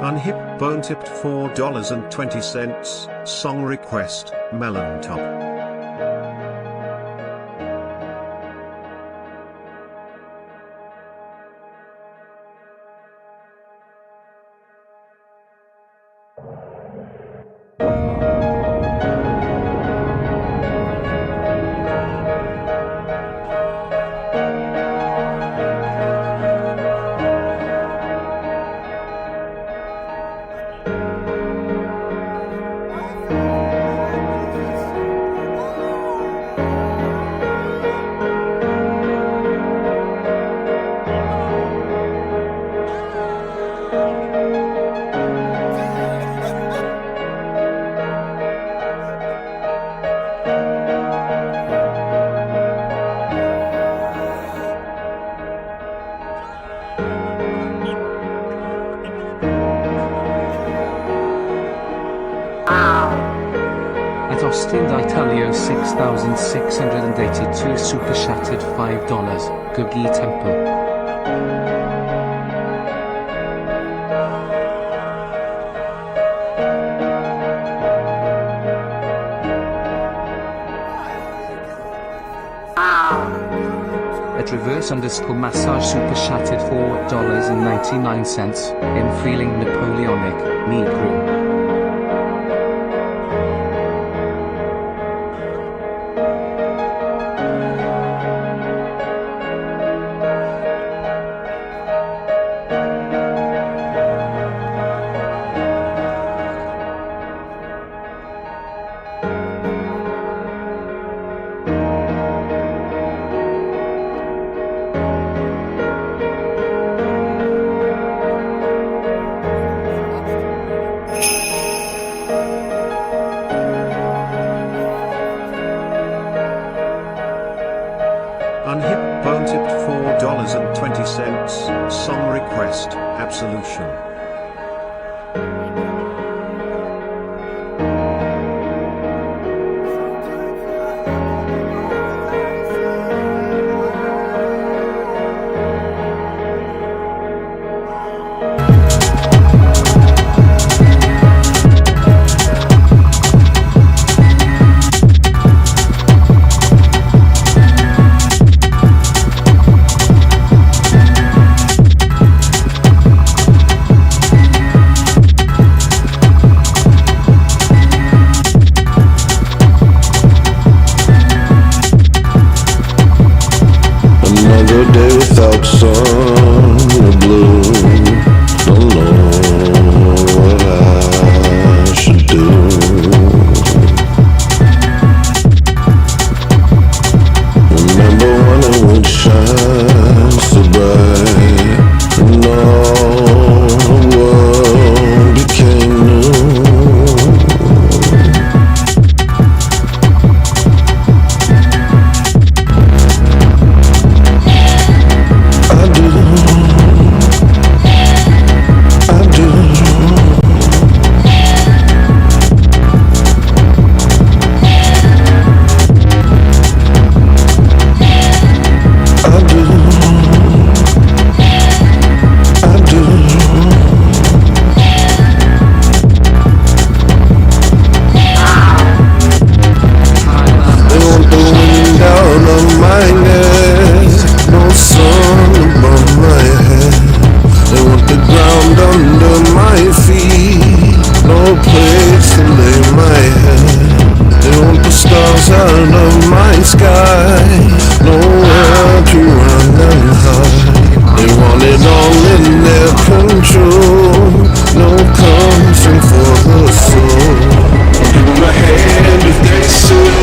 Unhip bone tipped $4.20. Song request, Melon Top. At Austin D'Italio 6,682 super shattered $5. Googie Temple. At reverse_massage super shattered $4.99. In feeling Napoleonic, Negro. Unhip bone tipped $4.20. Song request, Absolution. Another day without sun or blue. Don't know what I should do. Remember when it would shine so bright, and all the world became new. Out of my sky, nowhere to run and hide. They want it all in their control, no concern for the soul. I'll give them a hand if they say,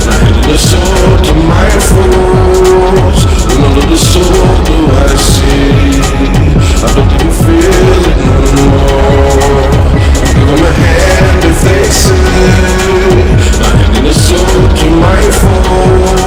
I hand the soul to my foes. And under the soul do I see, I don't even feel it no more. I'll give them a hand if they say, I hand the soul to my phone.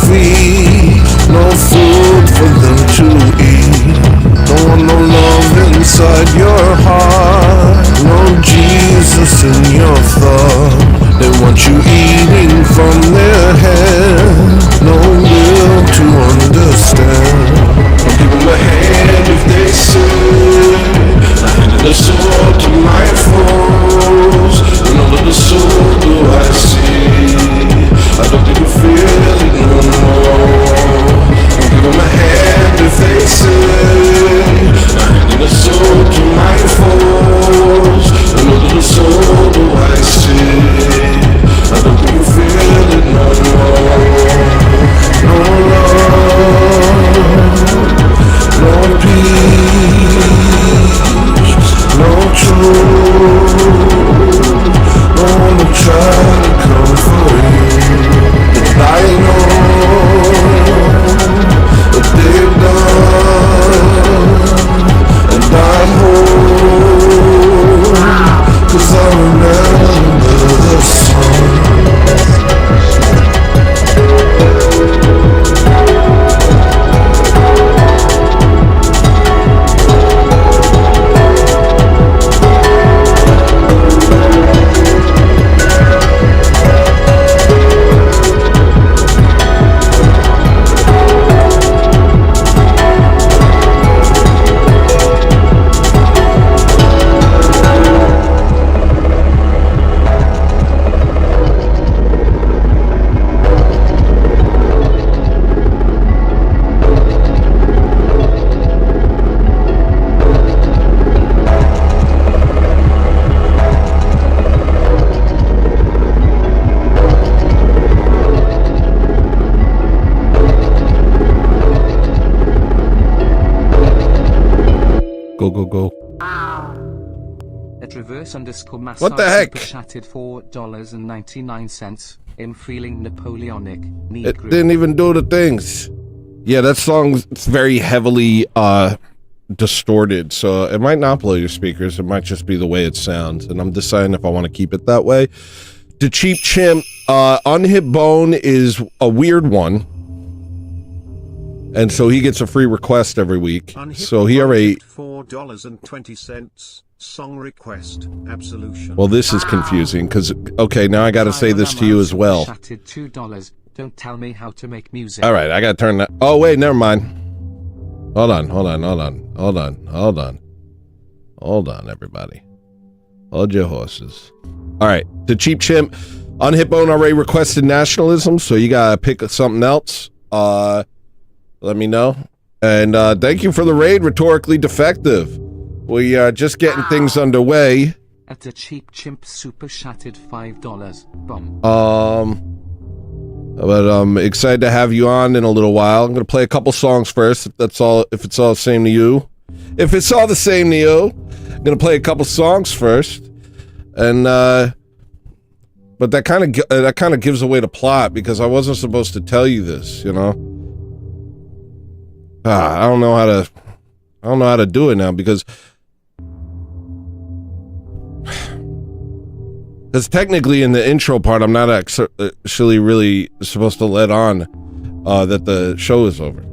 feed, no food for them to eat. Don't want no love inside your heart, no Jesus in your thought. They want you eating from their hand, no will to understand. Don't give them a hand if they sin, I handed the sword to my foes, and all of the soul do I see. I don't think you feel it no more. Don't give them a hand if they sin, I handed the sword to my foes, and all of the soul do I see. I don't think you feel it no more. No love, no peace, no truth. No one will try to come for you. But I know what they've done, and I hope, 'cause I remember the song. Go. At reverse_massage What the heck? super chatted $4.99. I'm feeling Napoleonic. Need It grip. didn't even do the things. Yeah, that song's very heavily distorted, so it might not blow your speakers. It might just be the way it sounds, and I'm deciding if I want to keep it that way. The Cheap Chimp, Unhit Bone is a weird one, and so he gets a free request every week. So he already $4.20. Song request, absolution. Well, this is confusing because, okay, now I got to say this to you as well. Chatted $2. Don't tell me how to make music. All right, I got to turn that. Oh, wait, never mind. Hold on, everybody. Hold your horses. All right, the Cheap Chimp, Unhit Bone already requested nationalism, so you got to pick something else. Let me know. And thank you for the raid, Rhetorically Defective. We are just getting things underway. At the Cheap Chimp super chatted $5. Bomb. But I'm excited to have you on in a little while. I'm gonna play a couple songs first, if it's all the same to you. If it's all the same to you, I'm gonna play a couple songs first. And but that kind of gives away the plot because I wasn't supposed to tell you this, you know. I don't know how to do it now because technically in the intro part, I'm not actually really supposed to let on that the show is over.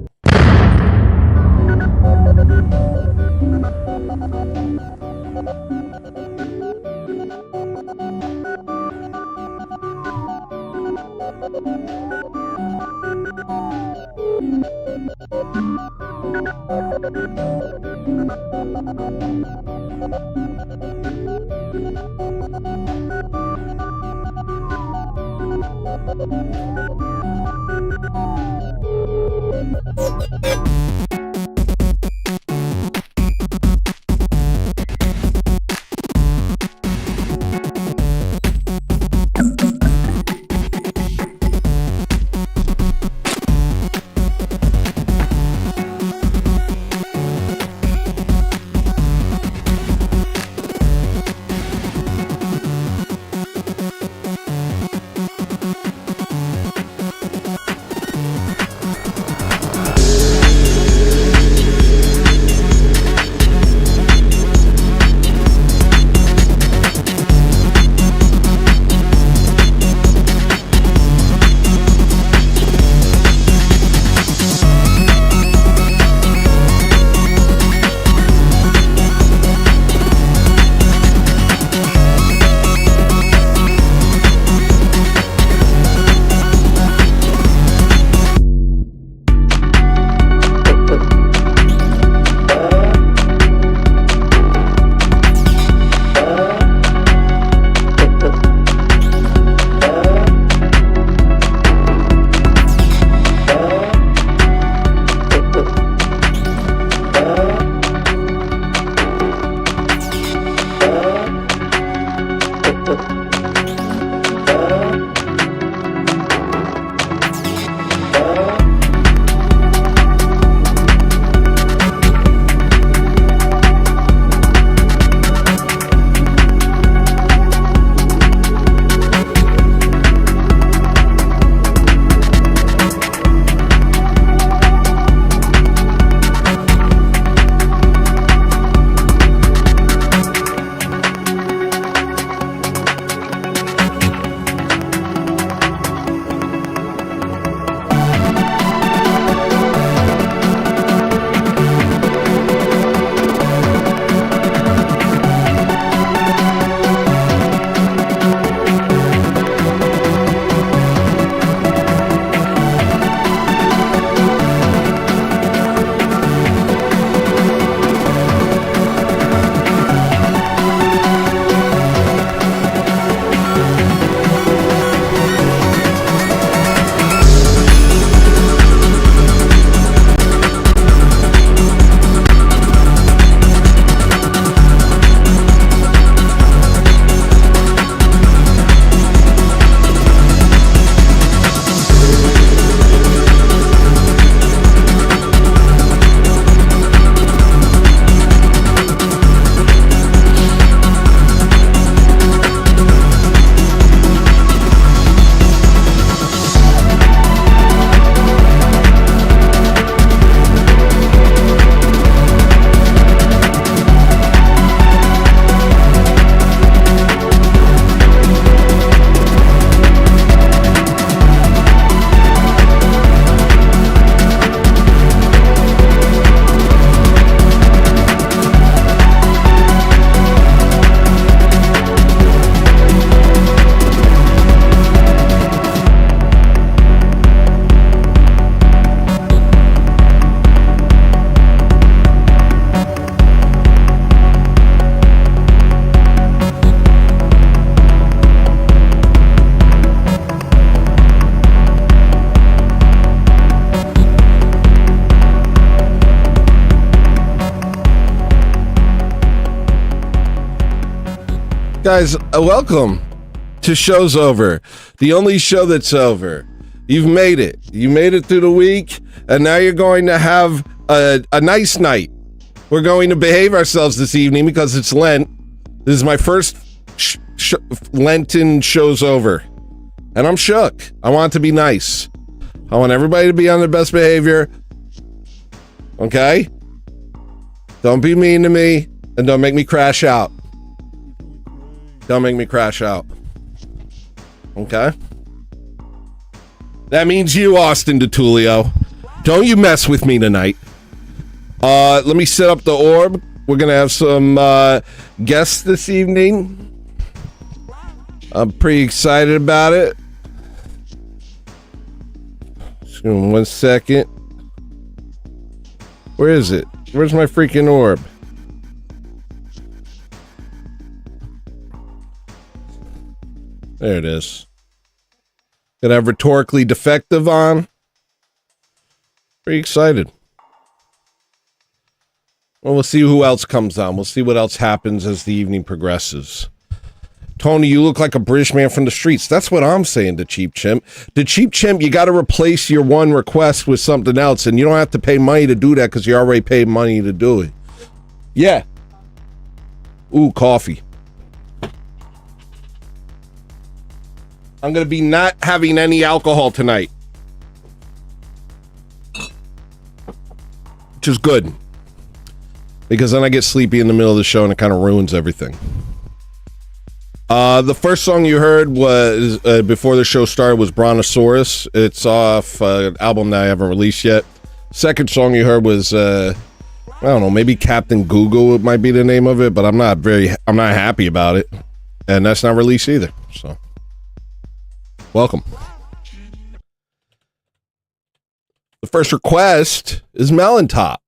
Guys, welcome to Show's Over, the only show that's over. You've made it. You made it through the week, and now you're going to have a nice night. We're going to behave ourselves this evening because it's Lent. This is my first Lenten Show's Over, and I'm shook. I want it to be nice. I want everybody to be on their best behavior. Okay? Don't be mean to me, and don't make me crash out. Don't make me crash out. Okay? That means you, Austin DeTulio. Don't you mess with me tonight. Let me set up the orb. We're gonna have some guests this evening. I'm pretty excited about it. Just give me 1 second. Where is it? Where's my freaking orb? There it is. Gonna have Rhetorically Defective on. Pretty excited. Well, we'll see who else comes on. We'll see what else happens as the evening progresses. Tony, you look like a British man from the streets. That's what I'm saying to Cheap Chimp. To Cheap Chimp, you got to replace your one request with something else, and you don't have to pay money to do that because you already paid money to do it. Yeah. Ooh, coffee. I'm going to be not having any alcohol tonight. Which is good. Because then I get sleepy in the middle of the show and it kind of ruins everything. The first song you heard was, before the show started, was Brontosaurus. It's off an album that I haven't released yet. Second song you heard was, I don't know, maybe Captain Google might be the name of it, but I'm not happy about it. And that's not released either, so. Welcome. The first request is Melon Top.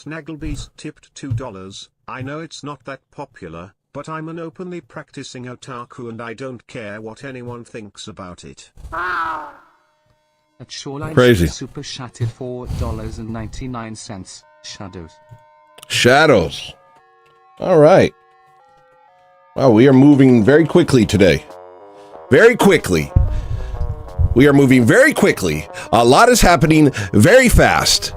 Snaggleby's tipped $2. I know it's not that popular, but I'm an openly practicing otaku and I don't care what anyone thinks about it. At Shoreline Crazy. Super Chatted $4.99. Shadows. Shadows. All right. Wow, we are moving very quickly today. Very quickly. We are moving very quickly. A lot is happening very fast.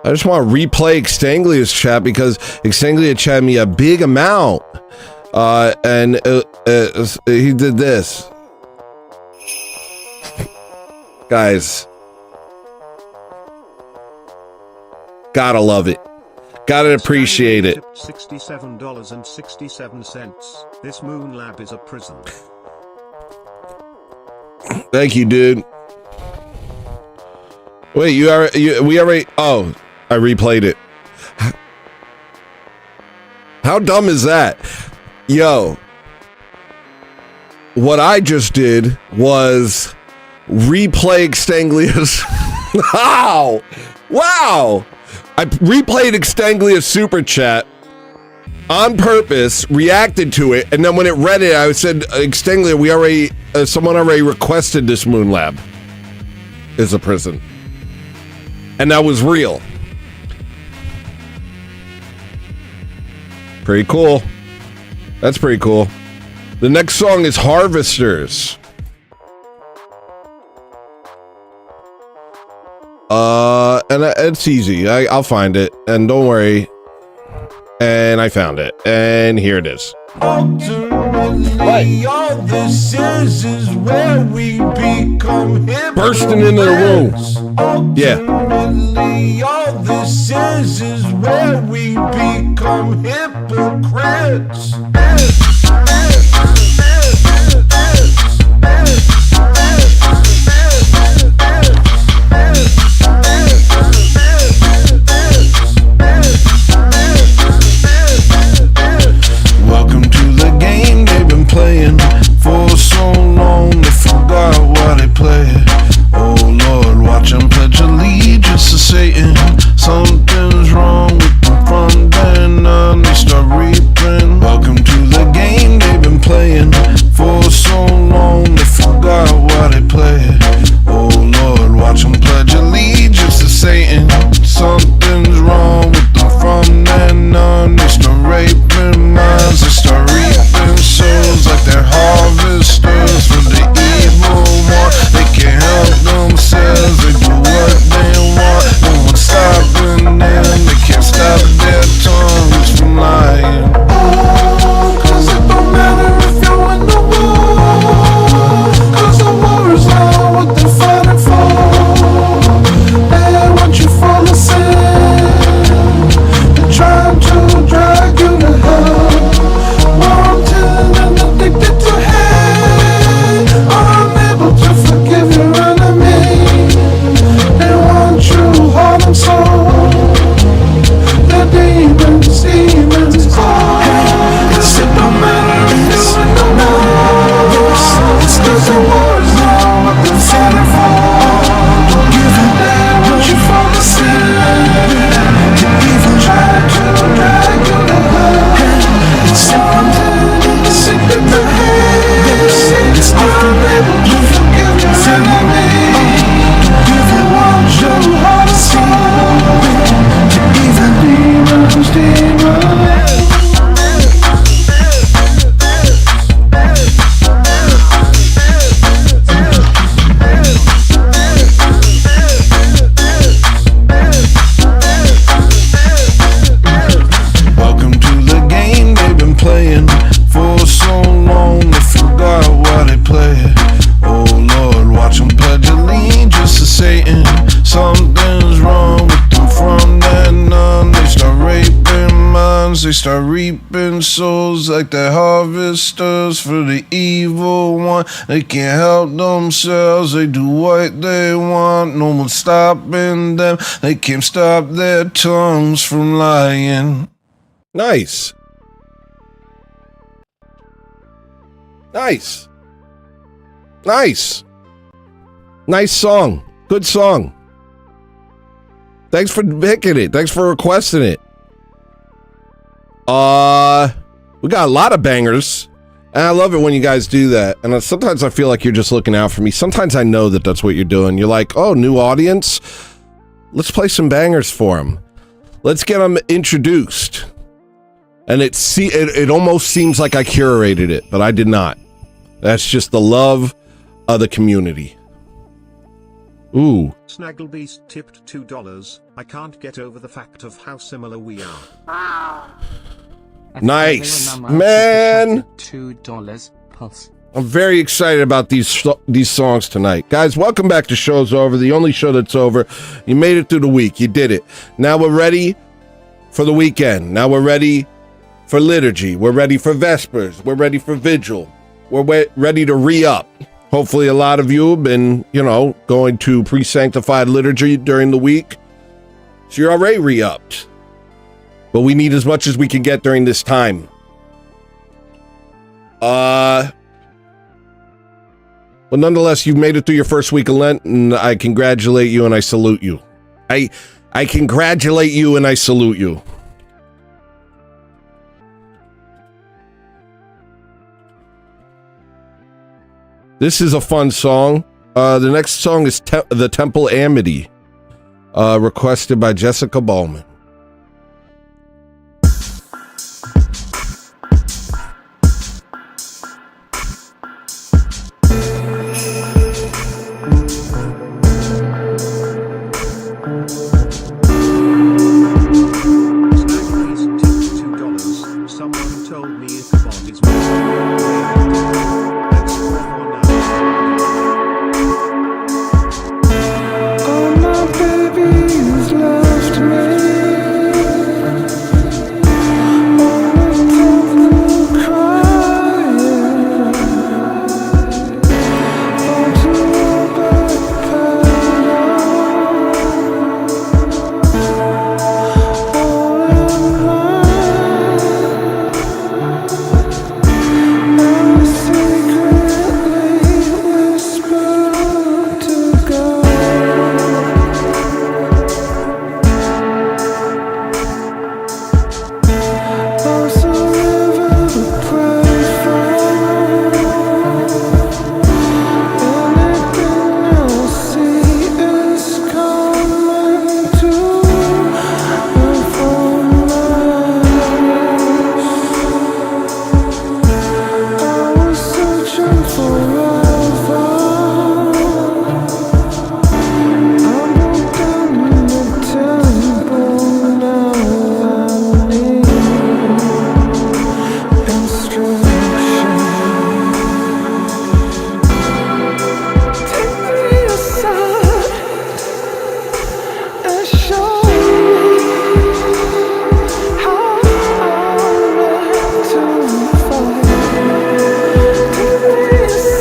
I just want to replay Extanglia's chat because Extanglia chatted me a big amount. And he did this. Guys. Gotta love it. Gotta appreciate it. $67.67. This moon lab is a prison. Thank you, dude. Wait, we already, oh, I replayed it. How dumb is that? Yo, what I just did was replay Extanglia's, wow, I replayed Extanglia's super chat on purpose, reacted to it, and then when it read it, I said, Extanglia, someone already requested this moon lab is a prison. And that was real. Pretty cool. That's pretty cool. The next song is Harvesters. And it's easy. I'll find it. And don't worry. And I found it. And here it is. Ultimately, all this is where we become hypocrites. Bursting into the room. Yeah. Ultimately, all this is where we become hypocrites. Welcome to the game they've been playing for so long they forgot why they play it. Oh Lord, watch them pledge allegiance to Satan. Something's wrong with them from then on, they start reaping. Welcome to the wars, know what they're fighting for. Don't give a damn what you from the ceiling. To even try to drag you to hell. It's sick of the hate. It's unable to forgive your enemy. If you want your heart to see, even demons. Welcome to the game they've been playing for so long they forgot why they play it. Oh Lord, watch them pledge allegiance to Satan. Something's wrong with them from then on. They start raping minds, they start reaping souls like the harvesters for the evil one. They can't help themselves, they do what they want. No one's stopping them, they can't stop their tongues from lying. Nice. Nice. Nice. Nice song. Good song. Thanks for picking it. Thanks for requesting it. We got a lot of bangers. And I love it when you guys do that. And sometimes I feel like you're just looking out for me. Sometimes I know that that's what you're doing. You're like, oh, new audience. Let's play some bangers for them. Let's get them introduced. And it almost seems like I curated it, but I did not. That's just the love of the community. Ooh. Snagglebeast tipped $2. I can't get over the fact of how similar we are. Nice, man. $2 plus. I'm very excited about these songs tonight. Guys, welcome back to Show's Over, the only show that's over. You made it through the week. You did it. Now we're ready for the weekend. Now we're ready for liturgy. We're ready for Vespers. We're ready for Vigil. We're ready to re-up. Hopefully a lot of you have been, going to pre-sanctified liturgy during the week. So you're already re-upped. But we need as much as we can get during this time. But nonetheless, you've made it through your first week of Lent, and I congratulate you and I salute you. I congratulate you and I salute you. This is a fun song. The next song is The Temple Amity, requested by Jessica Bowman.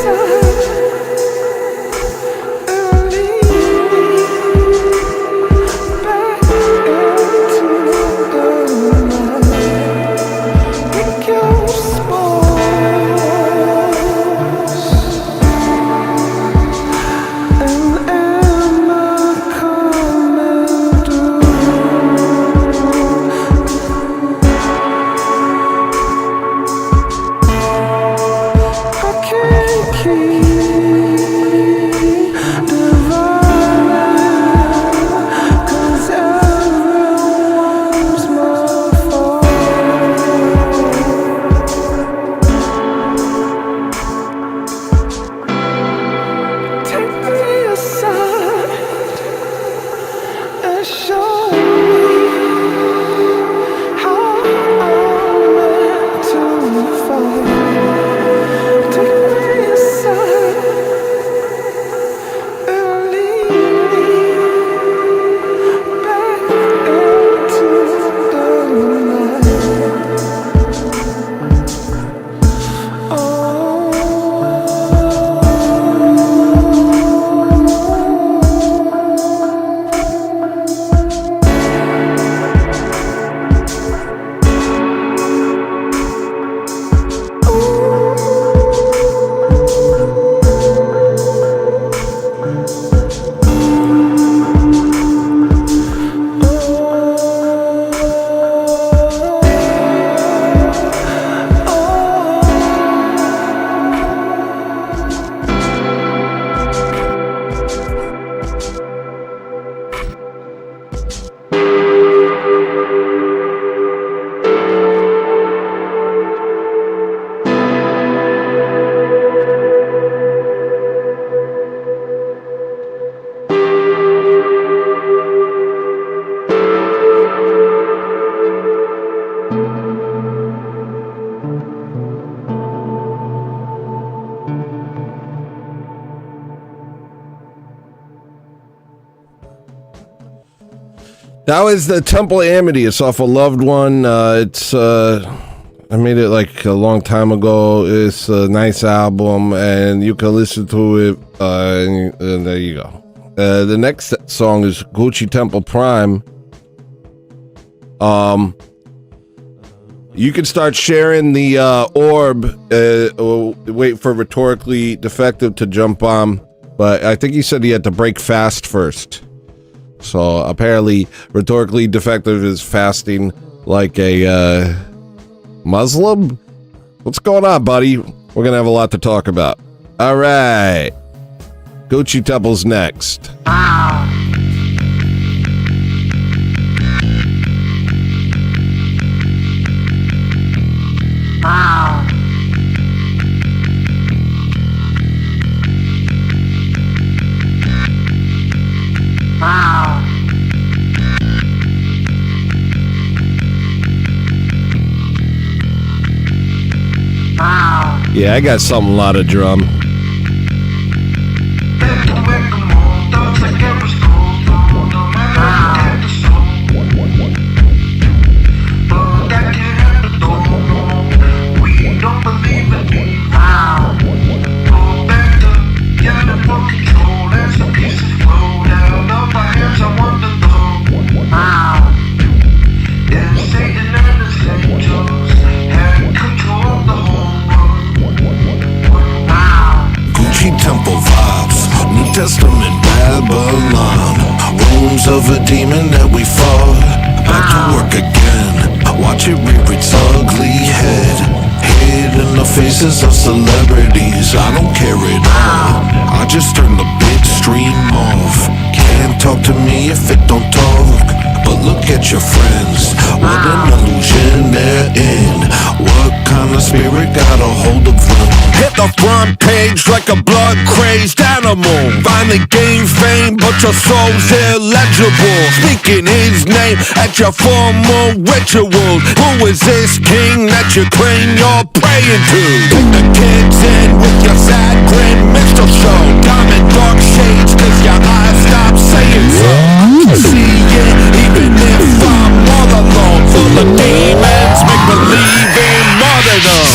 Side That was the Temple Amidius off a Loved One. It's I made it like a long time ago. It's a nice album, and you can listen to it. And there you go. The next song is Gucci Temple Prime. You can start sharing the orb. Wait for Rhetorically Defective to jump on, but I think he said he had to break fast first. So apparently, Rhetorically Defective is fasting like a Muslim. What's going on, buddy? We're gonna have a lot to talk about. All right, Gucci Temple's next. Yeah, I got something, a lot of drum. Temple vibes, New Testament Babylon, rooms of a demon that we fought. Back to work again, watch it rear its ugly head, hid in the faces of celebrities. I don't care at all, I just turn the big stream off. Can't talk to me if it don't talk, but look at your friends, what an illusion they're in. What kind of spirit got a hold of them? Hit the front page like a blood-crazed animal. Finally gain fame, but your soul's illegible. Speaking his name at your formal rituals. Who is this king that you claim you're praying to? Take the kids in with your sad grin minstrel show. Diamond dark shades, cause your eyes stop saying so. See it, even if I'm all alone. Full of demons, make believe in martyrdom.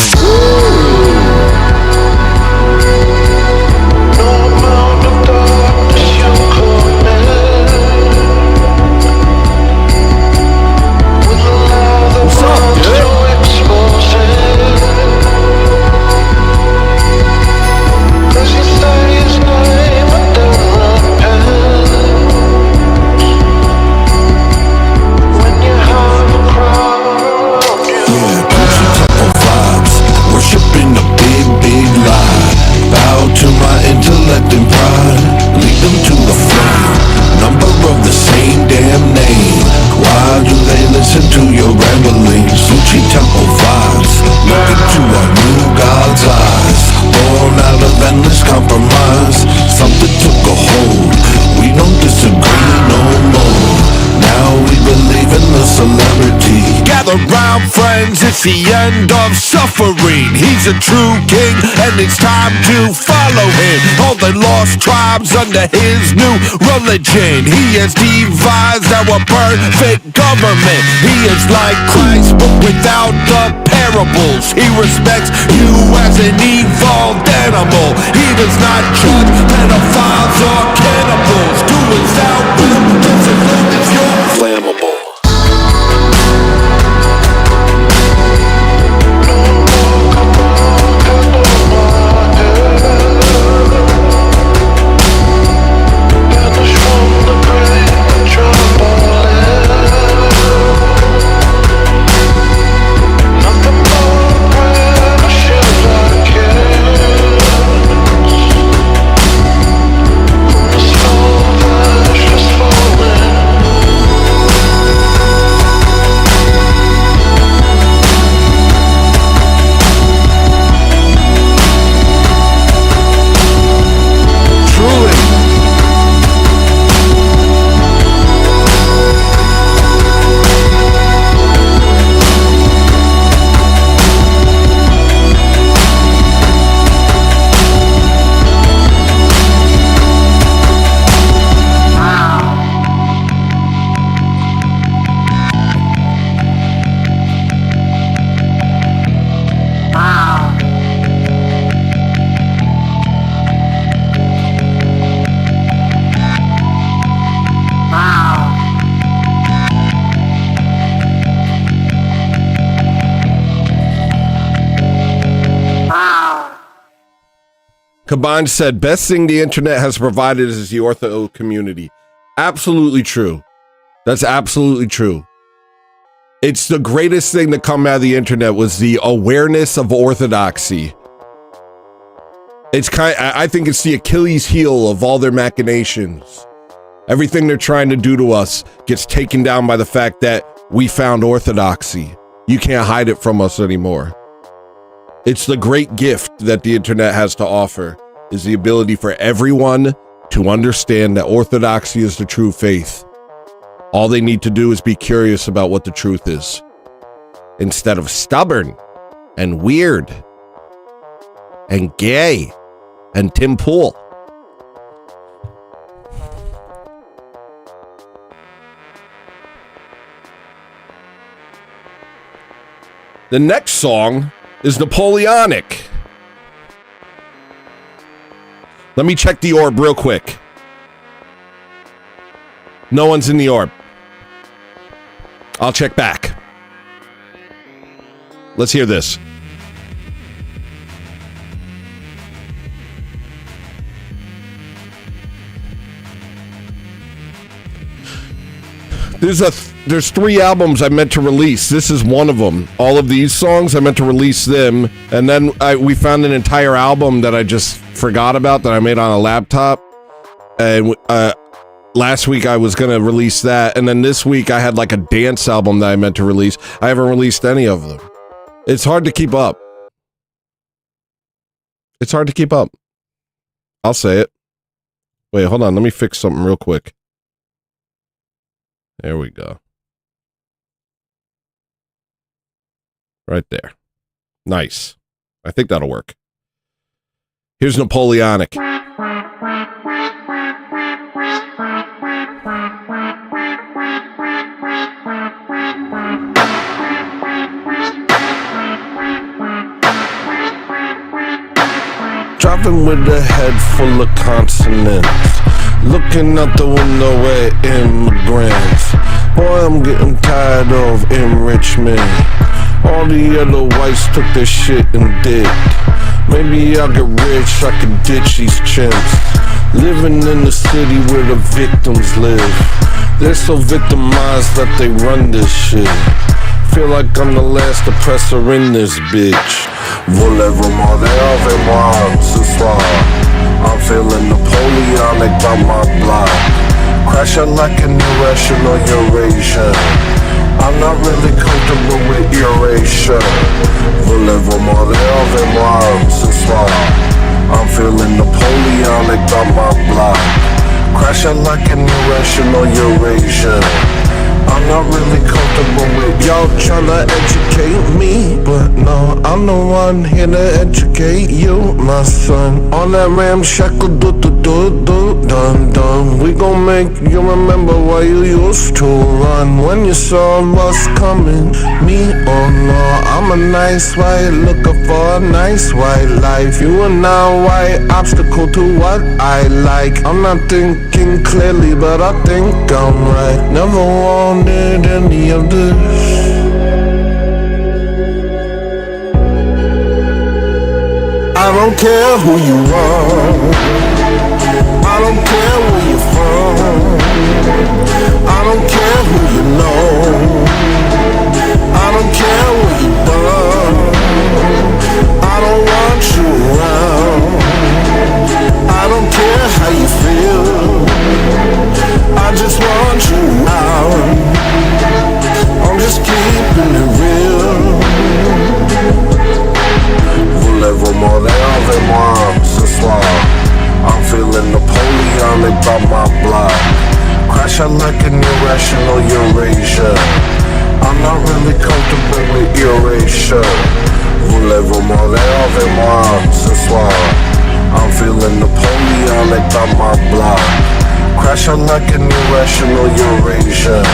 to my intellect and pride, lead them to the flame, number of the same damn name. Why do they listen to your ramblings? Gucci temple vibes, look into our new God's eyes, born out of endless compromise. Something took a hold, we don't disagree no more. Now we believe in the celebrity. Gather round friends, it's the end of suffering. He's a true king and it's time to follow him. All the lost tribes under his new religion. He has devised our perfect government. He is like Christ but without the parables. He respects you as an evolved animal. He does not judge pedophiles or cannibals. Do as thou wilt, as long as you're flammable. Caban said, best thing the internet has provided is the ortho community. Absolutely true. That's absolutely true. It's the greatest thing to come out of the internet was the awareness of orthodoxy. I think it's the Achilles heel of all their machinations. Everything they're trying to do to us gets taken down by the fact that we found orthodoxy. You can't hide it from us anymore. It's the great gift that the internet has to offer, is the ability for everyone to understand that orthodoxy is the true faith. All they need to do is be curious about what the truth is, instead of stubborn and weird and gay and Tim Pool. The next song is Napoleonic. Let me check the orb real quick. No one's in the orb. I'll check back. Let's hear this. There's 3 albums I meant to release. This is one of them. All of these songs, I meant to release them. And then we found an entire album that I just forgot about that I made on a laptop. And last week I was going to release that. And then this week I had like a dance album that I meant to release. I haven't released any of them. It's hard to keep up. It's hard to keep up. I'll say it. Wait, hold on. Let me fix something real quick. There we go. Right there. Nice. I think that'll work. Here's Napoleonic. Driving with a head full of consonants, looking out the window at immigrants. Boy, I'm getting tired of enrichment. All the other whites took their shit and dipped. Maybe I'll get rich, I can ditch these chimps. Living in the city where the victims live. They're so victimized that they run this shit. Feel like I'm the last oppressor in this bitch. Voulez-vous demander avec moi ce soir? Crashing like an irrational Eurasian. I'm not really comfortable with erasure. Voulez-vous avec moi ce soir? I'm feeling Napoleonic on my block. Crashing like an irrational Eurasian. I'm not really comfortable with y'all tryna educate me, but no, I'm the one here to educate you, my son. On that ramshackle dun. We gon' make you remember why you used to run when you saw us coming. Me, oh no, I'm a nice white looking for a nice white life. You are now white obstacle to what I like. I'm not thinking clearly, but I think I'm right. Never wanted any of this. I don't care who you are. I don't care where you're from. I don't care who you know. I don't care what you done. I don't want you around. I don't care how you feel. I just want you out. I'm just keeping it real. Voulez-vous avec moi ce soir? I'm feeling Napoleonic by my block. Crashing like an irrational Eurasia. I'm not really comfortable with erasure. Voulez-vous avec moi ce soir? I'm feeling Napoleonic by my block. Crashing like an irrational Eurasia.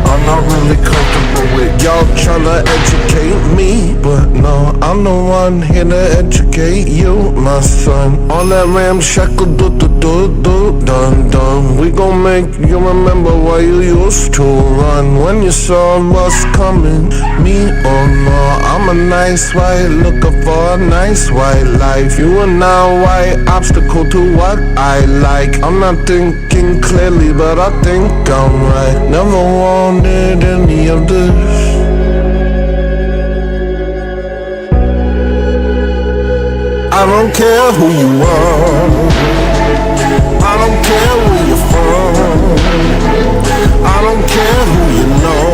I'm not really comfortable with y'all tryna educate me, but no, I'm the one here to educate you, my son. On that ramshackle dun. We gon' make you remember why you used to run when you saw us coming. Me, oh no, I'm a nice white looking for a nice white life. You are now white obstacle to what I like. I'm not thinking clearly, but I think I'm right. Never wanted any of this. I don't care who you are. I don't care where you're from. I don't care who you know.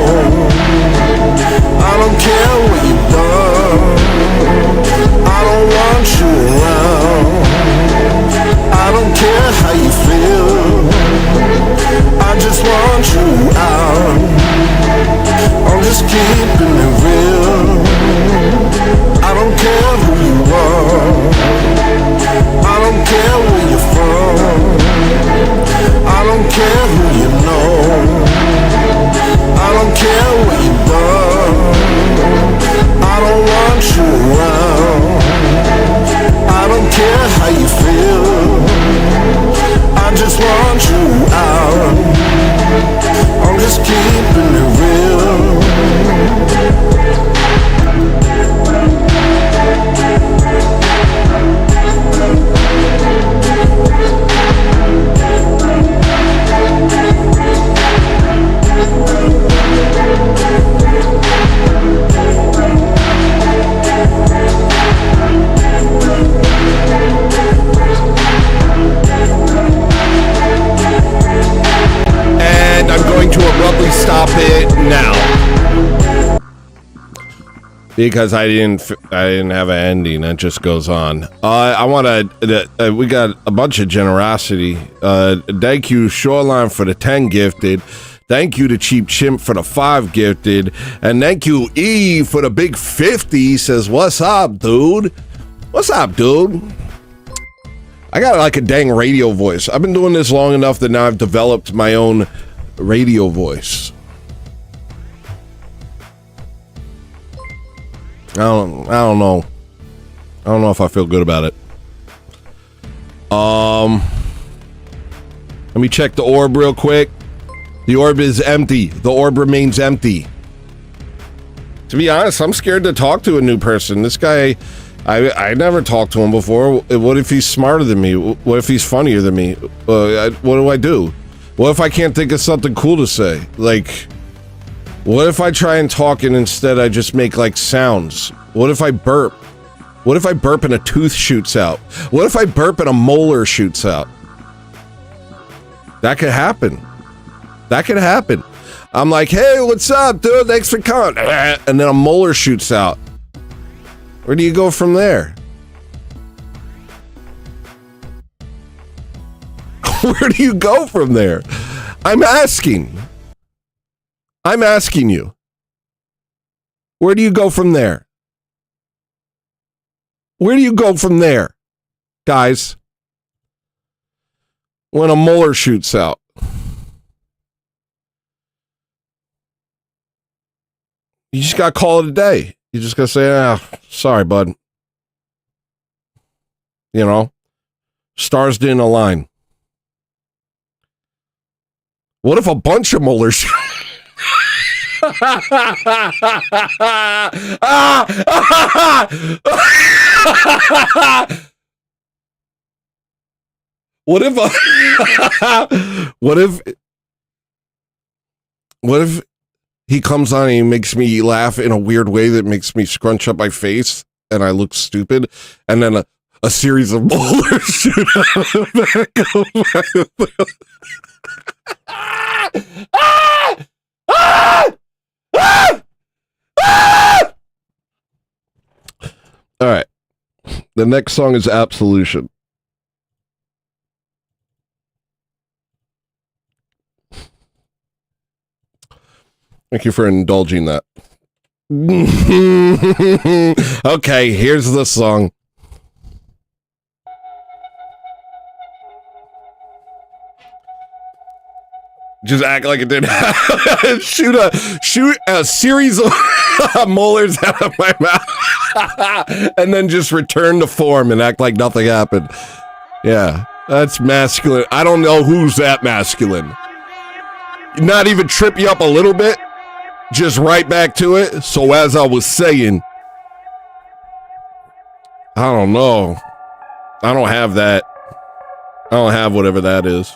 I don't care what you've done. I don't want you around. I don't care how you feel. I just want you out. I'm just keeping it real. I don't care who you are. I don't care where you're from. I don't care who you know. I don't care what you've done. I don't want you around. I don't care how you feel. I just want you out. I'm just keeping it real. And I'm going to abruptly stop it now because I didn't have an ending. It just goes on. I want to. We got a bunch of generosity. Thank you, Shoreline, for the 10 gifted. Thank you to Cheap Chimp for the 5 gifted, and thank you E for the big 50. He says, "What's up, dude? What's up, dude?" I got like a dang radio voice. I've been doing this long enough that now I've developed my own radio voice. I don't know. I don't know if I feel good about it. Let me check the orb real quick. The orb is empty. The orb remains empty. To be honest, I'm scared to talk to a new person. This guy, I never talked to him before. What if he's smarter than me? What if he's funnier than me? What do I do? What if I can't think of something cool to say? Like, what if I try and talk and instead I just make like sounds? What if I burp? What if I burp and a tooth shoots out? What if I burp and a molar shoots out? That could happen. That could happen. I'm like, hey, what's up, dude? Thanks for coming. And then a molar shoots out. Where do you go from there? Where do you go from there? I'm asking you. Where do you go from there? Where do you go from there, guys? When a molar shoots out. You just got to call it a day. You just got to say, sorry, bud. You know, stars didn't align. What if a bunch of molars? What if he comes on and he makes me laugh in a weird way that makes me scrunch up my face and I look stupid, and then a series of molars shoot out of the back of All right. The next song is Absolution. Thank you for indulging that. Okay, here's the song. Just act like it didn't happen. shoot a series of molars out of my mouth and then just return to form and act like nothing happened. Yeah, that's masculine. I don't know who's that masculine. Not even trip you up a little bit, just right back to it. So as I was saying, I don't know. I don't have that. I don't have whatever that is.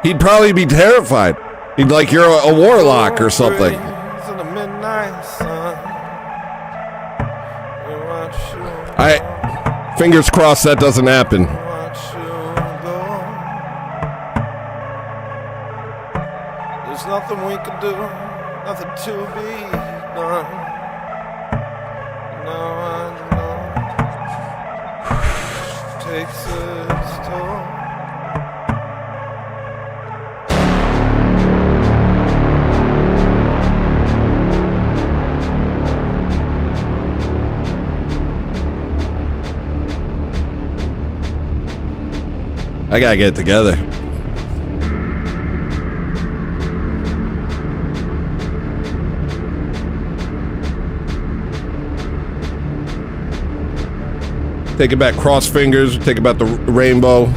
He'd probably be terrified. He'd like, you're a warlock or something. Fingers crossed that doesn't happen. There's nothing we can do, nothing to be done. No, I know. Takes its toll. I gotta get it together. Take it back, cross fingers, take it back the rainbow.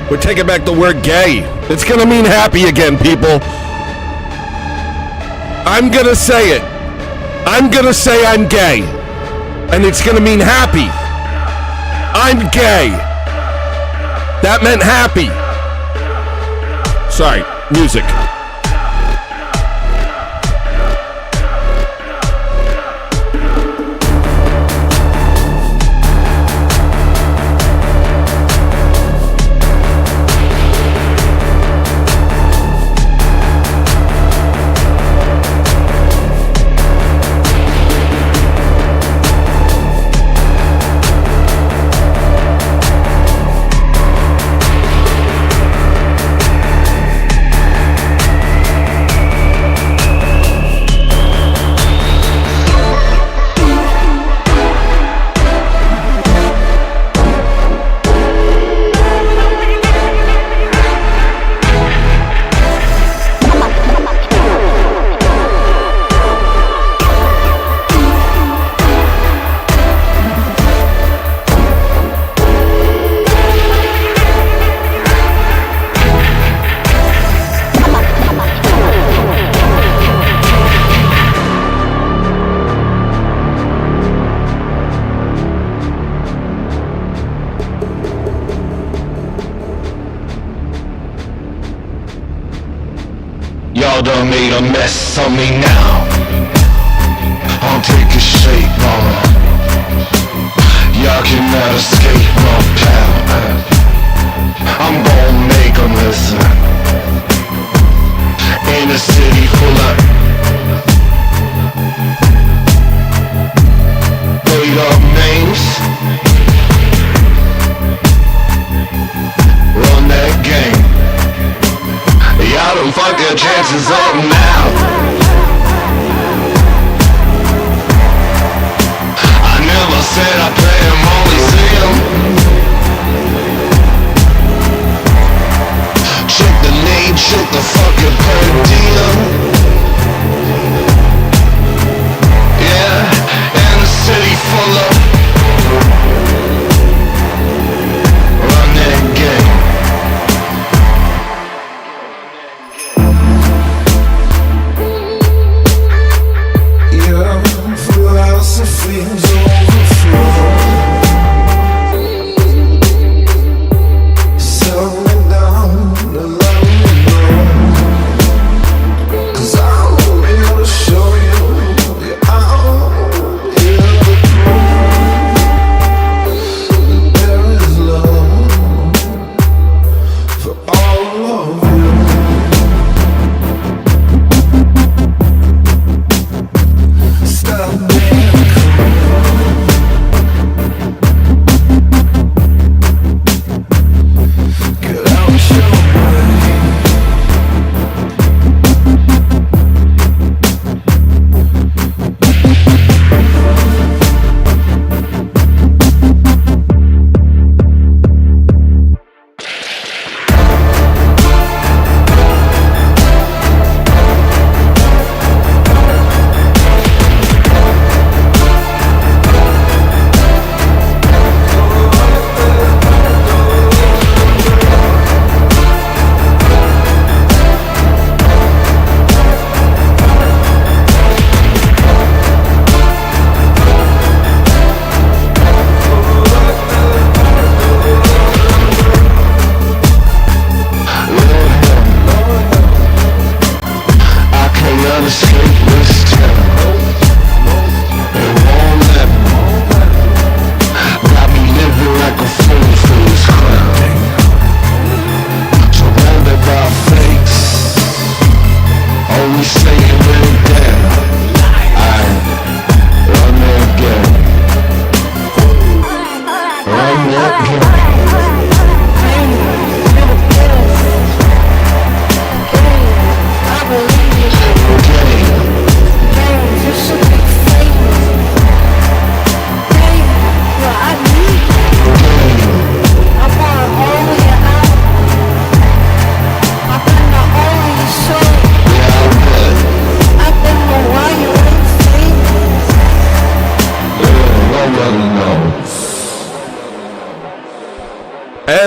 We're taking back the word gay. It's gonna mean happy again, people. I'm gonna say it. I'm gonna say I'm gay. And it's gonna mean happy. I'm gay. That meant happy. Sorry, music. Y'all done made a mess of me now. I'll take a shape, mama. Y'all cannot escape my power. I'm gonna make 'em listen. In a city full of made up names. Run that game. Y'all done fucked your chances up now. I never said I play 'em, only see 'em. Check the name, check the fucking per diem. Yeah, and a city full of run that game. Philosophies overflow. Sell me down and let me know. 'Cause I'm here to show you, yeah, I'm here to prove that there is love for all of you. Stop being get out your way.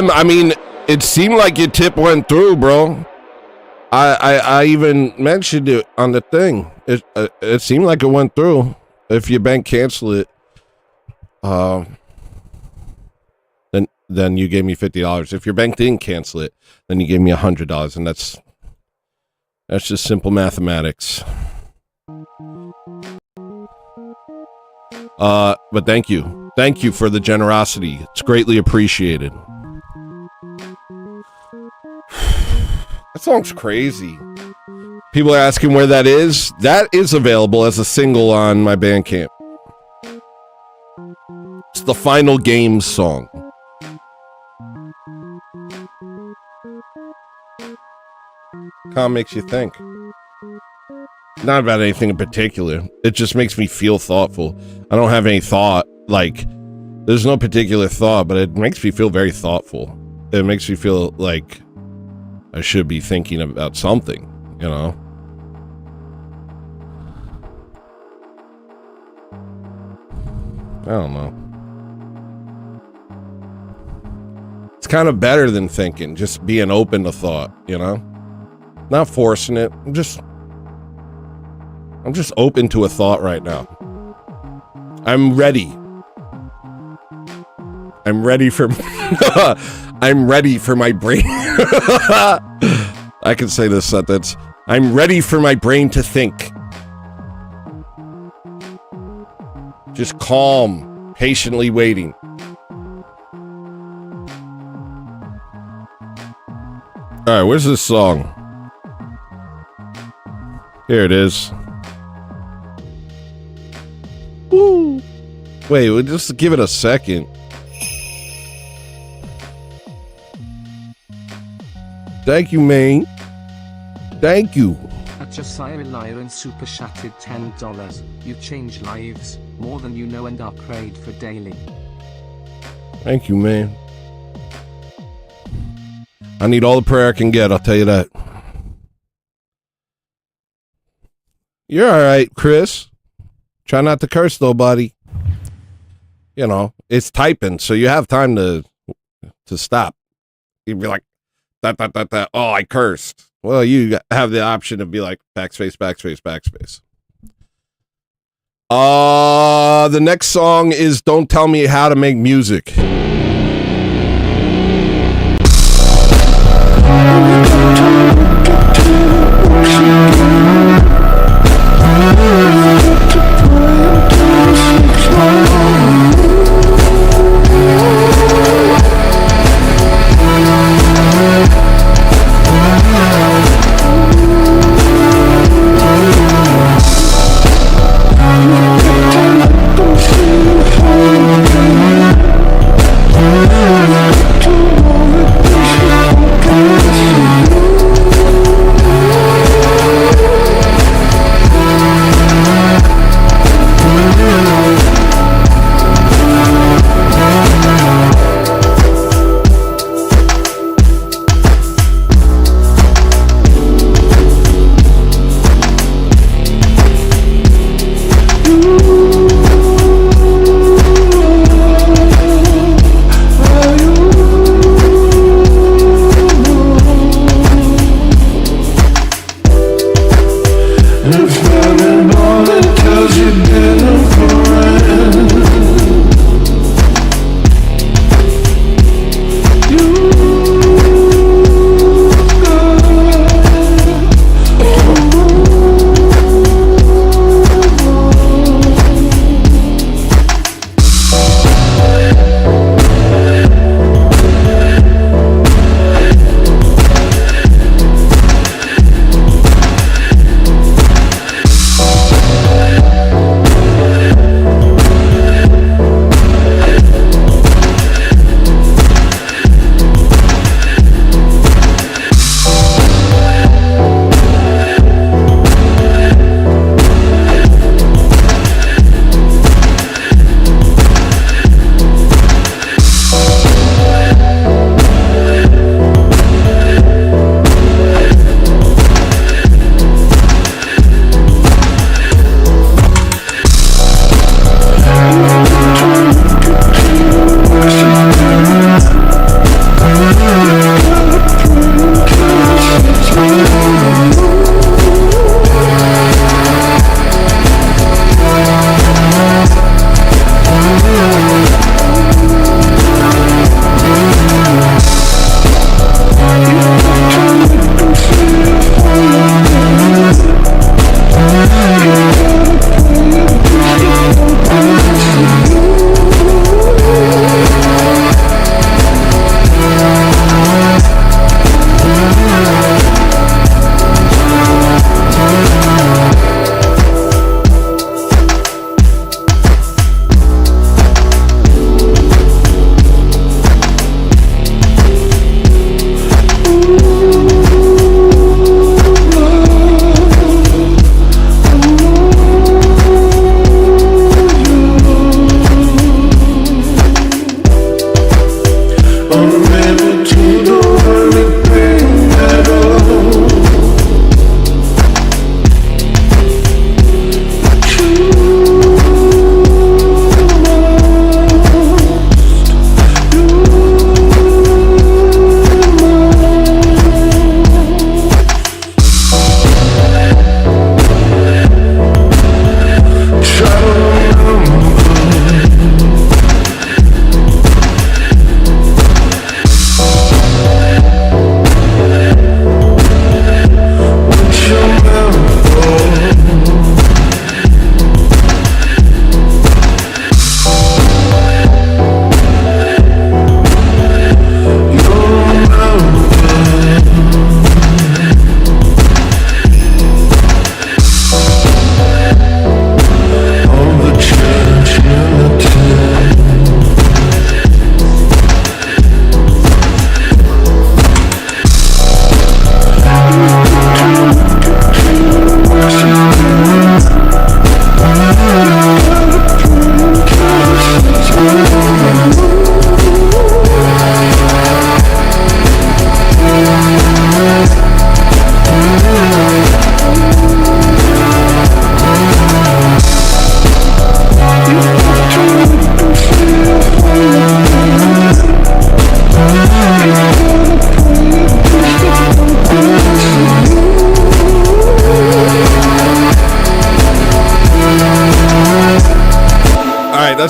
I mean, it seemed like your tip went through, bro. I even mentioned it on the thing. It seemed like it went through. If your bank cancel it, then you gave me $50. If your bank didn't cancel it, then you gave me $100, and that's just simple mathematics. But thank you for the generosity. It's greatly appreciated. That song's crazy. People are asking where that is. That is available as a single on my Bandcamp. It's the Final Games song. Kind of makes you think. Not about anything in particular. It just makes me feel thoughtful. I don't have any thought. Like, there's no particular thought, but it makes me feel very thoughtful. It makes me feel like I should be thinking about something, you know? I don't know. It's kind of better than thinking, just being open to thought, you know? Not forcing it. I'm just open to a thought right now. I'm ready. I'm ready for I'm ready for my brain. I can say this sentence. I'm ready for my brain to think. Just calm, patiently waiting. All right, where's this song? Here it is. Woo! Wait, we'll just give it a second. Thank you, man. Thank you. At Josiah Lyron super chatted $10. You change lives more than you know and are prayed for daily. Thank you, man. I need all the prayer I can get, I'll tell you that. You're all right, Chris. Try not to curse, though, buddy. You know, it's typing, so you have time to stop. You'd be like, that. Oh, I cursed. Well, you have the option to be like, backspace, backspace, backspace. The next song is Don't Tell Me How to Make Music.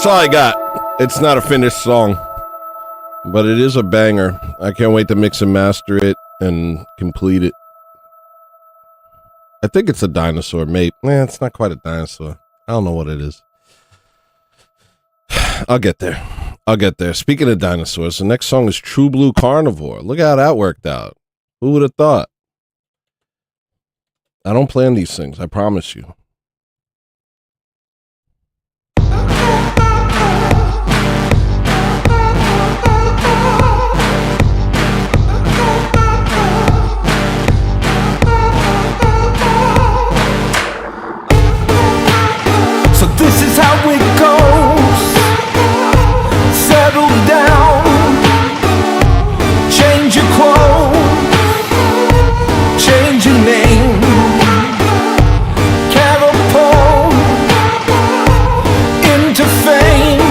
That's all I got. It's not a finished song, but it is a banger. I can't wait to mix and master it and complete it. I think it's a dinosaur, mate. It's not quite a dinosaur. I don't know what it is. I'll get there. Speaking of dinosaurs, the next song is True Blue Carnivore. Look how that worked out. Who would have thought? I don't plan these things, I promise you. So this is how it goes. Settle down, change your clothes, change your name, catapult into fame.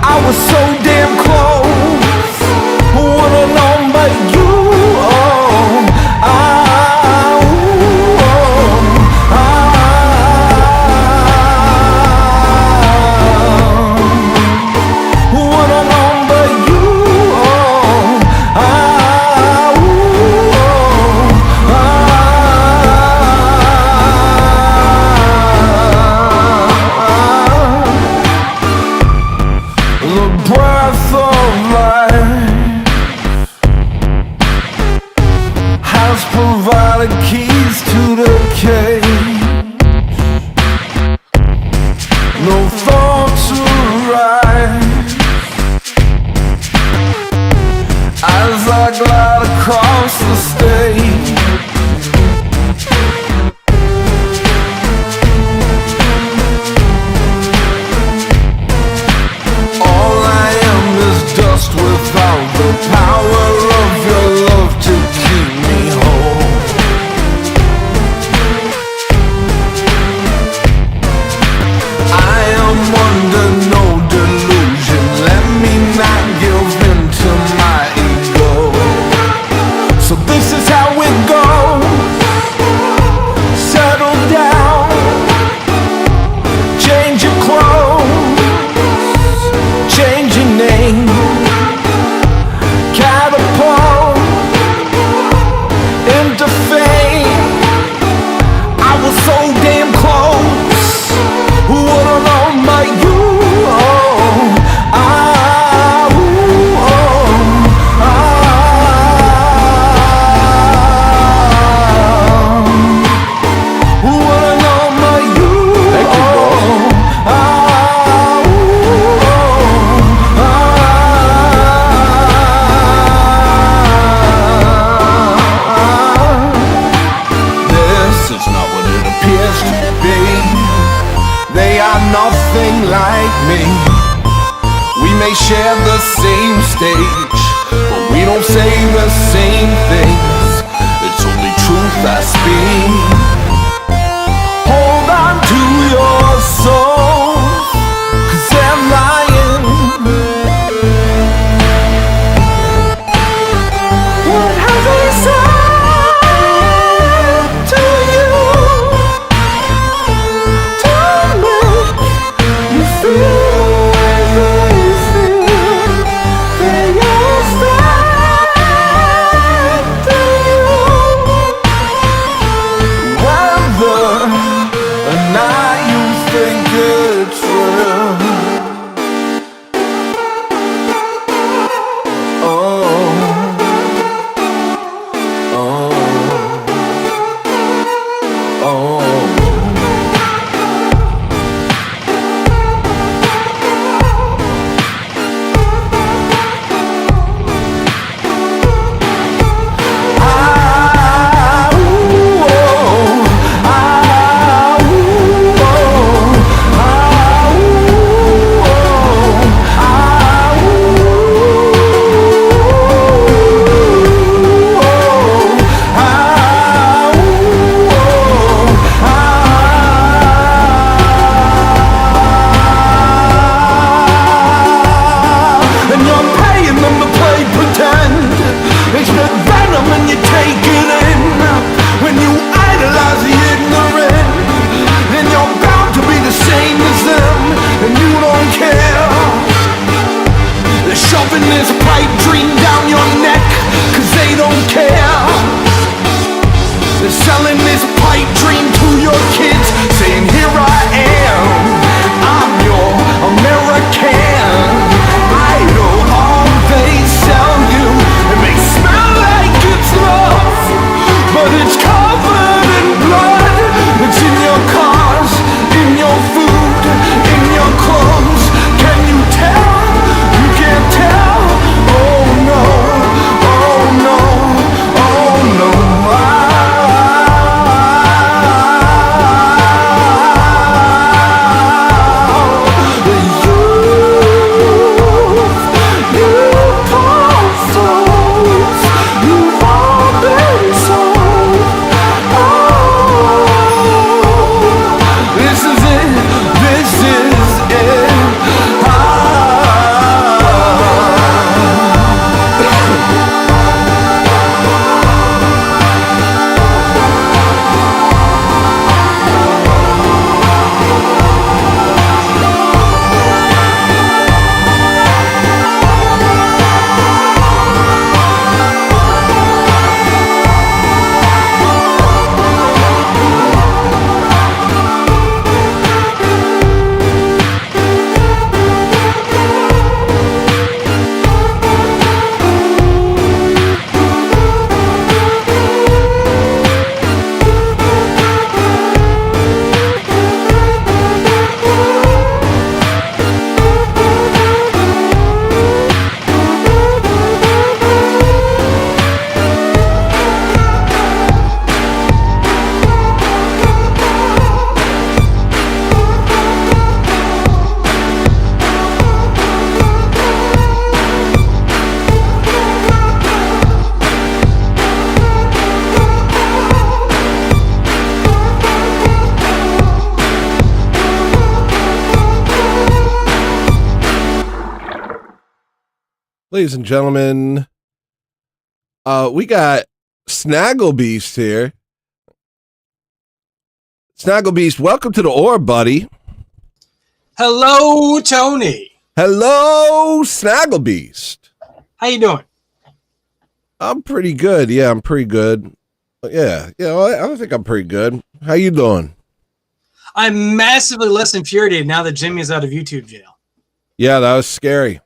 I was so damn close, who would've known but you? Keys to the cage, no thought to rise as I glide across the stage. All I am is dust without the power of your love to keep me whole. Under no delusion, let me not give in to my ego. So this is how it goes. Settle down, change your clothes, change your name, catapult into fame. I was so damn close, who would've known but you? Nothing like me. We may share the same stage, but we don't say the same things. It's only truth I speak. Hold on to your soul, 'cause they're lying. What have they said to you? Feel the way they feel. They are selling this pipe dream to your kids, saying here I am, I'm your American Idol. All they sell you, it may smell like it's love, but it's covered in blood. It's in your cars, in your food, in your clothes. Can you tell? You can't tell. Oh no, oh no, oh no. Ladies and gentlemen, we got Snagglebeast here. Snagglebeast, welcome to the Orb, buddy. Hello, Tony. Hello, Snagglebeast. How you doing? I'm pretty good. Yeah, I'm pretty good. Yeah, I think I'm pretty good. How you doing? I'm massively less infuriated now that Jimmy's out of YouTube jail. Yeah, that was scary.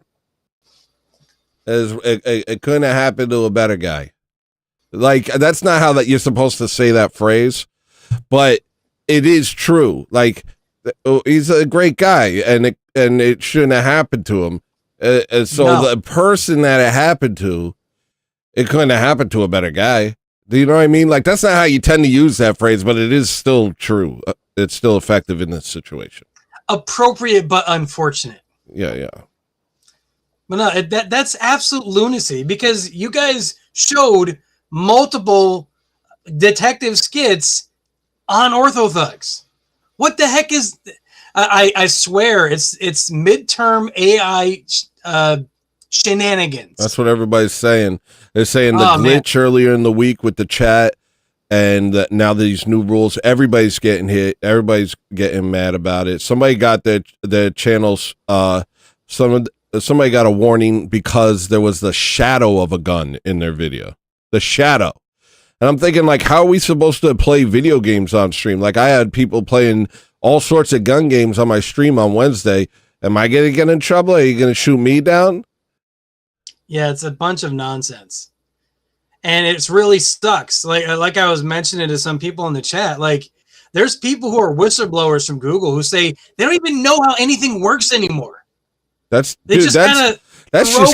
It couldn't have happened to a better guy. Like, that's not how that you're supposed to say that phrase, but it is true. Like, he's a great guy, and it shouldn't have happened to him. And so No. the person that it happened to, it couldn't have happened to a better guy. Do you know what I mean? Like, that's not how you tend to use that phrase, but it is still true. It's still effective in this situation. Appropriate but unfortunate. Yeah. But no, that's absolute lunacy because you guys showed multiple detective skits on Orthothugs. What the heck is? I swear it's midterm AI shenanigans. That's what everybody's saying. They're saying the glitch earlier in the week with the chat, and now these new rules. Everybody's getting hit. Everybody's getting mad about it. Somebody got their channels. Somebody got a warning because there was the shadow of a gun in their video. The shadow. And I'm thinking, like, how are we supposed to play video games on stream? Like, I had people playing all sorts of gun games on my stream on Wednesday. Am I going to get in trouble? Are you going to shoot me down? Yeah, it's a bunch of nonsense. And it really sucks. Like I was mentioning to some people in the chat, like, there's people who are whistleblowers from Google who say they don't even know how anything works anymore. That's just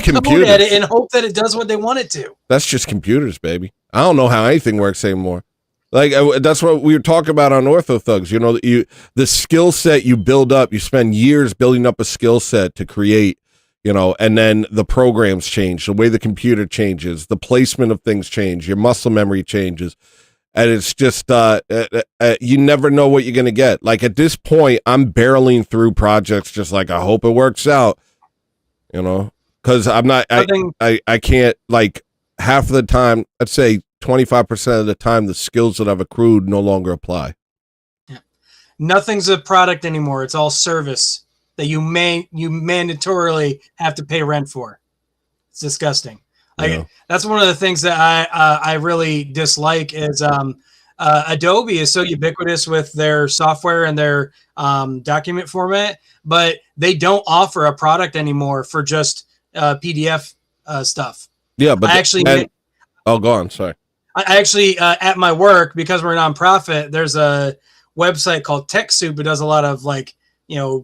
computers at it and hope that it does what they want it to. That's just computers, baby. I don't know how anything works anymore. Like, that's what we were talking about on Orthothugs. You know, the skill set you build up, you spend years building up a skill set to create, you know, and then the programs change, the way the computer changes, the placement of things change, your muscle memory changes. And it's just, you never know what you're going to get. Like, at this point, I'm barreling through projects just like, I hope it works out, you know, because I'm not, I can't, like, half of the time, I'd say 25% of the time, the skills that I've accrued no longer apply. Yeah. Nothing's a product anymore. It's all service that you mandatorily have to pay rent for. It's disgusting. Like, that's one of the things that I really dislike is Adobe is so ubiquitous with their software and their document format, but they don't offer a product anymore for just PDF stuff. Yeah, but I actually, oh, go on. Sorry. I actually at my work, because we're a nonprofit, there's a website called TechSoup. It does a lot of like,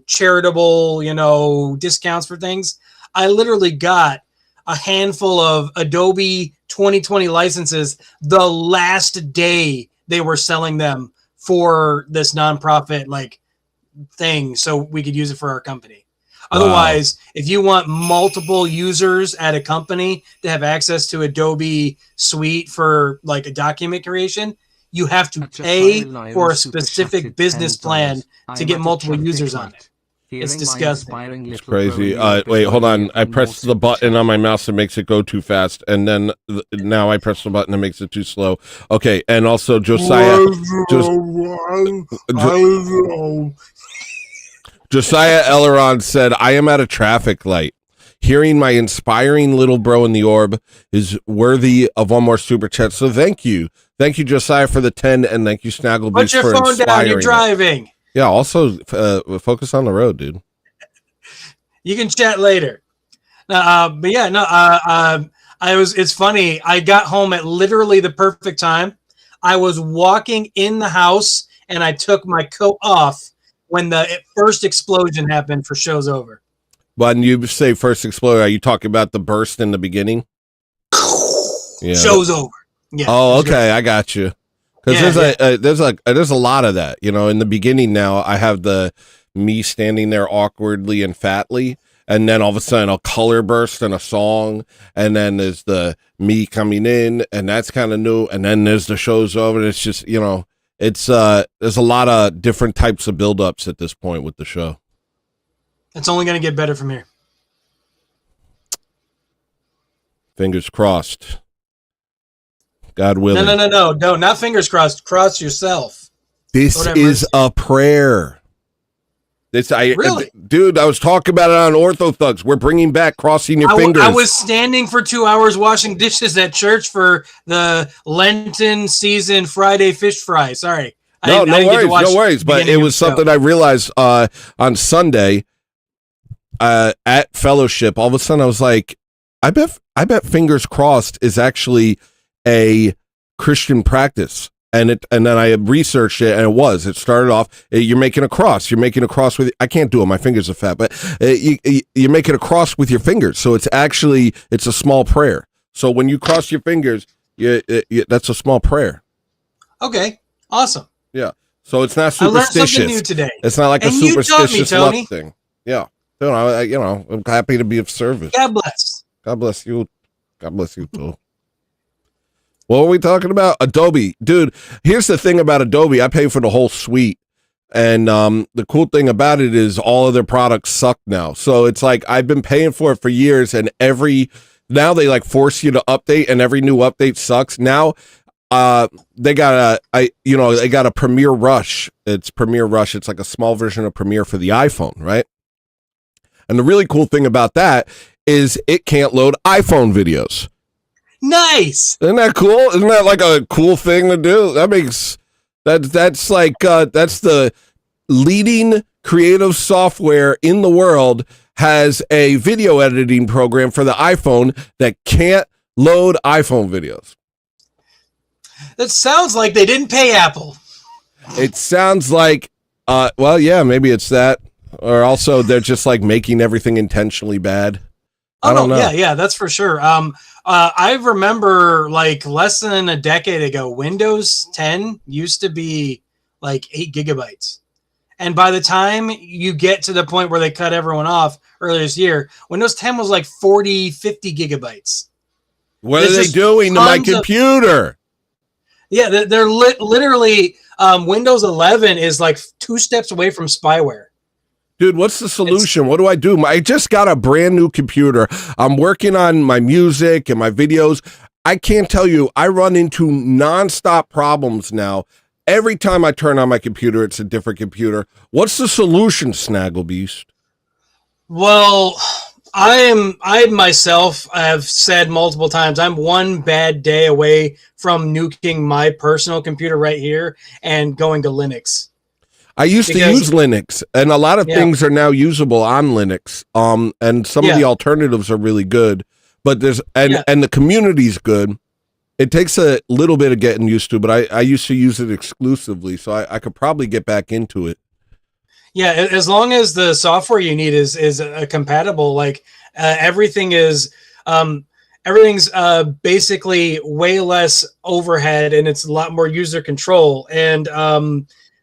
charitable, discounts for things. I literally got a handful of Adobe 2020 licenses the last day they were selling them for this nonprofit like thing, so we could use it for our company. Otherwise, if you want multiple users at a company to have access to Adobe Suite for like a document creation, you have to pay for a specific business plan to get multiple users on it. It's disgusting. It's crazy. Wait, hold on. I pressed the button on my mouse that makes it go too fast, and then now I press the button that makes it too slow. Okay, and also Josiah. Josiah Elleron said, "I am at a traffic light. Hearing my inspiring little bro in the orb is worthy of one more super chat. So thank you, Josiah, for the 10, and thank you, Snagglebeast, Put your for phone inspiring down. You're driving. It. Yeah. Also, focus on the road, dude. You can chat later. But yeah, no. It's funny. I got home at literally the perfect time. I was walking in the house, and I took my coat off when the first explosion happened for Show's Over. When you say first explosion, are you talking about the burst in the beginning? Yeah. Show's over. Yeah. Oh, okay, I got you. Because there's a lot of that. In the beginning now, I have me standing there awkwardly and fatly, and then all of a sudden a color burst in a song, and then there's the me coming in, and that's kind of new, and then there's the Show's Over, and it's just it's there's a lot of different types of build-ups at this point with the show. It's only going to get better from here. Fingers crossed. God willing. No, not fingers crossed. Cross yourself. This is a prayer. Really? Dude, I was talking about it on Ortho Thugs. We're bringing back crossing your fingers. I was standing for 2 hours washing dishes at church for the Lenten season Friday fish fry. Sorry. No worries. But it was something I realized on Sunday at fellowship. All of a sudden I was like, I bet fingers crossed is actually a Christian practice. And then I researched it, and it started off, you're making a cross with, I can't do it, my fingers are fat, but you're making a cross with your fingers. So it's a small prayer. So when you cross your fingers, that's a small prayer. Okay. Awesome. Yeah. So it's not superstitious. I learned something new today. It's not like a superstitious luck thing. Yeah. I'm happy to be of service. God bless. God bless you. God bless you too. What were we talking about? Adobe. Dude, here's the thing about Adobe. I pay for the whole suite. And the cool thing about it is all of their products suck now. So it's like I've been paying for it for years, and now they like force you to update, and every new update sucks. Now they got a Premiere Rush. It's Premiere Rush. It's like a small version of Premiere for the iPhone, right? And the really cool thing about that is it can't load iPhone videos. Nice. Isn't that cool? Isn't that like a cool thing to do? That's the leading creative software in the world has a video editing program for the iPhone that can't load iPhone videos. That sounds like they didn't pay Apple. It sounds like, maybe it's that. Or also they're just like making everything intentionally bad. I don't know. Yeah, that's for sure. I remember like less than a decade ago, Windows 10 used to be like 8 gigabytes. And by the time you get to the point where they cut everyone off earlier this year, Windows 10 was like 40, 50 gigabytes. What are they doing to my computer? They're literally Windows 11 is like 2 steps away from spyware. Dude, what's the solution? What do I do? I just got a brand new computer. I'm working on my music and my videos. I can't tell you, I run into nonstop problems now. Every time I turn on my computer, it's a different computer. What's the solution, Snagglebeast? Well, I myself have said multiple times, I'm one bad day away from nuking my personal computer right here and going to Linux. I used to use Linux, and a lot of things are now usable on Linux. And some of the alternatives are really good, but and the community's good. It takes a little bit of getting used to, but I used to use it exclusively, so I could probably get back into it. Yeah, as long as the software you need is compatible, like everything is, everything's basically way less overhead, and it's a lot more user control. And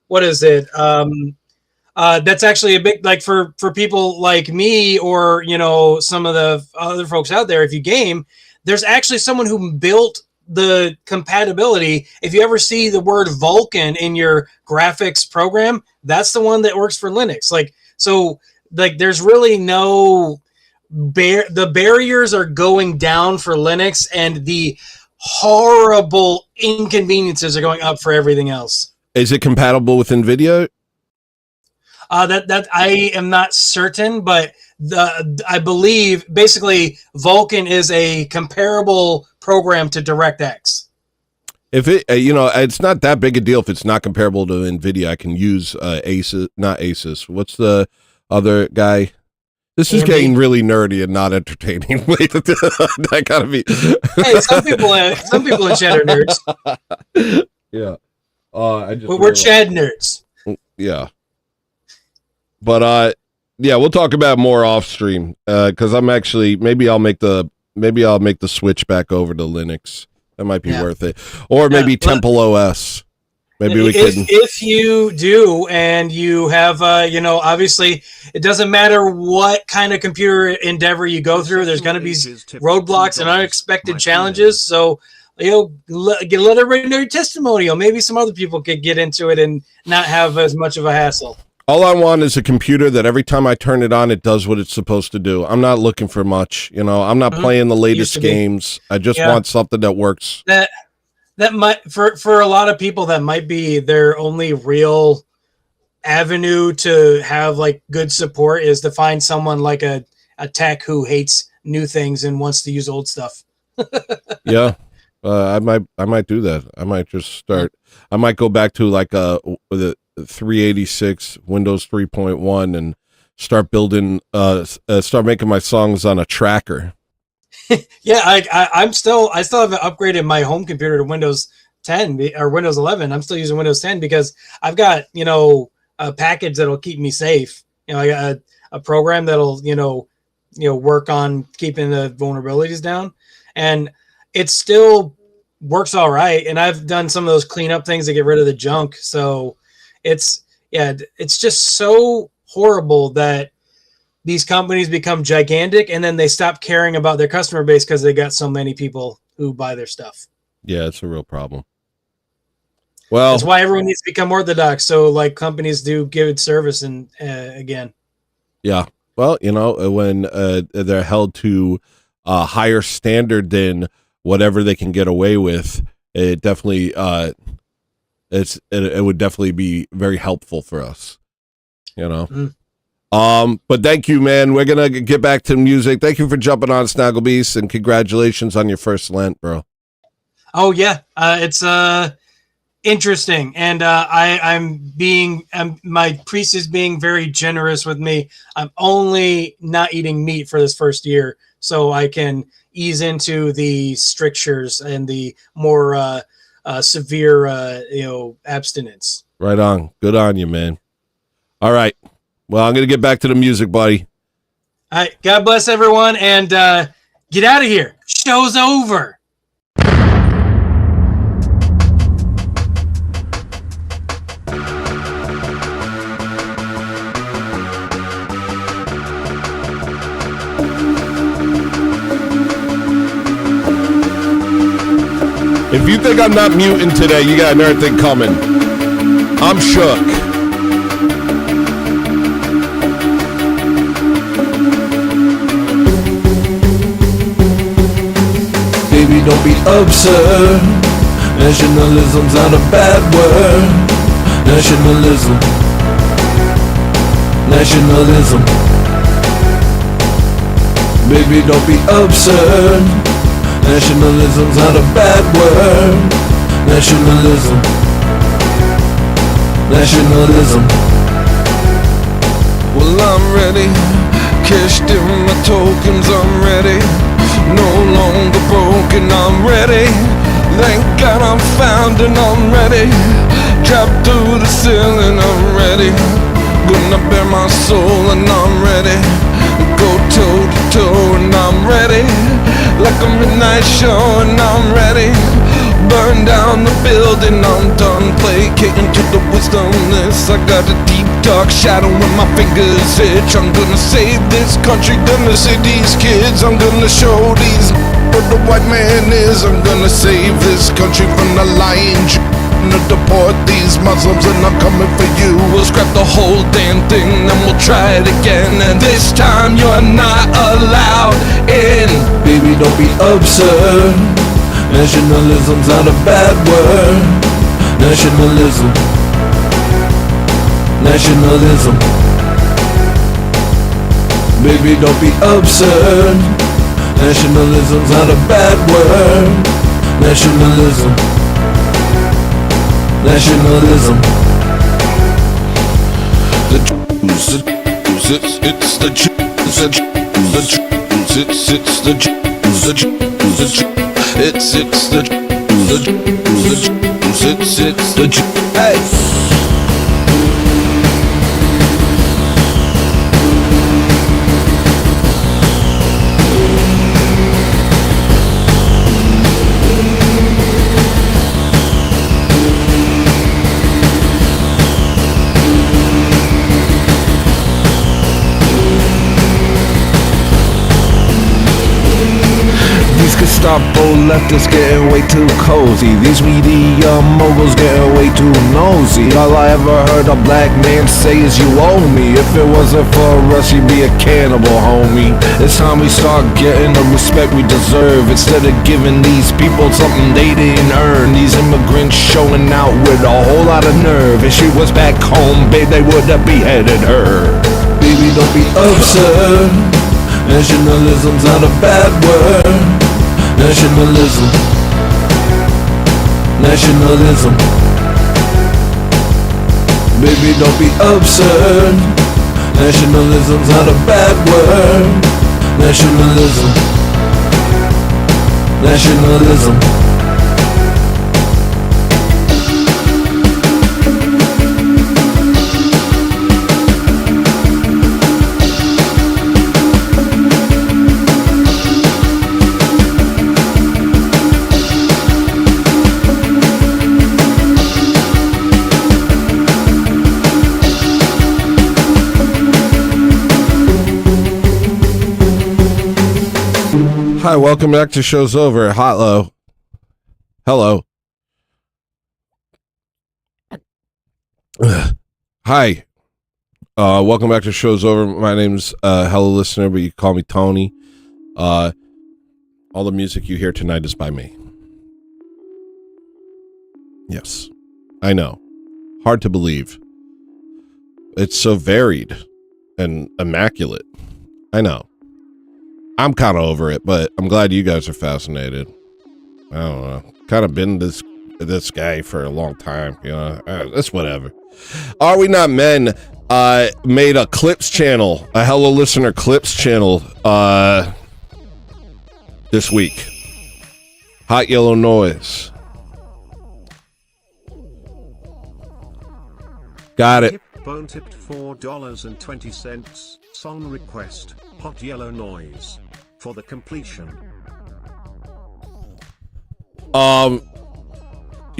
what is it? That's actually a big, like for people like me, or some of the other folks out there. If you game, there's actually someone who built the compatibility. If you ever see the word Vulkan in your graphics program, that's the one that works for Linux. There's really no the barriers are going down for Linux, and the horrible inconveniences are going up for everything else. Is it compatible with NVIDIA? That I am not certain, but I believe basically Vulkan is a comparable program to DirectX. If it, it's not that big a deal if it's not comparable to NVIDIA. I can use Asus, not Asus. What's the other guy? This is getting really nerdy and not entertaining. That gotta be. Hey, some people in chat are nerds. Yeah. We're Chad nerds. Yeah. But we'll talk about more off stream because I'm actually maybe I'll make the switch back over to Linux. That might be worth it, or maybe Temple OS. Maybe we can. If you do, and you have, obviously, it doesn't matter what kind of computer endeavor you go through. There's going to be roadblocks and unexpected challenges. So, let everybody know your testimonial. Maybe some other people could get into it and not have as much of a hassle. All I want is a computer that every time I turn it on, it does what it's supposed to do. I'm not looking for much. I'm not playing the latest games. I just want something that works. That might, for a lot of people, that might be their only real avenue to have like good support, is to find someone like a tech who hates new things and wants to use old stuff. Yeah. I might do that. I might just start. I might go back to like the 386 Windows 3.1 and start building. Start making my songs on a tracker. Yeah, I still haven't upgraded my home computer to Windows 10 or Windows 11. I'm still using Windows 10 because I've got a package that'll keep me safe. I got a program that'll work on keeping the vulnerabilities down, and it still works all right. And I've done some of those cleanup things to get rid of the junk. So it's just so horrible that these companies become gigantic and then they stop caring about their customer base because they got so many people who buy their stuff. Yeah, it's a real problem. Well, that's why everyone needs to become orthodox. So like companies do good service and again. Yeah. Well, when they're held to a higher standard than whatever they can get away with, it definitely it would definitely be very helpful for us. But thank you, man. We're gonna get back to music. Thank you for jumping on, Snagglebeast, and congratulations on your first Lent, bro. Oh yeah, it's interesting, and my priest is being very generous with me. I'm only not eating meat for this first year, so I can ease into the strictures and the more severe abstinence. Right on. Good on you, man. All right. Well, I'm going to get back to the music, buddy. All right. God bless everyone, and get out of here. Show's over. If you think I'm not muting today, you got another thing coming. I'm shook. Baby, don't be absurd. Nationalism's not a bad word. Nationalism. Baby, don't be absurd. Nationalism's not a bad word. Nationalism. Nationalism. Well, I'm ready. Cashed in my tokens, I'm ready. No longer broken, I'm ready. Thank God I'm found and I'm ready. Drop through the ceiling, I'm ready. Gonna bare my soul and I'm ready. Go toe to toe and I'm ready. Like a midnight show and I'm ready. Burn down the building, I'm done placating to the wisdomless. I got a deep dark shadow when my fingers itch. I'm gonna save this country, gonna save these kids. I'm gonna show these what the white man is. I'm gonna save this country from the lying Jew. To deport these Muslims and I'm coming for you. We'll scrap the whole damn thing and we'll try it again. And this time you're not allowed in. Baby, don't be absurd. Nationalism's not a bad word. Nationalism. Nationalism. Baby, don't be absurd. Nationalism's not a bad word. Nationalism. Nationalism. The Jews, it's the Jews, the Jews, the Jews, it's the Jews, the Jews, the Jews, it's the Jews, the Jews, it's the Jews. Hey. Stop both leftists getting way too cozy. These media moguls getting way too nosy. All I ever heard a black man say is you owe me. If it wasn't for us, you'd be a cannibal, homie. It's time we start getting the respect we deserve, instead of giving these people something they didn't earn. These immigrants showing out with a whole lot of nerve. If she was back home, babe, they would have beheaded her. Baby, don't be absurd. Nationalism's not a bad word. Nationalism. Nationalism. Baby, don't be absurd. Nationalism's not a bad word. Nationalism. Nationalism. Hi, welcome back to Show's Over. Hello. Hello. Hi. Welcome back to Show's Over. My name's hEllolisTENER, but you can call me Tony. All the music you hear tonight is by me. Yes. I know. Hard to believe. It's so varied and immaculate. I know. I'm kind of over it, but I'm glad you guys are fascinated. I don't know. Kind of been this guy for a long time, you know. It's whatever. Are We Not Men made a clips channel, a hEllolisTENER clips channel this week. Hot Yellow Noise. Got it. Bone tipped $4.20. Song request, Hot Yellow Noise. For the completion. You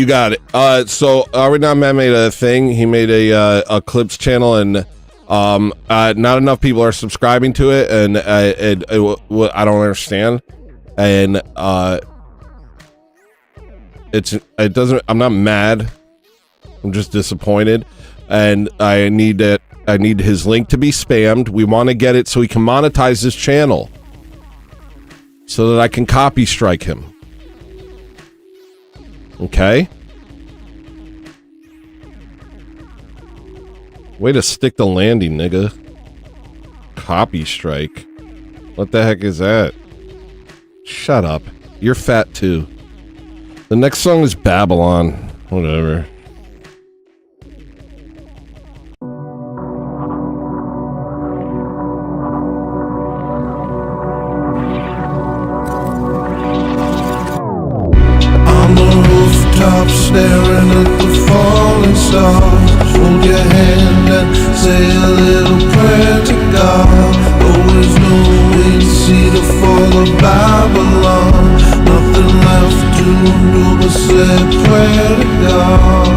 got it. So Are We Not Men made a thing. He made a clips channel, and not enough people are subscribing to it, and I don't understand. And it doesn't. I'm not mad. I'm just disappointed, and I need his link to be spammed. We want to get it so he can monetize his channel, so that I can copy strike him. Okay? Way to stick the landing, nigga. Copy strike. What the heck is that? Shut up. You're fat too. The next song is Babylon. Whatever. On the rooftop, staring at the falling stars. Hold your hand and say a little prayer to God. Always knowing, see the fall of Babylon. Nothing left to do but say prayer to God.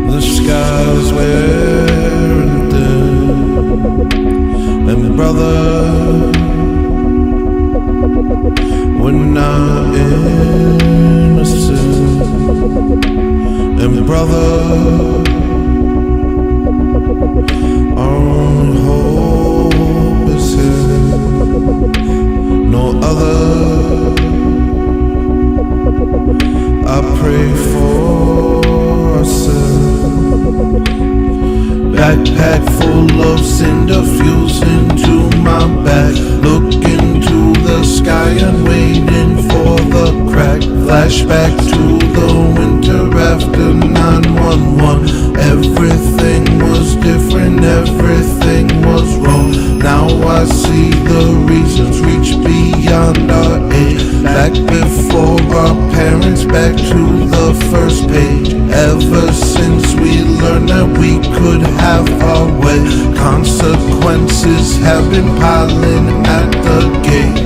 The skies wearing thin, and brother, we're not innocent, and brother, our only hope is him, no other. I pray for ourselves. Backpack full of cinder fuels into my back. Look into the sky and waiting for the crack. Flashback to the winter after 9/11. Everything was different, everything was wrong. Now I see the reasons reach beyond our age. Back before our parents, back to the first page. Ever since we learned that we could have our way, consequences have been piling at the gate.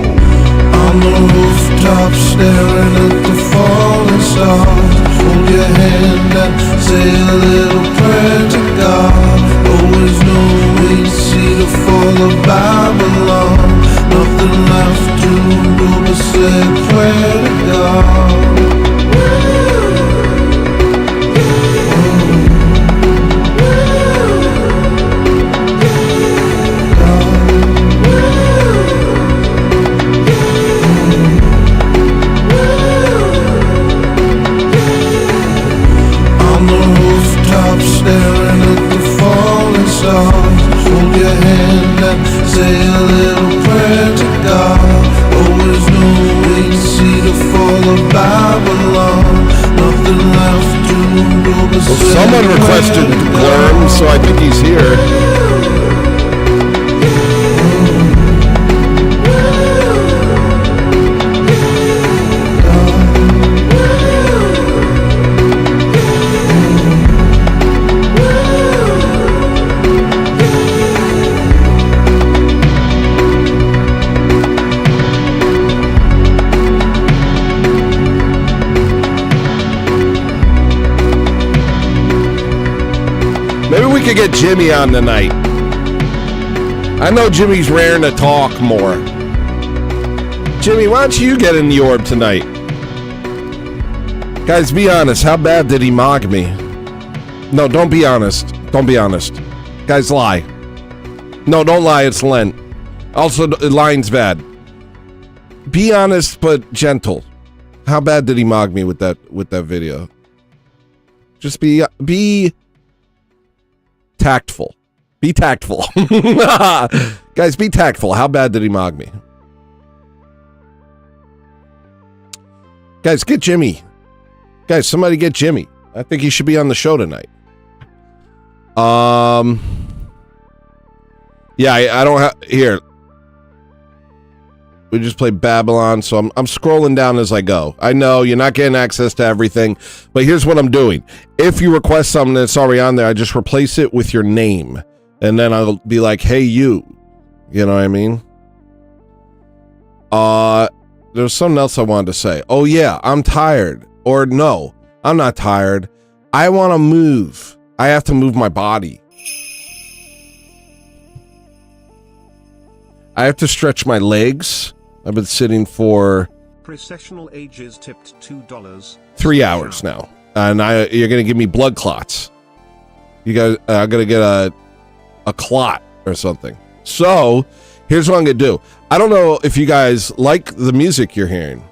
On the rooftop, staring at the falling stars. Hold your hand and say a little prayer to God. Always knowing, see the fall of Babylon. Nothing left to do but say prayer to God. Staring at the falling stars. Hold your hand and say a little prayer to God. Always knowing, see the fall of Babylon. Nothing left to do but say Someone requested Glurm, so I think he's here. Maybe we could get Jimmy on tonight. I know Jimmy's raring to talk more. Jimmy, why don't you get in the orb tonight? Guys, be honest. How bad did he mock me? No, don't be honest. Don't be honest. Guys, lie. No, don't lie. It's Lent. Also, lying's bad. Be honest, but gentle. How bad did he mock me with that video? Just be tactful. Be tactful. Guys, be tactful. How bad did he mog me? Guys, get Jimmy. Guys, somebody get Jimmy. I think he should be on the show tonight. Yeah, I don't have... Here. We just played Babylon, so I'm scrolling down as I go. I know you're not getting access to everything, but here's what I'm doing. If you request something that's already on there, I just replace it with your name, and then I'll be like, hey, you. You know what I mean? There's something else I wanted to say. Oh, yeah, I'm tired. Or no, I'm not tired. I want to move. I have to move my body. I have to stretch my legs. I've been sitting for Processional Ages tipped $2. 3 hours now, and you're gonna give me blood clots. You guys are gonna get a clot or something. So here's what I'm gonna do. I don't know if you guys like the music you're hearing,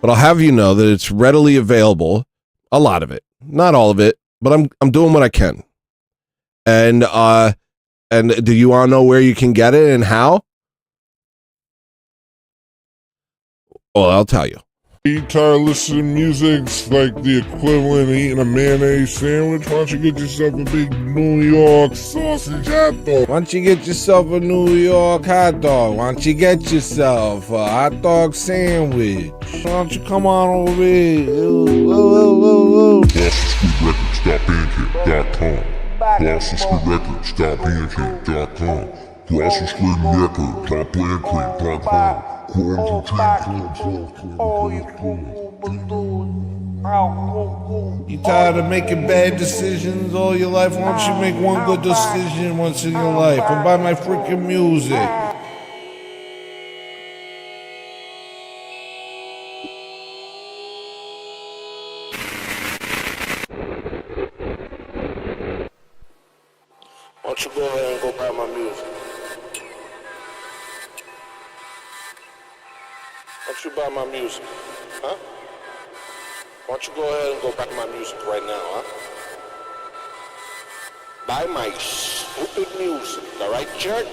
but I'll have you know that it's readily available. A lot of it, not all of it, but I'm doing what I can. And do you want to know where you can get it and how? Well, I'll tell you. Tired of listening to music's like the equivalent of eating a mayonnaise sandwich. Why don't you get yourself a big New York sausage hot dog? Why don't you get yourself a New York hot dog? Why don't you get yourself a hot dog sandwich? Why don't you come on over here? BostonStreetRecords.bandcamp.com. BostonStreetRecords.bandcamp.com. You tired of making bad decisions all your life? Why don't you make one good decision once in your life and buy my freaking music? Why don't you go ahead and go buy my music? Why don't you buy my music? Huh? Why don't you go ahead and go buy my music right now, huh? Buy my stupid music, alright, jerk?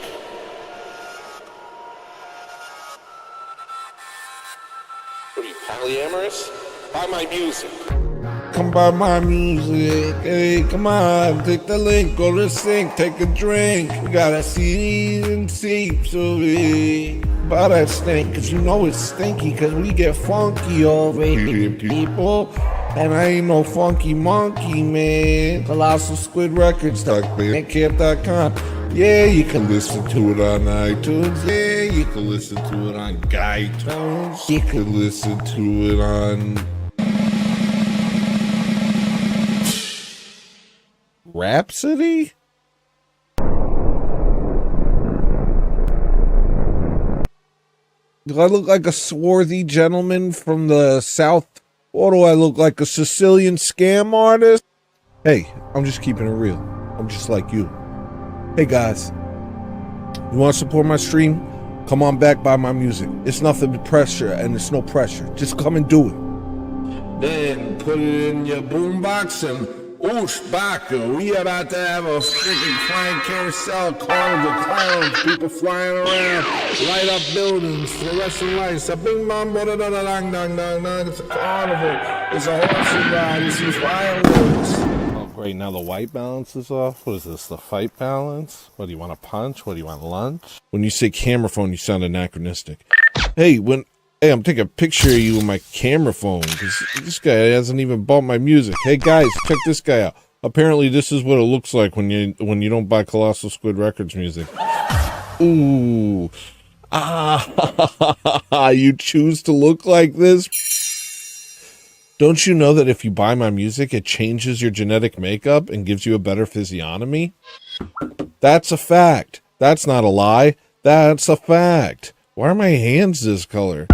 What are you, polyamorous? Buy my music. Come buy my music, hey, come on, click the link, go to the sink, take a drink. We got a CDs and tapes of it. Buy that stink, cause you know it's stinky, cause we get funky over here, people. And I ain't no funky monkey, man. Colossal Squid Records, bandcamp.com. Yeah, you can listen to it on iTunes. Yeah, you can listen to it on iTunes. You can listen to it on Rhapsody? Do I look like a swarthy gentleman from the South? Or do I look like a Sicilian scam artist? Hey, I'm just keeping it real. I'm just like you. Hey guys, you want to support my stream? Come on back, buy my music. It's nothing but pressure, and it's no pressure. Just come and do it. Then put it in your boombox and oosh, baka. We about to have a freaking flying carousel, carnival, clowns, people flying around, light up buildings, fluorescent lights, a bing bong, da da da da dang dang dang dang. It's a carnival. It's a horse ride. It's some fireworks. Oh great, now the white balance is off. What is this? The fight balance? What do you want, a punch? What do you want, lunch? When you say camera phone, you sound anachronistic. Hey, I'm taking a picture of you with my camera phone because this guy hasn't even bought my music. Hey guys, check this guy out. Apparently this is what it looks like when you don't buy Colossal Squid Records music. Ooh. Ah, you choose to look like this? Don't you know that if you buy my music, it changes your genetic makeup and gives you a better physiognomy? That's a fact. That's not a lie. That's a fact. Why are my hands this color?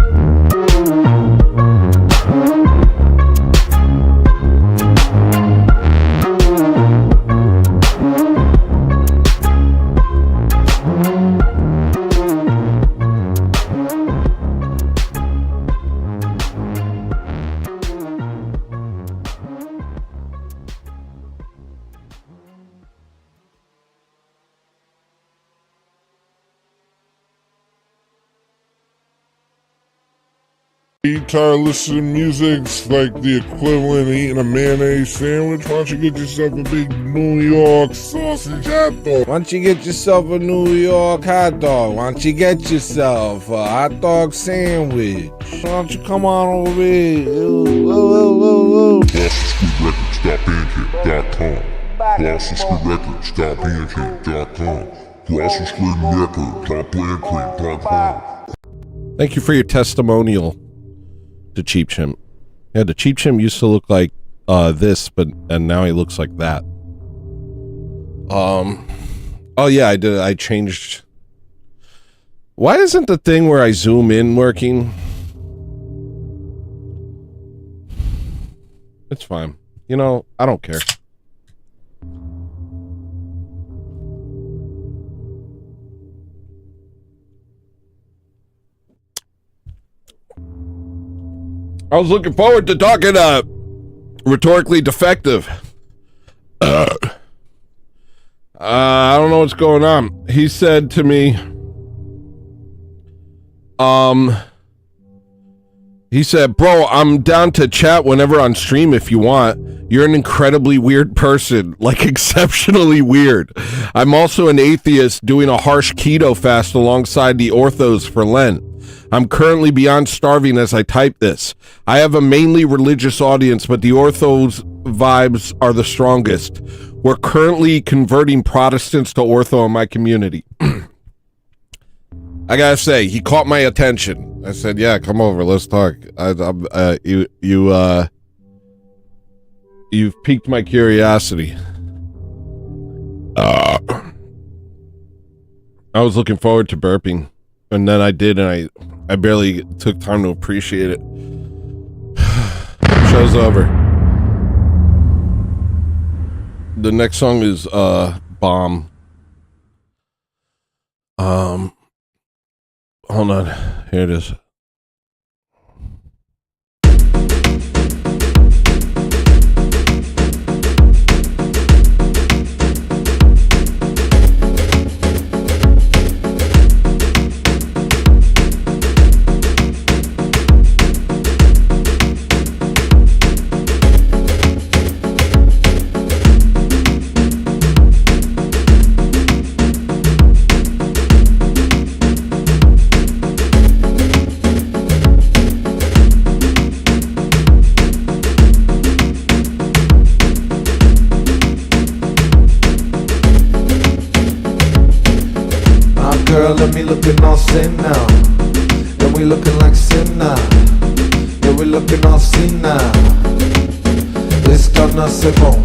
Tired of listening to music's like the equivalent of eating a mayonnaise sandwich. Why don't you get yourself a big New York sausage hot dog? Why don't you get yourself a New York hot dog? Why don't you get yourself a hot dog sandwich? Why don't you come on over here? BostonStreetRecords.bandcamp.com. BostonStreetRecords.bandcamp.com. BostonStreetRecords.bandcamp.com. Thank you for your testimonial to Cheap Chimp. Yeah, the Cheap Chimp used to look like this, and now he looks like that. Oh yeah, I changed. Why isn't the thing where I zoom in working? It's fine. You know, I don't care. I was looking forward to talking Rhetorically Defective. I don't know what's going on. He said to me, he said, bro, I'm down to chat whenever on stream if you want. You're an incredibly weird person, like exceptionally weird. I'm also an atheist doing a harsh keto fast alongside the orthos for Lent. I'm currently beyond starving as I type this. I have a mainly religious audience, but the orthos vibes are the strongest. We're currently converting Protestants to ortho in my community. I gotta say, he caught my attention. I said, yeah, come over, let's talk. You've piqued my curiosity. I was looking forward to burping, and then I did, and I barely took time to appreciate it. Show's over. The next song is Bomb. Hold on. Here it is. Girl, let me looking all sin now. Yeah, we looking like sin now. Yeah, we looking all sin now. This gonna say boom,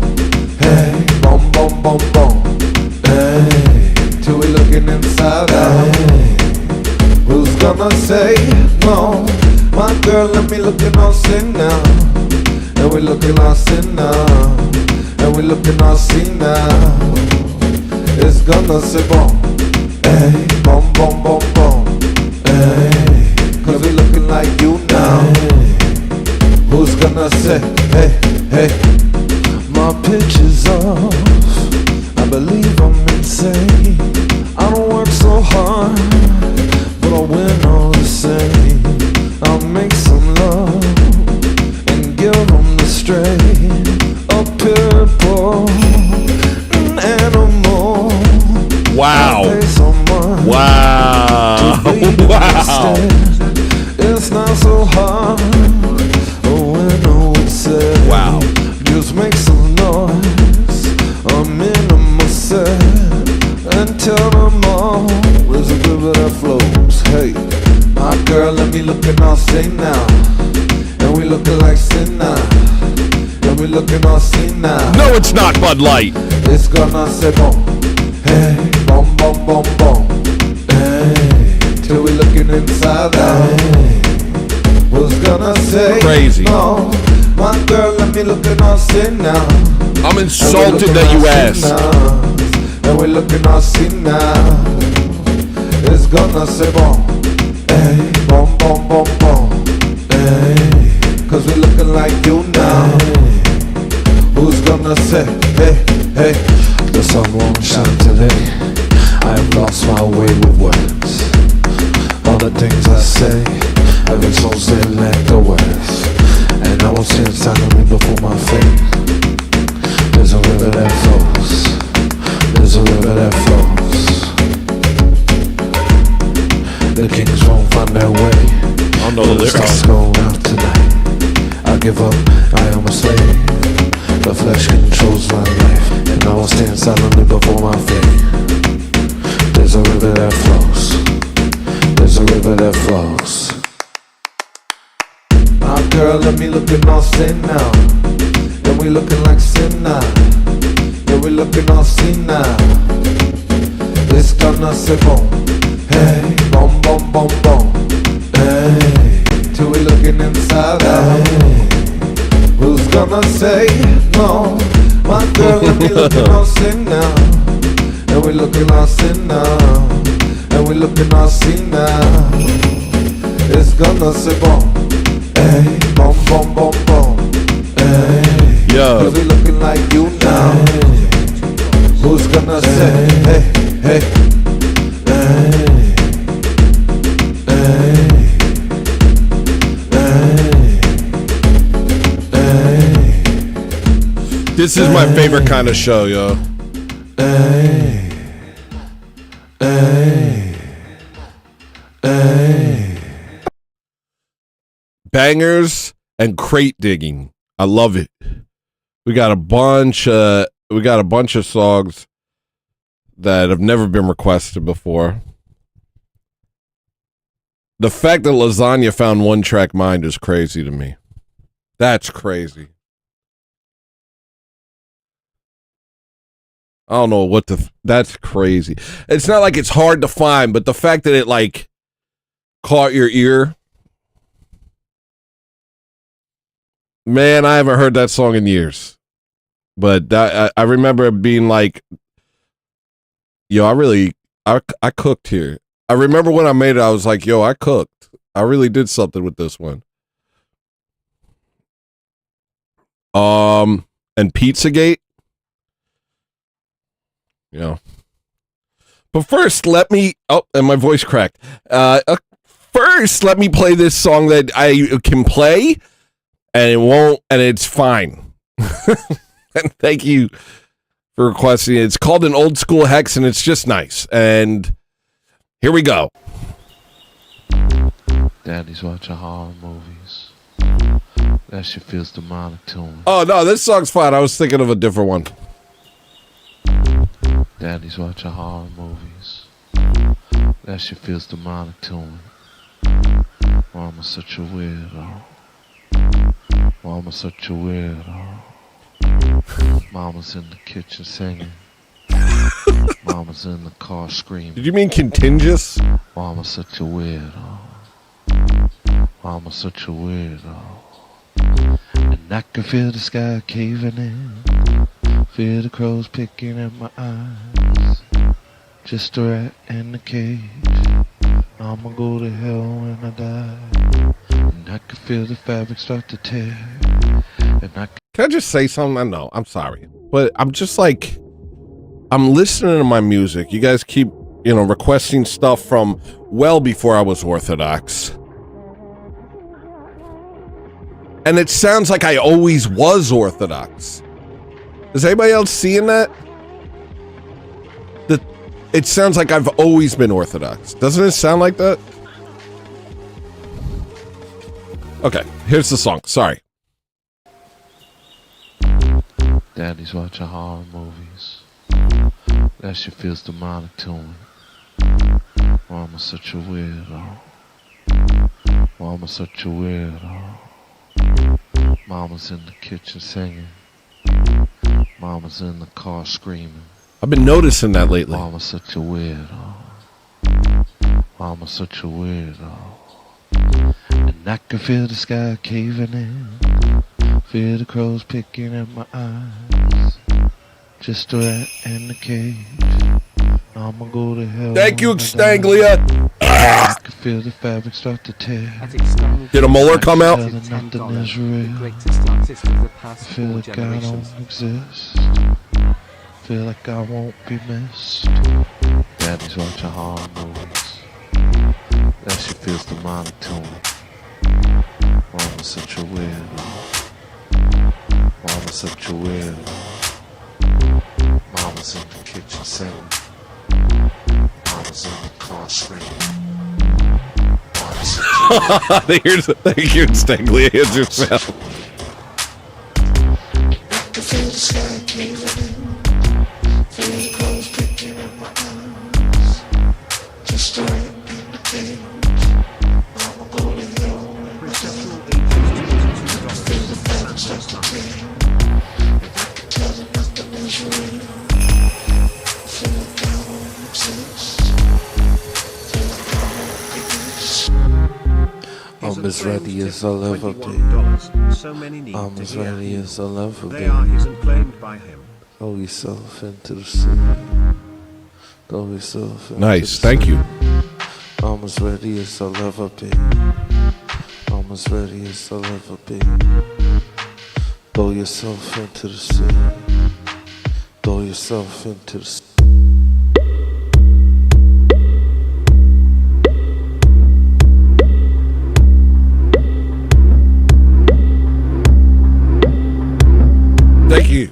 hey, boom, boom, boom, boom, hey. Till we looking inside out. Who's gonna say no? My girl, let me looking all sin now. Yeah, we looking all sin now. Yeah, we looking all sin now. It's gonna say boom. Hey, boom, boom, boom, boom. Hey, cause we looking like you now. Who's gonna say, hey, hey? My pitch is off. I believe I'm insane. I don't work so hard, but I win all the same. I'll make some love and give them the strain. A purple animal. Wow. Wow. Wow. It's not so hard. Oh, I know it said. Wow. Just make some noise. I'm in a set and tell them all there's a river that flows. Hey, my girl, let me looking all sin now. And we looking like sin now. And we looking all sin now. No, it's not Bud Light. It's gonna say boom. Hey, boom, boom, boom, boom. Hey, till we looking inside out. Who's gonna say crazy? No, my girl, let me looking all sin now. I'm insulted that you asked. And we looking all sin now. It's gonna say boom. Hey, boom, boom, boom, boom. Hey, cause we looking like you now. Who's gonna say, hey, hey? The sun won't shine today. I have lost my way with words. All the things I say, I've exposed their lack of worth. And I will stand silently before my fate. There's a river that flows. There's a river that flows. The kings won't find their way. I know the lyrics. Stars go out tonight. I give up, I am a slave. The flesh controls my life, and I will stand silently before my fate. There's a river that flows. There's a river that flows. My girl, let me looking all sin now. And we looking like sin now. Yeah, we looking all sin now. This gonna say boom. Hey, boom, boom, boom, boom. Hey, till we looking inside out. Who's gonna say no? My girl, let me looking all sin now. And we looking all sin now. And we looking all sin now. It's gonna say boom. Hey, boom, This is my favorite kind of show, yo. Hey, hey, hey. Bangers and crate digging. I love it. We got a bunch of songs that have never been requested before. The fact that Lasagna found One Track Mind is crazy to me. That's crazy. I don't know what that's crazy. It's not like it's hard to find, but the fact that it like caught your ear. Man, I haven't heard that song in years. But that, I remember it being like, yo, I cooked here. I remember when I made it, I was like, yo, I cooked. I really did something with this one. And Pizzagate. Yeah. But first, let me, and my voice cracked. First, let me play this song that I can play, and it won't, and it's fine. And thank you for requesting it. It's called An Old School Hex, and it's just nice. And here we go. Daddy's watching horror movies. That shit feels demonic to him. Oh, no, this song's fine. I was thinking of a different one. Daddy's watching horror movies. That shit feels demonic to him. Mama's such a weirdo. Mama's such a weirdo. Mama's in the kitchen singing. Mama's in the car screaming. Did you mean contagious? Mama's such a weirdo. Mama's such a weirdo. And I can feel the sky caving in. Feel the crows picking at my eyes. Just a rat in the cage. I'ma go to hell when I die. And I can feel the fabric start to tear. And Can I just say something? No, I'm sorry. But I'm just like, I'm listening to my music. You guys keep, requesting stuff from well before I was Orthodox. And it sounds like I always was Orthodox. Is anybody else seeing that? It sounds like I've always been Orthodox. Doesn't it sound like that? Okay, here's the song. Sorry. Daddy's watching horror movies. That shit feels demonic to him. Mama's such a weirdo. Mama's such a weirdo. Mama's in the kitchen singing. Mama's in the car screaming. I've been noticing that lately. Mama's such a weirdo. Mama's such a weirdo. And I can feel the sky caving in. Feel the crows picking at my eyes. Just a rat in the cage. I'ma go to hell. Thank you, Stanglia. I can feel the fabric start to tear. Did a molar come out? Nothing is real. Greatest artist of the I past feel 4 like I generations. don't exist. Feel like I won't be missed. Daddy's watching horror movies. That shit feels demonic to me. Mama's such a weirdo. Mama's such a weirdo. Mama's in the kitchen singing. Mama's in the car screaming. Mama's such a weirdo. Thank you, Stanglia. Here's yourself. I'm as ready as I'll ever be. I'm as ready as I'll ever be. They are his and claimed by him. Throw yourself into the sea. Throw yourself into Nice, the thank sea. you. I'm as ready as I'll ever be. I'm as ready as I'll ever be. Throw yourself into the sea. Throw yourself into the sea. Thank you.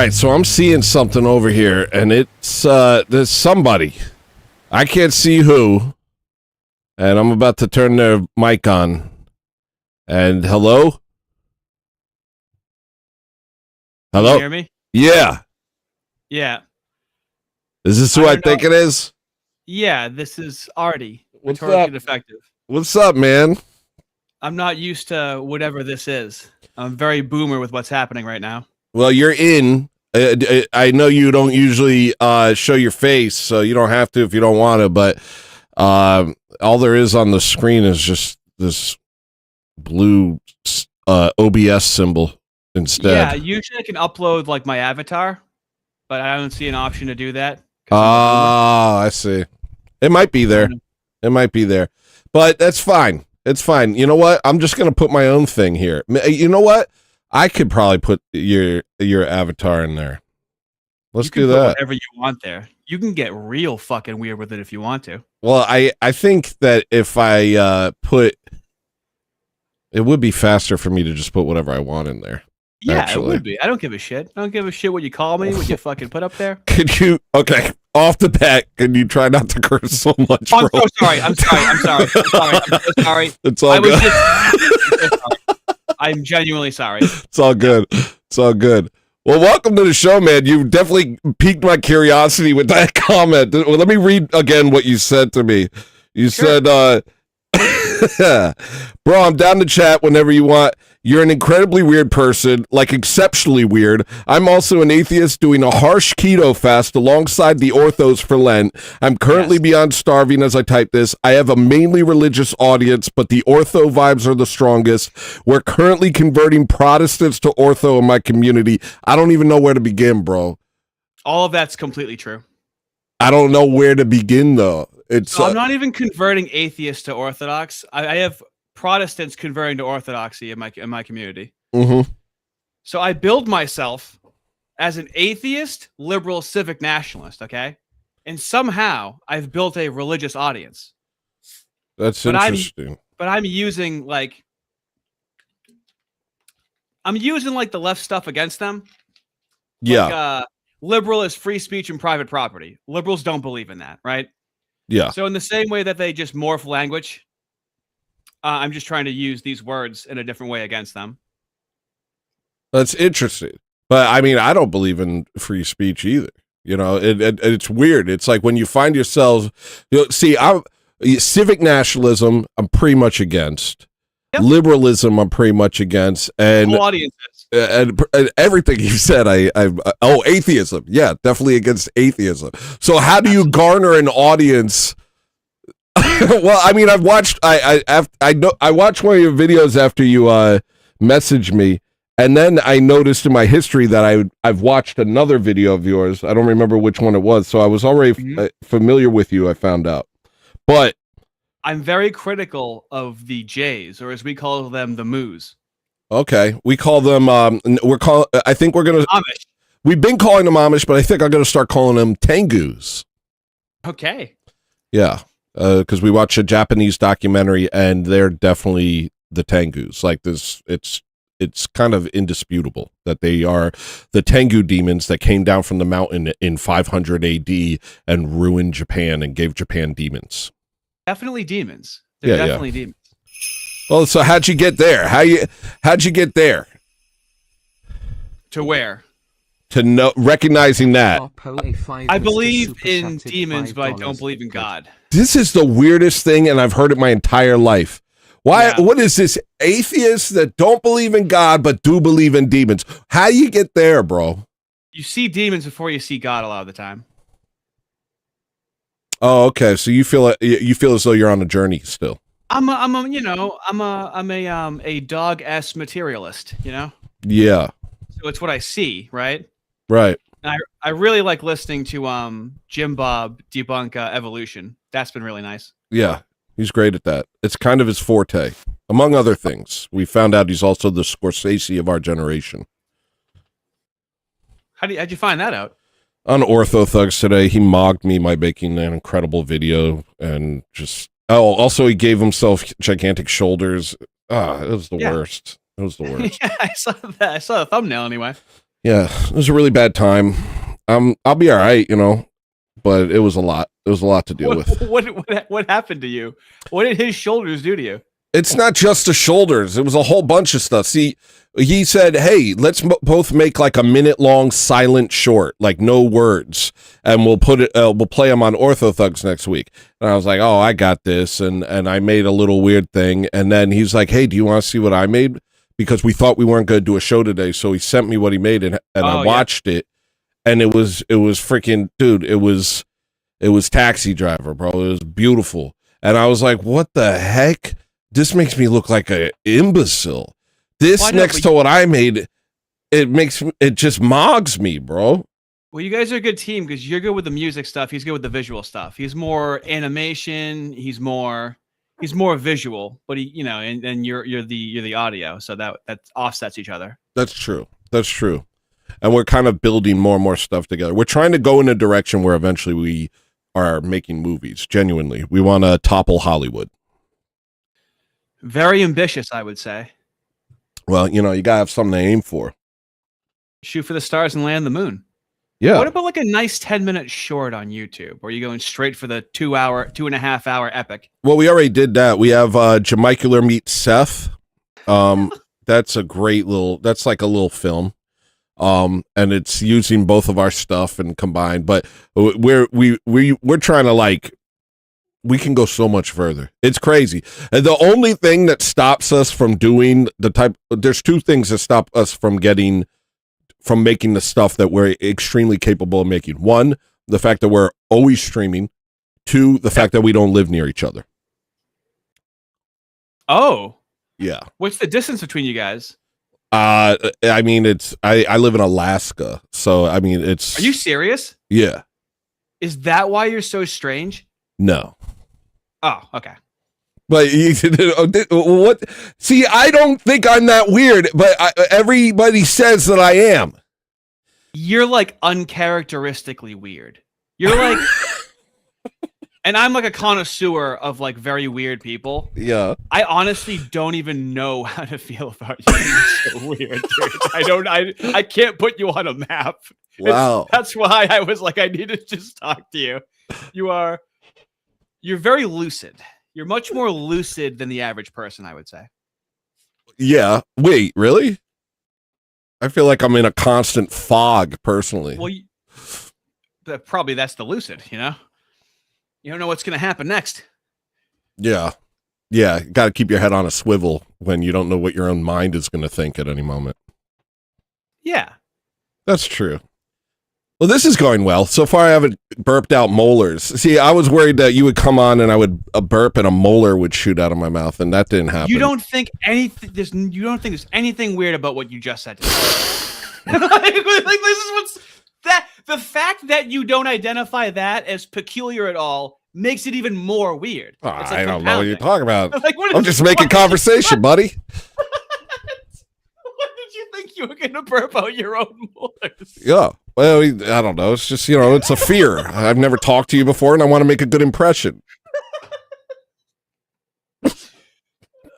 right, so I'm seeing something over here, and it's there's somebody. I can't see who, and I'm about to turn their mic on. And hello? Hello? Can you hear me? Yeah. Yeah. Is this who I think it is? Yeah, this is Artie. What's Rhetorically up? Defective. What's up, man? I'm not used to whatever this is. I'm very boomer with what's happening right now. Well, you're in. I know you don't usually show your face, so you don't have to if you don't want to, but all there is on the screen is just this blue OBS symbol instead. Yeah, usually I can upload like my avatar, but I don't see an option to do that. I see. It might be there. It might be there. But that's fine. It's fine. You know what? I'm just going to put my own thing here. You know what? I could probably put your avatar in there. Let's do put that. Whatever you want there. You can get real fucking weird with it if you want to. Well, I think that if I put... It would be faster for me to just put whatever I want in there. Yeah, actually. It would be. I don't give a shit. I don't give a shit what you call me, what you fucking put up there. Could you... Okay, off the bat, can you try not to curse so much, Oh, bro? I'm so sorry. I'm sorry. I'm so sorry. It's all good. I'm genuinely sorry. It's all good. It's all good. Well, welcome to the show, man. You definitely piqued my curiosity with that comment. Well, let me read again what you said to me. You said, bro, I'm down to chat whenever you want. You're an incredibly weird person, like exceptionally weird. I'm also an atheist doing a harsh keto fast alongside the orthos for Lent. I'm currently beyond starving as I type this. I have a mainly religious audience, but the ortho vibes are the strongest. We're currently converting Protestants to ortho in my community. I don't even know where to begin, bro. All of that's completely true. I don't know where to begin, though. So I'm not even converting atheists to Orthodox. I have Protestants converting to Orthodoxy in my community. Mm-hmm. So I build myself as an atheist, liberal, civic nationalist, okay? And somehow I've built a religious audience. That's interesting. But I'm using like the left stuff against them. Yeah. Like, liberal is free speech and private property. Liberals don't believe in that, right? Yeah. So in the same way that they just morph language, I'm just trying to use these words in a different way against them. That's interesting. But I mean, I don't believe in free speech either. You know, it's weird. It's like when you find yourselves, see, civic nationalism, I'm pretty much against. Yep. Liberalism, I'm pretty much against. And audiences. And everything you said, atheism. Yeah, definitely against atheism. So how do you garner an audience? Well, I mean, I watched one of your videos after you messaged me, and then I noticed in my history that I've watched another video of yours. I don't remember which one it was, so I was already familiar with you. I found out, but I'm very critical of the Jays, or as we call them, the Moos. Okay, we call them. I think we're gonna. Amish. We've been calling them Amish, but I think I'm gonna start calling them Tengus. Okay. Yeah, because we watched a Japanese documentary, and they're definitely the Tengus. Like this, it's kind of indisputable that they are the Tengu demons that came down from the mountain in 500 AD and ruined Japan and gave Japan demons. Definitely demons. They're definitely demons. Well, so how'd you get there? How'd you get there? To where? To know, recognizing that. I believe in demons, but I don't believe in God. This is the weirdest thing, and I've heard it my entire life. Why? Yeah. What is this? Atheists that don't believe in God but do believe in demons. How do you get there, bro? You see demons before you see God a lot of the time. Oh, okay. So you feel as though you're on a journey still. I'm a dog-ass materialist, you know? Yeah. So it's what I see, right? Right. And I really like listening to Jim Bob debunk evolution. That's been really nice. Yeah, he's great at that. It's kind of his forte. Among other things, we found out he's also the Scorsese of our generation. How'd you find that out? On Ortho Thugs today, he mocked me by making an incredible video and just... Oh, also he gave himself gigantic shoulders. It was the worst. It was the worst. Yeah, I saw that. I saw the thumbnail anyway. Yeah, it was a really bad time. I'll be all right, you know, but it was a lot. It was a lot to deal with. What happened to you? What did his shoulders do to you? It's not just the shoulders. It was a whole bunch of stuff. See, he said, hey, let's both make like a minute-long silent short, like no words, and we'll play them on Orthothugs next week. And I was like, oh, I got this, and I made a little weird thing. And then he's like, hey, do you want to see what I made? Because we thought we weren't going to do a show today, so he sent me what he made, and I watched it, and it was freaking, dude, it was Taxi Driver, bro. It was beautiful. And I was like, what the heck? This makes me look like an imbecile. This next to what I made, it just mogs me, bro. Well, you guys are a good team because you're good with the music stuff. He's good with the visual stuff. He's more animation. He's more visual, but and you're the audio. So that offsets each other. That's true. That's true. And we're kind of building more and more stuff together. We're trying to go in a direction where eventually we are making movies. Genuinely, we want to topple Hollywood. Very ambitious, I would say. Well, you gotta have something to aim for. Shoot for the stars and land the moon. Yeah. What about like a nice 10-minute short on YouTube? Or are you going straight for the 2.5 hour epic? Well, we already did that. We have Jamicular Meets Seth. That's a great that's like a little film. And it's using both of our stuff and combined, but we're trying to we can go so much further. It's crazy. And the only thing that stops us from doing there's two things that stop us from making the stuff that we're extremely capable of making. One, the fact that we're always streaming. Two, the fact that we don't live near each other. Oh. Yeah. What's the distance between you guys? I mean, I live in Alaska, so I mean, it's. Are you serious? Yeah. Is that why you're so strange? No. Oh, okay. But what? See, I don't think I'm that weird, but everybody says that I am. You're like uncharacteristically weird. You're like, and I'm like a connoisseur of like very weird people. Yeah. I honestly don't even know how to feel about you. You're so weird, dude. I can't put you on a map. Wow. That's why I was like, I need to just talk to you. You're very lucid. You're much more lucid than the average person, I would say. Yeah. Wait, really? I feel like I'm in a constant fog personally. Well, probably that's the lucid, You don't know what's going to happen next. Yeah. Yeah. Got to keep your head on a swivel when you don't know what your own mind is going to think at any moment. Yeah. That's true. Well, this is going well. So far, I haven't burped out molars. See, I was worried that you would come on and I would burp and a molar would shoot out of my mouth, and that didn't happen. You don't think there's anything weird about what you just said. Like, this is what's that. The fact that you don't identify that as peculiar at all makes it even more weird. Oh, I don't know what you're talking about. Like, I'm just making conversation, buddy. What did you think you were going to burp out your own molars? Yeah. Well, I don't know. It's just, it's a fear. I've never talked to you before, and I want to make a good impression.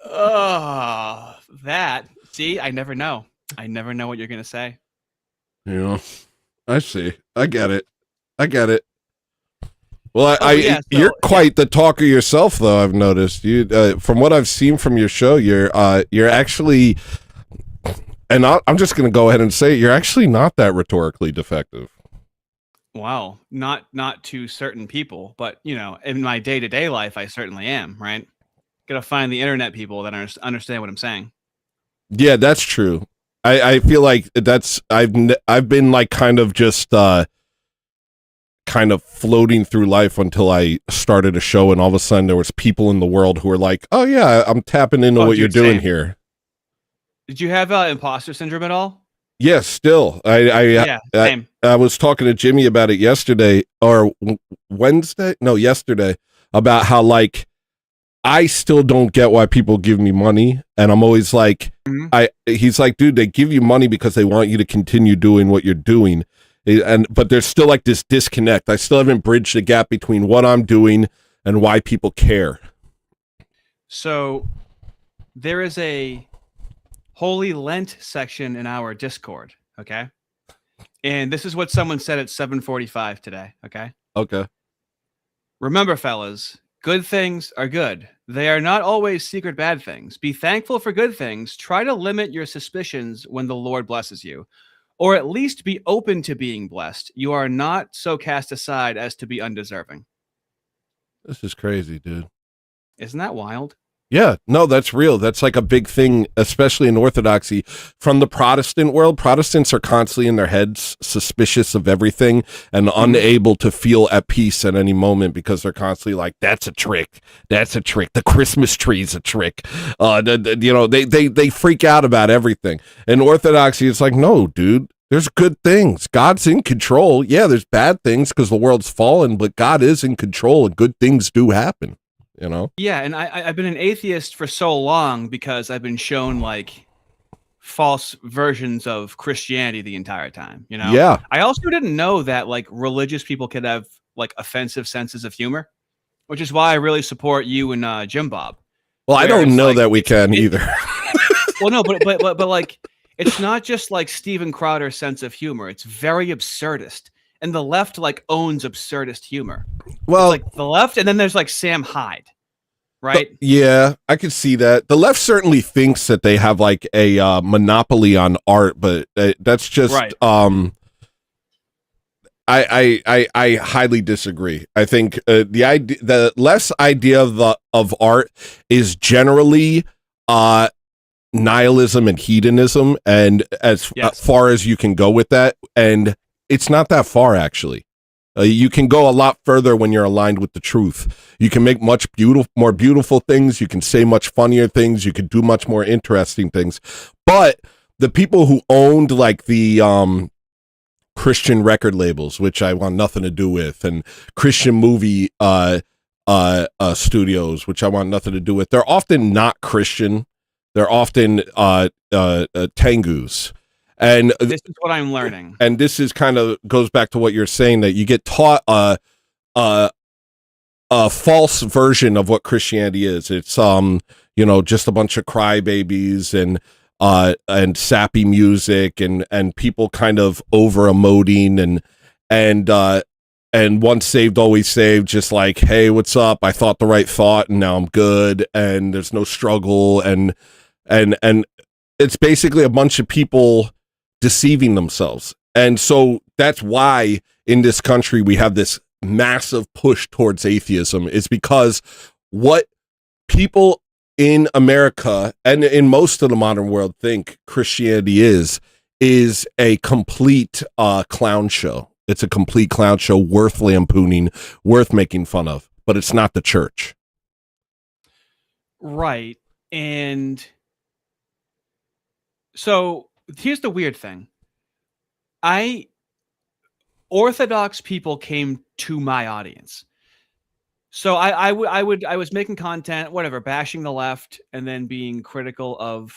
Oh, that. See, I never know. I never know what you're going to say. Yeah, I see. I get it. Well, you're quite the talker yourself, though. I've noticed you. From what I've seen from your show, you're actually, and I'm just going to go ahead and say you're actually not that rhetorically defective. Wow, not to certain people, but in my day-to-day life, I certainly am. Right? Got to find the internet people that understand what I'm saying. Yeah, that's true. I feel like I've been like kind of just kind of floating through life until I started a show, and all of a sudden there was people in the world who were like, "Oh yeah, I'm tapping into what you're doing here." Did you have imposter syndrome at all? Yes, still. Same. I was talking to Jimmy about it yesterday or Wednesday. No, yesterday, about how like I still don't get why people give me money, and I'm always like, he's like, dude, they give you money because they want you to continue doing what you're doing, but there's still like this disconnect. I still haven't bridged the gap between what I'm doing and why people care. So there is a Holy Lent section in our Discord. Okay. And this is what someone said at 7:45 today. Okay. Okay. Remember, fellas, good things are good. They are not always secret bad things. Be thankful for good things. Try to limit your suspicions when the Lord blesses you, or at least be open to being blessed. You are not so cast aside as to be undeserving. This is crazy, dude. Isn't that wild? Yeah, no, that's real. That's like a big thing, especially in Orthodoxy. From the Protestant world, Protestants are constantly in their heads, suspicious of everything and unable to feel at peace at any moment because they're constantly like, that's a trick. That's a trick. The Christmas tree's a trick. They freak out about everything. In Orthodoxy, it's like, no, dude, there's good things. God's in control. Yeah, there's bad things because the world's fallen, but God is in control and good things do happen. You know? Yeah, and I've been an atheist for so long because I've been shown like false versions of Christianity the entire time. You know? Yeah. I also didn't know that like religious people could have like offensive senses of humor, which is why I really support you and Jim Bob. Well, I don't know that we can either. Well, no, but like it's not just like Steven Crowder's sense of humor. It's very absurdist. And the left like owns absurdist humor. Well, it's like the left, and then there's like Sam Hyde, right? Yeah, I could see that. The left certainly thinks that they have like a monopoly on art, but that's just right. I highly disagree. I think the left's idea of art is generally nihilism and hedonism, and as far as you can go with that, and it's not that far actually. You can go a lot further when you're aligned with the truth. You can make much more beautiful things. You can say much funnier things. You can do much more interesting things. But the people who owned like the Christian record labels, which I want nothing to do with, and Christian movie studios, which I want nothing to do with, they're often not Christian. They're often Tengus. And this is what I'm learning. And this is kind of goes back to what you're saying, that you get taught a false version of what Christianity is. It's just a bunch of crybabies and sappy music and people kind of over emoting and once saved always saved, just like, hey, what's up? I thought the right thought and now I'm good and there's no struggle and it's basically a bunch of people deceiving themselves. And so that's why in this country we have this massive push towards atheism, is because what people in America and in most of the modern world think Christianity is a complete clown show. It's a complete clown show worth lampooning, worth making fun of, but it's not the church. Right. And so here's the weird thing. Orthodox people came to my audience. So I was making content, whatever, bashing the left and then being critical of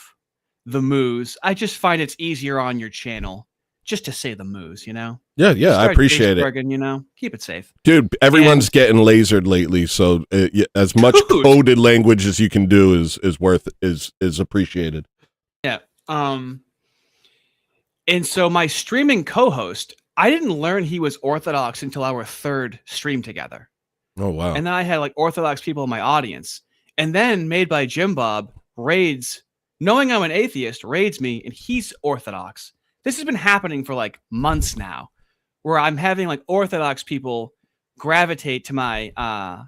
the moose. I just find it's easier on your channel just to say the moose, you know? Yeah, I appreciate it. And, keep it safe. Dude, everyone's getting lasered lately, so as much coded language as you can do is appreciated. Yeah. And so my streaming co-host, I didn't learn he was Orthodox until our third stream together. Oh, wow. And then I had like Orthodox people in my audience. And then Made by Jim Bob raids, knowing I'm an atheist, raids me, and he's Orthodox. This has been happening for like months now, where I'm having like Orthodox people gravitate to my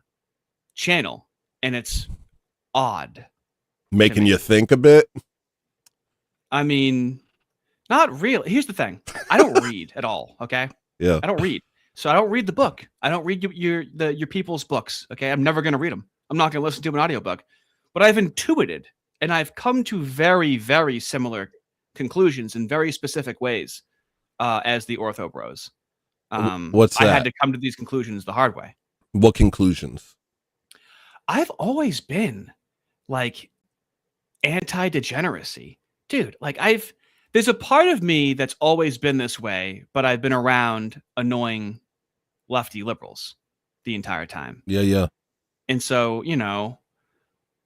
channel, and it's odd. Making you think a bit? I mean, not really. Here's the thing. I don't read at all, okay? Yeah. I don't read. So I don't read the book. I don't read your people's books, okay? I'm never going to read them. I'm not going to listen to an audiobook. But I've intuited, and I've come to very, very similar conclusions in very specific ways as the Ortho Bros. What's that? I had to come to these conclusions the hard way. What conclusions? I've always been like anti-degeneracy. Dude, like there's a part of me that's always been this way, but I've been around annoying lefty liberals the entire time. Yeah. And so,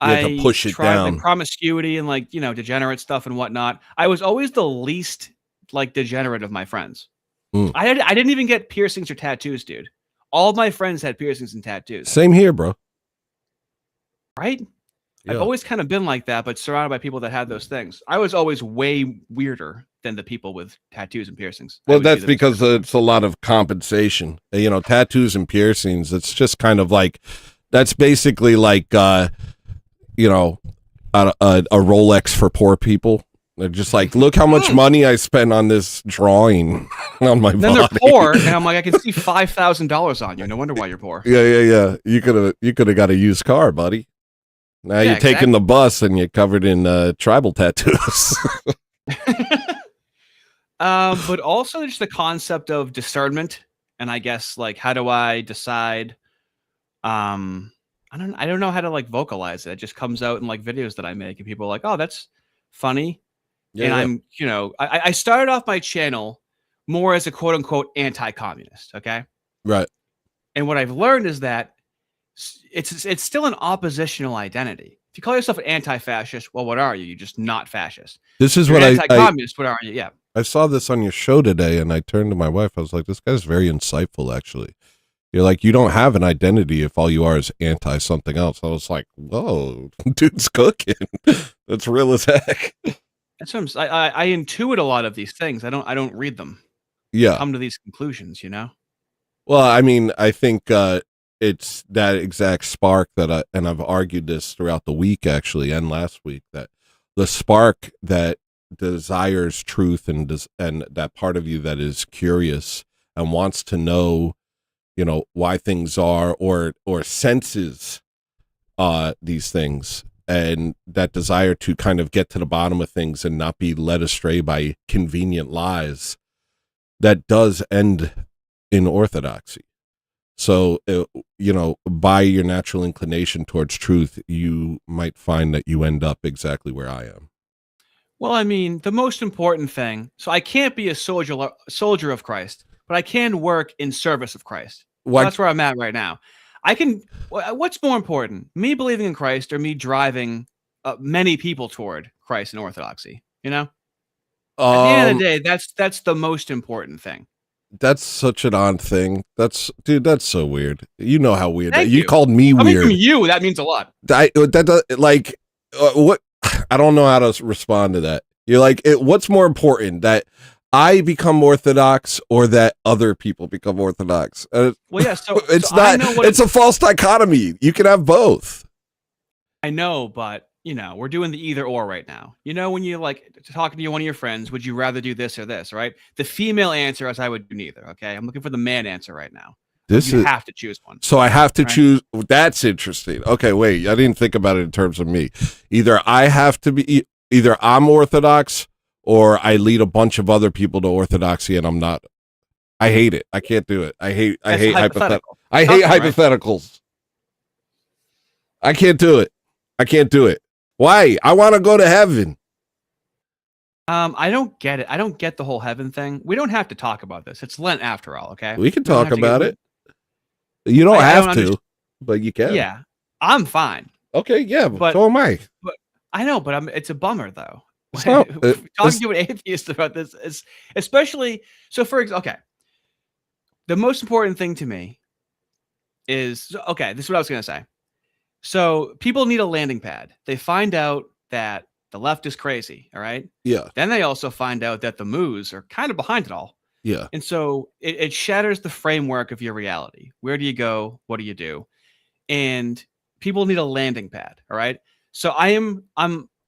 I push it tried down. like promiscuity and degenerate stuff and whatnot. I was always the least like degenerate of my friends. I didn't even get piercings or tattoos, dude. All of my friends had piercings and tattoos. Same here, bro. Right? Yeah. I've always kind of been like that, but surrounded by people that had those things. I was always way weirder than the people with tattoos and piercings. Well, that's because it's a lot of compensation. You know, tattoos and piercings, it's just kind of like, that's basically like, you know, a Rolex for poor people. They're just like, look how much money I spent on this drawing on my body. Then they're poor, and I'm like, I can see $5,000 on you. No wonder why you're poor. Yeah. You could have got a used car, buddy. Now you're taking the bus and you're covered in tribal tattoos. But also just the concept of discernment, and I guess like, how do I decide? I don't know how to like vocalize it. It just comes out in like videos that I make, and people are like, "Oh, that's funny." Yeah, I'm, you know, I started off my channel more as a quote unquote anti-communist. Okay. Right. And what I've learned is that it's still an oppositional identity. If you call yourself an anti-fascist, well, what are you? You're just not fascist. This is You're what anti-communist. What are you? Yeah. I saw this on your show today, and I turned to my wife. I was like, this guy's very insightful, actually. You're like, you don't have an identity if all you are is anti something else. I was like, whoa, dude's cooking. That's real as heck. That's what I intuit a lot of these things. I don't read them. Yeah. Come to these conclusions, you know? Well, I mean, I think it's that exact spark that and I've argued this throughout the week, actually, and last week, that the spark that desires truth and that part of you that is curious and wants to know, you know, why things are or senses these things, and that desire to kind of get to the bottom of things and not be led astray by convenient lies, that does end in orthodoxy. So, you know, by your natural inclination towards truth, you might find that you end up exactly where I am. Well, I mean, the most important thing, so I can't be a soldier of Christ, but I can work in service of Christ. So that's where I'm at right now. What's more important, me believing in Christ or me driving many people toward Christ and orthodoxy? You know, at the end of the day, that's the most important thing. That's such an odd thing. That's so weird. You know how weird that you called me coming weird. From you, that means a lot. What? I don't know how to respond to that. You're like, what's more important, that I become Orthodox or that other people become Orthodox? Well, yeah. So it's not. It's a false dichotomy. You can have both. I know, but you know, we're doing the either or right now. You know, when you like talking to one of your friends, would you rather do this or this? Right? The female answer is I would do neither. Okay, I'm looking for the man answer right now. You have to choose one. So I have to choose. That's interesting. Okay, wait. I didn't think about it in terms of me. Either I'm Orthodox or I lead a bunch of other people to Orthodoxy, and I'm not. I hate it. I can't do it. I hate hypothetical. I hate hypotheticals. I can't do it. I can't do it. Why? I want to go to heaven. I don't get it. I don't get the whole heaven thing. We don't have to talk about this. It's Lent after all, okay? We can talk about it. You don't have to, but you can. Yeah, I'm fine. Okay, yeah, but so am I. But I know, but it's a bummer though. Talking to an atheist about this is especially so. Okay, the most important thing to me is this is what I was gonna say. So people need a landing pad. They find out that the left is crazy. All right. Yeah. Then they also find out that the moos are kind of behind it all. Yeah. And so it shatters the framework of your reality. Where do you go? What do you do? And people need a landing pad. All right. So I'm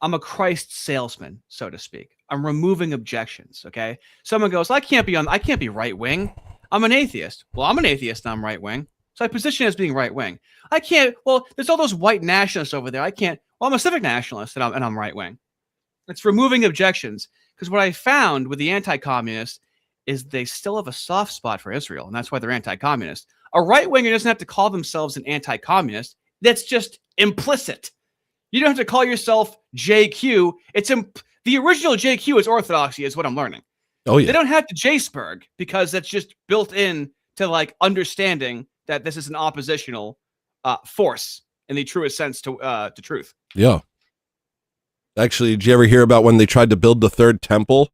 a Christ salesman, so to speak. I'm removing objections. Okay. Someone goes, I can't be right wing. I'm an atheist. Well, I'm an atheist and I'm right wing. So I position as being right wing. I can't. Well, there's all those white nationalists over there. I can't. Well, I'm a civic nationalist and I'm right wing. It's removing objections, because what I found with the anti-communists is they still have a soft spot for Israel, and that's why they're anti-communist. A right winger doesn't have to call themselves an anti-communist. That's just implicit. You don't have to call yourself JQ. The original JQ is orthodoxy, is what I'm learning. Oh yeah. They don't have to JSPERG because that's just built in to like understanding that this is an oppositional force in the truest sense to truth. Yeah. Actually, did you ever hear about when they tried to build the third temple?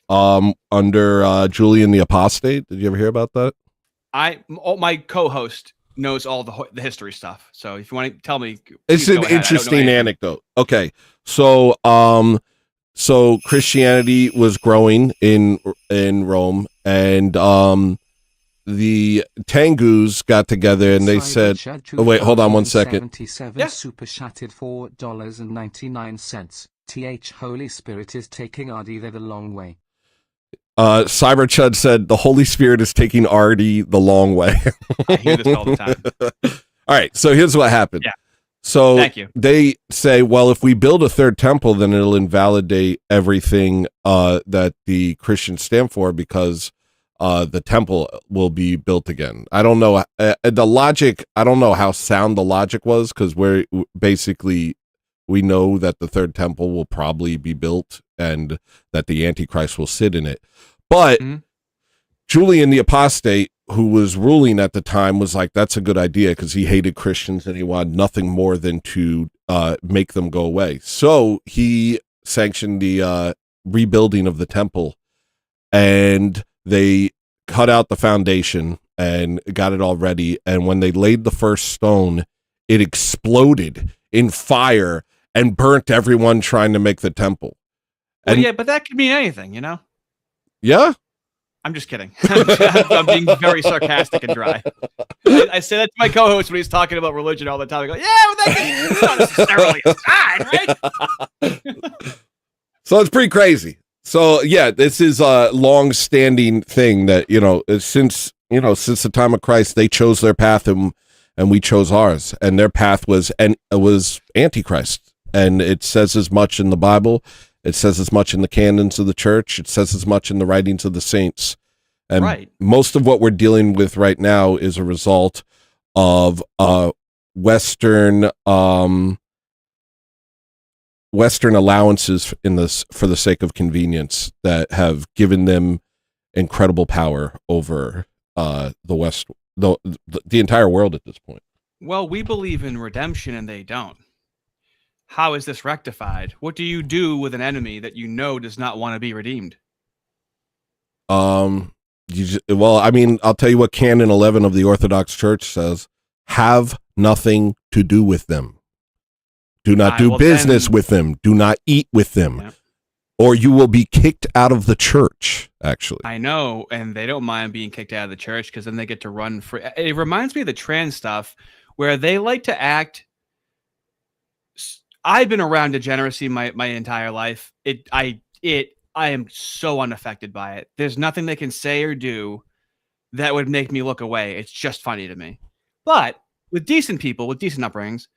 under Julian the Apostate. Did you ever hear about that? My co-host knows all the history stuff. So if you want to tell me, it's an interesting anecdote. Okay, so so Christianity was growing in Rome, and the Tengus got together and they said, "Oh wait, hold on one second." Yeah. Super chatted $4.99. TH Holy Spirit is taking Artie the long way. Cyber Chud said the Holy Spirit is taking Artie the long way. I hear this all the time. All right, so here's what happened. Yeah. So Thank you. they say, well, if we build a third temple, then it'll invalidate everything that the Christians stand for, because the temple will be built again. I don't know the logic. I don't know how sound the logic was, because we're basically, we know that the third temple will probably be built and that the Antichrist will sit in it. But Julian the Apostate, who was ruling at the time, was like, that's a good idea, because he hated Christians and he wanted nothing more than to make them go away. So he sanctioned the rebuilding of the temple, and they cut out the foundation and got it all ready. And when they laid the first stone, it exploded in fire and burnt everyone trying to make the temple. Well, yeah, but that could mean anything, you know? Yeah? I'm just kidding. I'm being very sarcastic and dry. I say that to my co-host when he's talking about religion all the time. I go, yeah, well, that's not necessarily a sign, right? So it's pretty crazy. So yeah, this is a long-standing thing that, since the time of Christ, they chose their path and we chose ours, and their path was Antichrist. And it says as much in the Bible. It says as much in the canons of the church. It says as much in the writings of the saints. And most of what we're dealing with right now is a result of Western allowances for the sake of convenience that have given them incredible power over the West, the entire world at this point. Well, we believe in redemption and they don't. How is this rectified? What do you do with an enemy that you know does not want to be redeemed? I'll tell you what Canon 11 of the Orthodox Church says: have nothing to do with them. Do not do business with them. Do not eat with them, or you will be kicked out of the church, actually. I know, and they don't mind being kicked out of the church, because then they get to run free. It reminds me of the trans stuff, where they like to act. I've been around degeneracy my entire life. I am so unaffected by it. There's nothing they can say or do that would make me look away. It's just funny to me. But with decent people, with decent upbringings,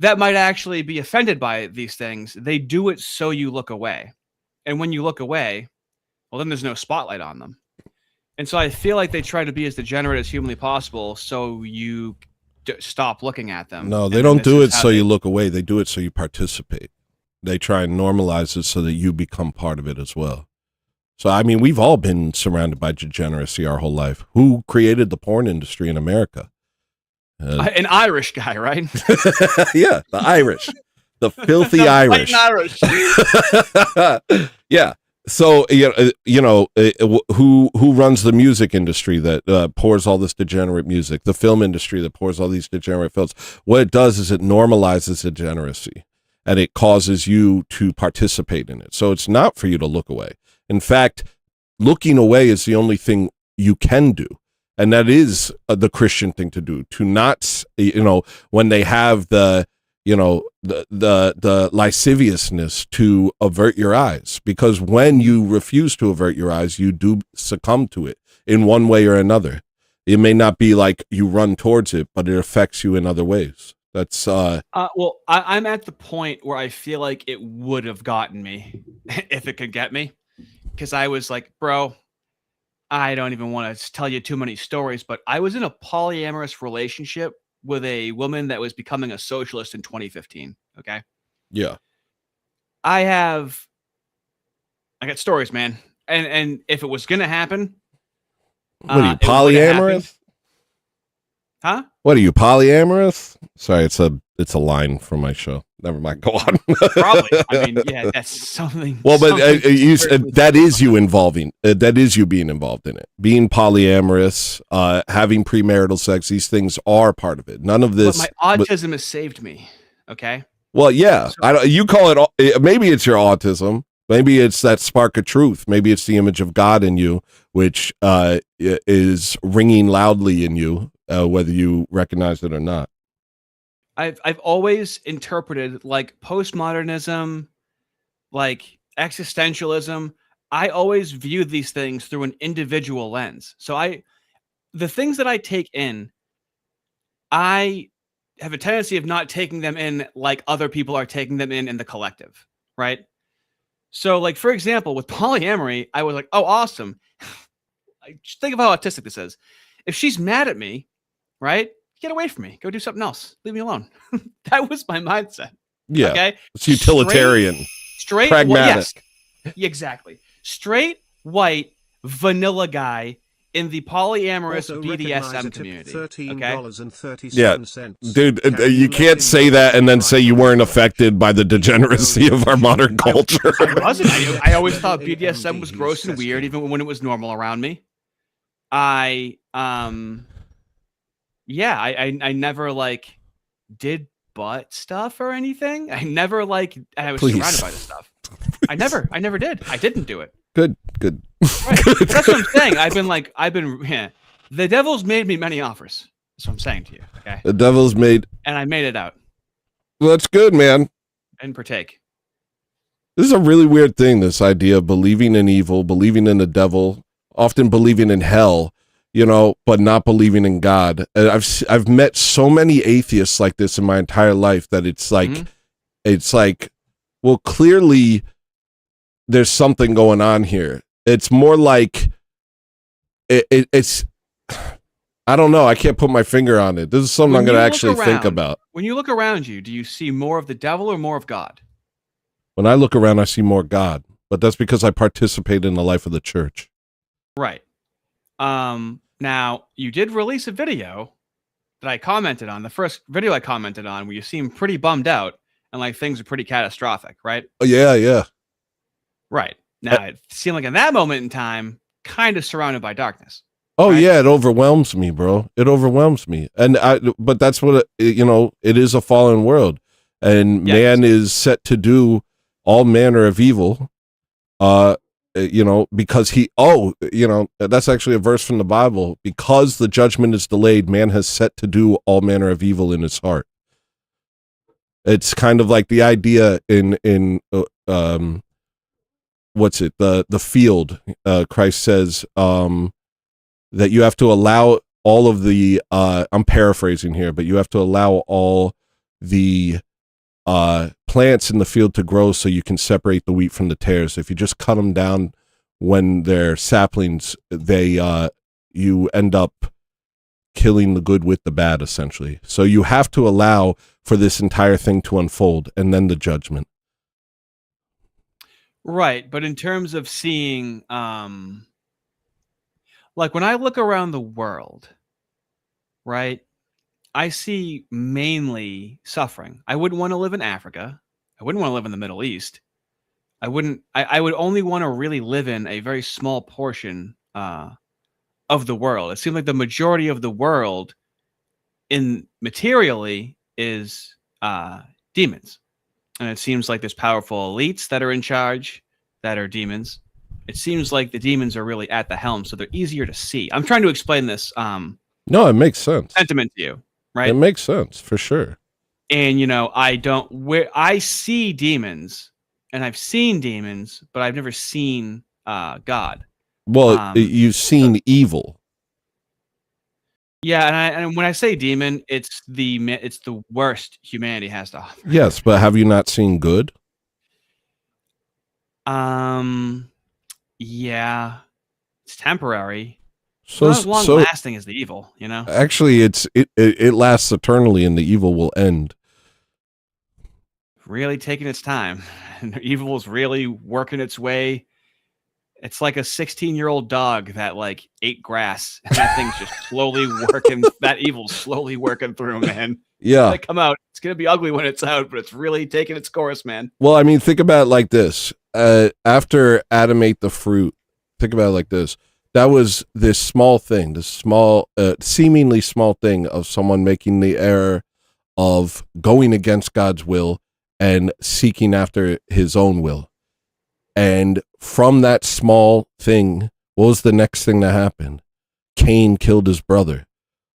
that might actually be offended by these things. They do it so you look away. And when you look away, well, then there's no spotlight on them. And so I feel like they try to be as degenerate as humanly possible so you stop looking at them. No, they don't do it so you look away. They do it so you participate. They try and normalize it so that you become part of it as well. So, I mean, we've all been surrounded by degeneracy our whole life. Who created the porn industry in America? An Irish guy, right? Yeah, the Irish. The filthy Irish. Yeah. So, who runs the music industry that pours all this degenerate music? The film industry that pours all these degenerate films. What it does is it normalizes degeneracy, and it causes you to participate in it. So it's not for you to look away. In fact, looking away is the only thing you can do. And that is the Christian thing to do, to not, when they have the lasciviousness, to avert your eyes, because when you refuse to avert your eyes, you do succumb to it in one way or another. It may not be like you run towards it, but it affects you in other ways. That's I'm at the point where I feel like it would have gotten me if it could get me, because I was like, bro, I don't even want to tell you too many stories, but I was in a polyamorous relationship with a woman that was becoming a socialist in 2015. Okay. Yeah. I got stories, man. And if it was going to happen, what are you, polyamorous? Huh? What are you, polyamorous? Sorry, it's a line from my show. Never mind. Go on. Probably. I mean, yeah, that's something. Well, but something that is you involving. That is you being involved in it. Being polyamorous, having premarital sex. These things are part of it. None of this. But my autism has saved me. Okay. Well, yeah. You call it. Maybe it's your autism. Maybe it's that spark of truth. Maybe it's the image of God in you, which is ringing loudly in you, whether you recognize it or not. I've always interpreted like postmodernism, like existentialism. I always view these things through an individual lens. So the things that I take in, I have a tendency of not taking them in like other people are taking them in the collective, right? So, like, for example, with polyamory, I was like, oh, awesome. Just think of how autistic this is. If she's mad at me, right? Get away from me. Go do something else. Leave me alone. That was my mindset. Yeah. Okay. It's utilitarian. Straight pragmatic. Yes, exactly. Straight, white, vanilla guy in the polyamorous Also BDSM community. Okay. Yeah, dude, you can't say that and then say you weren't affected by the degeneracy of our modern culture. I wasn't. I always thought BDSM was gross and weird, even when it was normal around me. I never like did butt stuff or anything. I never like I was surrounded by this stuff. I never did. I didn't do it. Good. Right. That's what I'm saying. The devil's made me many offers. That's what I'm saying to you. Okay. The devil's made, and I made it out. Well, that's good, man. And partake. This is a really weird thing. This idea of believing in evil, believing in the devil, often believing in hell, but not believing in God. And I've met so many atheists like this in my entire life that it's like, well, clearly there's something going on here. It's more like it's I don't know. I can't put my finger on it. This is something I'm going to actually think about. When you look around you, do you see more of the devil or more of God? When I look around, I see more God, but that's because I participate in the life of the church. Right. Now, you did release a video that I commented on, the first video I commented on, where you seem pretty bummed out and like things are pretty catastrophic, right? Oh, yeah. Right. Now, it seemed like in that moment in time, kind of surrounded by darkness. Oh, right? yeah, it overwhelms me, bro. It overwhelms me. But that's what, it is a fallen world. And man is set to do all manner of evil, because that's actually a verse from the Bible. Because the judgment is delayed, man has set to do all manner of evil in his heart. It's kind of like the idea in what's it? The field. Christ says that you have to allow all of the. I'm paraphrasing here, but you have to allow all the plants in the field to grow so you can separate the wheat from the tares. If you just cut them down when they're saplings, you end up killing the good with the bad, essentially. So you have to allow for this entire thing to unfold, and then the judgment. Right, but in terms of seeing, like when I look around the world, right, I see mainly suffering. I wouldn't want to live in Africa. I wouldn't want to live in the Middle East. I would only want to really live in a very small portion of the world. It seems like the majority of the world in materially is demons. And it seems like there's powerful elites that are in charge that are demons. It seems like the demons are really at the helm, so they're easier to see. I'm trying to explain this No, it makes sense. sentiment to you, right? It makes sense for sure. And I see demons and I've seen demons, but I've never seen God. Well, you've seen evil. Yeah, and when I say demon, it's the worst humanity has to offer. Yes, but have you not seen good? Yeah, it's temporary. So Not as long lasting as the evil, Actually, it lasts eternally, and the evil will end. Really taking its time, and the evil is really working its way. It's like a 16-year-old dog that like ate grass, and that thing's just slowly working. That evil's slowly working through, man. Yeah. They come out. It's gonna be ugly when it's out, but it's really taking its course, man. Well, I mean, think about it like this. After Adam ate the fruit, think about it like this. That was this small thing, this small, seemingly small thing of someone making the error of going against God's will and seeking after his own will. And from that small thing, what was the next thing that happened? Cain killed his brother.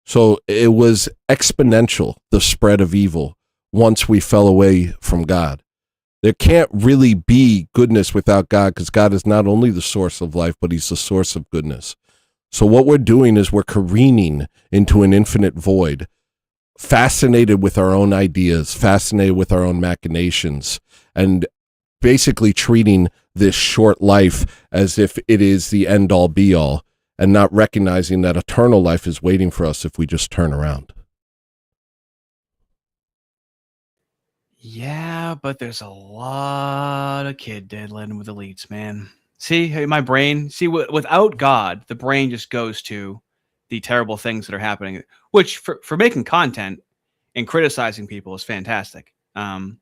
So it was exponential, the spread of evil, once we fell away from God. There can't really be goodness without God, because God is not only the source of life, but he's the source of goodness. So what we're doing is we're careening into an infinite void, fascinated with our own ideas, fascinated with our own machinations, and basically treating this short life as if it is the end all be all, and not recognizing that eternal life is waiting for us if we just turn around. Yeah, but there's a lot of kid diddling with elites, man. See, hey, my brain, without God, the brain just goes to the terrible things that are happening, which for making content and criticizing people is fantastic. But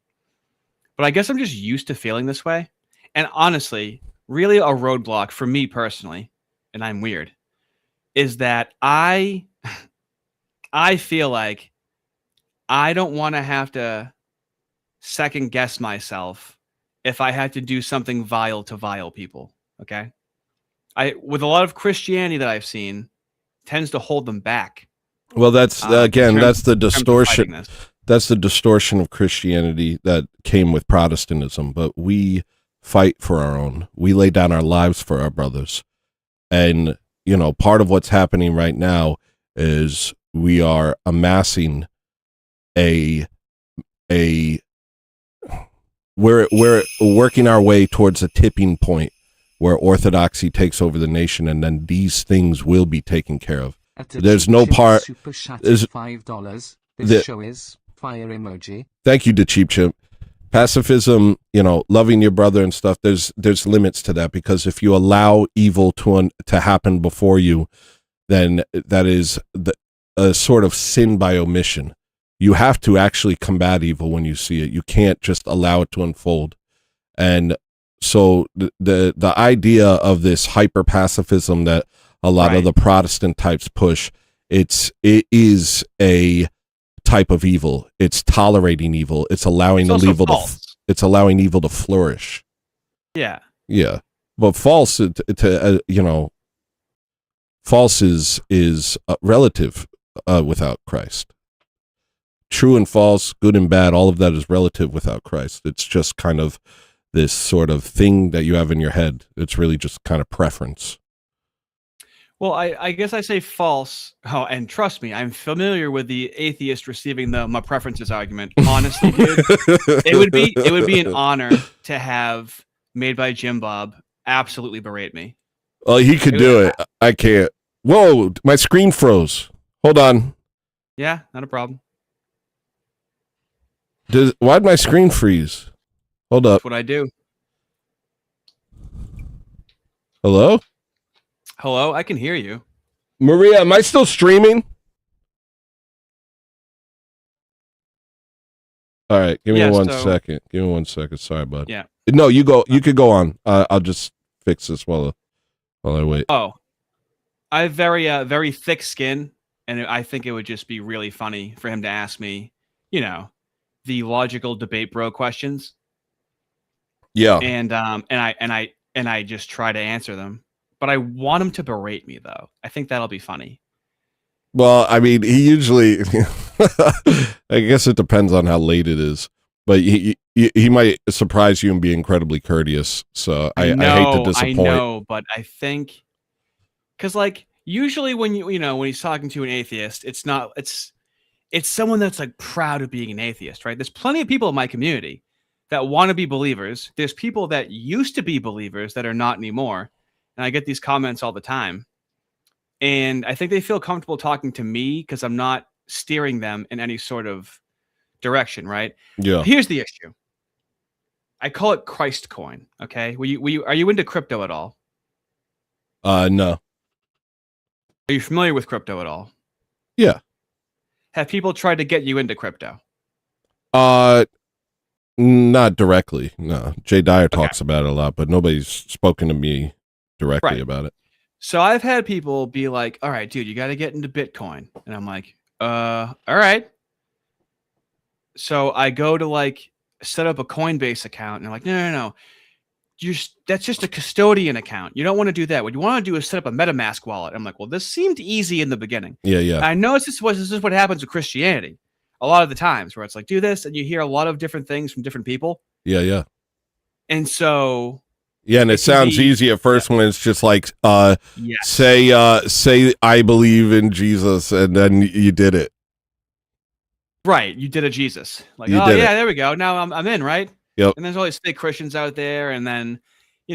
I guess I'm just used to feeling this way. And honestly, really a roadblock for me personally, and I'm weird, is that I feel like I don't want to have to second guess myself if I had to do something vile to vile people. Okay. With a lot of Christianity that I've seen, tends to hold them back. Well, that's again, that's the distortion. That's the distortion of Christianity that came with Protestantism. But we fight for our own. We lay down our lives for our brothers. And, you know, part of what's happening right now is we are amassing we're working our way towards a tipping point where orthodoxy takes over the nation, and then these things will be taken care of. There's no part. Super chat is $5. This show is fire emoji. Thank you to Cheap Chimp. Pacifism, you know, loving your brother and stuff. There's limits to that, because if you allow evil to happen before you, then that is a sort of sin by omission. You have to actually combat evil when you see it. You can't just allow it to unfold. And so the idea of this hyper pacifism that a lot of the Protestant types push, it is a type of evil. It's tolerating evil. It's allowing evil to flourish. Yeah. Yeah. But false false is relative without Christ. True and false, good and bad, all of that is relative without Christ. It's just kind of this sort of thing that you have in your head. It's really just kind of preference. Well, I guess I say false. Oh, and trust me, I'm familiar with the atheist receiving my preferences argument. Honestly, dude, it would be an honor to have Made by Jim Bob absolutely berate me. Well, he could do it. I can't. Whoa, my screen froze. Hold on. Yeah, not a problem. Why'd my screen freeze? Hold up. That's what I do. Hello? Hello, I can hear you. Maria, am I still streaming? All right, give me one second. Give me 1 second. Sorry, bud. Yeah. No, you go. You could go on. I'll just fix this while I wait. Oh, I have very thick skin, and I think it would just be really funny for him to ask me, you know, the logical debate bro questions. Yeah. And I just try to answer them. But I want him to berate me, though. I think that'll be funny. Well, I mean, he usually, I guess it depends on how late it is, but he might surprise you and be incredibly courteous. So I hate to disappoint. I know, but I think, because like usually when when he's talking to an atheist, it's someone that's like proud of being an atheist, right? There's plenty of people in my community that want to be believers. There's people that used to be believers that are not anymore. And I get these comments all the time. And I think they feel comfortable talking to me because I'm not steering them in any sort of direction, right? Yeah. Here's the issue. I call it Christ coin, okay? Are you into crypto at all? No. Are you familiar with crypto at all? Yeah. Have people tried to get you into crypto? Not directly. No. Jay Dyer talks about it a lot, but nobody's spoken to me directly about it. So I've had people be like, all right, dude, you got to get into Bitcoin. And I'm like, all right. So I go to like set up a Coinbase account and they're like, no. That's just a custodian account. You don't want to do that. What you want to do is set up a MetaMask wallet. I'm like, well, this seemed easy in the beginning. Yeah. I know this is what happens with Christianity. A lot of the times where it's like, do this, and you hear a lot of different things from different people. Yeah. And so... Yeah, and it sounds easy at first when it's just like, say I believe in Jesus, and then you did it. Right, you did a Jesus. Like, there we go. Now I'm in, right? Yep. And there's all these fake Christians out there, and then,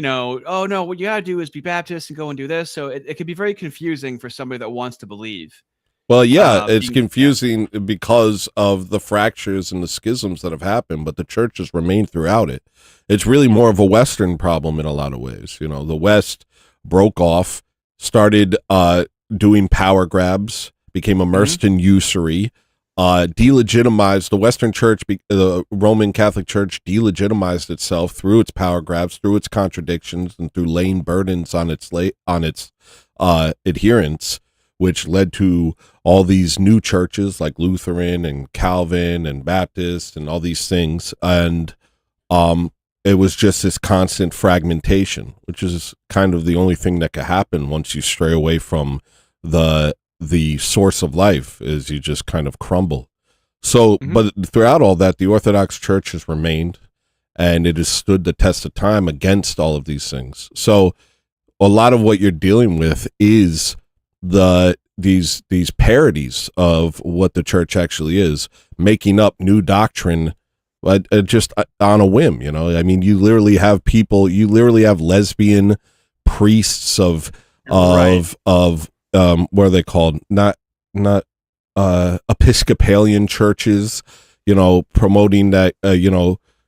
oh no, what you gotta do is be Baptist and go and do this. So it could be very confusing for somebody that wants to believe. Well, yeah, it's confusing because of the fractures and the schisms that have happened, but the church has remained throughout it. It's really more of a Western problem in a lot of ways. The West broke off, started doing power grabs, became immersed in usury, delegitimized the Western Church. The Roman Catholic Church delegitimized itself through its power grabs, through its contradictions, and through laying burdens on its adherents, which led to all these new churches like Lutheran and Calvin and Baptist and all these things. And it was just this constant fragmentation, which is kind of the only thing that could happen once you stray away from the source of life, is you just kind of crumble. So, but throughout all that, the Orthodox Church has remained, and it has stood the test of time against all of these things. So a lot of what you're dealing with is these parodies of what the church actually is, making up new doctrine, but just on a whim. I mean, you literally have lesbian priests of what are they called? Not Episcopalian churches, promoting that,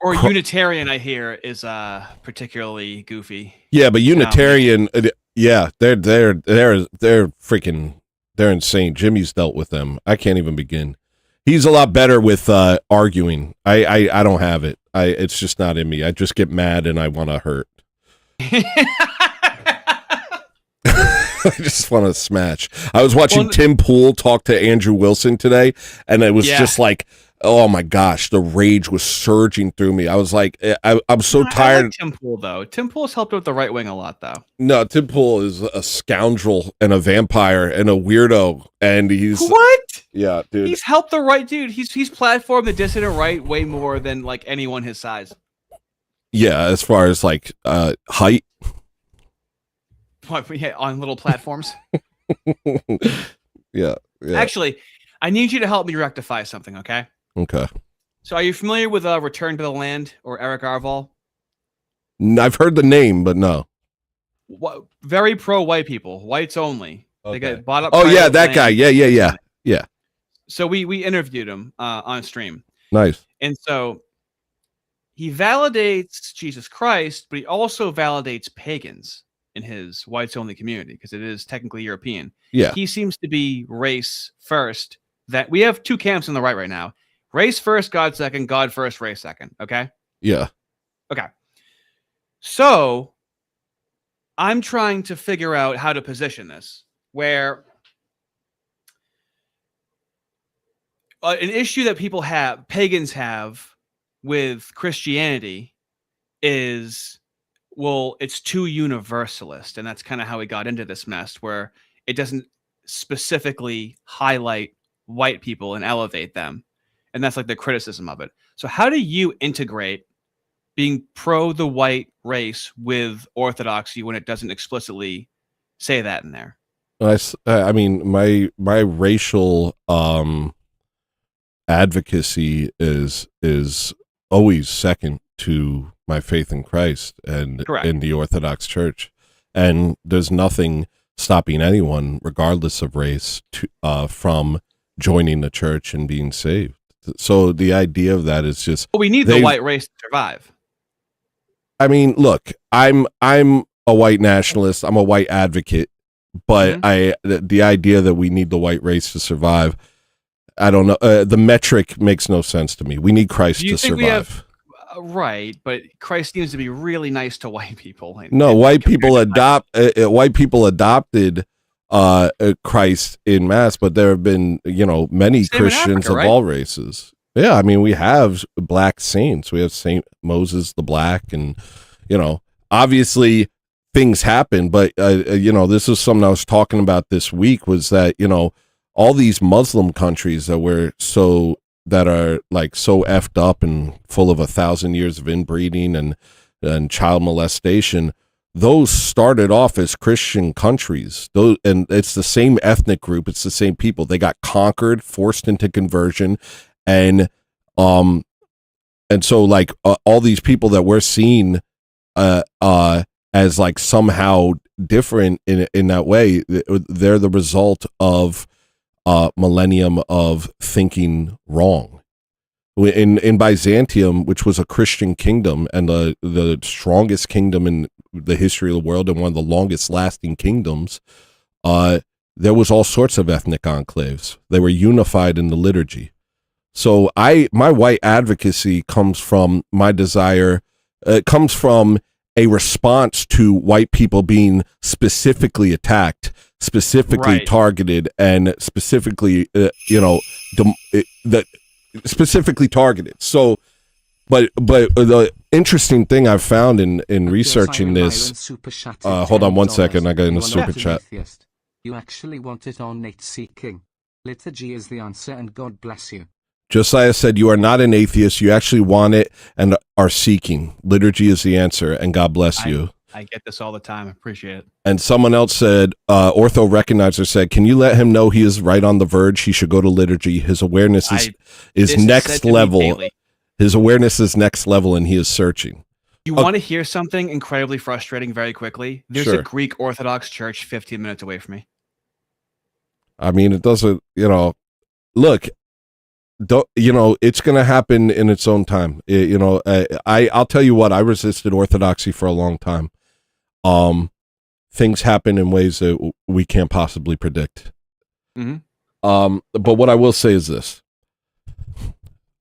or Unitarian, I hear, is particularly goofy. Yeah, but Unitarian, yeah, they're freaking, they're insane. Jimmy's dealt with them. I can't even begin. He's a lot better with arguing. I don't have it. It's just not in me. I just get mad and I want to hurt. I just want to smash. I was watching Tim Pool talk to Andrew Wilson today, and it was just like, oh my gosh, the rage was surging through me. I was like, I'm so tired. I like Tim Pool, though. Tim Pool's helped with the right wing a lot, though. No, Tim Pool is a scoundrel and a vampire and a weirdo, and he's what? Yeah, dude. He's helped the right dude. He's platformed the dissident right way more than like anyone his size. Yeah, as far as like height. What, on little platforms? Yeah. Actually, I need you to help me rectify something, okay? Okay. So are you familiar with Return to the Land or Eric Arval? I've heard the name, but no. Very pro-white people, whites only. Okay. They got bought up. Oh, yeah, that guy. Yeah. So we interviewed him on stream. Nice. And so he validates Jesus Christ, but he also validates pagans in his whites-only community because it is technically European. Yeah. He seems to be race first. That we have two camps on the right now. Race first, God second, God first, race second. Okay? Yeah. Okay. So I'm trying to figure out how to position this, where an issue that pagans have with Christianity is, well, it's too universalist. And that's kind of how we got into this mess, where it doesn't specifically highlight white people and elevate them. And that's like the criticism of it. So how do you integrate being pro the white race with orthodoxy when it doesn't explicitly say that in there? I mean, my racial advocacy is always second to my faith in Christ and in the Orthodox Church, and there's nothing stopping anyone, regardless of race, from joining the church and being saved. So the idea of that is just, we need the white race to survive. I mean, look, I'm a white nationalist. I'm a white advocate, but the idea that we need the white race to survive, I don't know. The metric makes no sense to me. We need Christ to survive. Right, but Christ seems to be really nice to white people. No, white people adopted Christ in mass, but there have been, many Christians Africa, of all races. Yeah, I mean, we have black saints. We have Saint Moses the Black, and obviously things happen. But this is something I was talking about this week. Was that all these Muslim countries that are like so effed up and full of 1,000 years of inbreeding and child molestation, those started off as Christian countries. And it's the same ethnic group. It's the same people. They got conquered, forced into conversion. And so like all these people that we're seeing as like somehow different in that way, they're the result of millennium of thinking wrong. In Byzantium, which was a Christian kingdom and the strongest kingdom in the history of the world and one of the longest lasting kingdoms, there was all sorts of ethnic enclaves. They were unified in the liturgy. So my white advocacy comes from my desire. It comes from a response to white people being specifically attacked, specifically targeted, and specifically, specifically targeted. So, but the interesting thing I've found in researching this, hold on one second, I got in the super chat. You actually want it on Nate Seeking. Liturgy is the answer, and God bless you. Josiah said, you are not an atheist. You actually want it and are seeking. Liturgy is the answer, and God bless you. I get this all the time. I appreciate it. And someone else said, Ortho Recognizer said, can you let him know he is right on the verge? He should go to liturgy. His awareness is next level. His awareness is next level, and he is searching. You want to hear something incredibly frustrating very quickly? There's a Greek Orthodox church 15 minutes away from me. I mean, it doesn't, look, it's going to happen in its own time. I'll tell you what, I resisted orthodoxy for a long time. Things happen in ways that we can't possibly predict. But what I will say is this.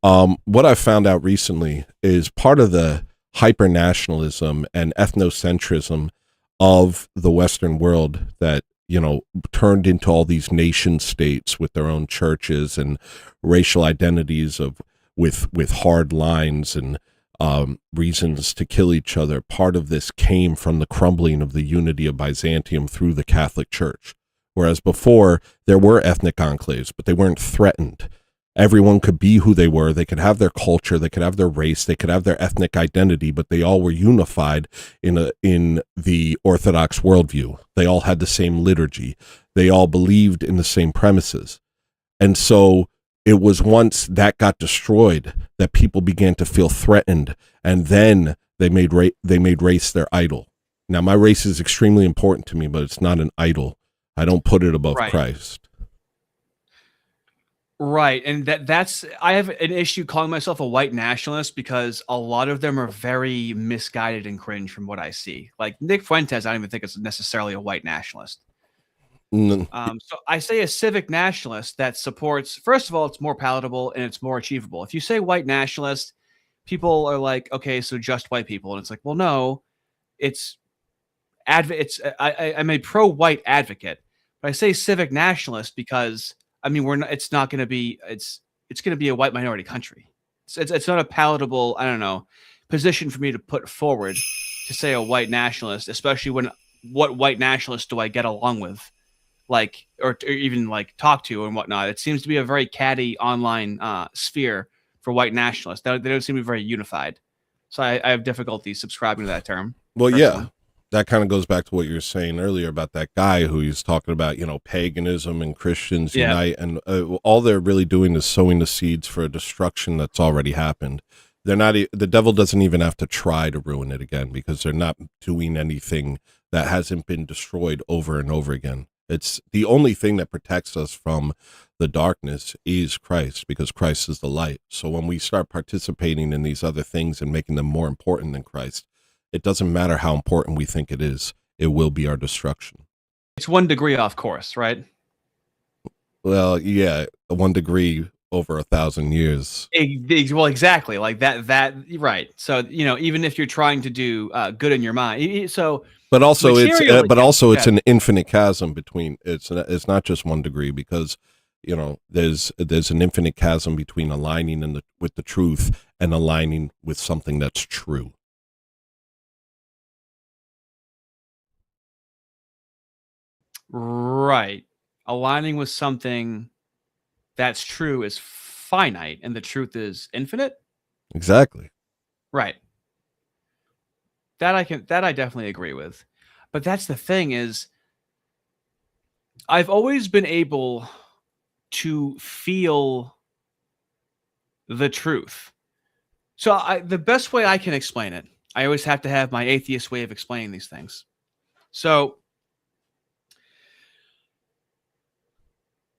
What I found out recently is part of the hyper-nationalism and ethnocentrism of the Western world that turned into all these nation states with their own churches and racial identities with hard lines and reasons to kill each other. Part of this came from the crumbling of the unity of Byzantium through the Catholic Church. Whereas before there were ethnic enclaves, but they weren't threatened. Everyone could be who they were. They could have their culture. They could have their race. They could have their ethnic identity, but they all were unified in the Orthodox worldview. They all had the same liturgy. They all believed in the same premises. And so it was once that got destroyed that people began to feel threatened, and then they made race their idol. Now, my race is extremely important to me, but it's not an idol. I don't put it above Christ. Right, and that's I have an issue calling myself a white nationalist because a lot of them are very misguided and cringe from what I see. Like Nick Fuentes, I don't even think it's necessarily a white nationalist. So I say a civic nationalist that supports, first of all, it's more palatable and it's more achievable. If you say white nationalist, people are like, okay, so just white people. And it's like, well, no, I'm a pro-white advocate, but I say civic nationalist because I mean, it's not going to be. It's going to be a white minority country. It's not a palatable, position for me to put forward to say a white nationalist, especially when what white nationalists do I get along with, or even talk to and whatnot. It seems to be a very catty online sphere for white nationalists. They don't seem to be very unified. So I have difficulty subscribing to that term. Well, personally. Yeah. That kind of goes back to what you were saying earlier about that guy who he's talking about, paganism and Christians unite, and all they're really doing is sowing the seeds for a destruction that's already happened. They're not. The devil doesn't even have to try to ruin it again because they're not doing anything that hasn't been destroyed over and over again. It's the only thing that protects us from the darkness is Christ, because Christ is the light. So when we start participating in these other things and making them more important than Christ, it doesn't matter how important we think it is. It will be our destruction. It's 1 degree off course, right? Well, yeah, 1 degree over 1,000 years. Well, exactly, like that, right. So, even if you're trying to do good in your mind, so But also materially, it's an infinite chasm between, it's not just 1 degree, because there's an infinite chasm between aligning with the truth and aligning with something that's true. right. Aligning with something that's true is finite, and the truth is infinite. Exactly. Right. That I definitely agree with. But that's the thing is, I've always been able to feel the truth. So the best way I can explain it, I always have to have my atheist way of explaining these things. So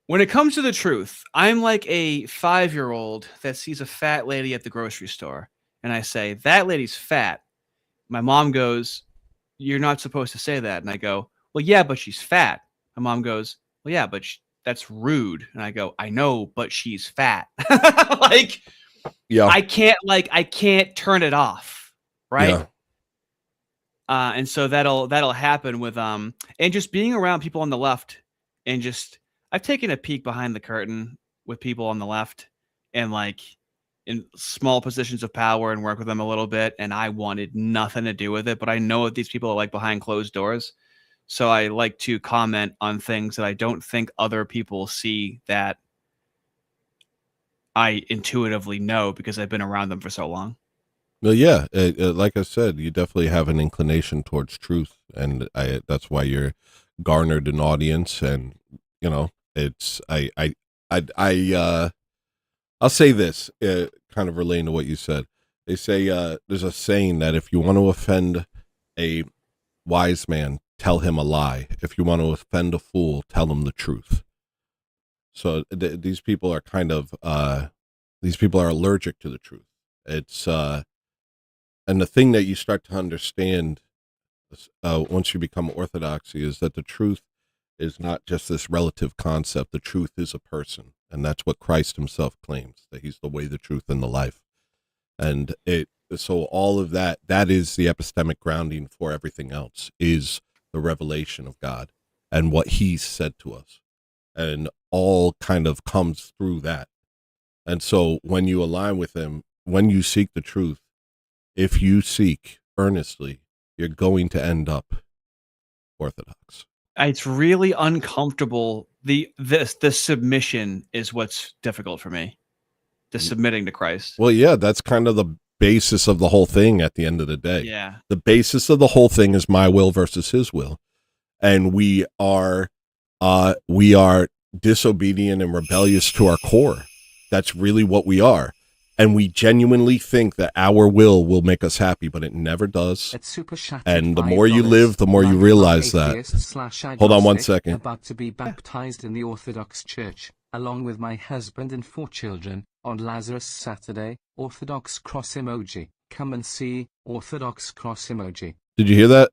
when it comes to the truth, I'm like a 5-year-old that sees a fat lady at the grocery store, and I say, "That lady's fat." My mom goes, "You're not supposed to say that." And I go, "Well, yeah, but she's fat." My mom goes, "Well, yeah, but that's rude." And I go, "I know, but she's fat." Like, Yeah. I can't turn it off, right? Yeah. And so that'll happen with and just being around people on the left, and just I've taken a peek behind the curtain with people on the left, and like in small positions of power, and work with them a little bit, and I wanted nothing to do with it, but I know that these people are like behind closed doors. So I like to comment on things that I don't think other people see, that I intuitively know because I've been around them for so long. Well, yeah, like I said, you definitely have an inclination towards truth, and that's why you're garnered an audience, and it's I'll say this, kind of relating to what you said. They say there's a saying that if you want to offend a wise man, tell him a lie. If you want to offend a fool, tell him the truth. So these people are kind of these people are allergic to the truth. It's and the thing that you start to understand once you become orthodoxy is that the truth is not just this relative concept. The truth is a person, and that's what Christ himself claims, that he's the way, the truth, and the life. And so all of that is the epistemic grounding for everything else, is the revelation of God and what he's said to us, and all kind of comes through that. And so when you align with him, when you seek the truth, if you seek earnestly, you're going to end up orthodox. It's really uncomfortable. The submission is what's difficult for me. The submitting to Christ. Well, yeah, that's kind of the basis of the whole thing at the end of the day. Yeah. The basis of the whole thing is my will versus his will. And we are disobedient and rebellious to our core. That's really what we are. And we genuinely think that our will make us happy, but it never does. And the more you live, the more you realize that. Hold on 1 second. About to be baptized in the Orthodox Church, along with my husband and 4 children, on Lazarus Saturday. Orthodox cross emoji. Come and see. Orthodox cross emoji. Did you hear that?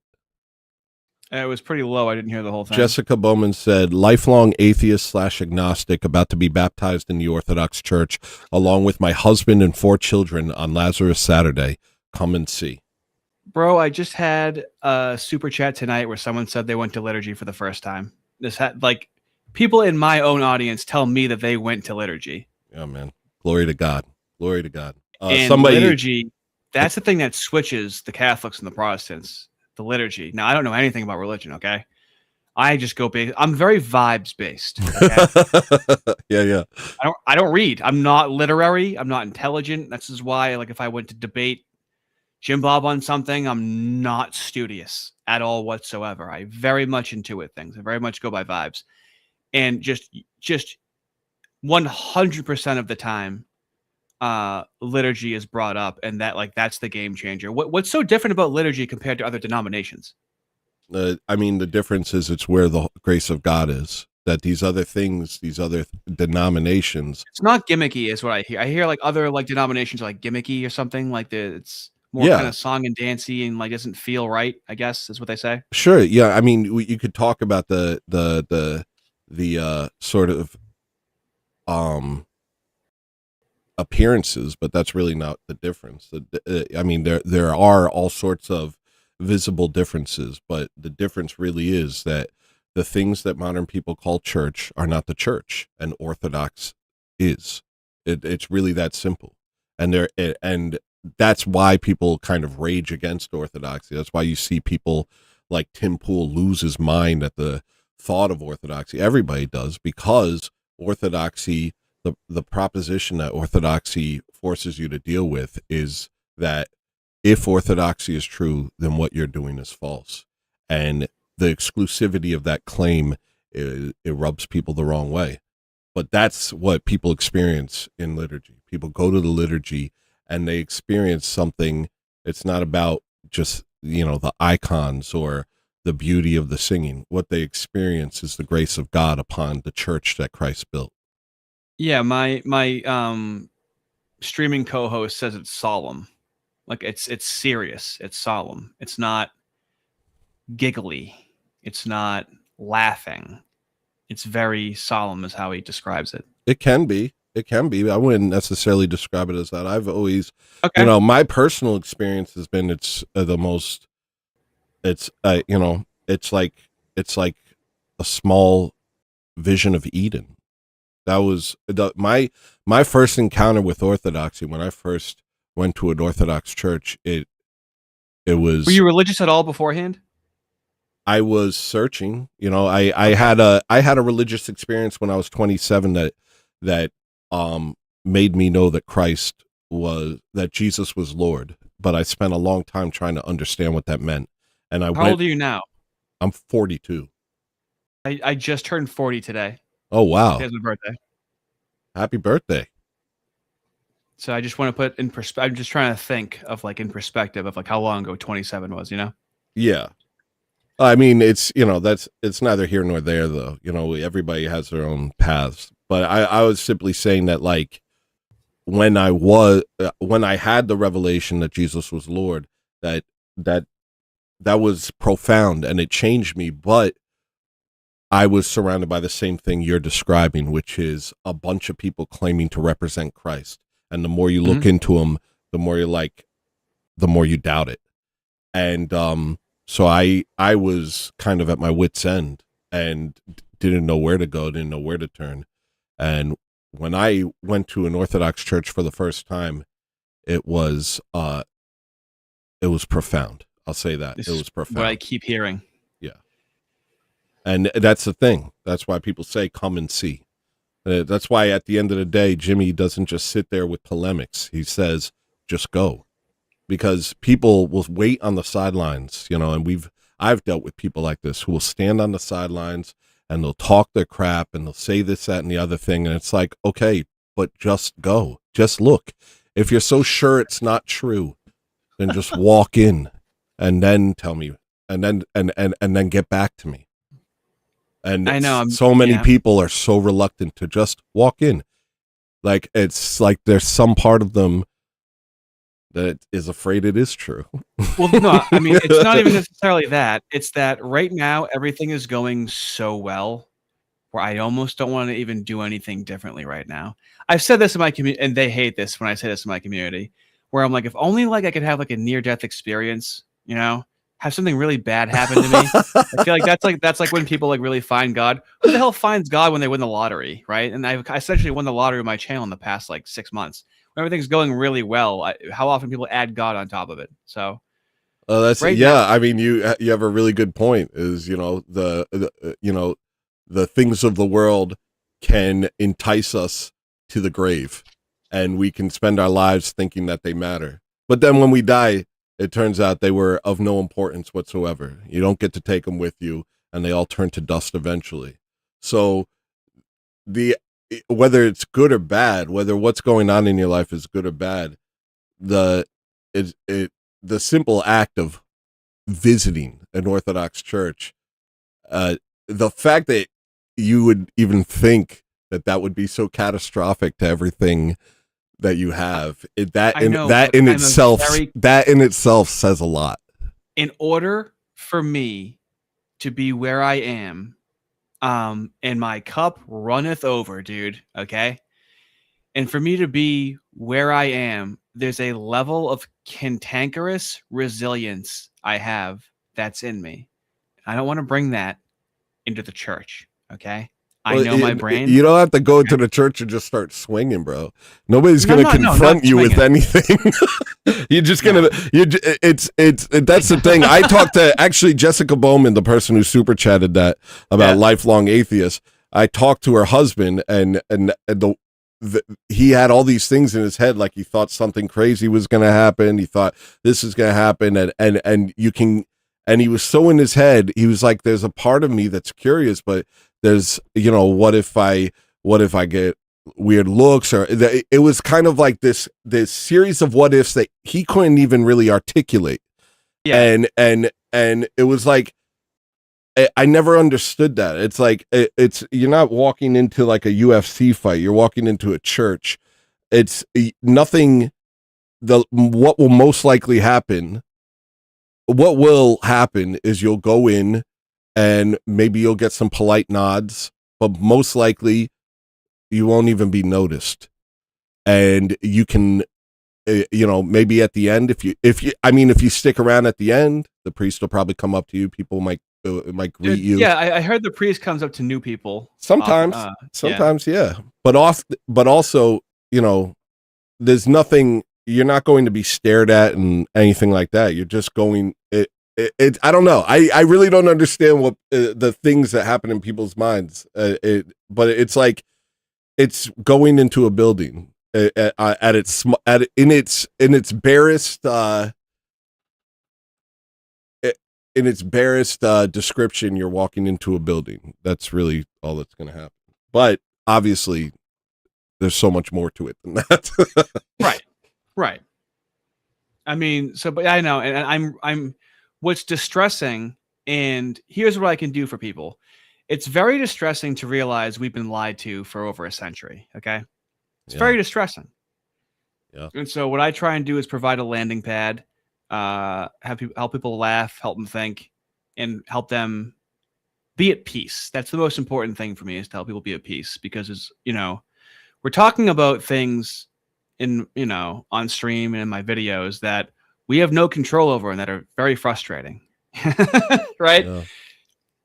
It was pretty low. I didn't hear the whole thing. Jessica Bowman said, lifelong atheist/agnostic, about to be baptized in the Orthodox Church, along with my husband and 4 children on Lazarus Saturday. Come and see. Bro, I just had a super chat tonight where someone said they went to liturgy for the first time. People in my own audience tell me that they went to liturgy. Yeah, man. Glory to God. Glory to God. And liturgy, that's the thing that switches the Catholics and the Protestants. The liturgy. Now, I don't know anything about religion, okay? I just go based. I'm very vibes based. Okay? Yeah. I don't read. I'm not literary. I'm not intelligent. This is why, like, if I went to debate Jim Bob on something, I'm not studious at all whatsoever. I very much intuit things. I very much go by vibes. And just 100% of the time, liturgy is brought up, and that's the game changer. What's so different about liturgy compared to other denominations? I mean, the difference is it's where the grace of God is. That these other things, these other denominations, it's not gimmicky, is what I hear. I hear like other denominations are like gimmicky or something. Like it's more Yeah. kind of song and dancey and like doesn't feel right, I guess is what they say. Sure. Yeah. I mean, you could talk about the sort of appearances, but that's really not the difference. I mean, there are all sorts of visible differences, but the difference really is that the things that modern people call church are not the church, and Orthodox is. It's really that simple, and that's why people kind of rage against Orthodoxy. That's why you see people like Tim Pool lose his mind at the thought of Orthodoxy. Everybody does, because Orthodoxy, the proposition that Orthodoxy forces you to deal with is that if Orthodoxy is true, then what you're doing is false. And the exclusivity of that claim, it rubs people the wrong way. But that's what people experience in liturgy. People go to the liturgy and they experience something. It's not about just, the icons or the beauty of the singing. What they experience is the grace of God upon the church that Christ built. Yeah, my streaming co-host says it's solemn. Like it's serious, it's solemn. It's not giggly. It's not laughing. It's very solemn is how he describes it. It can be. I wouldn't necessarily describe it as that. I've always, Okay. my personal experience has been it's like a small vision of Eden. That was my first encounter with Orthodoxy. When I first went to an Orthodox church, it was. Were you religious at all beforehand? I was searching. I had a religious experience when I was 27 that made me know that Jesus was Lord. But I spent a long time trying to understand what that meant. And How old are you now? I'm 42. I just turned 40 today. Oh wow! Today's my birthday. Happy birthday! So I just want to put in perspective. I'm just trying to think of in perspective of how long ago 27 was. Yeah. I mean, it's neither here nor there though. Everybody has their own paths. But I was simply saying that when I had the revelation that Jesus was Lord, that was profound and it changed me. But I was surrounded by the same thing you're describing, which is a bunch of people claiming to represent Christ. And the more you look into them, the more the more you doubt it. And so I was kind of at my wit's end and didn't know where to go, didn't know where to turn. And when I went to an Orthodox church for the first time, it was profound. I'll say that. It was profound. What I keep hearing. Yeah. And that's the thing. That's why people say, come and see. That's why at the end of the day, Jimmy doesn't just sit there with polemics. He says, just go. Because people will wait on the sidelines, and I've dealt with people like this who will stand on the sidelines and they'll talk their crap and they'll say this, that, and the other thing. And it's like, okay, but just go. Just look. If you're so sure it's not true, then just walk in and then tell me and then get back to me. And I know so many people are so reluctant to just walk in. It's like there's some part of them that is afraid it is true. Well, no, I mean, it's not even necessarily that. It's that right now, everything is going so well where I almost don't want to even do anything differently right now. I've said this in my community, and they hate this when I say this in my community, where I'm like, if only I could have a near-death experience, have something really bad happen to me. I feel that's when people really find God. Who the hell finds God when they win the lottery, right? And I essentially won the lottery with my channel in the past 6 months. When everything's going really well, how often people add God on top of it? So, that's right yeah. now, I mean, you have a really good point. Is the things of the world can entice us to the grave, and we can spend our lives thinking that they matter. But then when we die, it turns out they were of no importance whatsoever. You don't get to take them with you, and they all turn to dust eventually. So whether it's good or bad, whether what's going on in your life is good or bad, the simple act of visiting an Orthodox church, the fact that you would even think that would be so catastrophic to everything that you have. I know, but I'm a very- that in itself says a lot. In order for me to be where I am, and my cup runneth over, dude. Okay. And for me to be where I am, there's a level of cantankerous resilience I have that's in me. I don't want to bring that into the church. Okay. I know my brain. You don't have to go into the church and just start swinging, bro. Nobody's going to confront you with anything. You're just going to, that's the thing. I talked to actually Jessica Bowman, the person who super chatted that about lifelong atheists. I talked to her husband and he had all these things in his head. Like he thought something crazy was going to happen. He thought this is going to happen. And he was so in his head. He was like, there's a part of me that's curious, but there's, what if I get weird looks, or it was kind of like this series of what ifs that he couldn't even really articulate. Yeah. And it was like, I never understood that. It's like, you're not walking into like a UFC fight. You're walking into a church. It's nothing. What will most likely happen, what will happen is you'll go in and maybe you'll get some polite nods, but most likely you won't even be noticed. And you can, maybe at the end, if you stick around at the end, the priest will probably come up to you. People might greet you. Yeah. I heard the priest comes up to new people. Sometimes, yeah. But also, there's nothing, you're not going to be stared at and anything like that. You're just going, I don't know. I really don't understand what the things that happen in people's minds. But it's like, it's going into a building in its barest description. You're walking into a building. That's really all that's going to happen. But obviously, there's so much more to it than that. Right. I mean, but I know, and I'm. What's distressing, and here's what I can do for people. It's very distressing to realize we've been lied to for over a century. Okay, it's very distressing. Yeah. And so what I try and do is provide a landing pad, help people laugh, help them think, and help them be at peace. That's the most important thing for me, is to help people be at peace, because we're talking about things on stream and in my videos that we have no control over and that are very frustrating. Right? Yeah.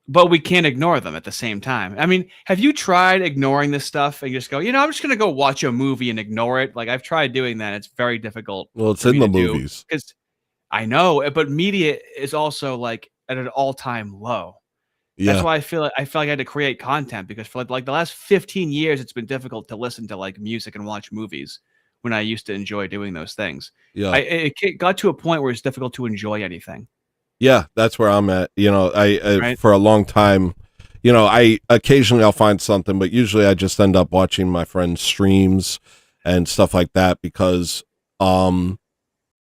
But we can't ignore them at the same time. I mean, have you tried ignoring this stuff and just go, I'm just going to go watch a movie and ignore it? Like, I've tried doing that. It's very difficult. Well, it's in the movies. Because I know, but media is also like at an all-time low. Yeah. That's why I feel like I had to create content, because for like the last 15 years, it's been difficult to listen to like music and watch movies when I used to enjoy doing those things. Yeah. It got to a point where it's difficult to enjoy anything. Yeah, that's where I'm at. Right? For a long time, I occasionally I'll find something, but usually I just end up watching my friends' streams and stuff like that, because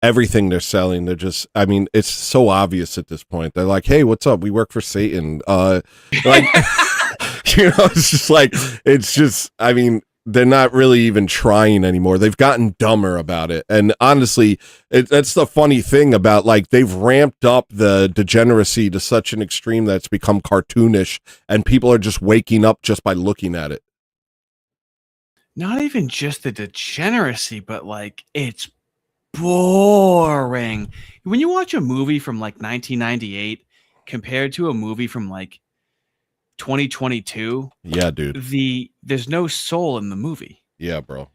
everything they're selling, it's so obvious at this point. They're like, hey, what's up? We work for Satan. It's just, they're not really even trying anymore. They've gotten dumber about it. And honestly, that's the funny thing about, like, they've ramped up the degeneracy to such an extreme that's become cartoonish, and people are just waking up just by looking at it. Not even just the degeneracy, but like, it's boring. When you watch a movie from like 1998 compared to a movie from like 2022, yeah, dude, there's no soul in the movie. Yeah, bro.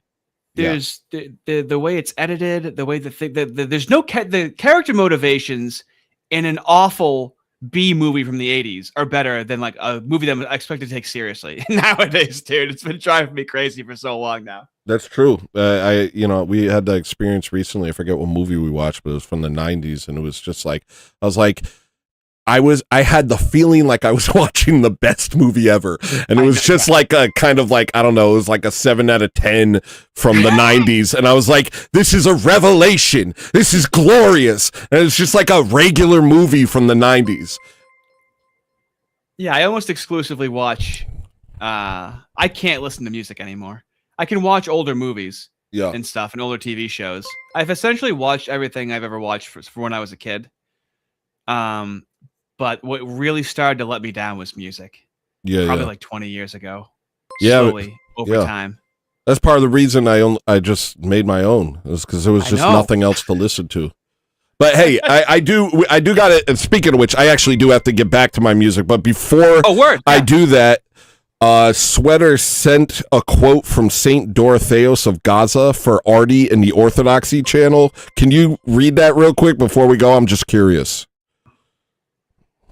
There's the way it's edited, the way there's no the character motivations in an awful B movie from the 80s are better than like a movie that I expect to take seriously nowadays, dude. It's been driving me crazy for so long now. That's true. We had the experience recently. I forget what movie we watched, but it was from the 90s, and it was just like, I had the feeling like I was watching the best movie ever. And it was just like a kind of like, I don't know, it was like a 7 out of 10 from the 90s. And I was like, this is a revelation. This is glorious. And it's just like a regular movie from the 90s. Yeah, I almost exclusively watch, I can't listen to music anymore. I can watch older movies, and stuff and older TV shows. I've essentially watched everything I've ever watched for when I was a kid. But what really started to let me down was music. Probably like 20 years ago. Slowly over time. That's part of the reason I just made my own. It was because there was just nothing else to listen to. But hey, I do got it. And speaking of which, I actually do have to get back to my music. But before I do that, Sweater sent a quote from Saint Dorotheos of Gaza for Artie in the Orthodoxy channel. Can you read that real quick before we go? I'm just curious.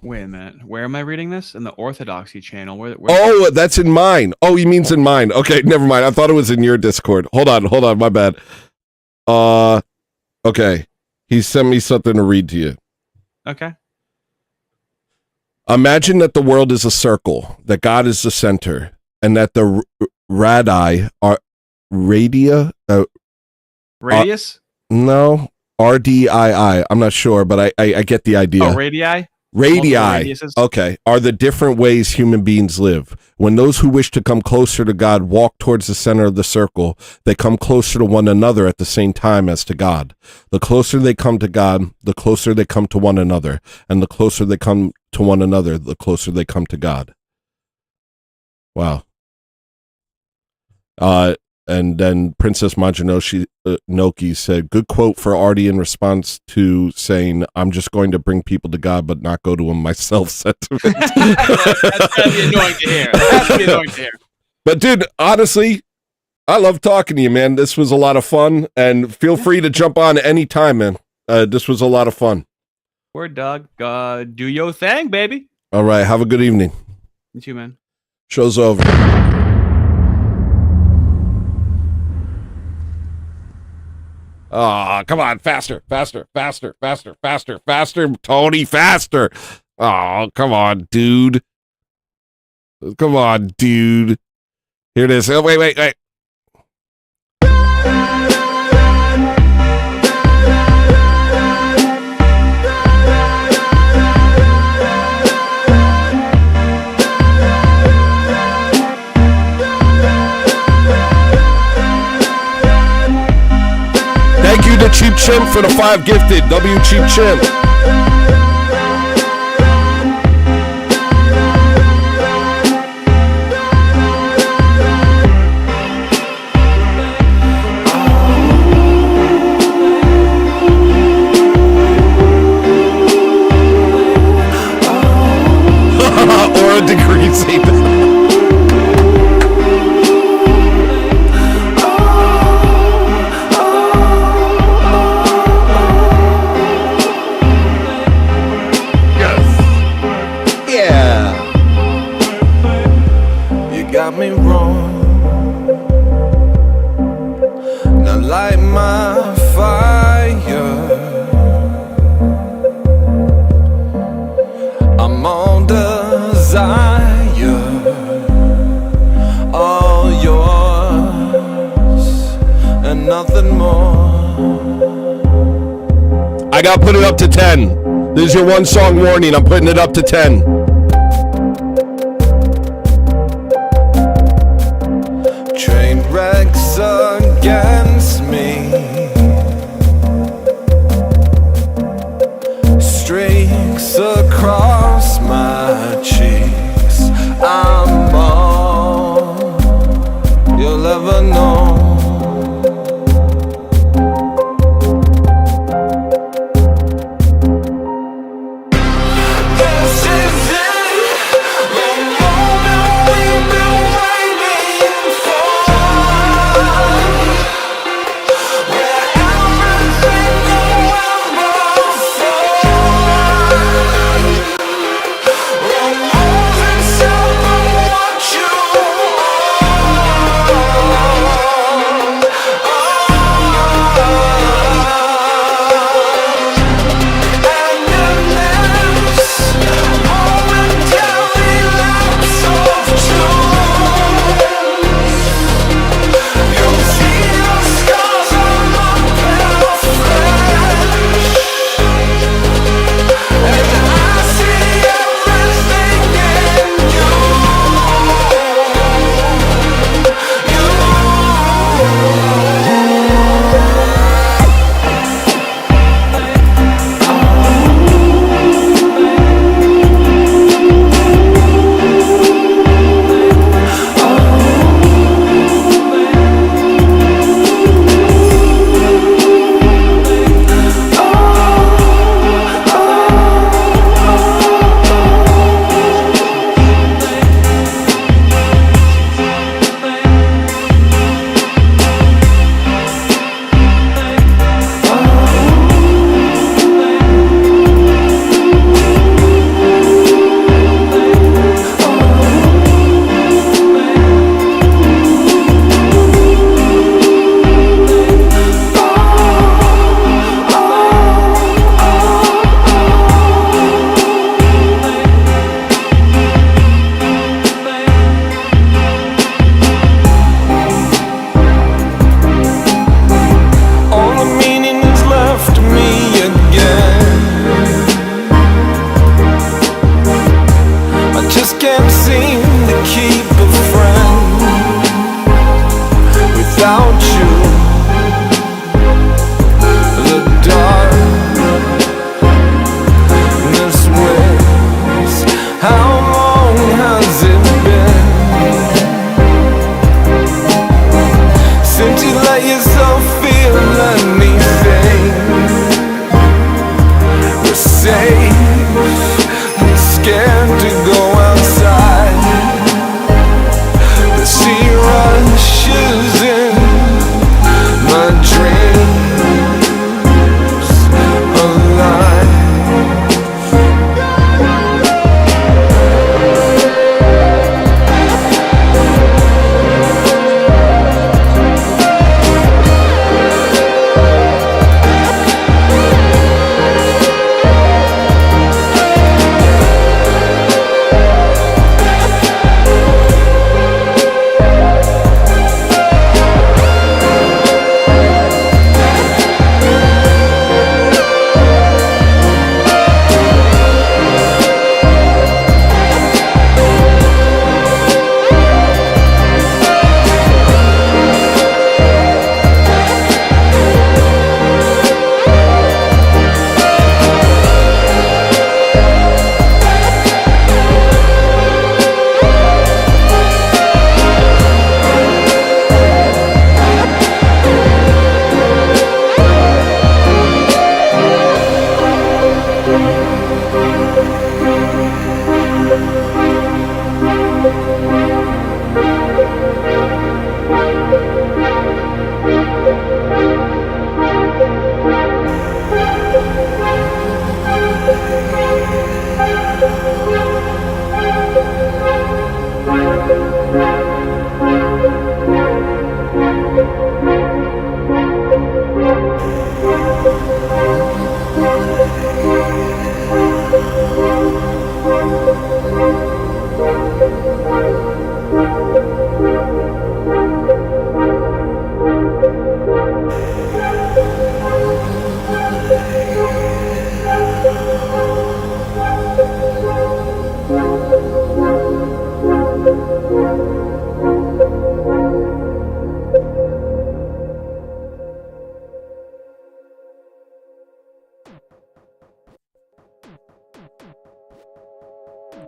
Wait a minute. Where am I reading this? In the Orthodoxy channel. Oh, that's in mine. Oh, he means in mine. Okay, never mind. I thought it was in your Discord. Hold on. My bad. Okay. He sent me something to read to you. Okay. Imagine that the world is a circle, that God is the center, and that the radii are radius? No, RDII. I'm not sure, but I get the idea. Oh, radii? Radii, okay, are the different ways human beings live. When those who wish to come closer to God walk towards the center of the circle, they come closer to one another at the same time as to God. The closer they come to God, the closer they come to one another. And the closer they come to one another, the closer they come to God. Wow. And then Princess Majinoki said, good quote for Artie in response to saying, I'm just going to bring people to God, but not go to him myself sentiment. That's gotta be annoying to hear. But dude, honestly, I love talking to you, man. This was a lot of fun, and feel free to jump on anytime, man. This was a lot of fun. Word, dog. Do your thing, baby. All right, have a good evening. You too, man. Show's over. Oh, come on, faster, Tony, faster. Oh, come on, dude. Here it is. Oh, wait. Thank you to Cheap Chimp for the 5 gifted. W Cheap Chimp. Or a degree, Satan. Got me wrong. Now light my fire. I'm all desire, all yours and nothing more. I gotta put it up to 10. This is your one song warning. I'm putting it up to 10. Train wrecks against me, streaks across my cheeks. I'm all you'll ever know. This is it, the moment we've been waiting for. What you are. without you. The darkness wins. How long has it been since you let yourself feel anything? We're safe, I'm scared to go outside. The sea rushes in my dreams alive.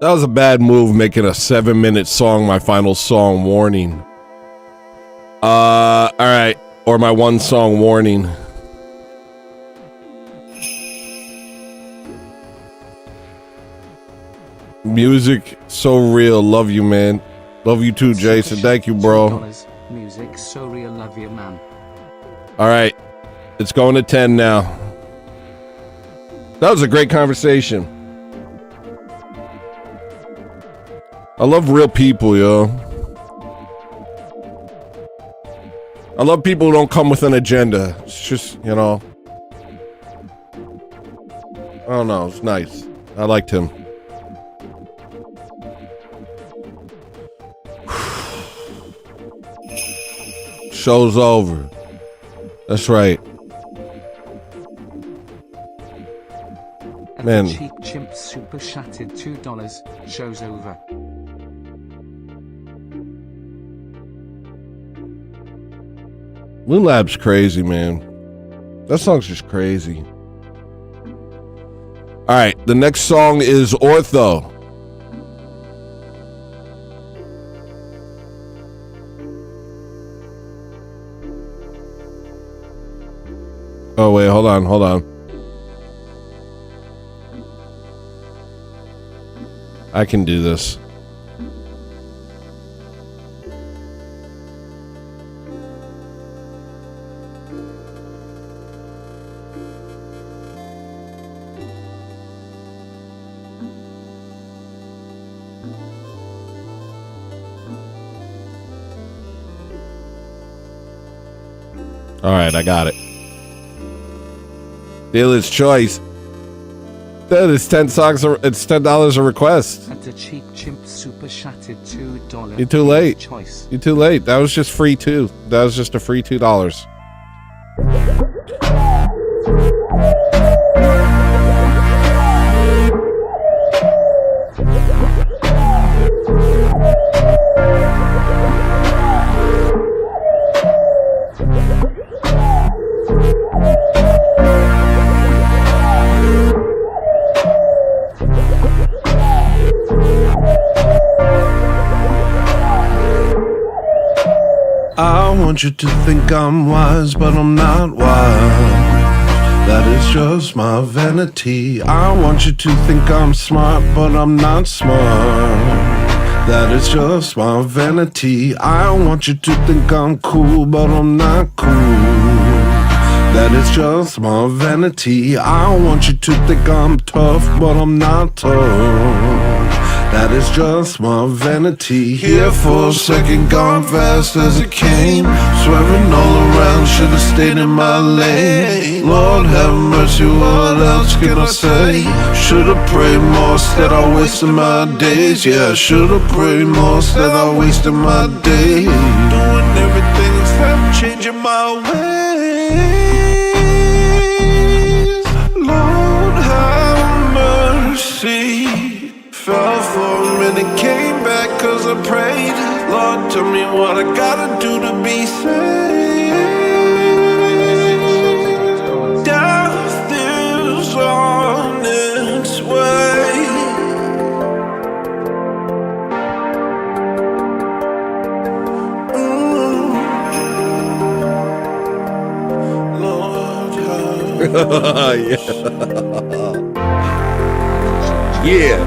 That was a bad move, making a 7-minute song my final song warning. All right, or my one song warning. Music so real, love you, man. Love you too, Jason. Thank you, bro. Music so real, love you, man. All right, it's going to 10 now. That was a great conversation. I love real people, yo. I love people who don't come with an agenda. It's just, you know. I don't know. It's nice. I liked him. Show's over. That's right. Man. The cheap chimp super shattered $2. Show's over. Moon Lab's crazy, man. That song's just crazy. All right, the next song is Ortho. Oh, wait, hold on. I can do this. All right, I got it. Dealer's choice. That is 10 songs. It's $10 a request. At the cheap chimp super shattered $2. You're too late. Choice. You're too late. That was just free too. That was just a free $2. want you to think I'm wise, but I'm not wise. That is just my vanity. I want you to think I'm smart, but I'm not smart. That is just my vanity. I want you to think I'm cool, but I'm not cool. That is just my vanity. I want you to think I'm tough, but I'm not tough. That is just my vanity. Here for a second, gone fast as it came. Swerving all around, should've stayed in my lane. Lord have mercy, what else can I say? Should've prayed more, instead I wasted my days. Yeah, should've prayed more, instead I wasted my days. Doing everything except changing my ways. Lord have mercy. Fell for a minute, came back cause I prayed. Lord, tell me what I gotta do to be saved. Death is on its way. Lord, Yeah.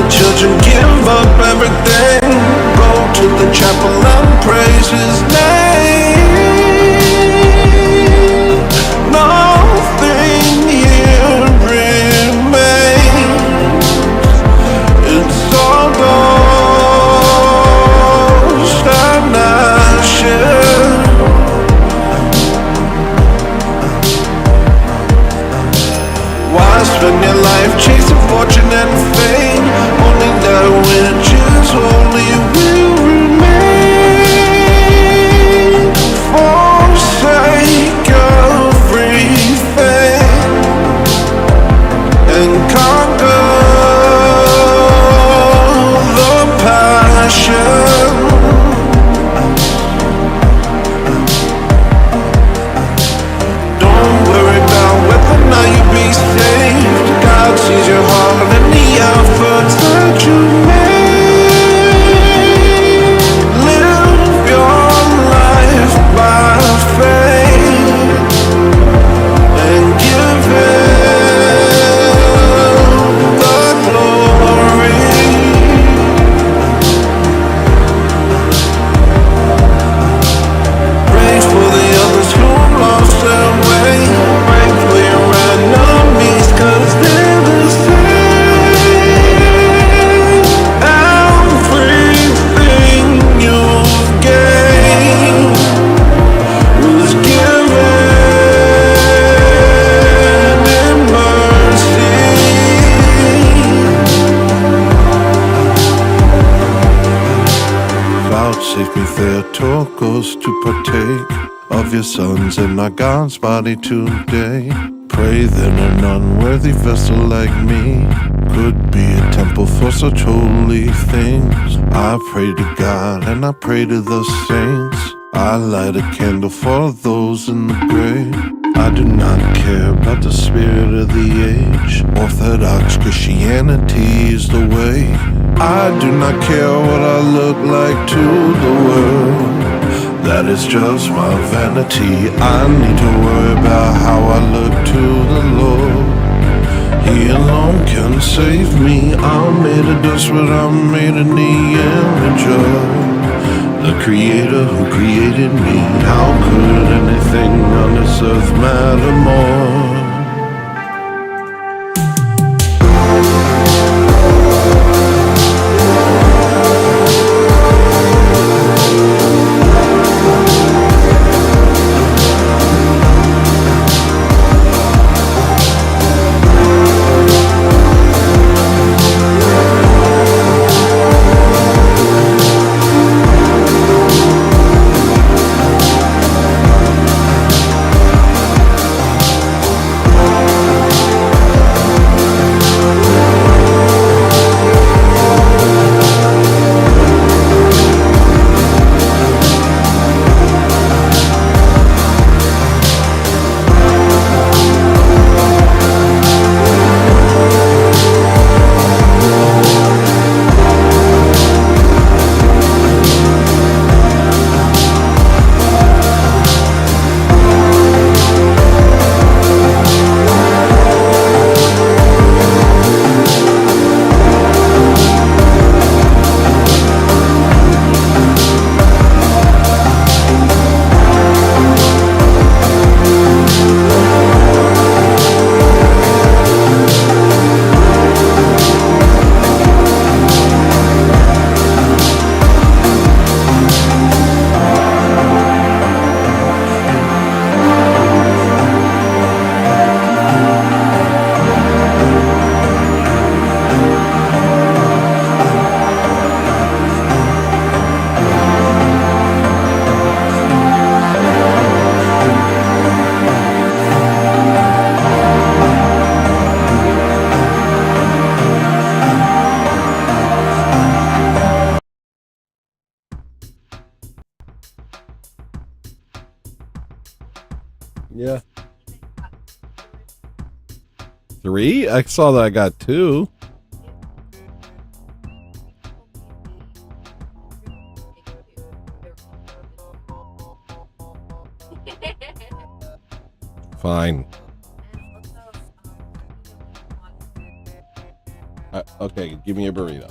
children give up everything, go to the chapel and praise his name. Nothing here remains, it's all dust and ashes. Why spend your life chasing fortune and fame? Only that which is holy will remain. Forsake everything and conquer the passion. Don't worry about whether or not you be saved. God sees your heart and the efforts that you make. Live your life by faith and give Him the glory. Pray for the others who lost their way. Pray for your enemies, 'cause they're the same. Everything you've gained was given in mercy. Vouchsafe me Theotokos to partake of your sons and our God's body today. Pray that an unworthy vessel like me could be a temple for such holy things. I pray to God and I pray to the saints. I light a candle for those in the grave. I do not care about the spirit of the age. Orthodox Christianity is the way. I do not care what I look like to the world. That is just my vanity. I need to worry about how I look to the Lord. He alone can save me. I'm made of dust, but I'm made in the image of the Creator who created me. How could anything on this earth matter more? 3? I saw that I got 2. Fine. Okay, give me a burrito.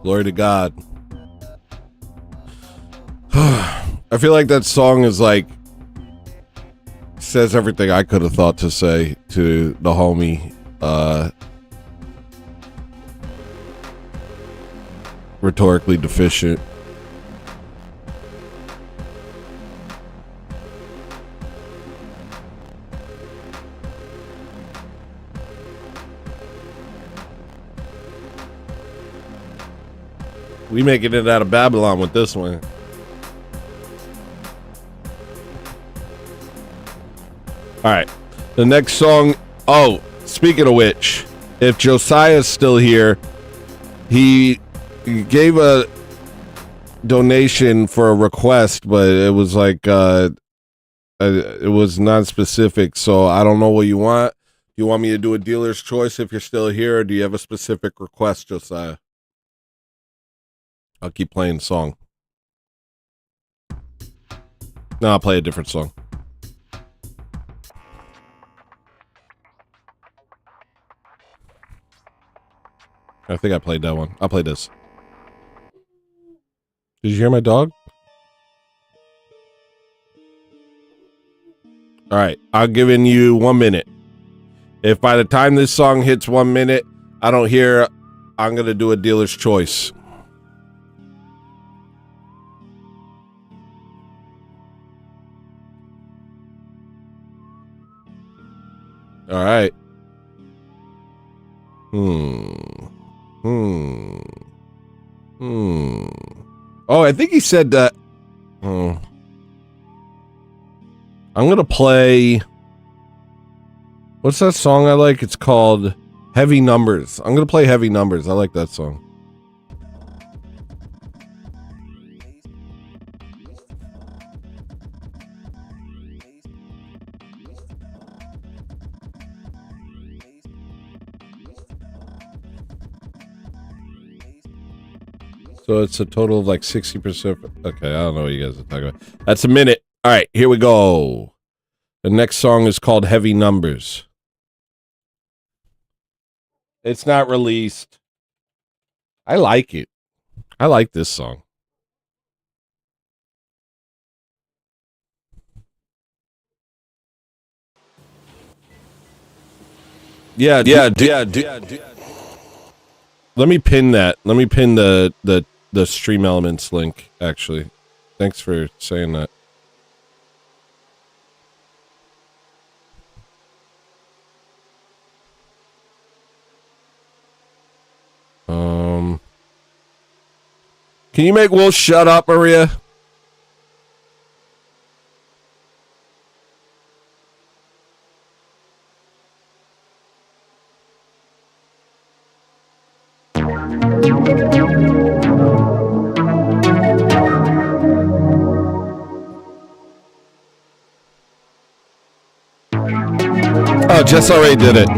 Glory to God. I feel like that song is like says everything I could have thought to say to the homie Rhetorically Deficient. We making it out of Babylon with this one. All right. The next song. Oh, speaking of which, if Josiah's still here, he gave a donation for a request, but it was like it was non-specific. So I don't know what you want. Do you want me to do a dealer's choice if you're still here, or do you have a specific request, Josiah? I'll keep playing the song. No, I'll play a different song. I think I played that one. I'll play this. Did you hear my dog? All right, I'll give you 1 minute. If by the time this song hits 1 minute, I don't hear, I'm going to do a dealer's choice. All right. Oh, I think he said that. I'm going to play. What's that song I like? It's called Heavy Numbers. I'm going to play Heavy Numbers. I like that song. So it's a total of like 60%. Okay, I don't know what you guys are talking about. That's a minute. All right, here we go. The next song is called Heavy Numbers. It's not released. I like it. I like this song. Yeah. Let me pin that. Let me pin the Stream Elements link, actually. Thanks for saying that. Can you make Will shut up, Maria? Oh, Jess already did it.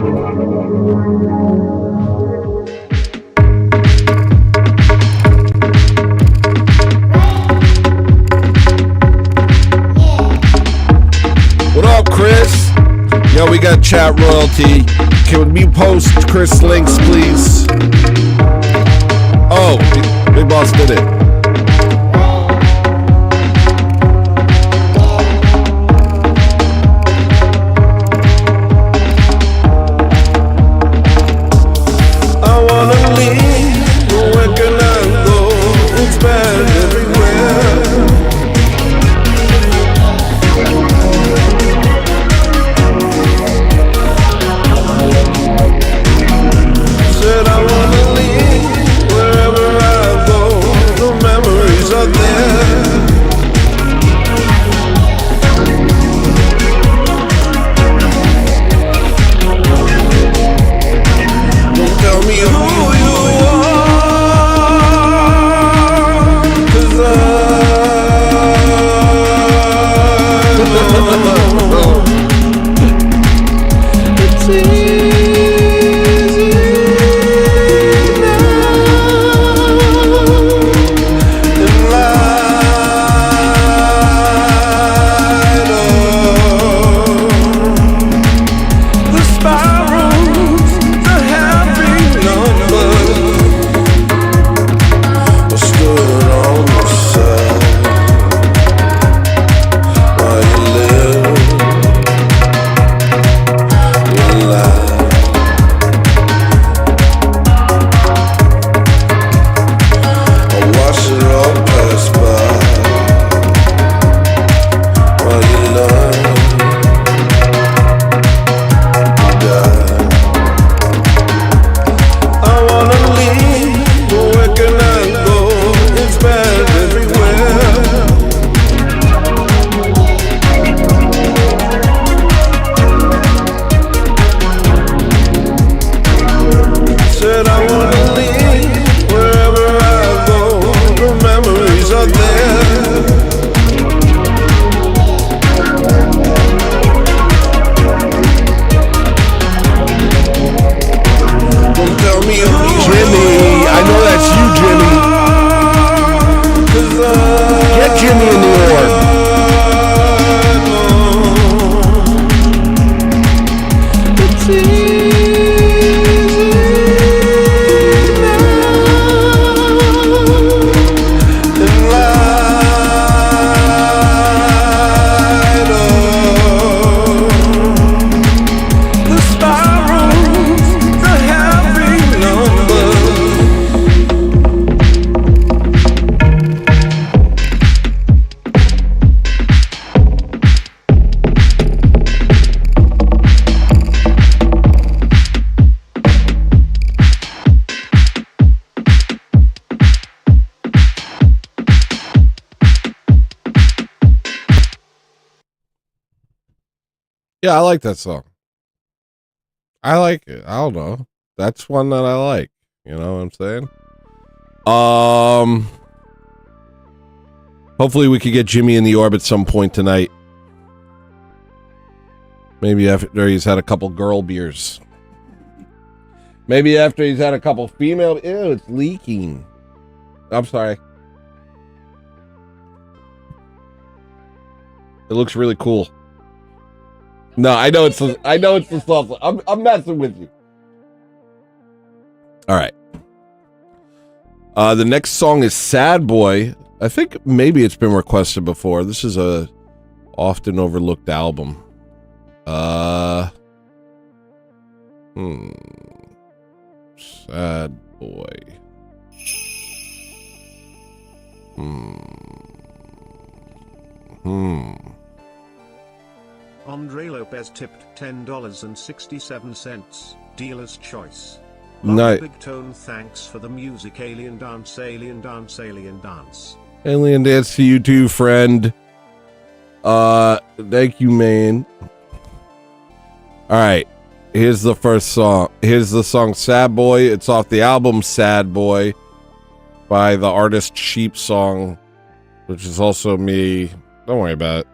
What up, Chris? Yo, we got chat royalty. Can we post Chris links, please? Oh, Big Boss did it. Yeah, I like that song. I like it. I don't know. That's one that I like. You know what I'm saying? Hopefully we could get Jimmy in the orbit some point tonight. Maybe after he's had a couple girl beers. Maybe after he's had a couple female... Ew, it's leaking. I'm sorry. It looks really cool. No, I know it's the soft. I'm messing with you. All right. The next song is Sad Boy. I think maybe it's been requested before. This is a often overlooked album. Sad Boy. Andre Lopez tipped $10.67. Dealer's choice. Nice. Big Tone, thanks for the music. Alien dance, alien dance, alien dance. Alien dance to you too, friend. Thank you, man. All right. Here's the first song. Here's the song Sad Boy. It's off the album Sad Boy by the artist Sheep Song, which is also me. Don't worry about it.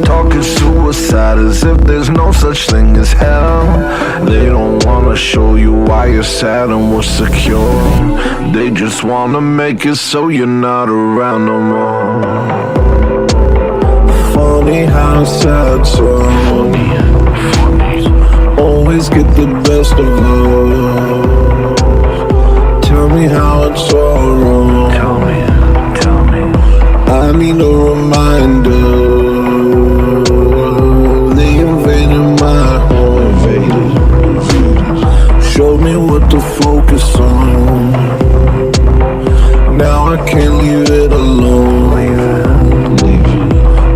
Talking suicide sad as if there's no such thing as hell. They don't wanna show you why you're sad and we're secure. They just wanna make it so you're not around no more. Funny how sad songs always get the best of love. Tell me how it's all wrong. Tell me. I need a reminder. They invaded my home. Show me what to focus on. Now I can't leave it alone.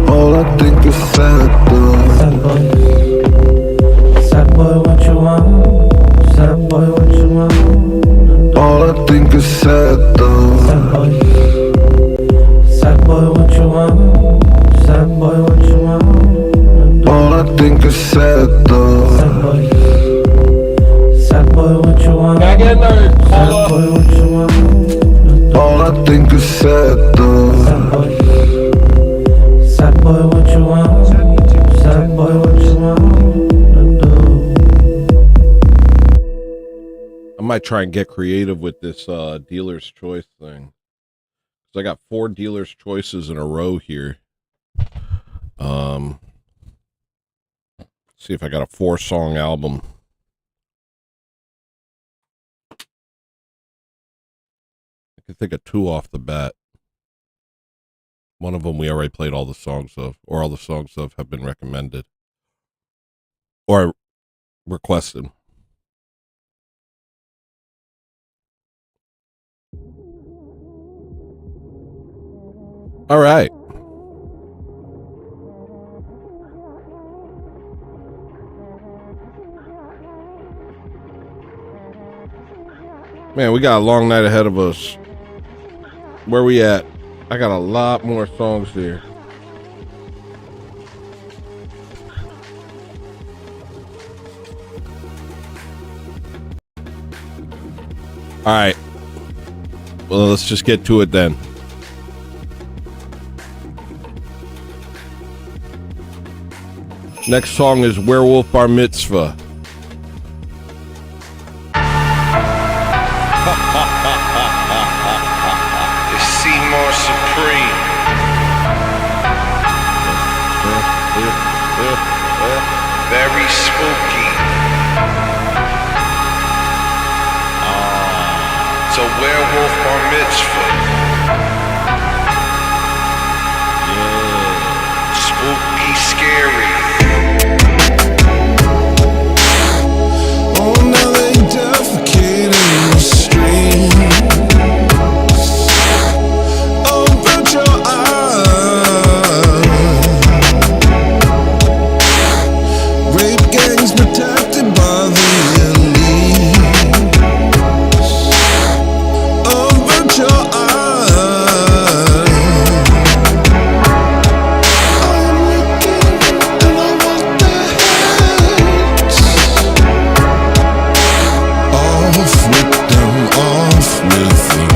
All I think is sad though. Sad boy, what you want? Sad boy, what you want? All I think is sad though. Sad boy, what you want? Sad boy, what you want? All I think is sad though. Sad boy, what you want? Can I get nerds? Sad boy, what you want? All I think is sad though. Sad boy, what you want? Sad boy, what you want? I might try and get creative with this dealer's choice thing. So I got 4 dealer's choices in a row here. See if I got a 4-song album. I can think of 2 off the bat. One of them we already played all the songs of, or all the songs of have been recommended or requested. All right. Man, we got a long night ahead of us. Where we at? I got a lot more songs here. All right. Well, let's just get to it then. Next song is Werewolf Bar Mitzvah. Very spooky. It's a werewolf bar mitzvah. Yeah. Spooky, scary. Oh, now they defecate in the streets. Oh, but your gangs protected by the elite. Avert your eyes. I'm looking and I want their heads. Off with them, off with them.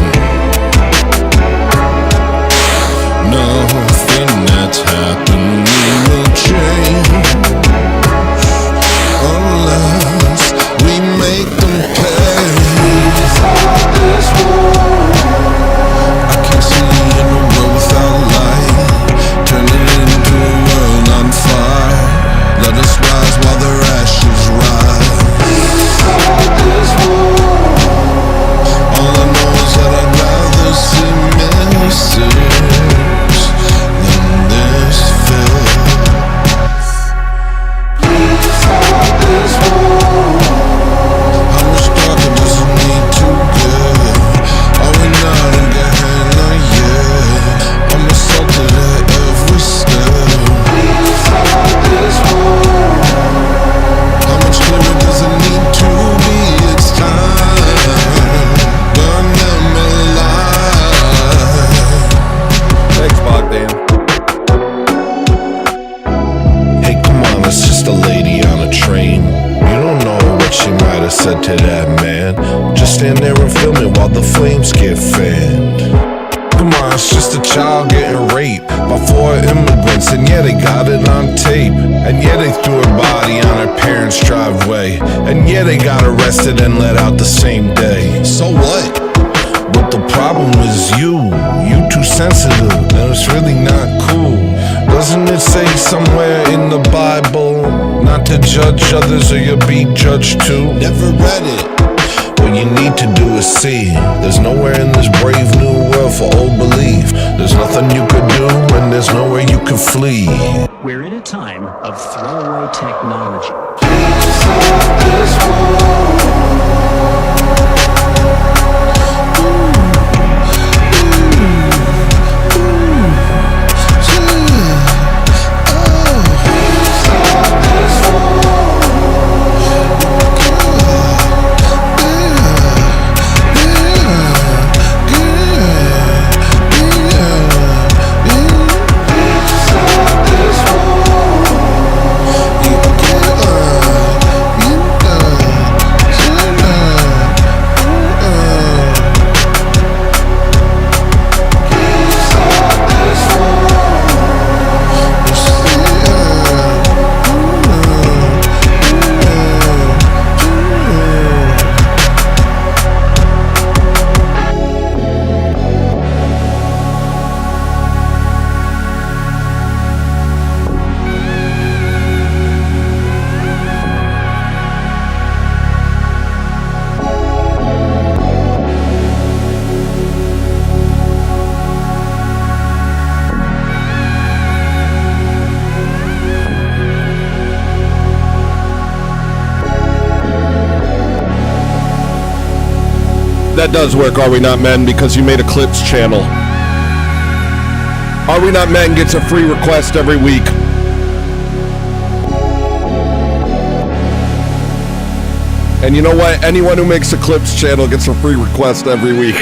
Nothing that's happening will change unless we make them pay. I can't see in a world without light, turning into a world on fire. Let us rise while their ashes rise. All I know is that I'd rather see messages than this film. How much darker does it need to get? Are we not in Gehenna yet? I'm assaulted at every step. How much clearer does it need to be? It's time. Burn them alive. Thanks, Bogdan. Hey, come on, it's just a lady on a train. You don't know what she might have said to that man. Just stand there and film it while the flames get fanned. Come on, it's just a child getting raped by 4 immigrants. And yeah, yeah, they got it on tape. And yeah, they threw her body on her parents' driveway. And yeah, they got arrested and let out the same day. So what? But the problem is you too sensitive, and it's really not cool. Doesn't it say somewhere in the Bible not to judge others or you'll be judged too? Never read it. What you need to do is see. There's nowhere in this brave new world for old belief. There's nothing you could do and there's nowhere you could flee. We're in a time of throwaway technology. That does work, Are We Not Men, because you made a clips channel. Are We Not Men gets a free request every week. And you know what? Anyone who makes a clips channel gets a free request every week.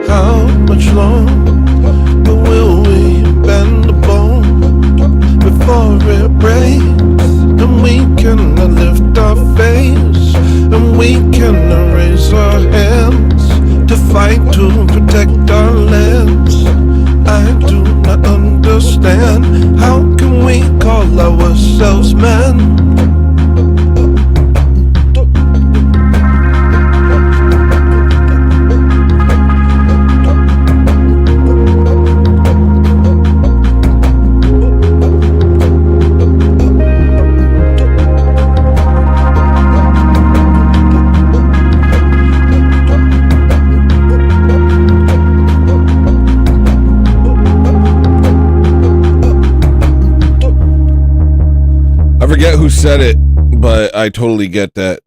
How much longer will we bend the bone before it breaks? And we cannot lift our face, and we cannot raise our hands to fight to protect our lands. I do not understand. How can we call ourselves men? I forget who said it, but I totally get that.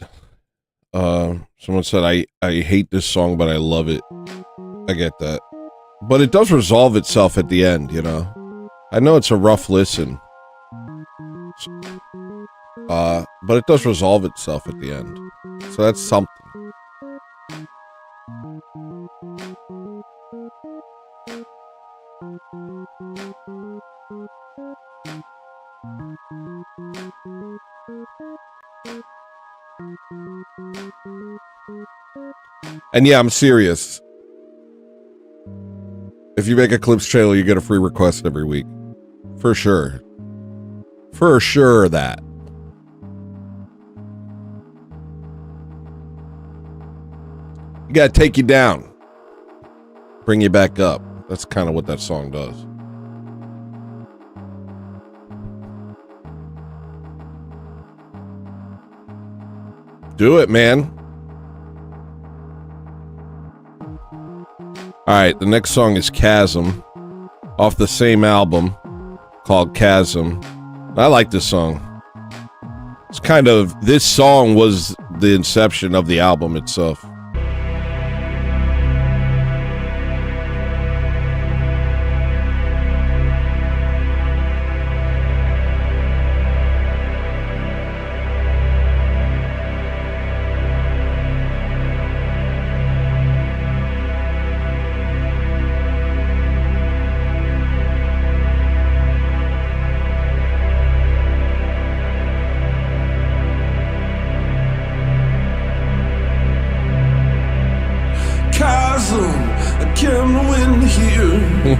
Someone said, I hate this song, but I love it. I get that. But it does resolve itself at the end, you know? I know it's a rough listen. But it does resolve itself at the end. So that's something. And yeah, I'm serious. If you make a Clips trailer, you get a free request every week. For sure. For sure that. You gotta take you down. Bring you back up. That's kind of what that song does. Do it, man. All right, the next song is Chasm, off the same album called Chasm. I like this song. It's kind of, this song was the inception of the album itself.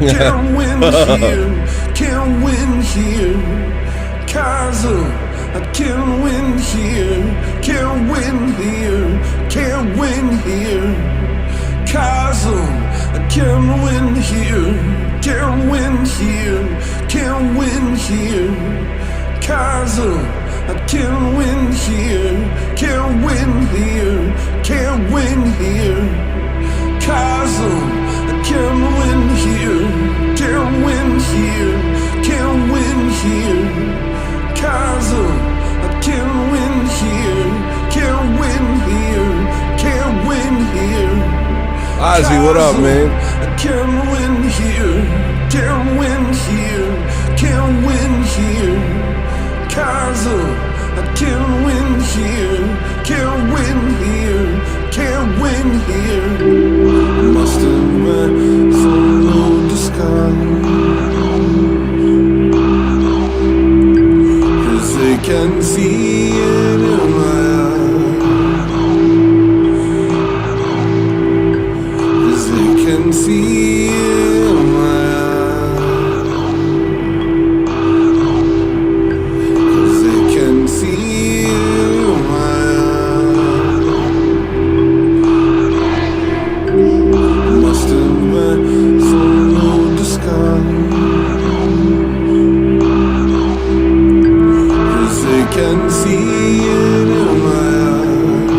Can't win here, can't win here. Chasm, I can't win here, can't win here, can't win here. Chasm, I can't win here, can't win here, can't win here. Chasm, I can't win here, can't win here, can't win here. Chasm, can't win here, can't win here, can't win here. Chasm, I can't win here, can't win here, can't win here. Ozzy, what up, man? I can't win here, can't win here, can't win here. Chasm, I can't win here, can't win here, can't win here. Must have been follow the sky, 'cause they can see it in my eyes, 'cause they can see it in my eyes, 'cause they can see it in my eyes. Must have been follow the sky, 'cause they can see it in my eyes,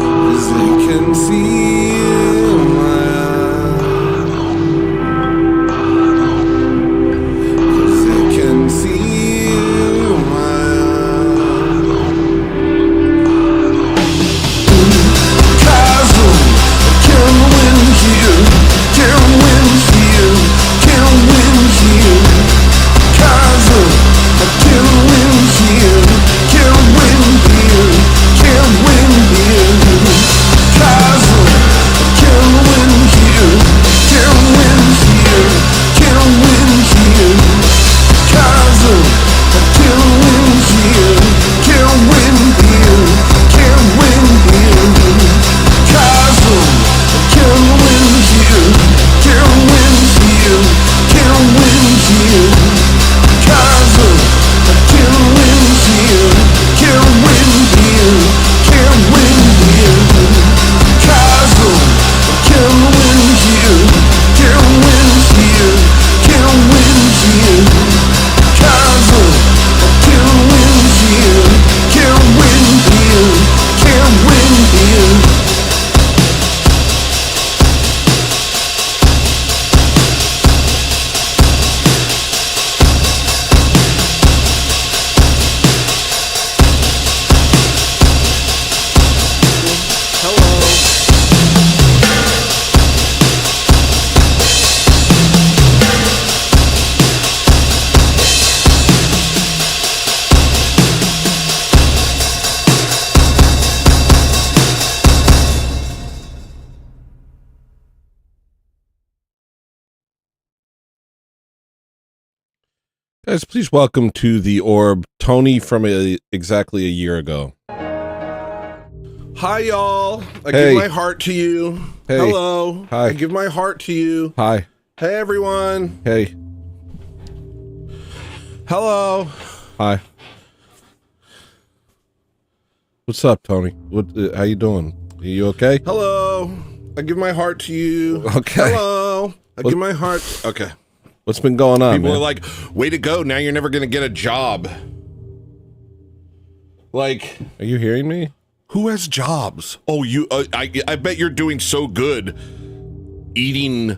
'cause they can see it in my eyes, 'cause they can see it in my eyes. Chasm, can't win here, can't win here, can't win here. Chasm, I can't win here, can't win here, can't win here. Chasm, can't win here, can't win here, can't win here. Chasm, I can't win here, can't win here, can't win here. Chasm, can't win here, can't win here, can't win here. Chasm, can't win here, can't win here, can't win here. Chasm, can't win here, can't win here, can't win here. Chasm, can't win here, can't win here, can't win here. Guys, please welcome to the orb Tony from exactly a year ago. Hi, y'all. I Hey. give my heart to you. Hey. Hello. Hi. I give my heart to you. Hi. Hey, everyone. Hey. Hello. Hi. What's up, Tony? What? How you doing? Are you okay? Hello. I give my heart to you. Okay. Hello. I give my heart. Okay. What's been going on, People man? are like, way to go. Now you're never going to get a job. Like, Are you hearing me? who has jobs? Oh, you, I bet you're doing so good eating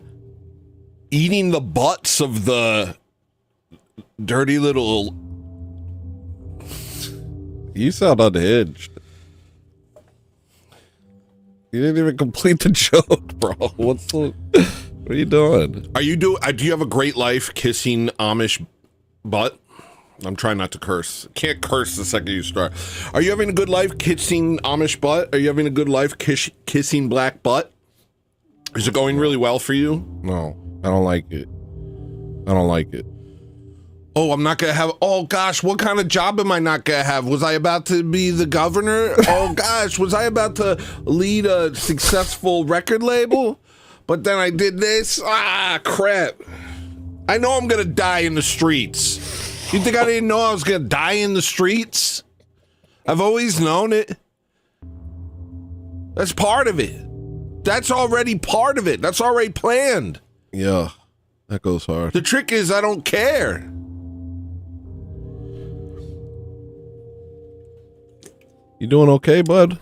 the butts of the dirty little. You sound unhinged. You didn't even complete the joke, bro. What are you doing? Do you have a great life kissing Amish butt? I'm trying not to curse. Can't curse the second you start. Are you having a good life kissing Amish butt? Are you having a good life kissing black butt? Is it going really well for you? No, I don't like it. I don't like it. Oh, I'm not gonna have. Oh gosh, what kind of job am I not gonna have? Was I about to be the governor? Oh gosh, was I about to lead a successful record label? But then I did this. Ah, crap. I know I'm gonna die in the streets. You think I didn't know I was gonna die in the streets? I've always known it. That's part of it. That's already part of it. That's already planned. Yeah, that goes hard. The trick is I don't care. You doing okay, bud?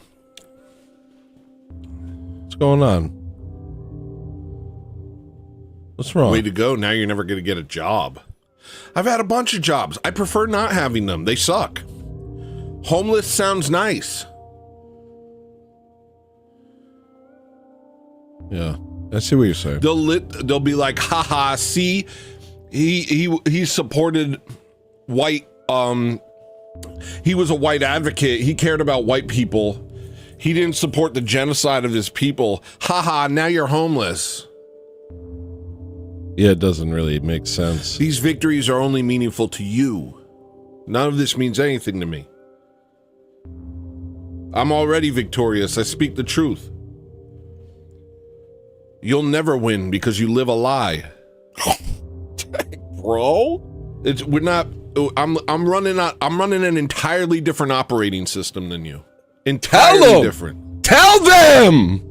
What's going on? What's wrong? Way to go. Now you're never going to get a job. I've had a bunch of jobs. I prefer not having them. They suck. Homeless sounds nice. Yeah, I see what you're saying. They'll be like, haha, see, he supported white, he was a white advocate. He cared about white people. He didn't support the genocide of his people. Haha, now you're homeless. Yeah, it doesn't really make sense. These victories are only meaningful to you. None of this means anything to me. I'm already victorious. I speak the truth. You'll never win because you live a lie. Bro, I'm running an entirely different operating system than you. Entirely different. Tell them,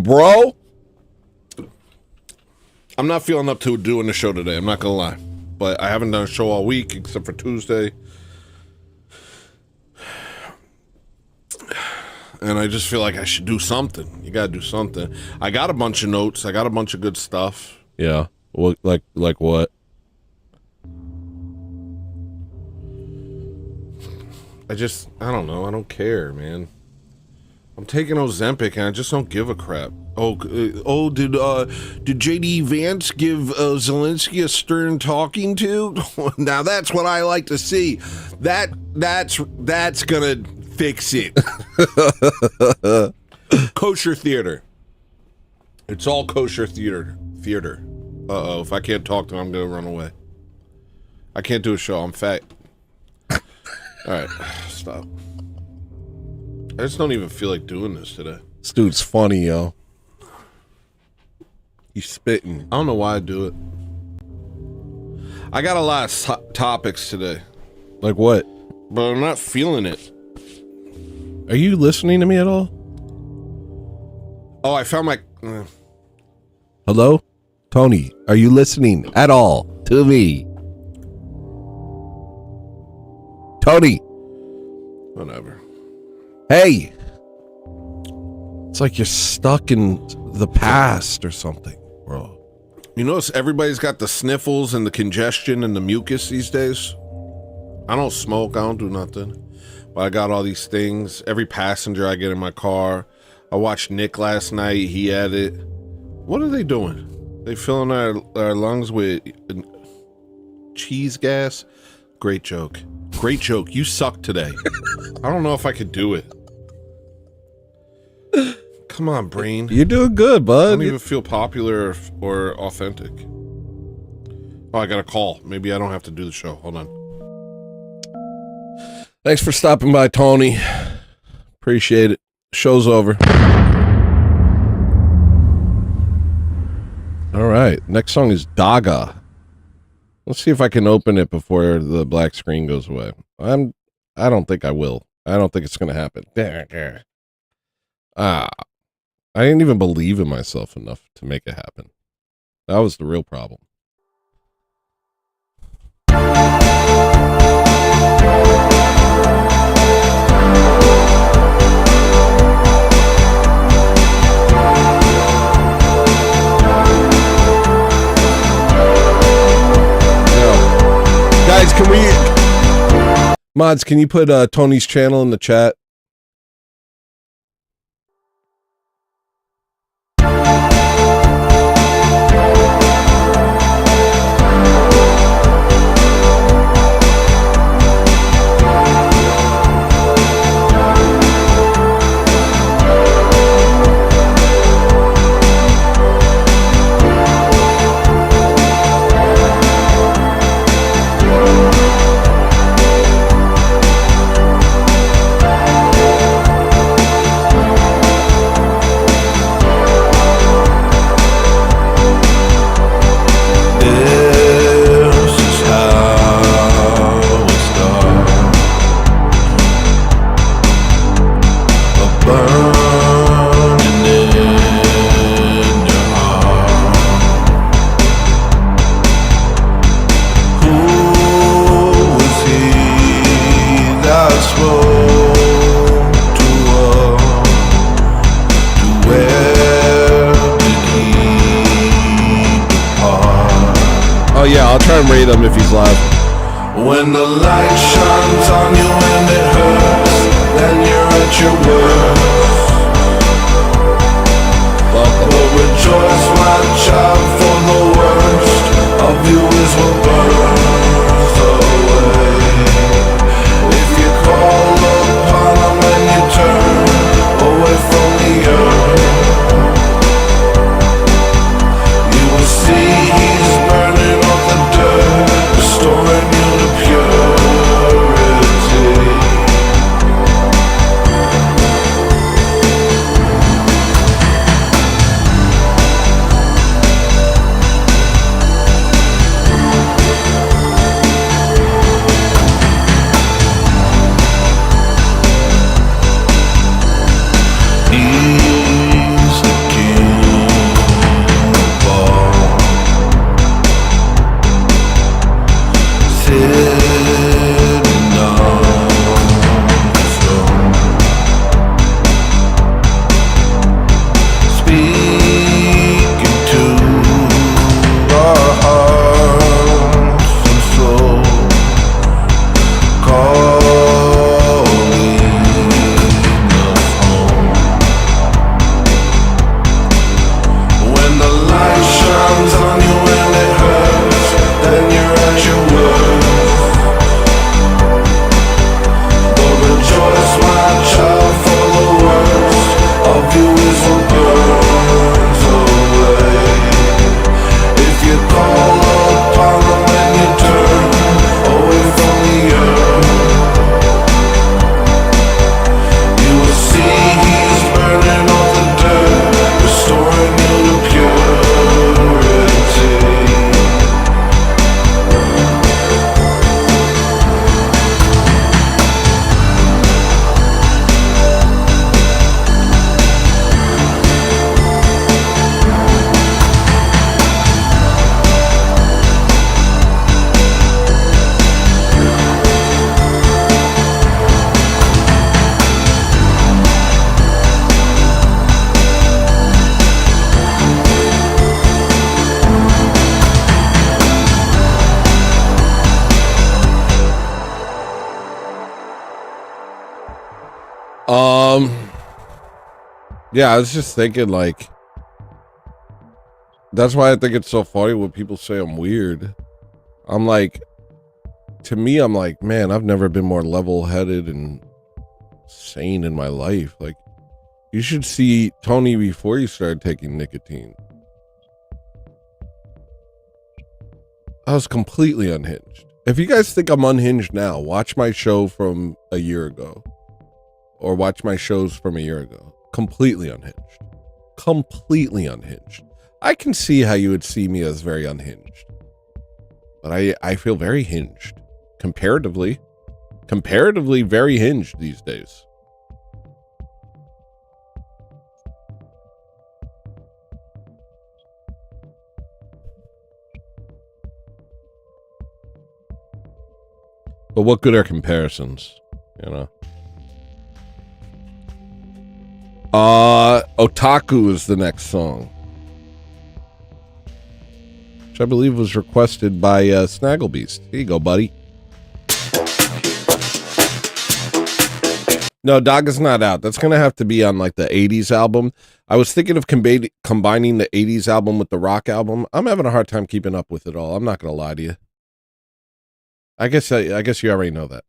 bro. I'm not feeling up to doing the show today. I'm not gonna lie, but I haven't done a show all week except for Tuesday, and I just feel like I should do something. You gotta do something. I got a bunch of notes. I got a bunch of good stuff. Yeah. What, like what? I don't know. I don't care, man. I'm taking Ozempic and I just don't give a crap. Did JD Vance give Zelensky a stern talking to? Now that's what I like to see. That's gonna fix it. Kosher theater. It's all kosher theater. Uh-oh, if I can't talk to him, I'm gonna run away. I can't do a show. I'm fat. Alright, stop. I just don't even feel like doing this today. This dude's funny, yo. He's spitting. I don't know why I do it. I got a lot of topics today. Like what? But I'm not feeling it. Are you listening to me at all? Oh, I found my... Hello? Tony, are you listening at all to me? Tony. Whatever. Hey. It's like you're stuck in the past or something, bro. You notice everybody's got the sniffles and the congestion and the mucus these days? I don't smoke. I don't do nothing. But I got all these things. Every passenger I get in my car. I watched Nick last night. He had it. What are they doing? They filling our lungs with cheese gas? Great joke. Great joke. You suck today. I don't know if I could do it. Come on, brain. You're doing good, I bud. don't even feel popular or authentic. Oh, I got a call. Maybe I don't have to do the show. Hold on. Thanks for stopping by, Tony. Appreciate it. Show's over. All right. Next song is Daga. Let's see if I can open it before the black screen goes away. I don't think I will. I don't think it's going to happen. I didn't even believe in myself enough to make it happen. That was the real problem. Guys, can we... Mods, can you put Tony's channel in the chat? Oh yeah, I'll try and rate him if he's live. When the light shines on you and it hurts, then you're at your worst. Welcome. But rejoice, my child, for the worst of you is what burns away. If you call upon him and you turn away from the earth, you will see he's burning off the dirt, restoring you to purity. He's the king of all. Sitting on the throne, speaking to our hearts and souls, calling us home. When the light shines on you and it hurts, then you're at your worst. But rejoice, my child, for the worst of you is what burns away. If you call upon him and you turn away from the earth, you will see he's burning off the dirt, restoring you to purity. Yeah, I was just thinking, like, that's why I think it's so funny when people say I'm weird. I'm like, to me, I'm like, man, I've never been more level-headed and sane in my life. Like, you should see Tony before you started taking nicotine. I was completely unhinged. If you guys think I'm unhinged now, watch my show from a year ago. or watch my shows from a year ago. Completely unhinged. Completely unhinged. I can see how you would see me as very unhinged. But I feel very hinged. Comparatively very hinged these days. But what good are comparisons, you know? Otaku is the next song, which I believe was requested by Snagglebeast. Here you go, buddy. No, Dog is not out. That's gonna have to be on like the 80s album. I was thinking of combining the 80s album with the rock album. I'm having a hard time keeping up with it all. I'm not gonna lie to you. I guess you already know that.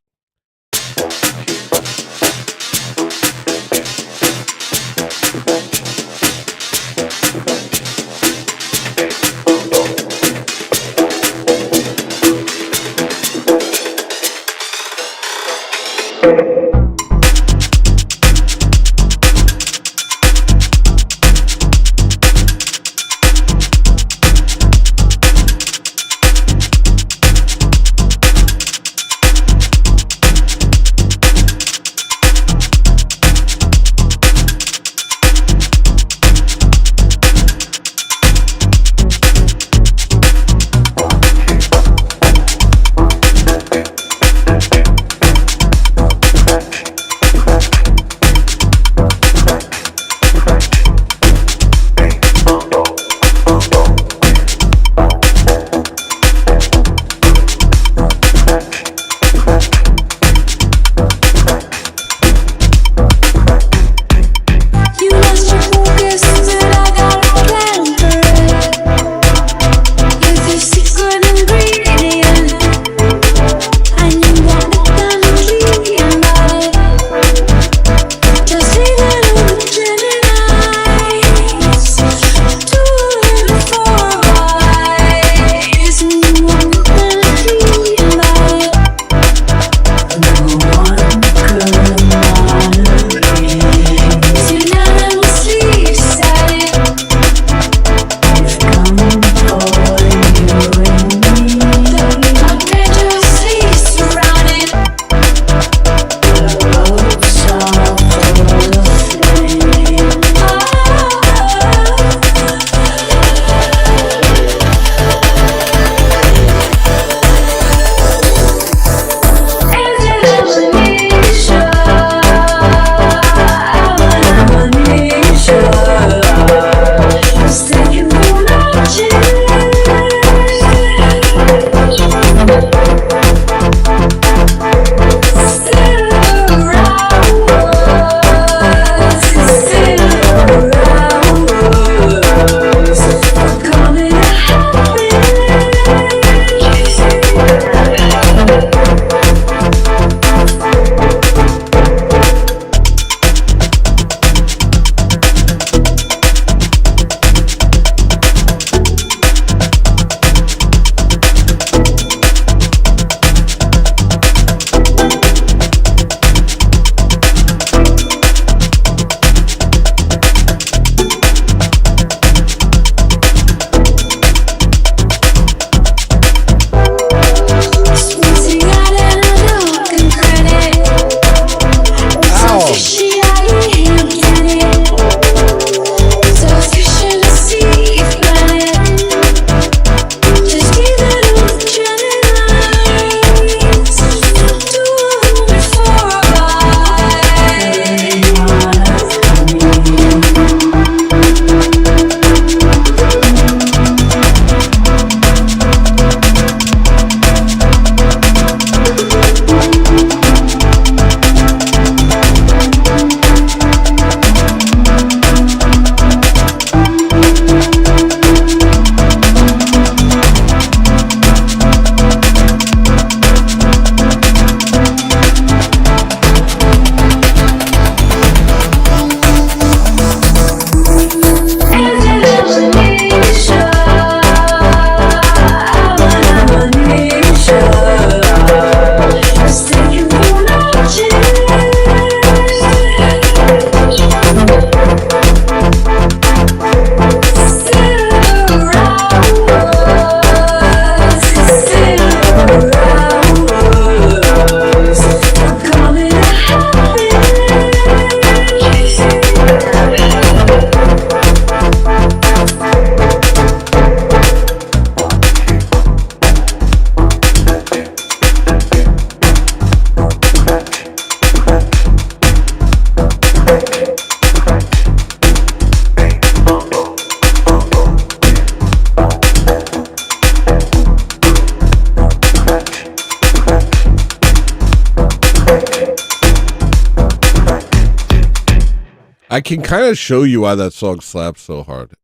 I can kind of show you why that song slaps so hard.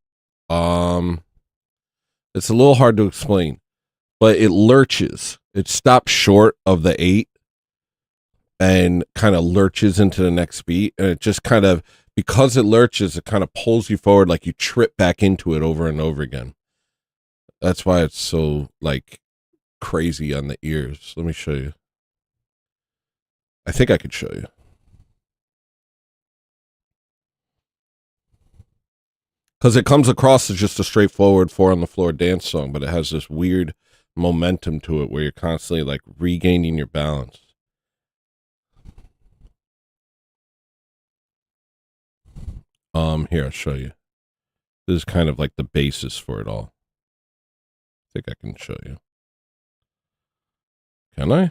It's a little hard to explain, but it lurches. It stops short of the 8 and kind of lurches into the next beat. And it just kind of, because it lurches, it kind of pulls you forward like you trip back into it over and over again. That's why it's so like crazy on the ears. Let me show you. I think I could show you. Because it comes across as just a straightforward 4 on the floor dance song, but it has this weird momentum to it where you're constantly like regaining your balance. Here, I'll show you. This is kind of like the basis for it all. I think I can show you. Can I?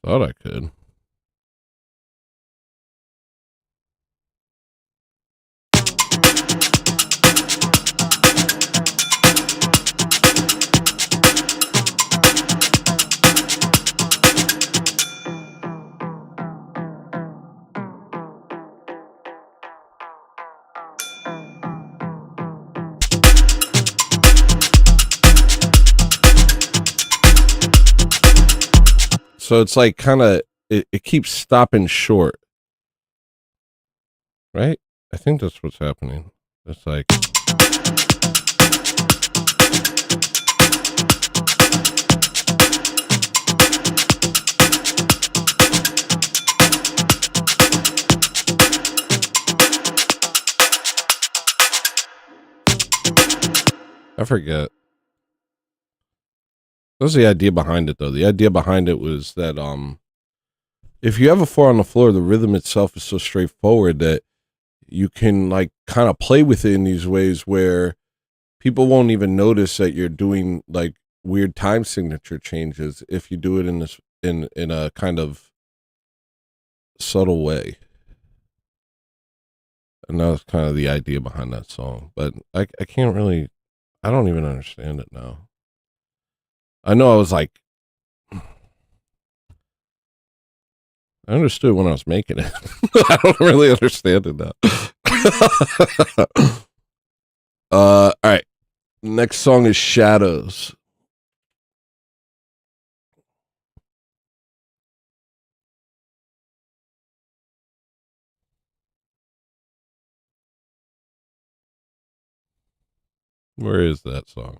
Thought I could. So it's like kind of, it keeps stopping short. Right? I think that's what's happening. It's like. I forget. That was the idea behind it, though. The idea behind it was that if you have a 4 on the floor, the rhythm itself is so straightforward that you can like kind of play with it in these ways where people won't even notice that you're doing like weird time signature changes if you do it in this in a kind of subtle way. And that was kind of the idea behind that song. But I can't really, I don't even understand it now. I know I was like, I understood when I was making it. I don't really understand it now. All right. Next song is Shadows. Where is that song?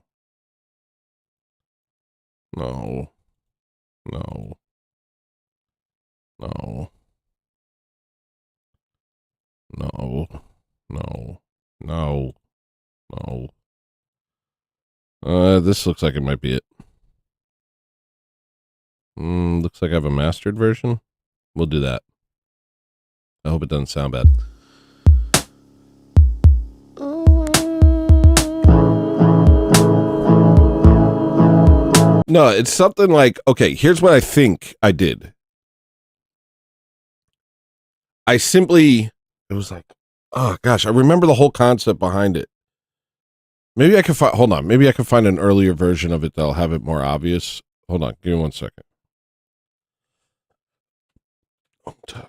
No. No. No. No. No. No. No. This looks like it might be it. Looks like I have a mastered version. We'll do that. I hope it doesn't sound bad. No, it's something like, okay, here's what I think I did. It was like, oh gosh, I remember the whole concept behind it. Maybe I can find, hold on, maybe I can find an earlier version of it that'll have it more obvious. Hold on, give me 1 second. I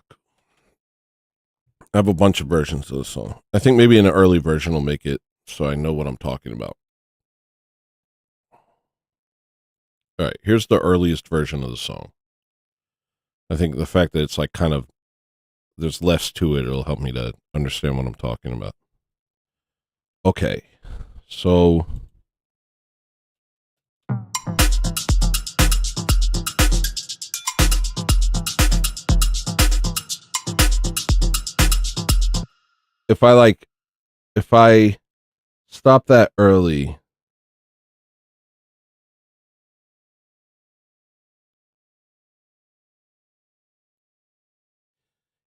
have a bunch of versions of the song. I think maybe an early version will make it so I know what I'm talking about. All right, here's the earliest version of the song. I think the fact that it's like kind of, there's less to it, it'll help me to understand what I'm talking about. Okay, so. If I stop that early.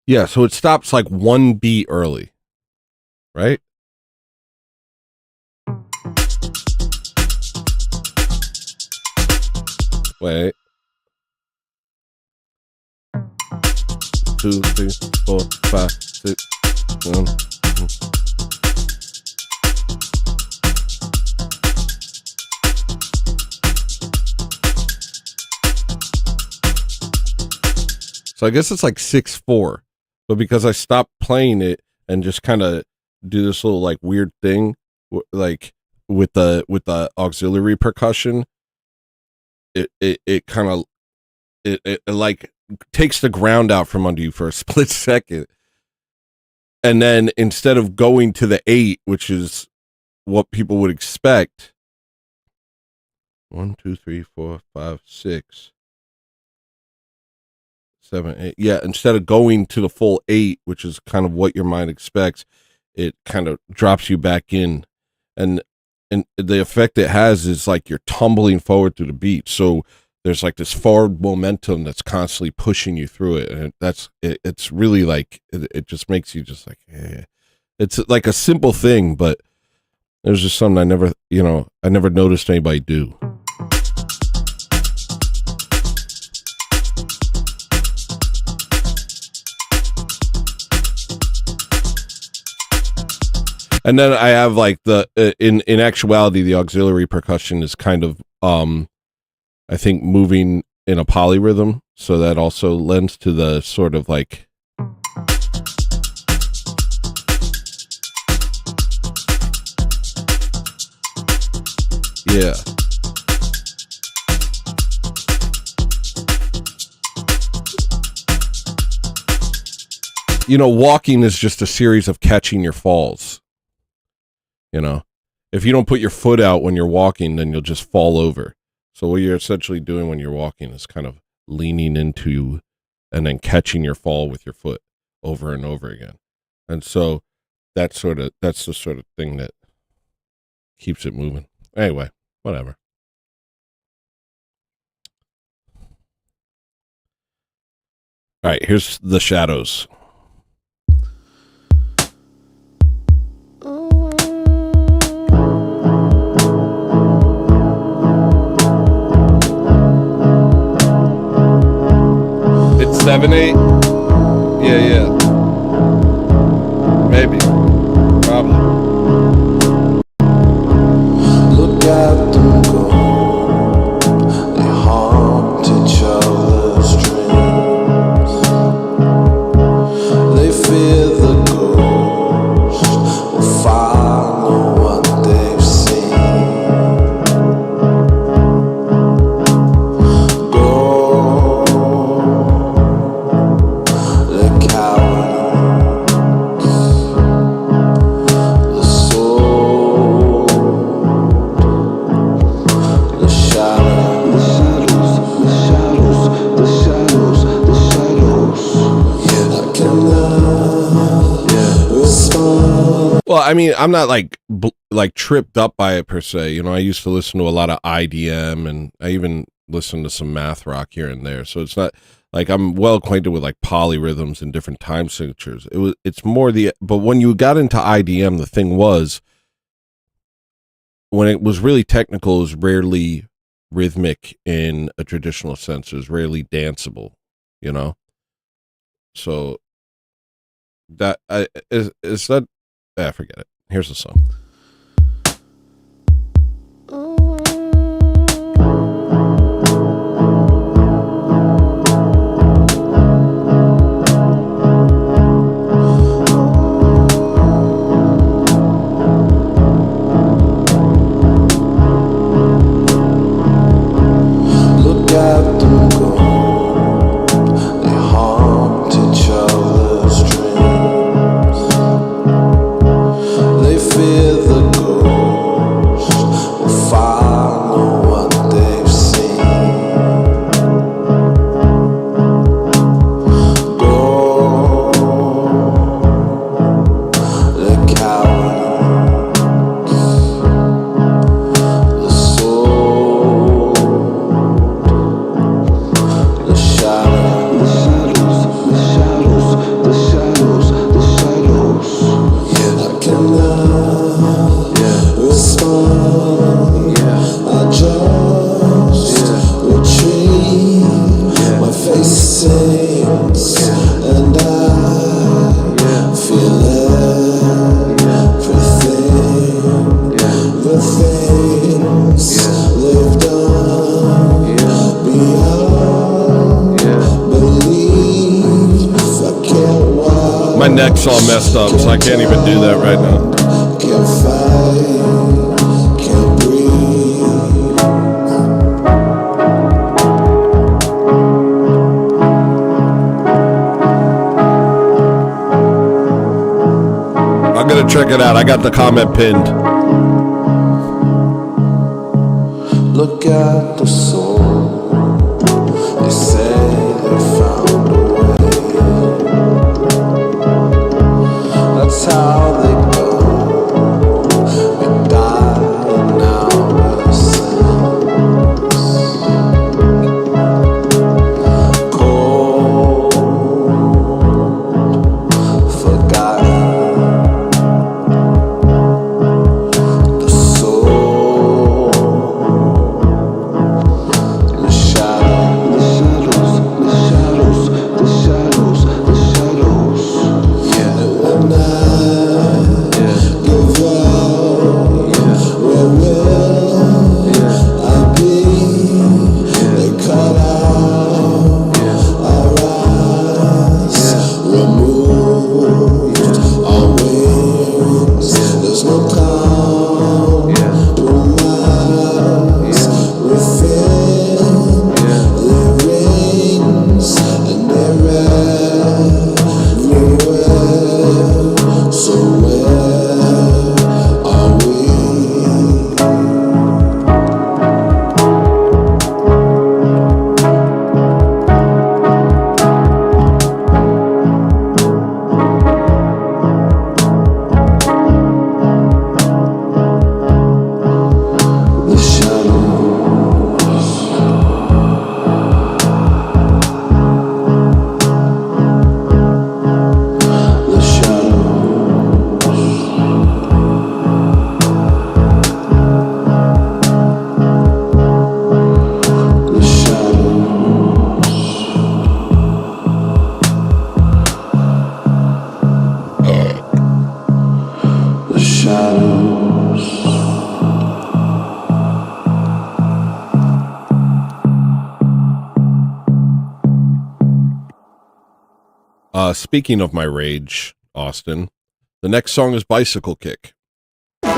Yeah, so it stops like 1 beat early, right? Wait. 2, 3, 4, 5, 6, 7. So I guess it's like 6/4. But because I stopped playing it and just kind of do this little like weird thing, like with the auxiliary percussion, it kind of it like takes the ground out from under you for a split second, and then instead of going to the 8, which is what people would expect, 1 2 3 4 5 6 7 8, yeah, instead of going to the full 8, which is kind of what your mind expects, it kind of drops you back in, and the effect it has is like you're tumbling forward through the beat. So there's like this forward momentum that's constantly pushing you through it, and it's really like it just makes you just like, eh. It's like a simple thing, but it was just something I never noticed anybody do. And then I have like in actuality, the auxiliary percussion is kind of, I think, moving in a polyrhythm. So that also lends to the sort of like, yeah. You know, walking is just a series of catching your falls. You know, if you don't put your foot out when you're walking, then you'll just fall over. So what you're essentially doing when you're walking is kind of leaning into and then catching your fall with your foot over and over again. And so that's the sort of thing that keeps it moving. Anyway, whatever. All right, here's The Shadows. It's 7/8. Yeah. Maybe. Probably. Look at them go. They haunt each other's dreams. They fear the ghost will follow what they've seen. Go, the cowards, the soul, the shadows, the shadows, the shadows, the shadows. Yeah, I cannot respond. Well, I mean, I'm not like tripped up by it per se. You know, I used to listen to a lot of IDM, and I even listened to some math rock here and there. So it's not like I'm well acquainted with like polyrhythms and different time signatures. It's more but when you got into IDM, the thing was, when it was really technical, it was rarely rhythmic in a traditional sense. It was rarely danceable, you know? So that is that, forget it. Here's the song. Look at them go. They haunt each other's dreams. They fear neck's all messed up, so I can't even do that right now. Can't fight, can't breathe. I'm gonna check it out. I got the comment pinned. Look at the soul. They say they found a way. That's how they go. We die in our sins. Cold, forgotten. The soul. The shadows, the shadows, the shadows, the shadows. Yeah. And when I give up, where will I be? They cut out our eyes, removed our wings. There's no calm within their rings and they're everywhere. So where are we? The shadows. The shadows. The shadows. The shadows. Speaking of my rage, Austin, the next song is Bicycle Kick. Pick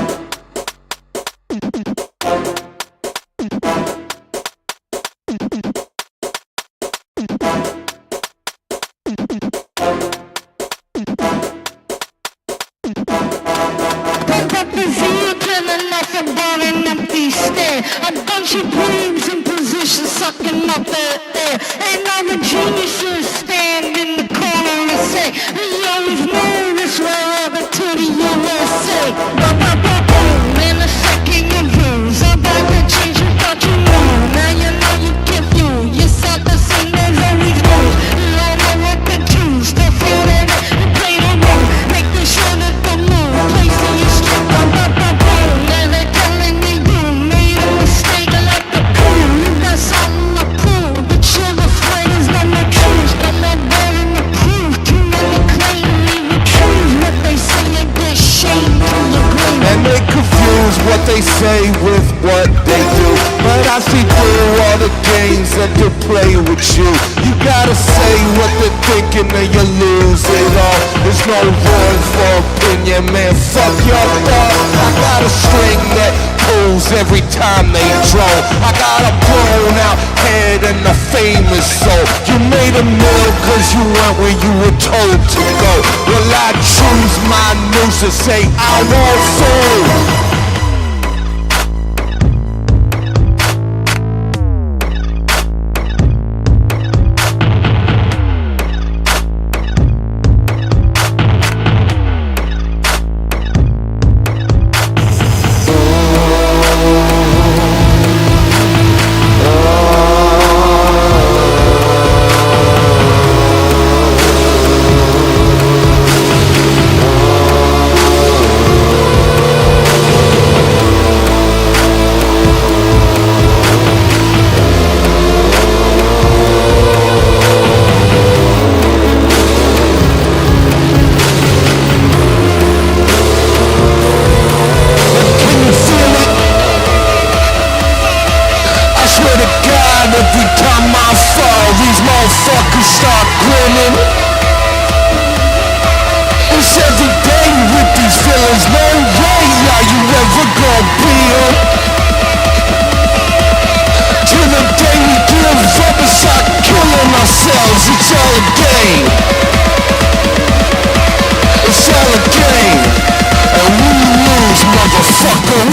up the vehicle and nothing but an empty stare. A bunch of brains in position sucking up the air. And all the geniuses stand in the corner and say, we always knew this wherever to the USA. Ba-ba-ba-boom, in a second your views about the change you thought you knew. Now you know you get through. You saw the scene, there's always rules. You all know what to choose. The field and play the role. Making sure that the move placing you straight. Ba-ba-ba-boom, and they're telling me you made a mistake like the crew. You got something to prove, but you're the fighters, not the truth. I'm not bearing the proof. Too many claim leave the truth. What they say ain't this shame to the grave. And they confuse what they say with what they do. But I see through all the games that they play with you. You gotta say what they're thinking and you lose it all. There's no room for opinion, man, fuck your thought. I got a string that pulls every time they draw. I got a blown out head and a famous soul. You made a meal cause you went where you were told to go. Well, I choose my news to say I want soul. day we give up and start killing ourselves. It's all a game. It's all a game. And we lose, motherfucker.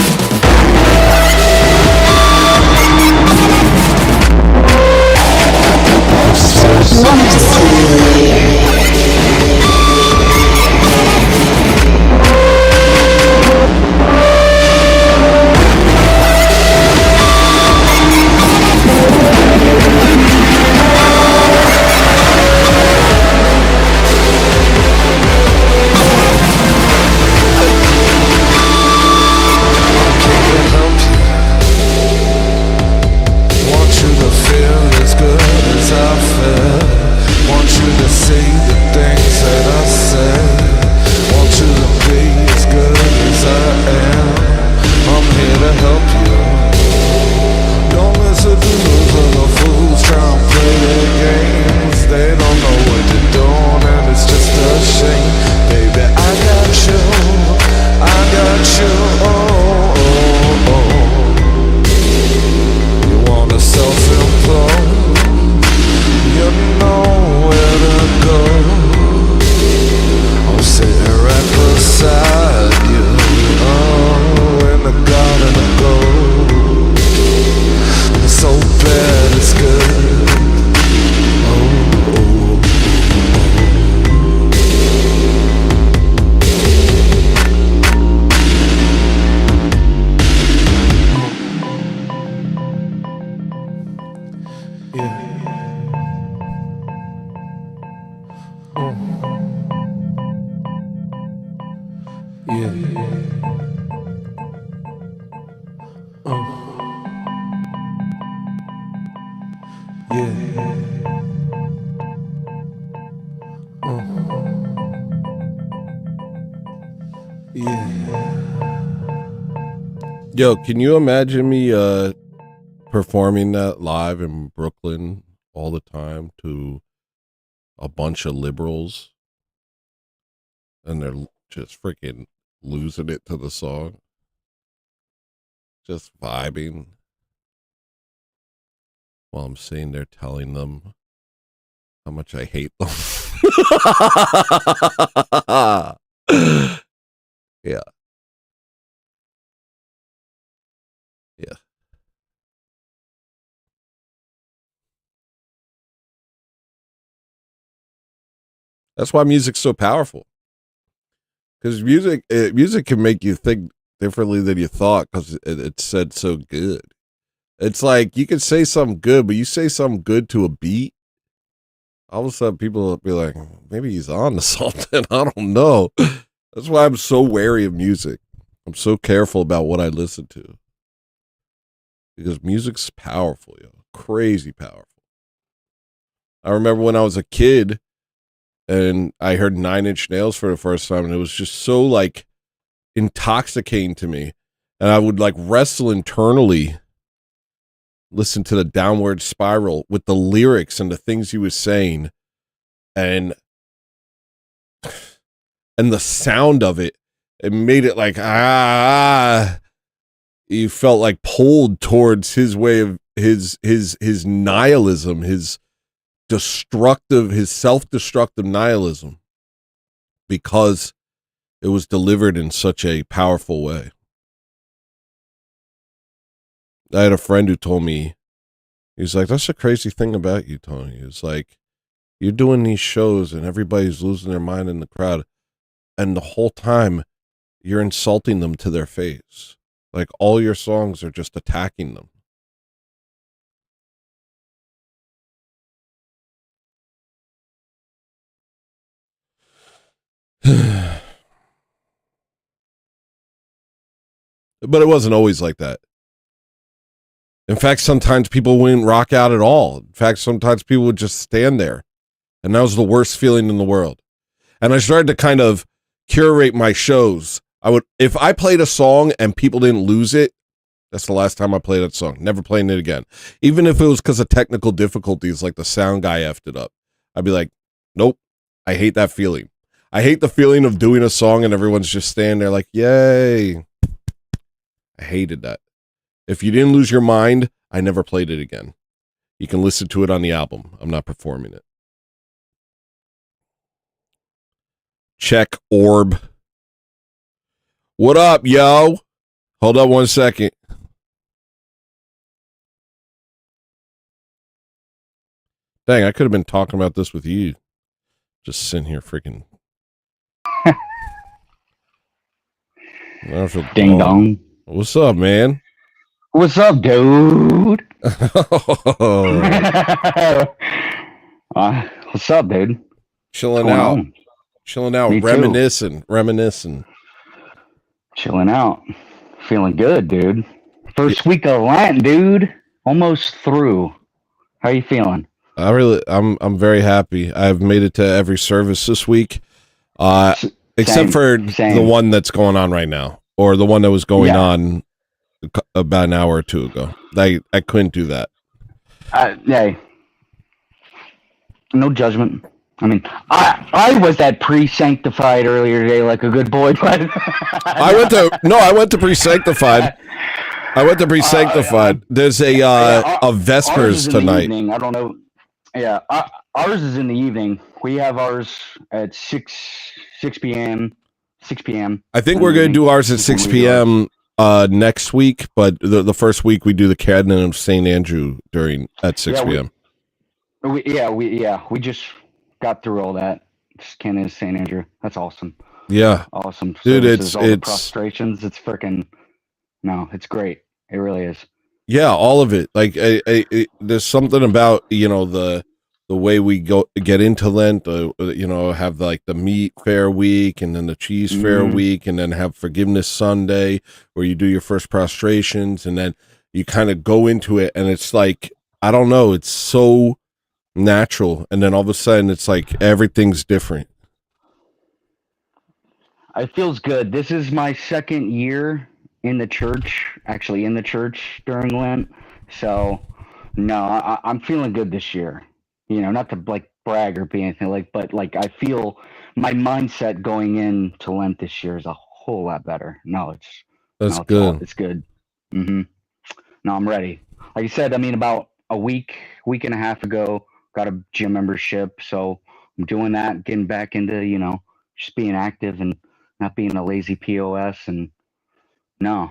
Yo, can you imagine me performing that live in Brooklyn all the time to a bunch of liberals and they're just freaking losing it to the song, just vibing while I'm sitting there telling them how much I hate them. Yeah. Yeah. That's why music's so powerful. Because music can make you think differently than you thought because it's said so good. It's like you can say something good, but you say something good to a beat, all of a sudden people will be like, maybe he's on to something. I don't know. That's why I'm so wary of music. I'm so careful about what I listen to. Because music's powerful, yo. Crazy powerful. I remember when I was a kid and I heard 9 Inch Nails for the first time, and it was just so like intoxicating to me. And I would like wrestle internally, listen to the Downward Spiral with the lyrics and the things he was saying, and the sound of it. It made it like you felt like pulled towards his way of his nihilism, his self-destructive nihilism, because it was delivered in such a powerful way. I had a friend who told me, he was like, that's the crazy thing about you, Tony. It's like, you're doing these shows and everybody's losing their mind in the crowd, and the whole time you're insulting them to their face. Like, all your songs are just attacking them. But it wasn't always like that. In fact, sometimes people wouldn't rock out at all. In fact, sometimes people would just stand there. And that was the worst feeling in the world. And I started to kind of curate my shows. If I played a song and people didn't lose it, that's the last time I played that song. Never playing it again. Even if it was because of technical difficulties, like the sound guy effed it up. I'd be like, nope, I hate that feeling. I hate the feeling of doing a song and everyone's just standing there like, yay. I hated that. If you didn't lose your mind, I never played it again. You can listen to it on the album. I'm not performing it. Check Orb. What up, yo? Hold up 1 second. Dang, I could have been talking about this with you. Just sitting here freaking. Ding dong. What's up, man? What's up, dude? What's up, dude? Chilling out. On? Chilling out. Me Reminiscing. Chilling out. Feeling good, dude. First week of Lent, dude. Almost through. How you feeling? I'm very happy. I've made it to every service this week. Except for the one that's going on right now, or the one that was going on about an hour or two ago. I couldn't do that. Hey, no judgment. I mean, I was that pre-sanctified earlier today, like a good boy. But I went to pre-sanctified. There's a Vespers tonight. I don't know. Yeah, ours is in the evening. We have ours at 6 p.m. 6 p.m. I think we're going to do ours at 6 p.m. Next week, but the first week we do the Canon of St. Andrew at 6 p.m. We just got through all that. Just Canon of St. Andrew. That's awesome. Yeah, awesome. Dude, services, it's the prostrations. It's freaking. No, it's great. It really is. Yeah, all of it. Like, there's something about the way we get into Lent. Have like the meat fair week, and then the cheese fair week, and then have Forgiveness Sunday, where you do your first prostrations, and then you kind of go into it, and it's like, I don't know, it's so natural, and then all of a sudden, it's like everything's different. It feels good. This is my second year in the church during Lent. So, no, I'm feeling good this year. Not to like brag or be anything but I feel my mindset going into Lent this year is a whole lot better. It's good. It's good. Mm-hmm. No, I'm ready. Like I said, I mean, about a week and a half ago, got a gym membership. So I'm doing that, getting back into, just being active and not being a lazy POS. And no,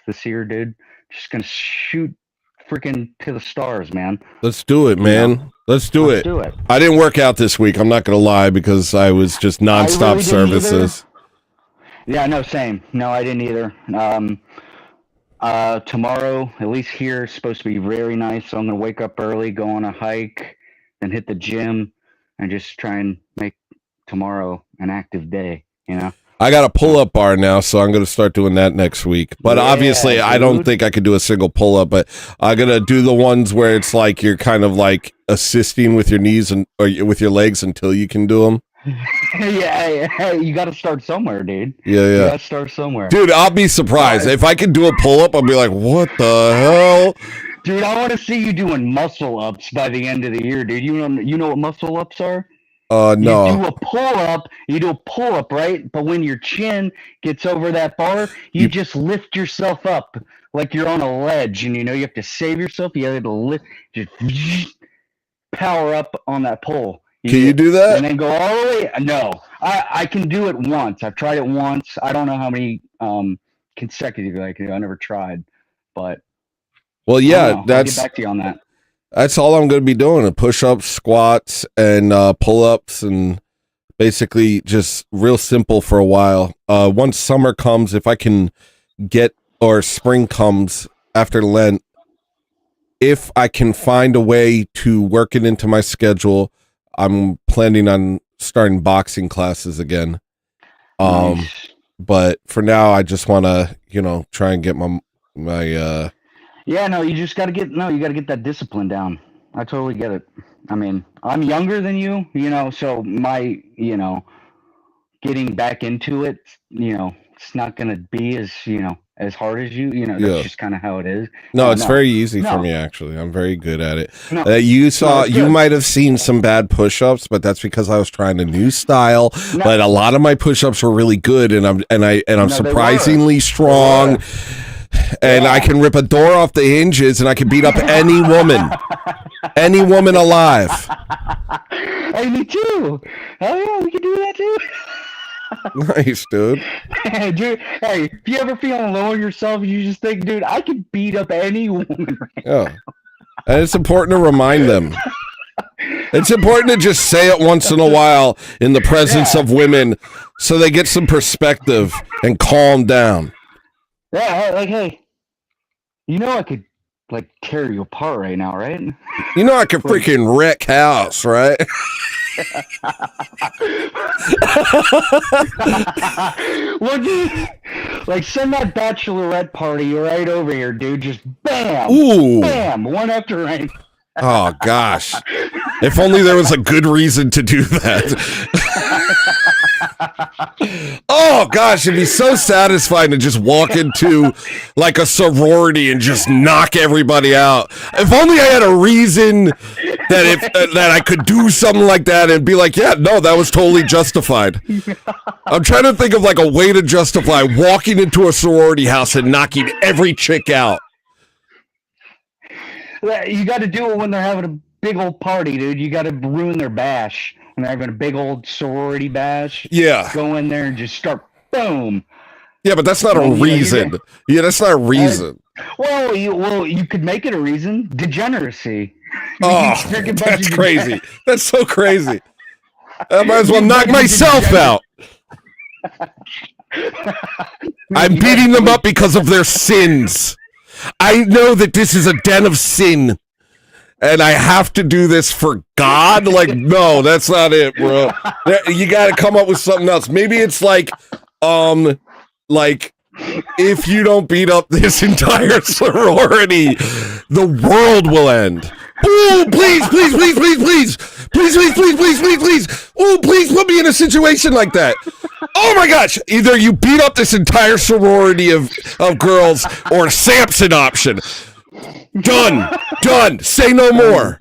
this year, dude, just gonna shoot freaking to the stars, man. Let's do it, man. Let's do it. I didn't work out this week. I'm not gonna lie, because I was just nonstop really services. Yeah, no, same. No, I didn't either. Tomorrow, at least here, is supposed to be very nice. So I'm gonna wake up early, go on a hike, then hit the gym, and just try and make tomorrow an active day. I got a pull-up bar now, so I'm going to start doing that next week. But obviously, I don't think I could do a single pull-up, but I'm going to do the ones where it's like you're kind of like assisting with your knees or with your legs until you can do them. Yeah, you got to start somewhere, dude. Yeah. You got to start somewhere. Dude, I'll be surprised. If I can do a pull-up, I'll be like, what the hell? Dude, I want to see you doing muscle-ups by the end of the year, dude. You know what muscle-ups are? No. You do a pull-up, right? But when your chin gets over that bar, you just lift yourself up like you're on a ledge, and you have to save yourself. You have to lift, just power up on that pole. Can you do that? And then go all the way? No. I can do it once. I've tried it once. I don't know how many consecutively I can do. I never tried. But well, yeah, I'll get back to you on that. That's all I'm going to be doing: push-ups, squats, and pull-ups, and basically just real simple for a while. Once summer comes, if I can or spring comes after Lent, if I can find a way to work it into my schedule, I'm planning on starting boxing classes again. Nice. But for now, I just want to, try and get my Yeah, no, you just got to get that discipline down. I totally get it. I mean, I'm younger than you, so my, getting back into it, it's not going to be as hard as you, that's just kind of how it is. No, it's very easy for me, actually. I'm very good at it. You might have seen some bad push-ups, but that's because I was trying a new style. But a lot of my push-ups were really good, and I'm surprisingly strong. and I can rip a door off the hinges, and I can beat up any woman alive. Hey, me too. Hell yeah, we can do that too. Nice, dude. Hey, dude. Hey, if you ever feeling low on yourself, you just think, dude, I can beat up any woman right now. Yeah, and it's important to remind them. It's important to just say it once in a while in the presence of women, so they get some perspective and calm down. Yeah, like, hey, you know I could like tear you apart right now, right? You know I could freaking wreck house, right? Well, dude, like send that bachelorette party right over here, dude. Just bam, Ooh. bam, one after right. Oh gosh, if only there was a good reason to do that. Oh gosh, it'd be so satisfying to just walk into like a sorority and just knock everybody out. If only I had a reason that I could do something like that and be like, yeah, no, that was totally justified. I'm trying to think of like a way to justify walking into a sorority house and knocking every chick out. You got to do it when they're having a big old party, dude. You got to ruin their bash. When they're having a big old sorority bash. Yeah. Go in there and just start, boom. Yeah, but that's not a reason. Yeah, that's not a reason. Well, you could make it a reason. Degeneracy. Oh, that's crazy. That's so crazy. I might as well knock myself out. I'm beating them up because of their sins. I know that this is a den of sin, and I have to do this for God? Like, no, that's not it, bro. You got to come up with something else. Maybe it's like, if you don't beat up this entire sorority, the world will end. Oh, please, please, please, please, please. Please, please, please, please, please, please. Oh, please put me in a situation like that. Oh my gosh. Either you beat up this entire sorority of girls or Samson option. Done. Done. Say no more.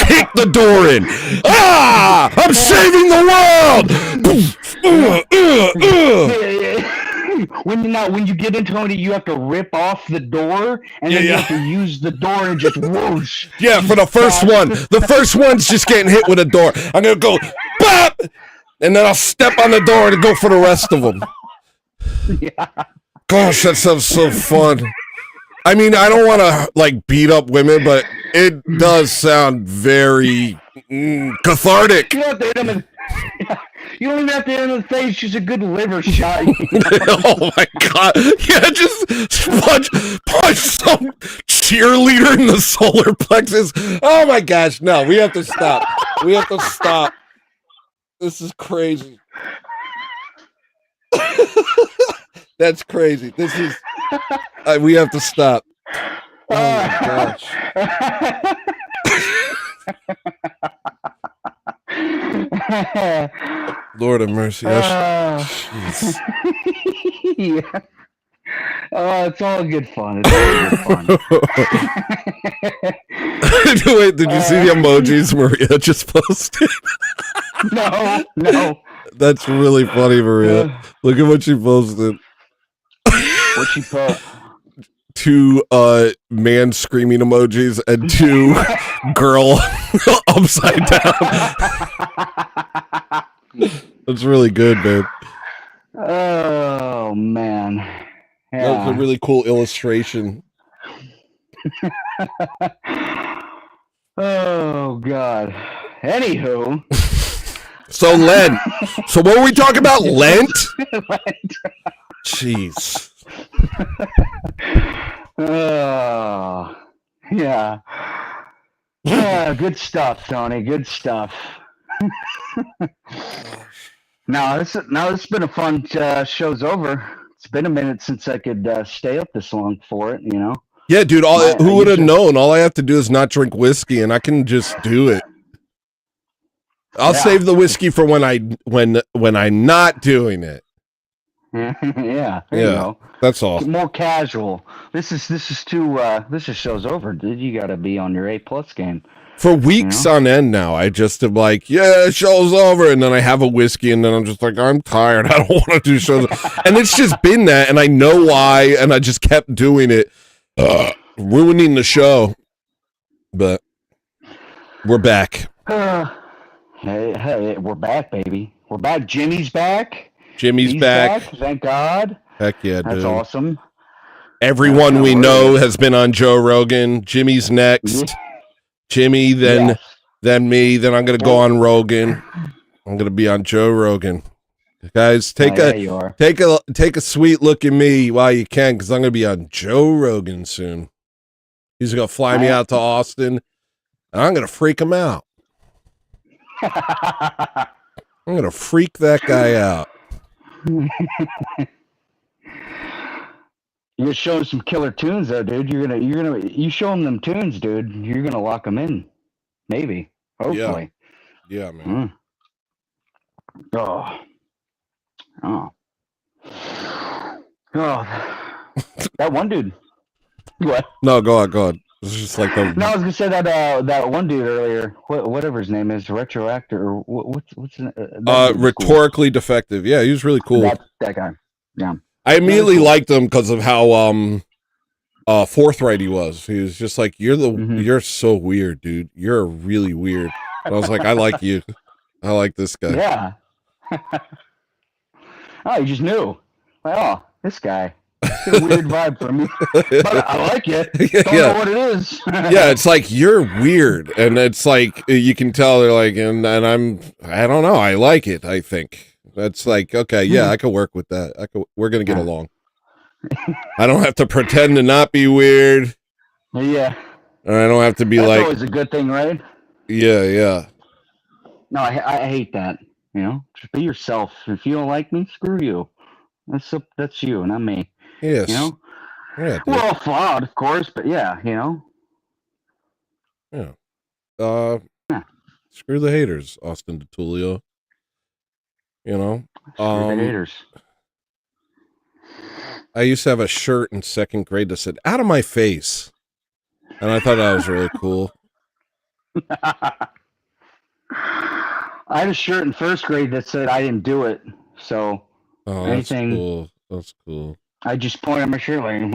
Kick the door in. Ah! I'm saving the world! When you get into it, you have to rip off the door, and then you have to use the door and just whoosh. Yeah, for the first one. The first one's just getting hit with a door. I'm going to go, bop! And then I'll step on the door and go for the rest of them. Yeah. Gosh, that sounds so fun. I mean, I don't want to, like, beat up women, but it does sound very cathartic. You don't even have to hit them in the face. Just a good liver shot. Oh my god! Yeah, just punch some cheerleader in the solar plexus. Oh my gosh! No, we have to stop. We have to stop. This is crazy. That's crazy. This is. We have to stop. Oh my gosh. Lord have mercy. Yeah. Oh, it's all good fun. It's all good fun. Wait, did you see the emojis Maria just posted? No. That's really funny, Maria. Look at what she posted. What she put? 2 man screaming emojis and 2 girl upside down. That's really good, babe. Oh man, yeah. That was a really cool illustration. Oh god. Anywho. So Lent. So what were we talking about? Lent? Jeez. Oh, yeah. Yeah, good stuff, Tony. Good stuff. Now this has been a fun show's over. It's been a minute since I could stay up this long for it, you know. Yeah, dude. Who would have known? All I have to do is not drink whiskey, and I can just do it. I'll save the whiskey for when I'm not doing it. Yeah, there you go. That's all. More casual. This is show's over, dude. You got to be on your A+ game. For weeks on end now, I just am like, yeah, show's over. And then I have a whiskey and then I'm just like, I'm tired. I don't want to do shows. And it's just been that. And I know why. And I just kept doing it, ruining the show. But we're back. Hey, we're back, baby. We're back. Jimmy's back. Jimmy's back. Thank God. Heck yeah, That's dude. awesome. Everyone we know has been on Joe Rogan. Jimmy's next. Yeah. Jimmy, then me. Then I'm going to go on Rogan. I'm going to be on Joe Rogan. Guys, take a sweet look at me while you can, because I'm going to be on Joe Rogan soon. He's going to fly me out to Austin, and I'm going to freak him out. I'm going to freak that guy out. You're showing some killer tunes though, dude. You show him them tunes, dude. You're gonna lock them in, maybe, hopefully. Yeah, man. Oh. That one dude. What? No, go on. It's just like the. No, I was gonna say that one dude earlier. Whatever his name is, Retroactor or what's his name? Rhetorically Defective. Yeah, he was really cool. That guy. Yeah. I immediately liked him because of how forthright he was. He was just like, you're so weird, dude. You're really weird. And I was like, I like you. I like this guy. Yeah. Oh, you just knew. Like, oh, this guy. It's a weird vibe from me. But I like it. Don't know what it is. Yeah, it's like, you're weird. And it's like, you can tell they're like, and I don't know. I like it, I think. That's like, okay, yeah, I could work with that. We're going to get along. I don't have to pretend to not be weird. Yeah. Or I don't have to be That's like. always a good thing, right? Yeah. No, I hate that. You know, just be yourself. If you don't like me, screw you. That's you, not me. Yes. You know? Yeah. Dude. Well, flawed, of course, but yeah, you know? Yeah. Screw the haters, Austin DeTulio. You know? Screw the haters. I used to have a shirt in second grade that said, "Out of my face." And I thought that was really cool. I had a shirt in first grade that said I didn't do it. So anything. That's cool. I just point at my shirt like, it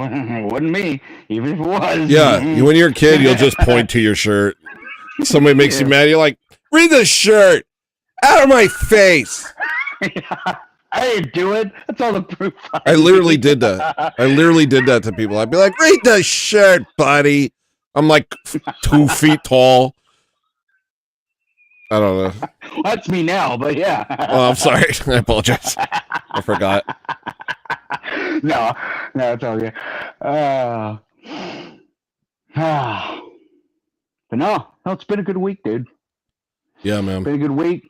wasn't me, even if it was. Yeah, when you're a kid, you'll just point to your shirt. Somebody makes you mad, you're like, read the shirt. Out of my face. I didn't do it. That's all the proof. I literally did that. I literally did that to people. I'd be like, read the shirt, buddy. I'm like 2 feet tall. I don't know. That's me now, but yeah. Oh, I'm sorry. I apologize. I forgot. No, it's all good. But no, it's been a good week, dude. Yeah, man. Been a good week.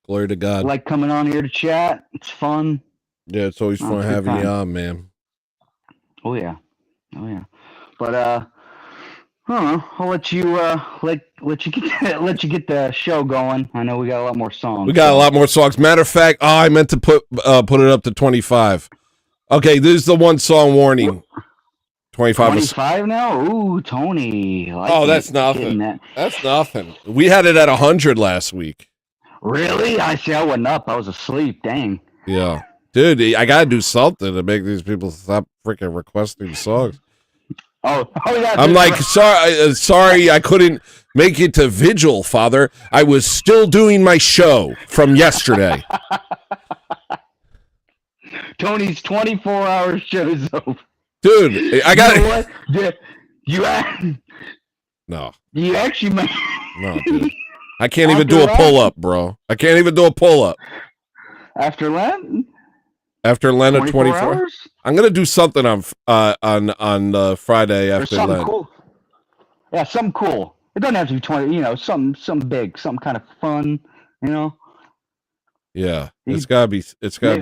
Glory to God. I like coming on here to chat. It's fun. Yeah, it's always fun having you on, man. Oh yeah. But I don't know. I'll let you get the show going. I know we got a lot more songs. We got a lot more songs. Matter of fact, I meant to put it up to 25. Okay, this is the one song warning. 25 now? Ooh, Tony. That's nothing. That's nothing. We had it at 100 last week. Really? I wasn't up. I was asleep. Dang. Yeah. Dude, I got to do something to make these people stop freaking requesting songs. Oh yeah. I'm like, sorry, I couldn't make it to Vigil, Father. I was still doing my show from yesterday. Tony's 24-hour show's over. Dude, I got it. You know what? No. You actually might. No, dude. I can't even do a pull-up, bro. I can't even do a pull-up. After Lent? After Lent at 24 hours? I'm gonna do something on Friday after Lent. Cool. Yeah, something cool. It doesn't have to be 20. You know, something big, some kind of fun. You know. Yeah, it's gotta be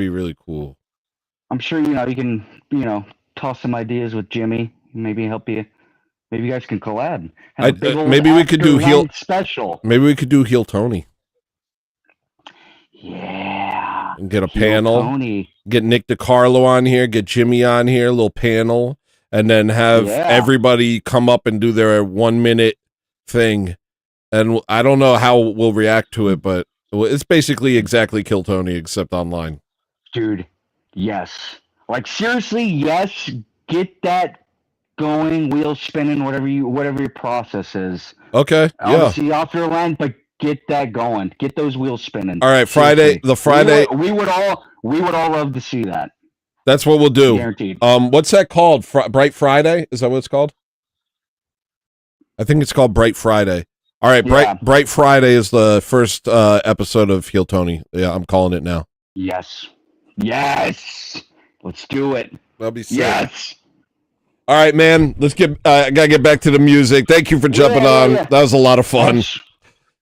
really cool. I'm sure you can toss some ideas with Jimmy. Maybe help you. Maybe you guys can collab. Maybe we could do Heel special. Maybe we could do Heel Tony. Yeah. And get a panel. Tony. Get Nick D Carlo on here. Get Jimmy on here. A little panel, and then have everybody come up and do their 1 minute thing, and I don't know how we'll react to it, but it's basically exactly Kill Tony except online. Dude, yes. Like seriously, yes. Get that going, wheels spinning, whatever your process is. Okay. Obviously off your land, but get that going. Get those wheels spinning. All right, Seriously. Friday. We would all love to see that. That's what we'll do. Guaranteed. What's that called? Bright Friday? Is that what it's called? I think it's called Bright Friday. All right, Bright Friday is the first episode of Heel Tony. Yeah, I'm calling it now. Yes. Let's do it. That'll be sick. Yes. All right, man. Let's get. I gotta get back to the music. Thank you for jumping on. Yeah. That was a lot of fun.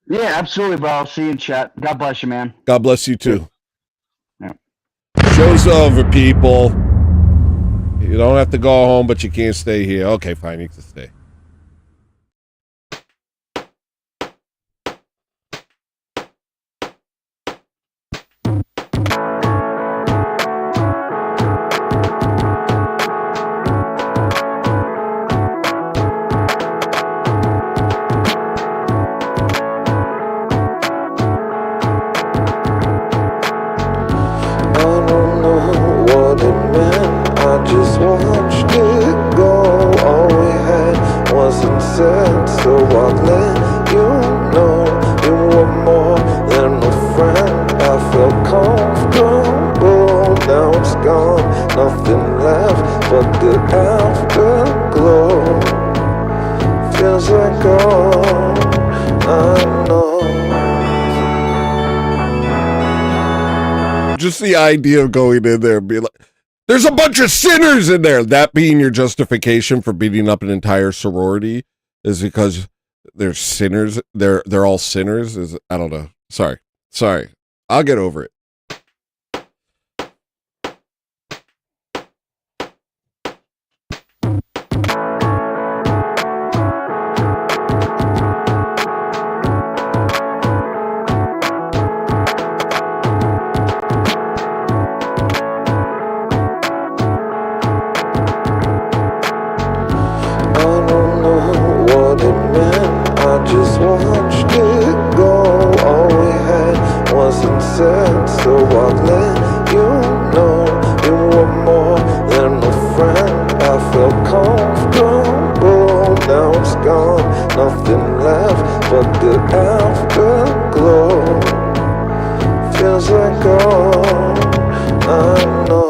Yeah, absolutely, bro. I'll see you in chat. God bless you, man. God bless you too. Yeah. Show's over, people. You don't have to go home, but you can't stay here. Okay, fine. You can stay. So I'll let you know you were more than a friend. I felt comfortable, now it's gone. Nothing left but the afterglow. Feels like all I know. Just the idea of going in there and being like, there's a bunch of sinners in there. That being your justification for beating up an entire sorority is because they're sinners. They're all sinners. I don't know. Sorry. I'll get over it. So I'll let you know you were more than a friend. I felt comfortable, now it's gone. Nothing left but the afterglow. Feels like all I know.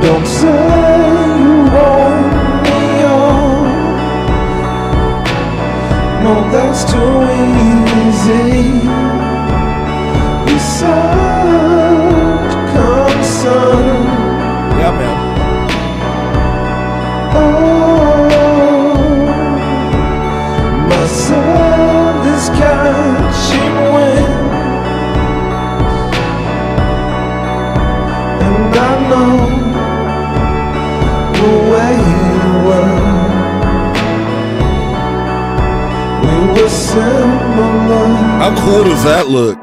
Don't say you want me on. No, that's too easy. Be such concern. Yeah, man. Oh, my soul is catching wind, and I know the way you were. We were similar. How cool does that look?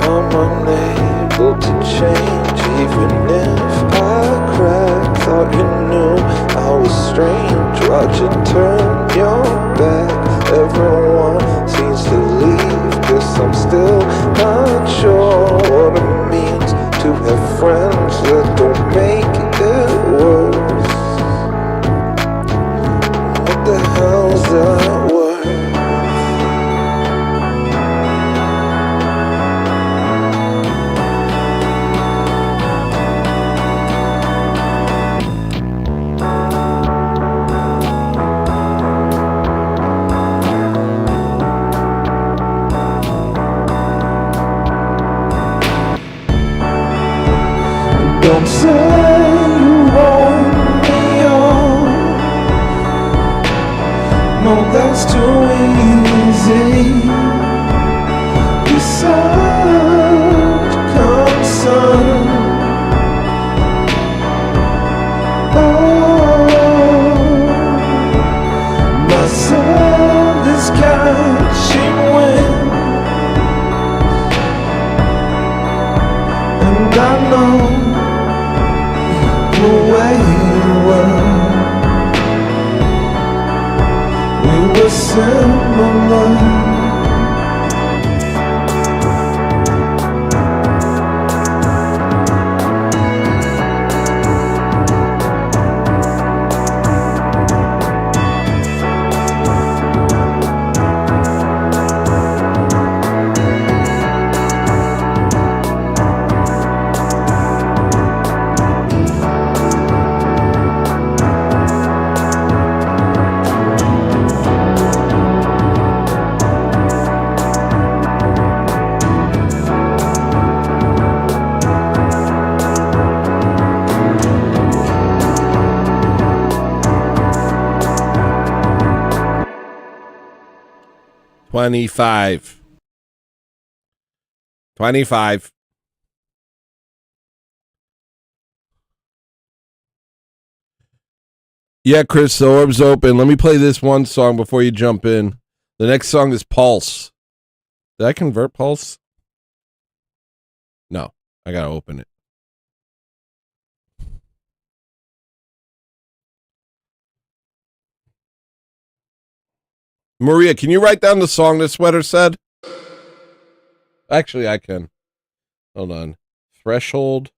I'm unable to change, even if I cried. Thought you knew I was strange. Why'd you turn your back? Everyone seems to leave, guess I'm similar. $25. Yeah, Chris, the orb's open. Let me play this one song before you jump in. The next song is Pulse. Did I convert Pulse? No, I gotta open it. Maria, can you write down the song the sweater said? Actually, I can. Hold on. Threshold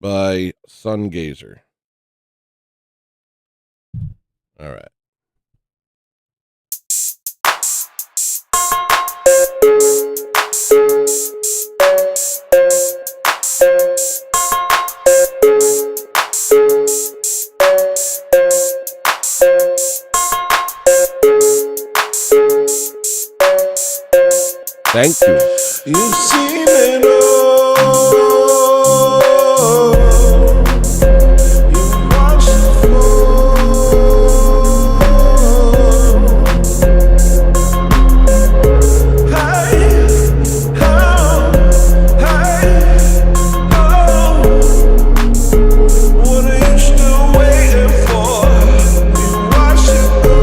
by Sungazer. All right. Thank you. You've seen it all. You've watched it fall. Hey, how, hey, oh. What are you still waiting for? You watch it go.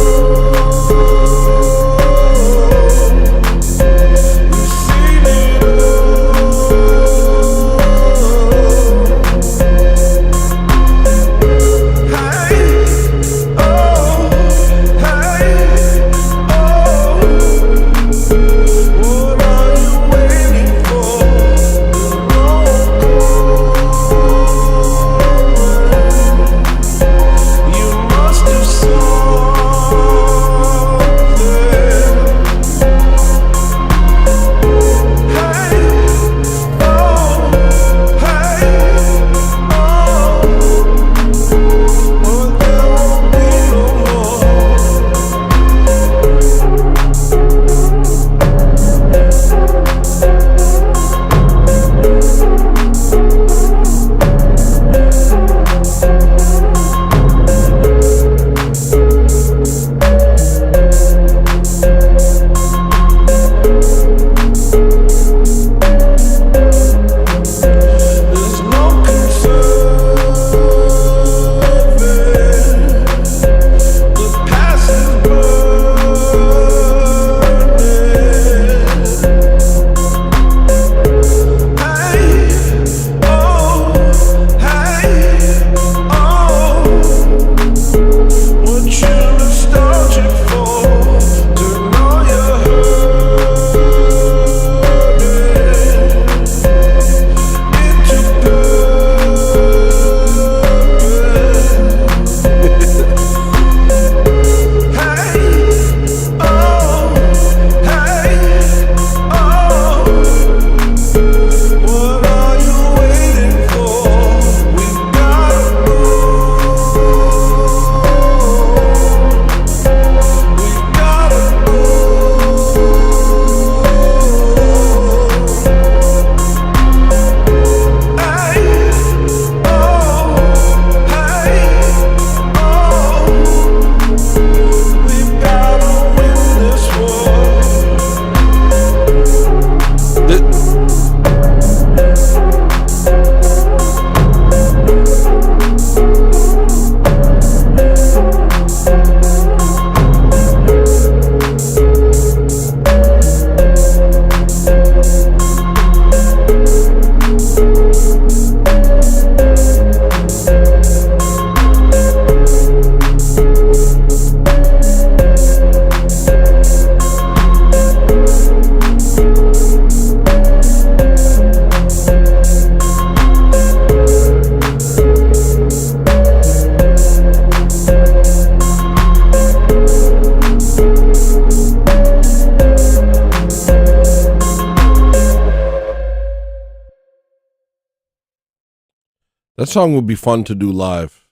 That song would be fun to do live.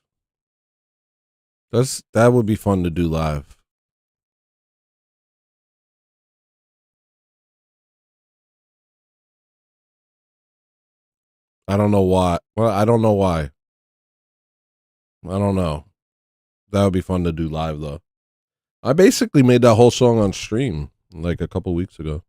That would be fun to do live. I don't know why. Well, I don't know why. I don't know. That would be fun to do live, though. I basically made that whole song on stream like a couple weeks ago.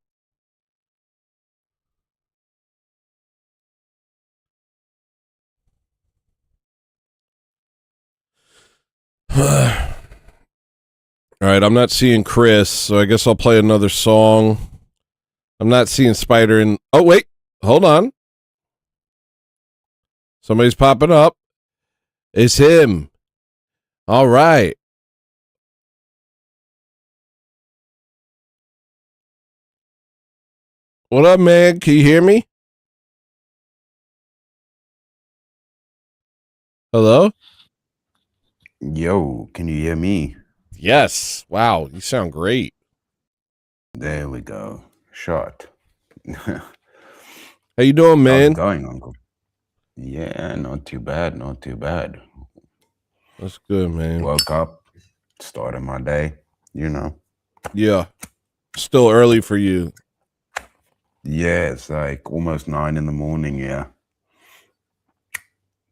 All right, I'm not seeing Chris, so I guess I'll play another song. I'm not seeing Spider in... Oh, wait. Hold on. Somebody's popping up. It's him. All right. What up, man? Can you hear me? Hello? Yo, can you hear me? Yes. Wow, you sound great. There we go. Shot. How you doing, man? How's it going, Uncle? Yeah, not too bad, not too bad. That's good, man. Woke up, started my day, you know. Yeah. Still early for you. Yeah, it's like almost 9 in the morning, yeah.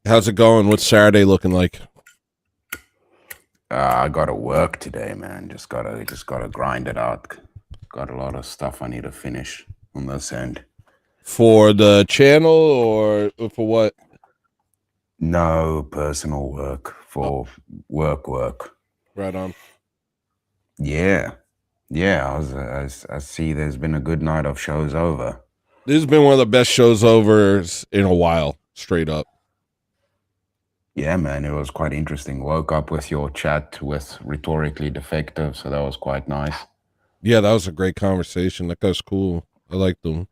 How's it going? What's Saturday looking like? I gotta work today, man. Just gotta grind it out. Got a lot of stuff I need to finish on this end. For the channel or for what? No, personal work. For work. Right on. Yeah. Yeah, I see there's been a good night of shows over. This has been one of the best shows over in a while, straight up. Yeah, man, it was quite interesting. Woke up with your chat with Rhetorically Defective, so that was quite nice. Yeah, that was a great conversation. That guy's cool. I liked him.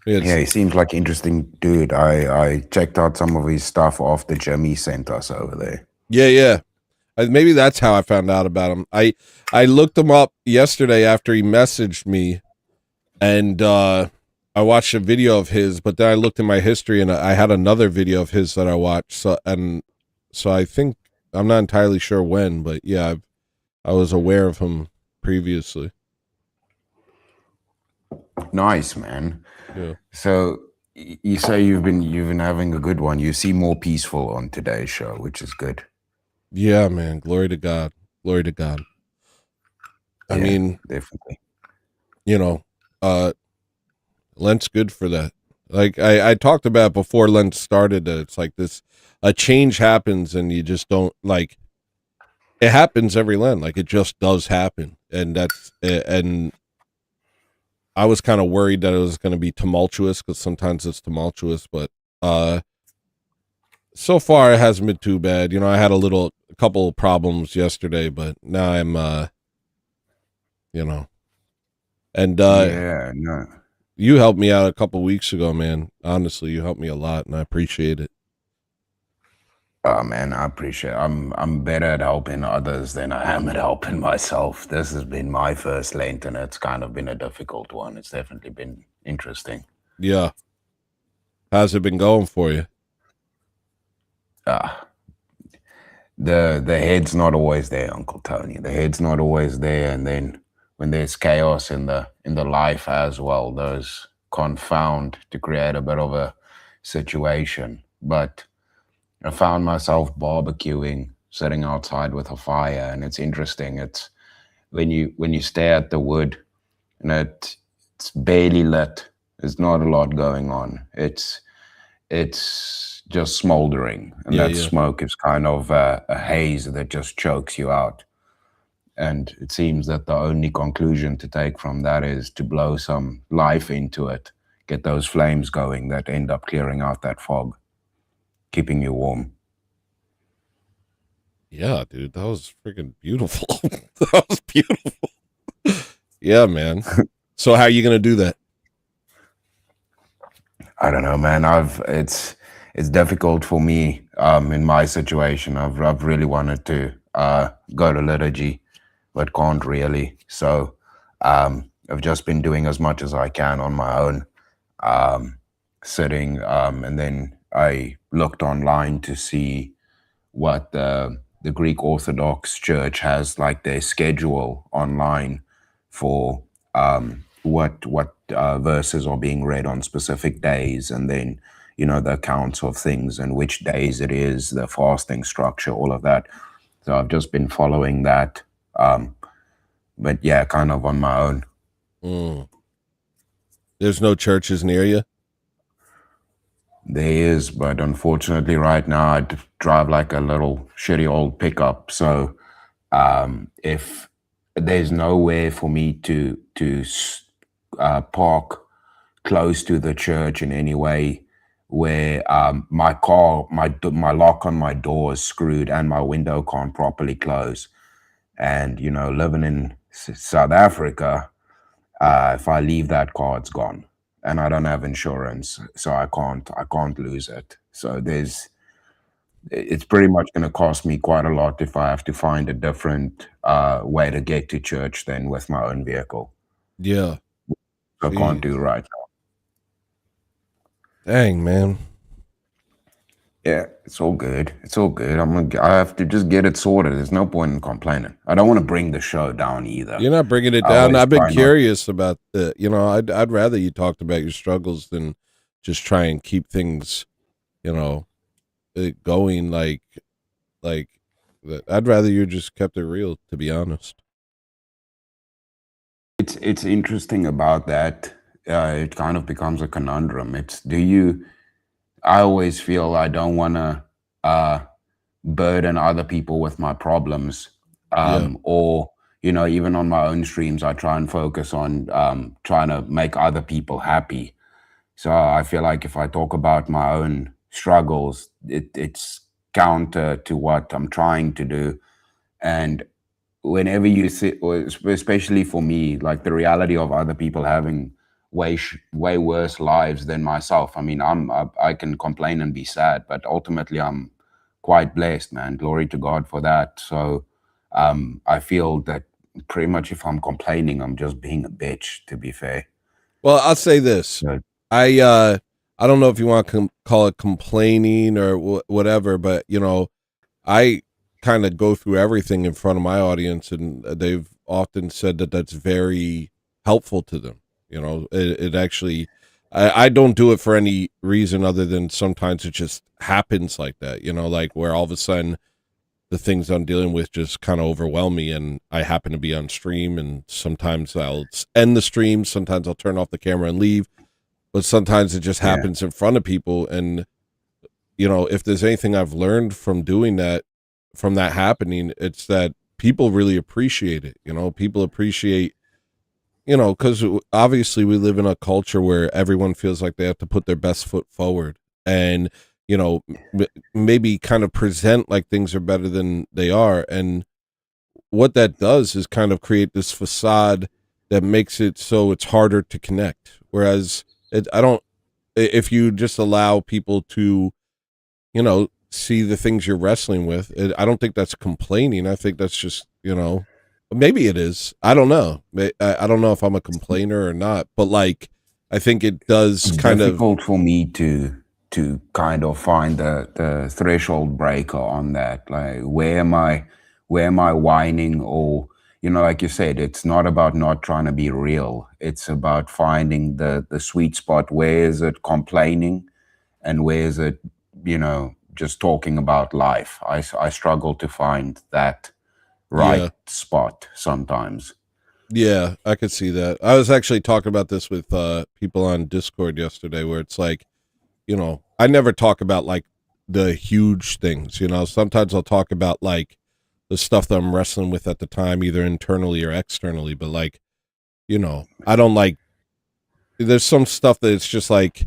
Yeah, he seems like an interesting dude. I checked out some of his stuff off the gym he sent us over there. Yeah. Maybe that's how I found out about him. I looked him up yesterday after he messaged me, and I watched a video of his, but then I looked in my history and I had another video of his that I watched. So I think, I'm not entirely sure when, but yeah, I was aware of him previously. Nice, man. Yeah. So you say you've been having a good one. You seem more peaceful on today's show, which is good. Yeah, man. Glory to God. Glory to God. I mean, definitely. You know, Lent's good for that. Like I talked about before Lent started, that it's like this, a change happens and you just don't, like, it happens every Lent. Like, it just does happen. And and I was kind of worried that it was going to be tumultuous, because sometimes it's tumultuous, but so far it hasn't been too bad. You know, I had a couple problems yesterday, but now I'm, you know, and yeah, no. You helped me out a couple weeks ago, man. Honestly, you helped me a lot, and I appreciate it. Oh man, I appreciate it. I'm better at helping others than I am at helping myself. This has been my first Lent, and it's kind of been a difficult one. It's definitely been interesting. Yeah. How's it been going for you? The head's not always there, Uncle Tony. The head's not always there, and then when there's chaos in the life as well, those confound to create a bit of a situation. But I found myself barbecuing, sitting outside with a fire, and it's interesting. It's when you stare at the wood, and it's barely lit. There's not a lot going on. It's just smoldering, and that smoke is kind of a haze that just chokes you out. And it seems that the only conclusion to take from that is to blow some life into it, get those flames going that end up clearing out that fog, keeping you warm. Yeah, dude, that was freaking beautiful. That was beautiful. Yeah, man. So how are you going to do that? I don't know, man. It's difficult for me in my situation. I've really wanted to go to liturgy, but can't really. So I've just been doing as much as I can on my own. sitting, and then I looked online to see what the Greek Orthodox Church has, like their schedule online for what verses are being read on specific days, and then the accounts of things and which days it is, the fasting structure, all of that. So I've just been following that, but yeah, kind of on my own. There's no churches near you? There is, but unfortunately right now I drive like a little shitty old pickup. So if there's nowhere for me to park close to the church in any way, where my lock on my door is screwed and my window can't properly close, and living in South Africa, if I leave that car, it's gone, and I don't have insurance, so I can't lose it. So it's pretty much going to cost me quite a lot if I have to find a different way to get to church than with my own vehicle. Yeah. I can't do right now. Dang, man. Yeah, it's all good. It's all good. I have to just get it sorted. There's no point in complaining. I don't want to bring the show down either. You're not bringing it down. I've been curious about I'd rather you talked about your struggles than just try and keep things, going like I'd rather you just kept it real, to be honest. It's interesting about that. It kind of becomes a conundrum. I always feel I don't want to burden other people with my problems, or even on my own streams, I try and focus on trying to make other people happy. So I feel like if I talk about my own struggles, it's counter to what I'm trying to do. And whenever you see, especially for me, like the reality of other people having way worse lives than myself. I mean, I can complain and be sad, but ultimately I'm quite blessed, man. Glory to God for that. So I feel that pretty much if I'm complaining, I'm just being a bitch, to be fair. Well, I'll say this. I don't know if you want to call it complaining or whatever, but I kind of go through everything in front of my audience, and they've often said that that's very helpful to them. It actually, I don't do it for any reason other than sometimes it just happens like that, like where all of a sudden the things I'm dealing with just kind of overwhelm me, and I happen to be on stream, and sometimes I'll end the stream, sometimes I'll turn off the camera and leave, but sometimes it just happens in front of people. And, if there's anything I've learned from doing that, from that happening, it's that people really appreciate it. People appreciate, because obviously we live in a culture where everyone feels like they have to put their best foot forward and, maybe kind of present like things are better than they are. And what that does is kind of create this facade that makes it so it's harder to connect. Whereas if you just allow people to, see the things you're wrestling with, I don't think that's complaining. I think that's just, maybe it is. I don't know. I don't know if I'm a complainer or not, but like, I think it does it's kind difficult for me to kind of find the threshold breaker on that. Like, where am I whining? Or, like you said, it's not about not trying to be real. It's about finding the sweet spot. Where is it complaining and where is it, just talking about life? I struggle to find that right spot sometimes. Yeah, I could see that. I was actually talking about this with people on Discord yesterday, where it's like, I never talk about like the huge things, sometimes I'll talk about like the stuff that I'm wrestling with at the time, either internally or externally. But like, I don't like, there's some stuff that it's just like,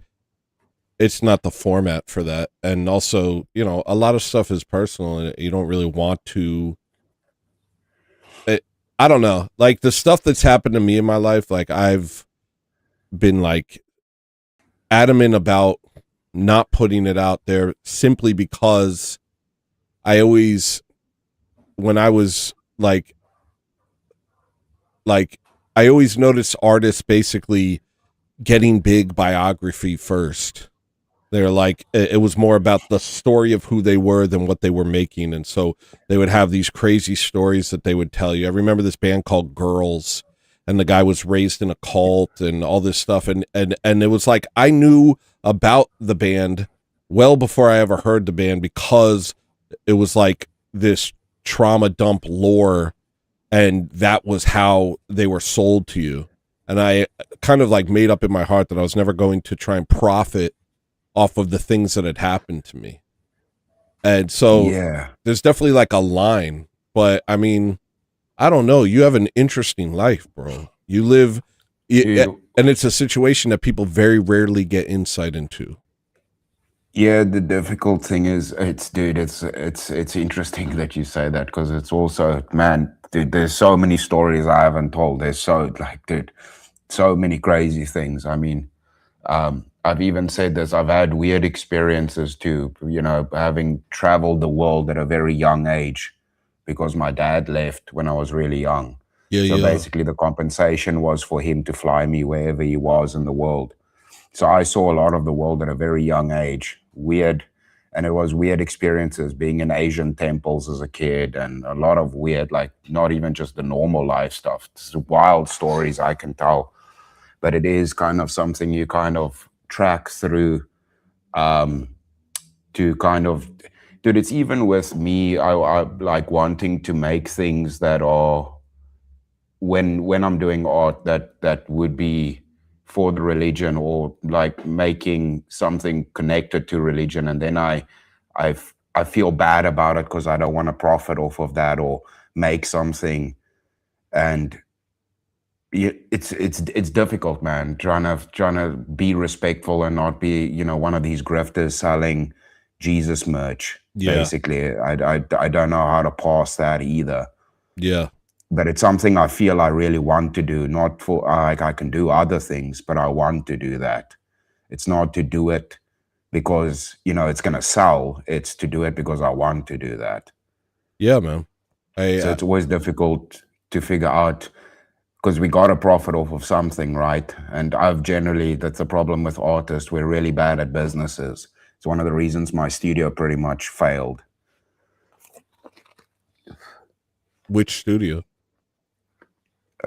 it's not the format for that. And also, a lot of stuff is personal and you don't really want to, I don't know, like the stuff that's happened to me in my life, like I've been like adamant about not putting it out there simply because I always, when I was like I always noticed artists basically getting big biography first, They're like, it was more about the story of who they were than what they were making. And so they would have these crazy stories that they would tell you. I remember this band called Girls, and the guy was raised in a cult and all this stuff. And it was like, I knew about the band well before I ever heard the band, because it was like this trauma dump lore, and that was how they were sold to you. And I kind of like made up in my heart that I was never going to try and profit off of the things that had happened to me. And so there's definitely like a line, but I mean, I don't know. You have an interesting life, bro. You live, and it's a situation that people very rarely get insight into. Yeah, the difficult thing is, it's interesting that you say that, because it's also, man, dude, there's so many stories I haven't told. There's so many crazy things. I mean, I've even said this, I've had weird experiences too, having traveled the world at a very young age, because my dad left when I was really young. Basically the compensation was for him to fly me wherever he was in the world. So I saw a lot of the world at a very young age. And it was weird experiences, being in Asian temples as a kid, and a lot of weird, like not even just the normal life stuff. It's wild stories I can tell, but it is kind of something you kind of track through to kind of, dude, it's even with me, I like wanting to make things that are, when I'm doing art, that would be for the religion, or like making something connected to religion, and then I feel bad about it because I don't want to profit off of that or make something. And it's difficult, man, trying to be respectful and not be one of these grifters selling Jesus merch. Basically, I don't know how to pass that either. But it's something I feel I really want to do, not for like I can do other things, but I want to do that. It's not to do it because it's gonna sell. It's to do it because I want to do that. Yeah, man. So it's always difficult to figure out, because we got to profit off of something, right? And that's the problem with artists. We're really bad at businesses. It's one of the reasons my studio pretty much failed. Which studio?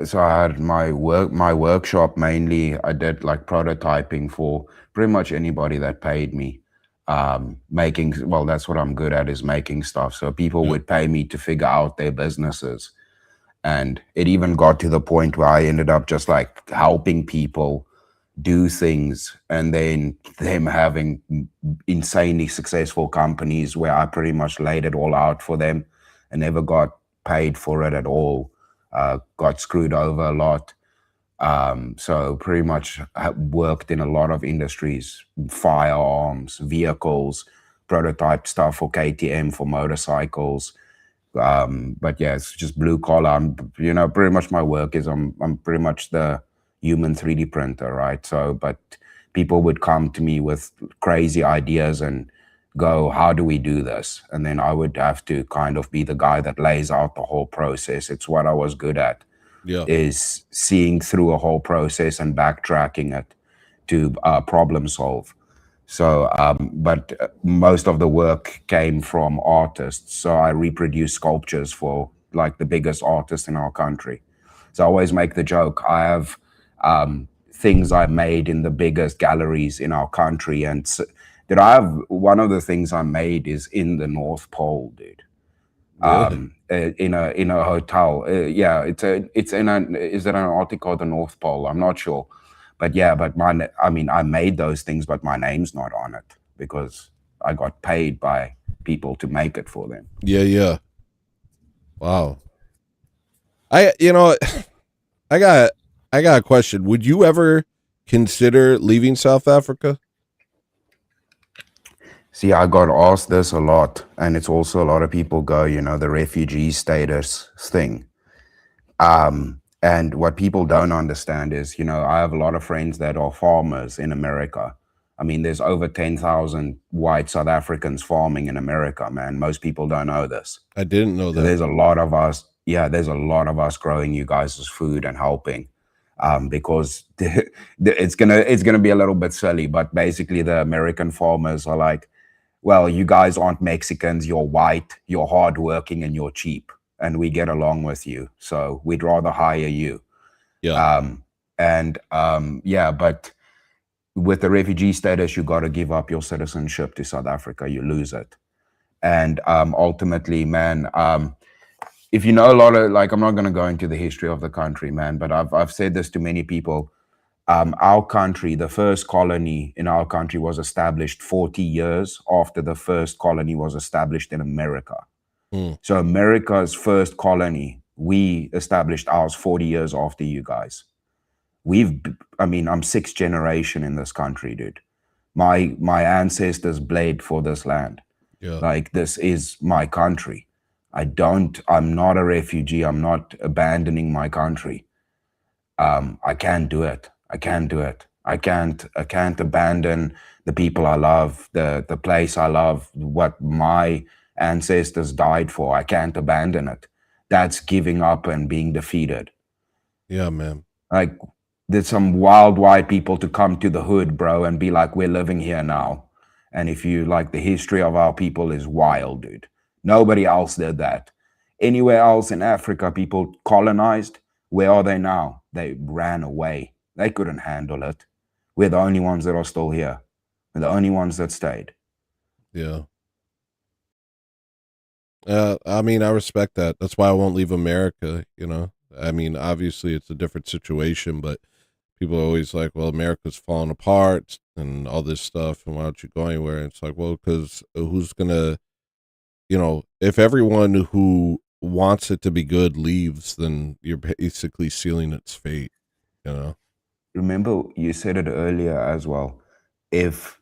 So I had my workshop mainly. I did like prototyping for pretty much anybody that paid me. That's what I'm good at, is making stuff. So people would pay me to figure out their businesses. And it even got to the point where I ended up just like helping people do things, and then them having insanely successful companies where I pretty much laid it all out for them and never got paid for it at all. Got screwed over a lot. So pretty much worked in a lot of industries, firearms, vehicles, prototype stuff for KTM, for motorcycles. But yeah, it's just blue collar. Pretty much my work is I'm pretty much the human 3D printer, right? So, but people would come to me with crazy ideas and go, how do we do this? And then I would have to kind of be the guy that lays out the whole process. It's what I was good at, is seeing through a whole process and backtracking it to problem solve. So, but most of the work came from artists. So I reproduce sculptures for like the biggest artists in our country. So I always make the joke, I have things I made in the biggest galleries in our country, and that I have, one of the things I made is in the North Pole, dude. In a hotel. Is it an article, the North Pole? I'm not sure. But yeah, I made those things, but my name's not on it because I got paid by people to make it for them. Yeah. Wow. I got a question. Would you ever consider leaving South Africa? See, I got asked this a lot, and it's also a lot of people go, the refugee status thing. And what people don't understand is, I have a lot of friends that are farmers in America. I mean, there's over 10,000 white South Africans farming in America, man. Most people don't know this. I didn't know that. There's a lot of us. Yeah, there's a lot of us growing you guys' food and helping. because it's gonna be a little bit silly, but basically the American farmers are like, well, you guys aren't Mexicans, you're white, you're hardworking, and you're cheap, and we get along with you, so we'd rather hire you. Yeah. Yeah, but with the refugee status, you got to give up your citizenship to South Africa. You lose it, and ultimately, man, if you know a lot of, like, I'm not going to go into the history of the country, man, but I've said this to many people. Our country, the first colony in our country was established 40 years after the first colony was established in America. So America's first colony, we established ours 40 years after you guys. I'm sixth generation in this country, dude. My ancestors bled for this land. Yeah. Like, this is my country. I'm not a refugee. I'm not abandoning my country. I can't do it. I can't do it. I can't abandon the people I love, the place I love, what my ancestors died for. I can't abandon it. That's giving up and being defeated. Yeah, man. Like, there's some wild white people to come to the hood, bro, and be like, we're living here now. And if you like, the history of our people is wild, dude. Nobody else did that. Anywhere else in Africa, people colonized. Where are they now? They ran away. They couldn't handle it. We're the only ones that are still here. We're the only ones that stayed. Yeah. I mean, I respect that. That's why I won't leave America, you know? I mean, obviously it's a different situation, but people are always like, well, America's falling apart and all this stuff, and why don't you go anywhere? And it's like, well, because who's going to, you know, if everyone who wants it to be good leaves, then you're basically sealing its fate, you know? Remember, you said it earlier as well. If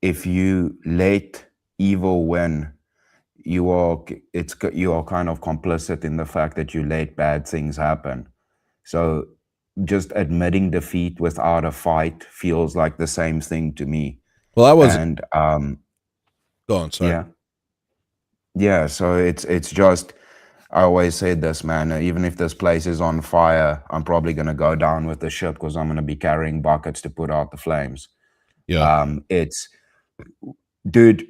you let evil win, you are kind of complicit in the fact that you let bad things happen. So just admitting defeat without a fight feels like the same thing to me. Well, I was, and go on, sorry. Yeah. So it's just, I always say this, man, even if this place is on fire, I'm probably going to go down with the ship because I'm going to be carrying buckets to put out the flames. Yeah. It's, dude,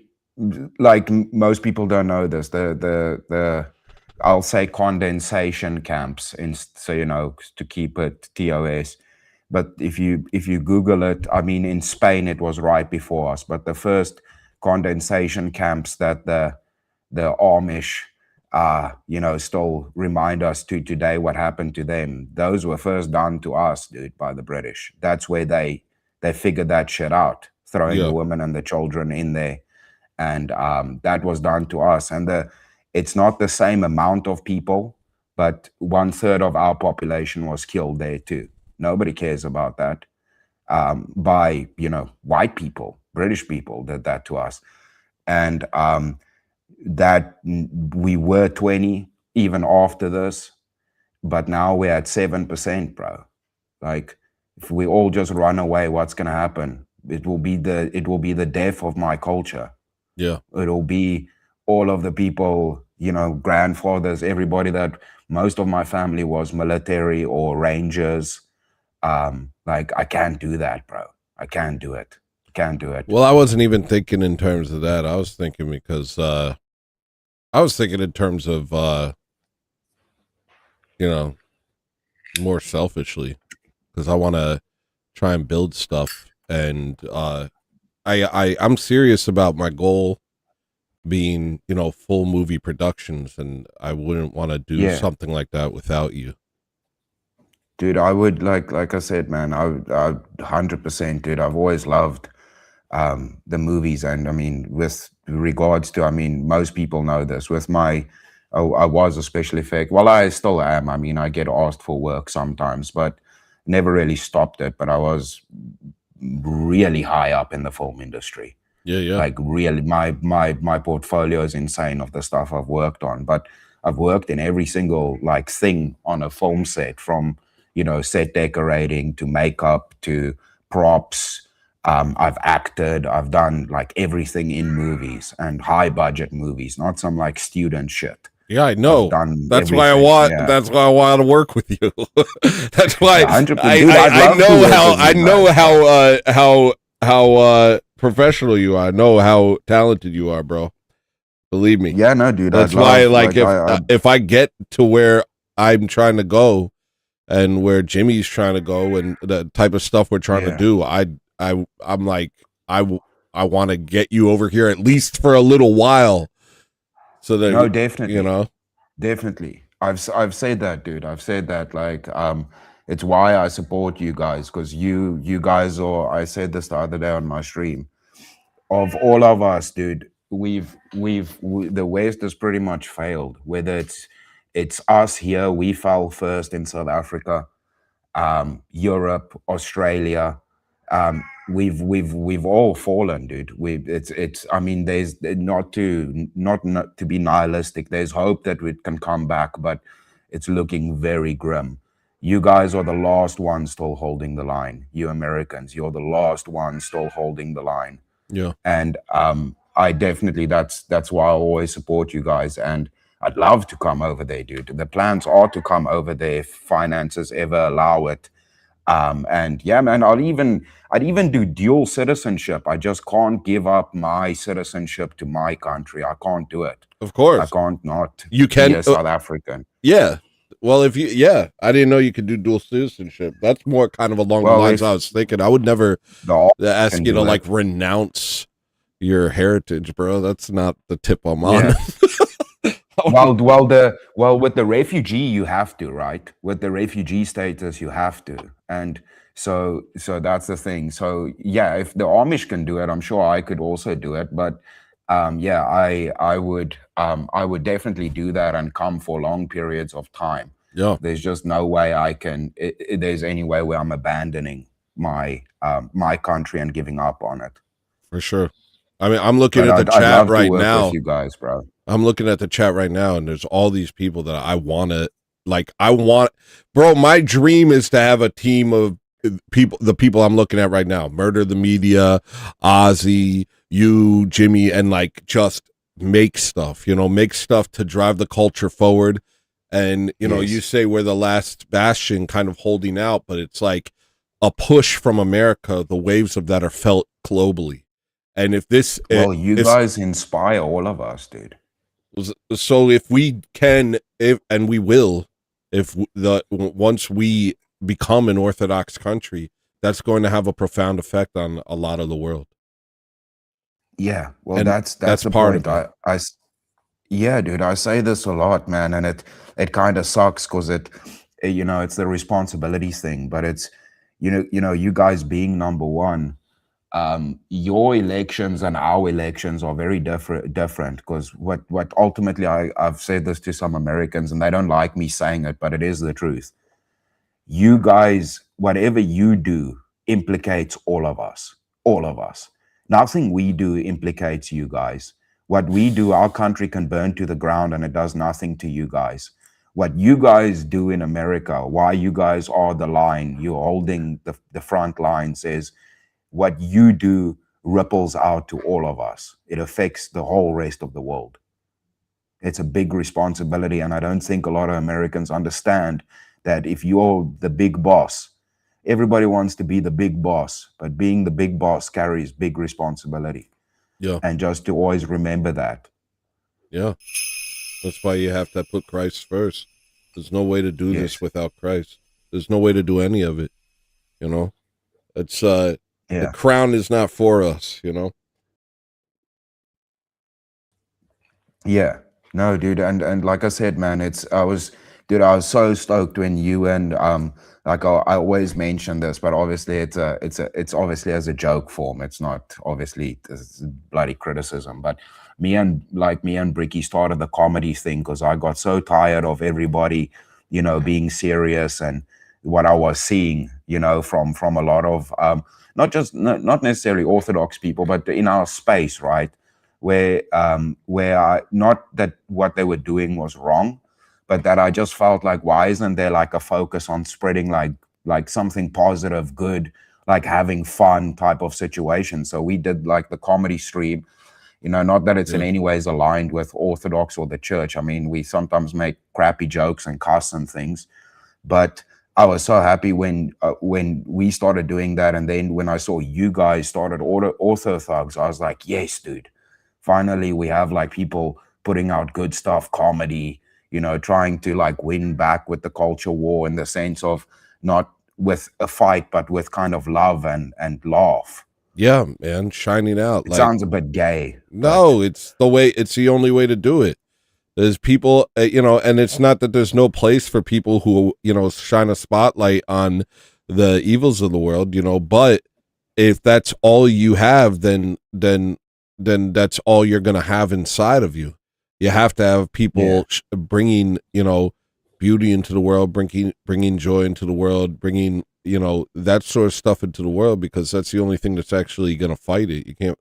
like, most people don't know this. The I'll say condensation camps, so, you know, to keep it TOS. But if you Google it, I mean, in Spain it was right before us. But the first condensation camps that the Amish, you know, still remind us to today what happened to them. Those were first done to us, dude, by the British. That's where they figured that shit out, throwing the women and the children in there. And that was done to us. And it's not the same amount of people, but 1/3 of our population was killed there too. Nobody cares about that. By, you know, white people, British people did that to us. And that we were 20 even after this, but now we're at 7%, bro. Like, if we all just run away, what's going to happen? It will be the death of my culture. Yeah. It'll be all of the people, you know, grandfathers, everybody that, most of my family was military or rangers. Like, I can't do that, bro. I can't do it. Can't do it. Well, I wasn't even thinking in terms of that. I was thinking because I was thinking in terms of you know, more selfishly, because I want to try and build stuff, and I'm serious about my goal being, you know, full movie productions, and I wouldn't want to do something like that without you. Dude, I would, like I said, man, I 100%, dude. I've always loved the movies, and I mean, with regards to, I mean, most people know this. With my, I was a special effect. Well, I still am. I mean, I get asked for work sometimes, but never really stopped it. But I was really high up in the film industry. Yeah. Like, really, my portfolio is insane of the stuff I've worked on. But I've worked in every single, like, thing on a film set, from, you know, set decorating to makeup to props. I've acted, I've done like everything in movies, and high budget movies, not some like student shit. Yeah, I know. done That's why I everything. want. Yeah. That's why I want to work with you. That's why 100%. I Dude, I'd love to know work how with you I know guys. how professional you are. I know how talented you are, bro. Believe me. Yeah, no, dude. That's I'd why, love, like, I if I get to where I'm trying to go, and where Jimmy's trying to go, and the type of stuff we're trying to Yeah. do, I'm like, I want to get you over here at least for a little while, so that No, definitely. you know. Definitely. I've said that, dude. I've said that, like, it's why I support you guys, because you guys are, I said this the other day on my stream, of all of us, dude, the West has pretty much failed. Whether it's us here, we fell first in South Africa, Europe, Australia. We've all fallen, dude. It's I mean, there's not to be nihilistic. There's hope that we can come back, but it's looking very grim. You guys are the last ones still holding the line. You Americans, you're the last ones still holding the line. Yeah. And I definitely, that's why I always support you guys, and I'd love to come over there, dude. The plans are to come over there if finances ever allow it. And yeah, man, I'd even do dual citizenship. I just can't give up my citizenship to my country. I can't do it. Of course. I can't not You can be a South African. Yeah. Well, if you, yeah, I didn't know you could do dual citizenship. That's more kind of along the lines I was thinking. I would never ask you to like renounce your heritage, bro. That's not the tip I'm on. Well, with the refugee, you have to, right? With the refugee status, you have to. And so that's the thing. So yeah, if the Amish can do it, I'm sure I could also do it. But yeah, I would definitely do that and come for long periods of time. Yeah. There's just no way I can, there's any way where I'm abandoning my my country and giving up on it. For sure. I mean, I'm looking at the chat right now. With you guys, bro. I'm looking at the chat right now, and there's all these people that I want to, like, bro, my dream is to have a team of people, the people I'm looking at right now, Murder the Media, Ozzy, you, Jimmy, and like just make stuff, make stuff to drive the culture forward. And, you say we're the last bastion kind of holding out, but it's like a push from America. The waves of that are felt globally. And if this, you guys inspire all of us, dude. So if we can, and we will, once we become an Orthodox country, that's going to have a profound effect on a lot of the world. Yeah, well, and that's the part point. of it. Yeah, dude, I say this a lot, man, and it kind of sucks because it's the responsibilities thing, but it's you guys being number one. Your elections and our elections are very different because what ultimately I've said this to some Americans and they don't like me saying it, but it is the truth. You guys, whatever you do implicates all of us. Nothing we do implicates you guys. What we do, our country can burn to the ground and it does nothing to you guys. What you guys do in America, why you guys are the line, you're holding the front line, says what you do ripples out to all of us. It affects the whole rest of the world. It's a big responsibility, and I don't think a lot of Americans understand that if you're the big boss, everybody wants to be the big boss, but being the big boss carries big responsibility. Yeah. And just to always remember that. Yeah. That's why you have to put Christ first. There's no way to do this without Christ. There's no way to do any of it. It's the crown is not for us, Yeah. No, dude, and like I said, man, I was so stoked when you and like I always mention this, but obviously it's obviously as a joke form. It's not obviously this bloody criticism, but me and Bricky started the comedy thing because I got so tired of everybody, being serious and what I was seeing, from a lot of not necessarily Orthodox people, but in our space, right? Where not that what they were doing was wrong, but that I just felt like, why isn't there like a focus on spreading like something positive, good, like having fun type of situation? So we did like the comedy stream, You know, not that it's in Yeah. any ways aligned with Orthodox or the church. I mean, we sometimes make crappy jokes and cuss and things, but I was so happy when we started doing that, and then when I saw you guys started Ortho Thugs, I was like, yes, dude. Finally, we have like people putting out good stuff, comedy, you know, trying to like win back with the culture war in the sense of not with a fight, but with kind of love and laugh. Yeah, man, shining out. It Like, sounds a bit gay. no, it's the way. It's the only way to do it. There's people, you know, and it's not that there's no place for people who, you know, shine a spotlight on the evils of the world, you know. But if that's all you have, then that's all you're gonna have inside of you. You have to have people bringing, you know, beauty into the world, bringing joy into the world, bringing, you know, that sort of stuff into the world, because that's the only thing that's actually gonna fight it. You can't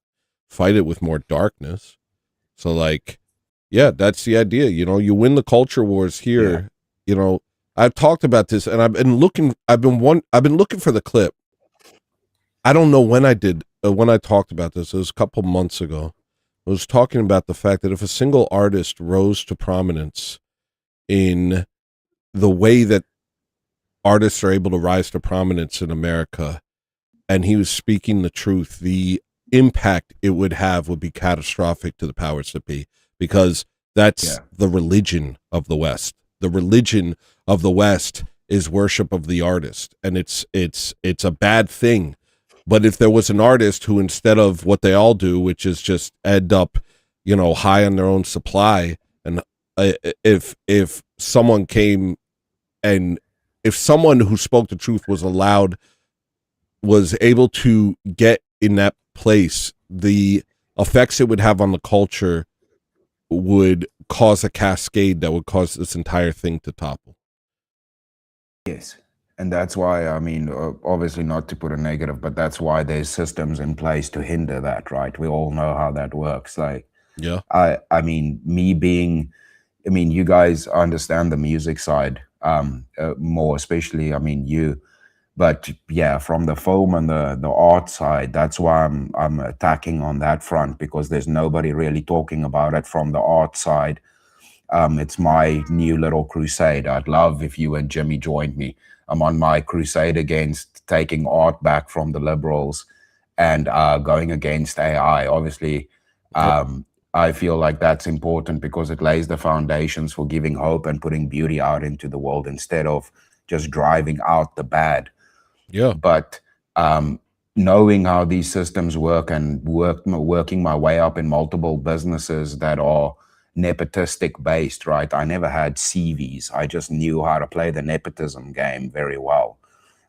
fight it with more darkness. So, like, yeah, that's the idea. You know, you win the culture wars here. Yeah. You know, I've talked about this, and I've been looking for the clip. I don't know when when I talked about this. It was a couple months ago. I was talking about the fact that if a single artist rose to prominence in the way that artists are able to rise to prominence in America, and he was speaking the truth, the impact it would have would be catastrophic to the powers that be, because that's the religion of the West. The religion of the West is worship of the artist, and it's a bad thing. But if there was an artist who, instead of what they all do, which is just end up, you know, high on their own supply, and if someone came, and if someone who spoke the truth was able to get in that place, the effects it would have on the culture would cause a cascade that would cause this entire thing to topple. Yes. And that's why, I mean, obviously not to put a negative, but that's why there's systems in place to hinder that, right? We all know how that works. Like, yeah, I mean, you guys understand the music side more, especially, I mean, you, but yeah, from the film and the art side, that's why I'm attacking on that front, because there's nobody really talking about it from the art side. It's my new little crusade. I'd love if you and Jimmy joined me. I'm on my crusade against taking art back from the liberals and going against AI. Obviously, I feel like that's important because it lays the foundations for giving hope and putting beauty out into the world instead of just driving out the bad. Yeah. But knowing how these systems work and working my way up in multiple businesses that are nepotistic based, right? I never had CVs. I just knew how to play the nepotism game very well.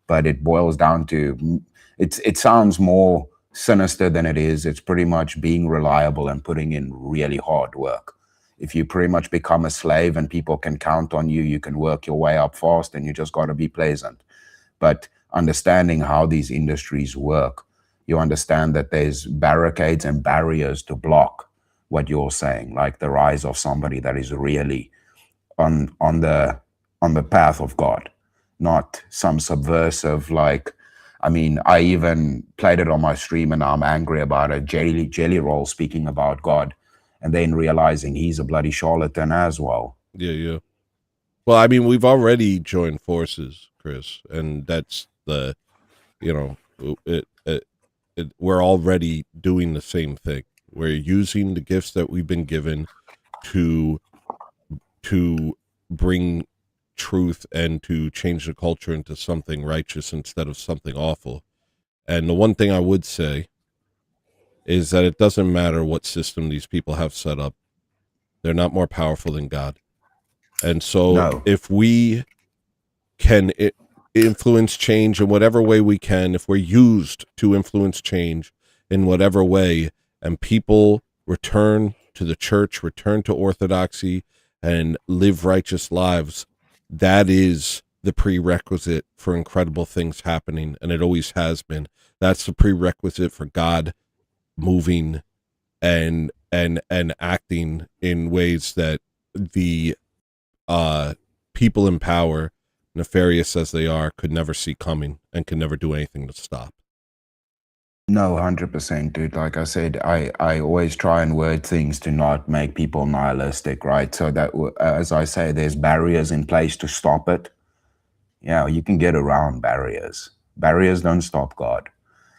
But it boils down to, it sounds more sinister than it is. It's pretty much being reliable and putting in really hard work. If you pretty much become a slave and people can count on you, you can work your way up fast, and you just got to be pleasant. But understanding how these industries work, you understand that there's barricades and barriers to block what you're saying, like the rise of somebody that is really on the path of God, not some subversive, like, I mean, I even played it on my stream and I'm angry about it. Jelly Roll speaking about God and then realizing he's a bloody charlatan as well. Yeah. Well, I mean, we've already joined forces, Chris, and that's the, you know, we're already doing the same thing. We're using the gifts that we've been given to bring truth and to change the culture into something righteous instead of something awful. And the one thing I would say is that it doesn't matter what system these people have set up. They're not more powerful than God. And so if we can influence change in whatever way we can, if we're used to influence change in whatever way, and people return to the church, return to orthodoxy, and live righteous lives, that is the prerequisite for incredible things happening, and it always has been. That's the prerequisite for God moving and acting in ways that the people in power, nefarious as they are, could never see coming and could never do anything to stop. No, 100%, dude. Like I said, I always try and word things to not make people nihilistic, right? So that, as I say, there's barriers in place to stop it. Yeah, you can get around barriers. Barriers don't stop God.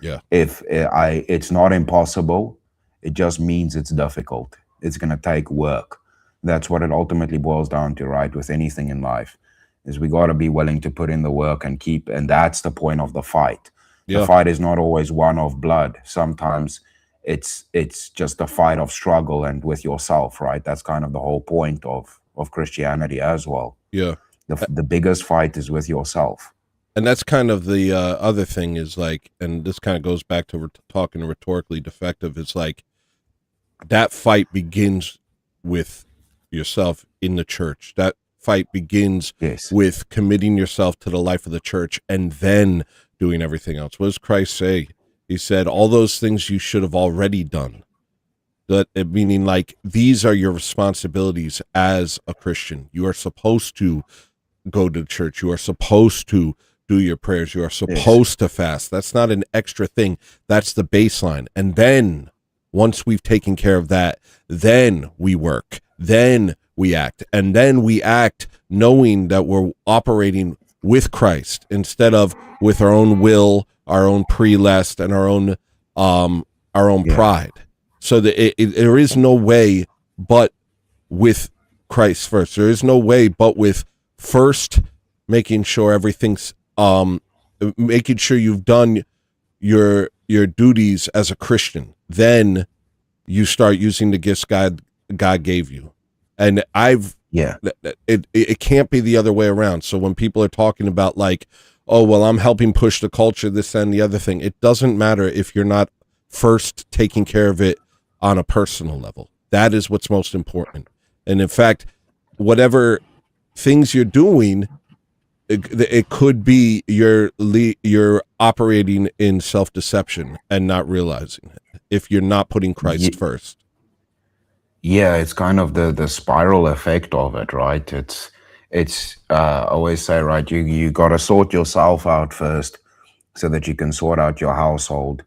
Yeah. If it's not impossible, it just means it's difficult. It's going to take work. That's what it ultimately boils down to, right? With anything in life, is we got to be willing to put in the work and that's the point of the fight. Yeah. The fight is not always one of blood. Sometimes it's just a fight of struggle and with yourself, right? That's kind of the whole point of Christianity as well. Yeah. The biggest fight is with yourself. And that's kind of the other thing is like, and this kind of goes back to talking rhetorically defective. It's like that fight begins with yourself in the church. That fight begins with committing yourself to the life of the church and then doing everything else. What does Christ say? He said, all those things you should have already done. That meaning like these are your responsibilities as a Christian. You are supposed to go to church. You are supposed to do your prayers. You are supposed to fast. That's not an extra thing. That's the baseline. And then once we've taken care of that, then we work, then we act, and then we act knowing that we're operating with Christ instead of with our own will, our own pre-lust, and our own pride. So that there is no way but with Christ first. There is no way but with first making sure everything's making sure you've done your duties as a Christian. Then you start using the gifts God gave you. And it can't be the other way around. So when people are talking about like, oh, well, I'm helping push the culture, this and the other thing, it doesn't matter if you're not first taking care of it on a personal level. That is what's most important. And in fact, whatever things you're doing, it could be you're operating in self-deception and not realizing it if you're not putting Christ first. Yeah, it's kind of the spiral effect of it, right? It's I always say, right, you got to sort yourself out first so that you can sort out your household.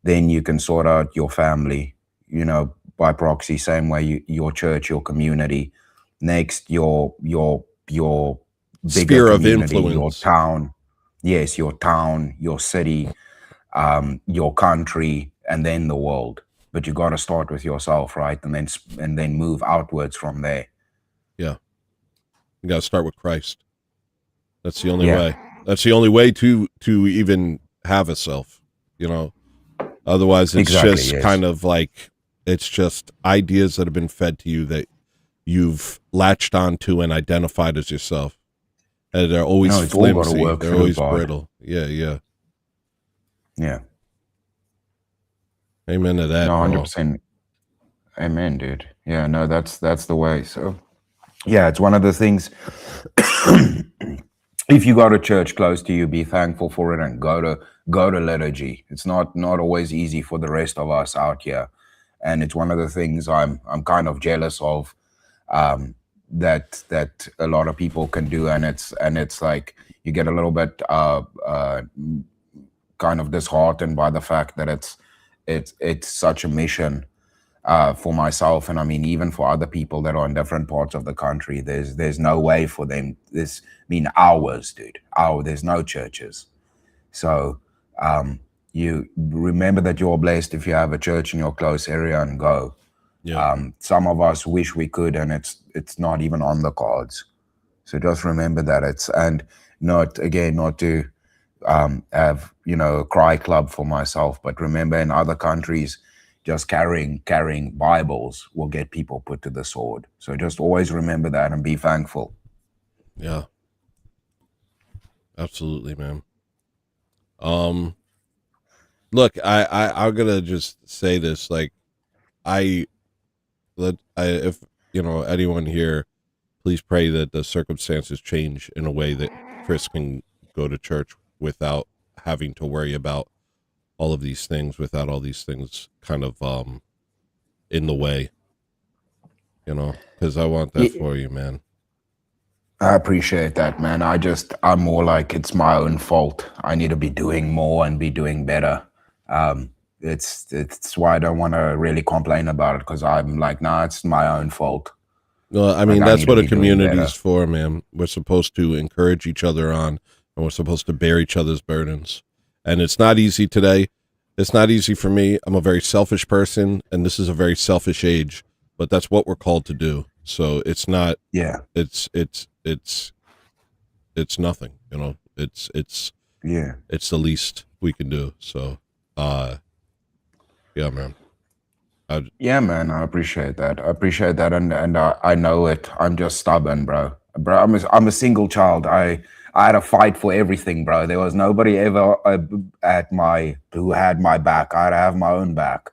Then you can sort out your family, you know, by proxy, same way your church, your community. Next, your bigger sphere of community, influence, your town. Yes, your town, your city, your country, and then the world. But you got to start with yourself, right? And then move outwards from there. Yeah. You got to start with Christ. That's the only way. That's the only way to even have a self, you know. Otherwise, it's just kind of like, it's just ideas that have been fed to you that you've latched onto and identified as yourself. And they're always flimsy. They're always brittle. Yeah. Amen to that. No, 100%. Amen, dude. Yeah, no, that's the way. So, yeah, it's one of the things. If you go to church close to you, be thankful for it and go to liturgy. It's not always easy for the rest of us out here, and it's one of the things I'm kind of jealous of. That a lot of people can do, and it's like you get a little bit kind of disheartened by the fact that it's such a mission for myself, and I mean even for other people that are in different parts of the country. There's no way for them. Hours, dude. There's no churches, so you remember that you're blessed if you have a church in your close area and go. Some of us wish we could, and it's not even on the cards. So just remember that and not to have, you know, a cry club for myself, but remember in other countries, just carrying Bibles will get people put to the sword. So just always remember that and be thankful. Yeah, absolutely, man. Look, I'm gonna just say this, like, if you know anyone here, please pray that the circumstances change in a way that Chris can go to church without having to worry about all of these things, without all these things kind of in the way, you know, because I want that for you, man. I appreciate that, man. I'm more like it's my own fault. I need to be doing more and be doing better. It's why I don't want to really complain about it, because I'm like, nah, it's my own fault. Well, I mean, that's what a community is for, man. We're supposed to encourage each other on, and we're supposed to bear each other's burdens. And it's not easy today. It's not easy for me. I'm a very selfish person, and this is a very selfish age, but that's what we're called to do. So it's not, it's nothing, you know, it's the least we can do. So, yeah, man. Yeah, man, I appreciate that. And I know it. I'm just stubborn, bro. I'm a single child. I had to fight for everything, bro. There was nobody ever who had my back. I had to have my own back.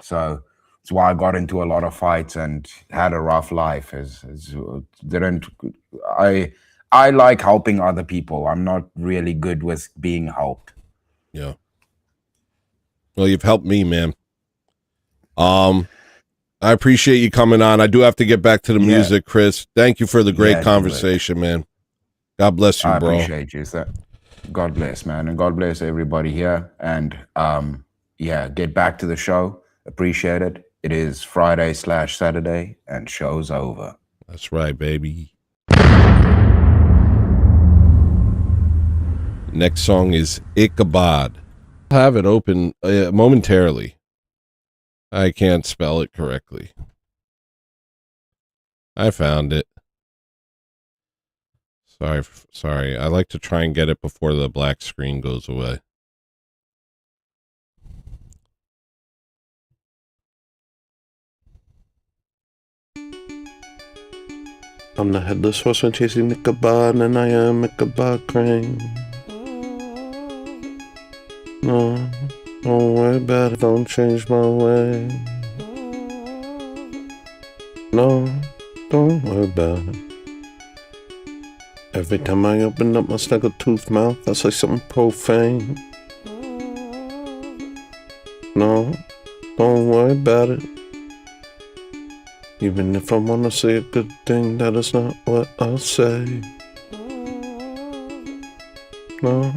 So it's why I got into a lot of fights and had a rough life. I like helping other people. I'm not really good with being helped. Yeah. Well, you've helped me, man. I appreciate you coming on. I do have to get back to the music, Chris. Thank you for the great conversation, man. God bless you, bro. I appreciate you, sir. God bless, man. And God bless everybody here. And get back to the show. Appreciate it. It is Friday/Saturday and show's over. That's right, baby. Next song is Ichabod. I'll have it open momentarily. I can't spell it correctly. I found it. Sorry. I like to try and get it before the black screen goes away. I'm the headless horseman chasing Ichabod, and I am Ichabod Crane. No, don't worry about it, don't change my way. No, don't worry about it. Every time I open up my snaggle-toothed mouth, I say something profane. No, don't worry about it. Even if I wanna say a good thing, that is not what I'll say. No,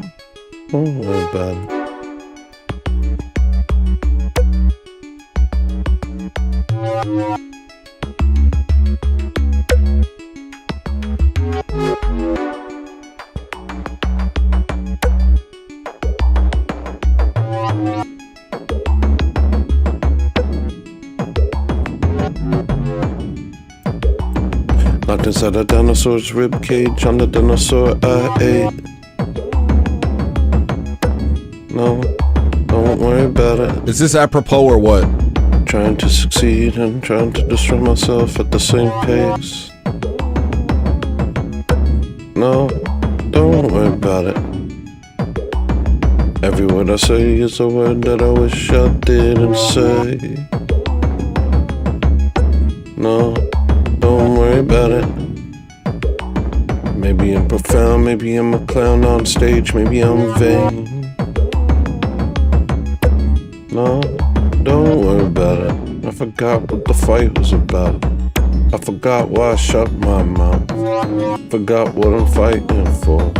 don't worry about it. Locked inside a dinosaur's rib cage, on the dinosaur I ate. No, don't worry about it. Is this apropos or what? Trying to succeed and trying to destroy myself at the same pace. No, don't worry about it. Every word I say is a word that I wish I didn't say. No, don't worry about it. Maybe I'm profound, maybe I'm a clown on stage, maybe I'm vain. No, don't worry about it. I forgot what the fight was about. I forgot why I shut my mouth. Forgot what I'm fighting for.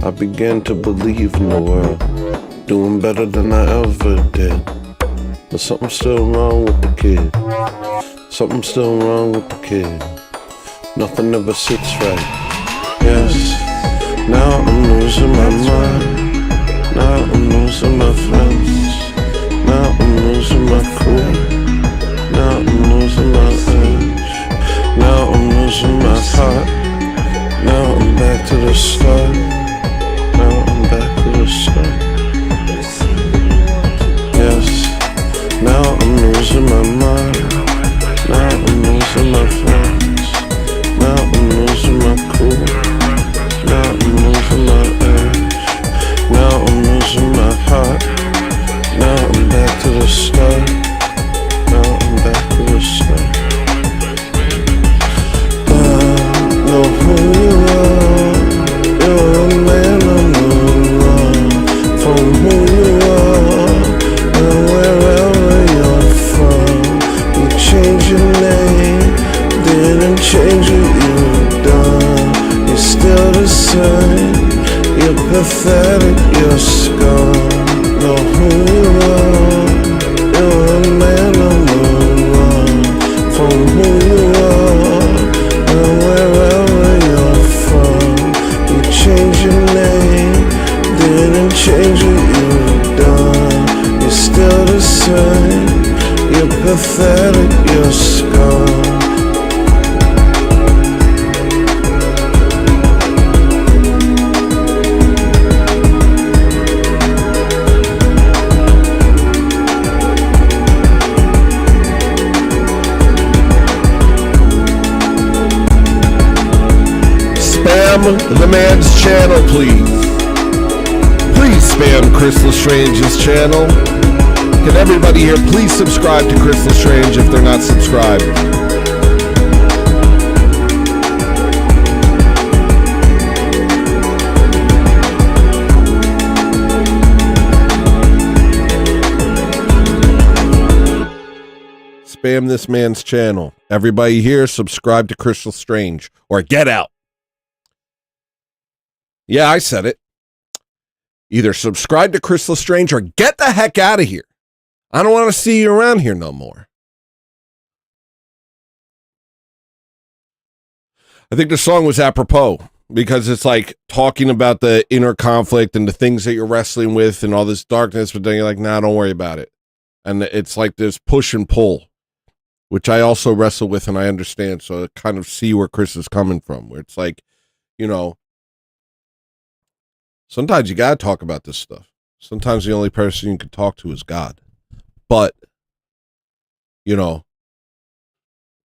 I began to believe in the world, doing better than I ever did. But something's still wrong with the kid. Something's still wrong with the kid. Nothing ever sits right. Yes, now I'm losing my mind. Now I'm losing my friends. Now I'm losing my cool. Now I'm losing my edge. Now I'm losing my heart. Now I'm back to the start. Now I'm back to the start. Yes, now I'm losing my mind. Now I'm losing my friends. Now I'm losing my cool. Now I'm losing my edge. Now I'm losing my heart. Now I'm back to the start. Now I'm back to the start. I know who you are. You're a man on the run from who you are and wherever you're from. You changed your name, didn't change what you've done. You're still the same. You're pathetic, you're scum. No. you are, and wherever you're from. You changed your name, didn't change what you've done. You're still the same, you're pathetic, you're scarred. Spam the man's channel, please. Please spam Crystal Strange's channel. Can everybody here please subscribe to Crystal Strange if they're not subscribed? Spam this man's channel. Everybody here, subscribe to Crystal Strange or get out. Yeah, I said it. Either subscribe to Crystal Strange or get the heck out of here. I don't want to see you around here no more. I think the song was apropos because it's like talking about the inner conflict and the things that you're wrestling with and all this darkness, but then you're like, nah, don't worry about it. And it's like this push and pull, which I also wrestle with and I understand. So I kind of see where Chris is coming from, where it's like, you know, sometimes you got to talk about this stuff. Sometimes the only person you can talk to is God. But, you know,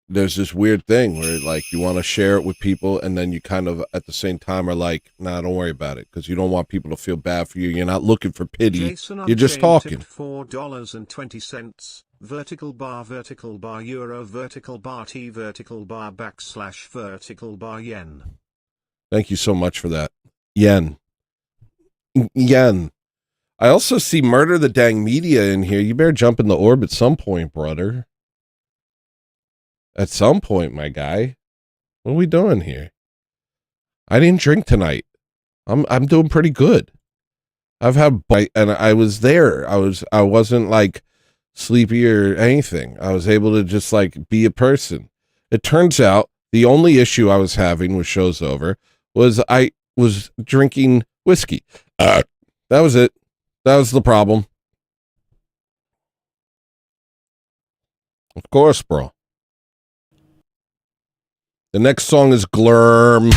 there's this weird thing where, like, you want to share it with people, and then you kind of, at the same time, are like, nah, don't worry about it, because you don't want people to feel bad for you. You're not looking for pity. You're just talking. $4.20. Vertical bar euro, vertical bar T, vertical bar / vertical bar yen. Thank you so much for that. Yen. I also see Murder the Dang Media in here. You better jump in the orb at some point, brother. At some point, my guy. What are we doing here? I didn't drink tonight. I'm doing pretty good. I've had and I was there. I wasn't like sleepy or anything. I was able to just like be a person. It turns out the only issue I was having with Show's Over was I was drinking whiskey. That was it. That was the problem. Of course, bro. The next song is Glurm.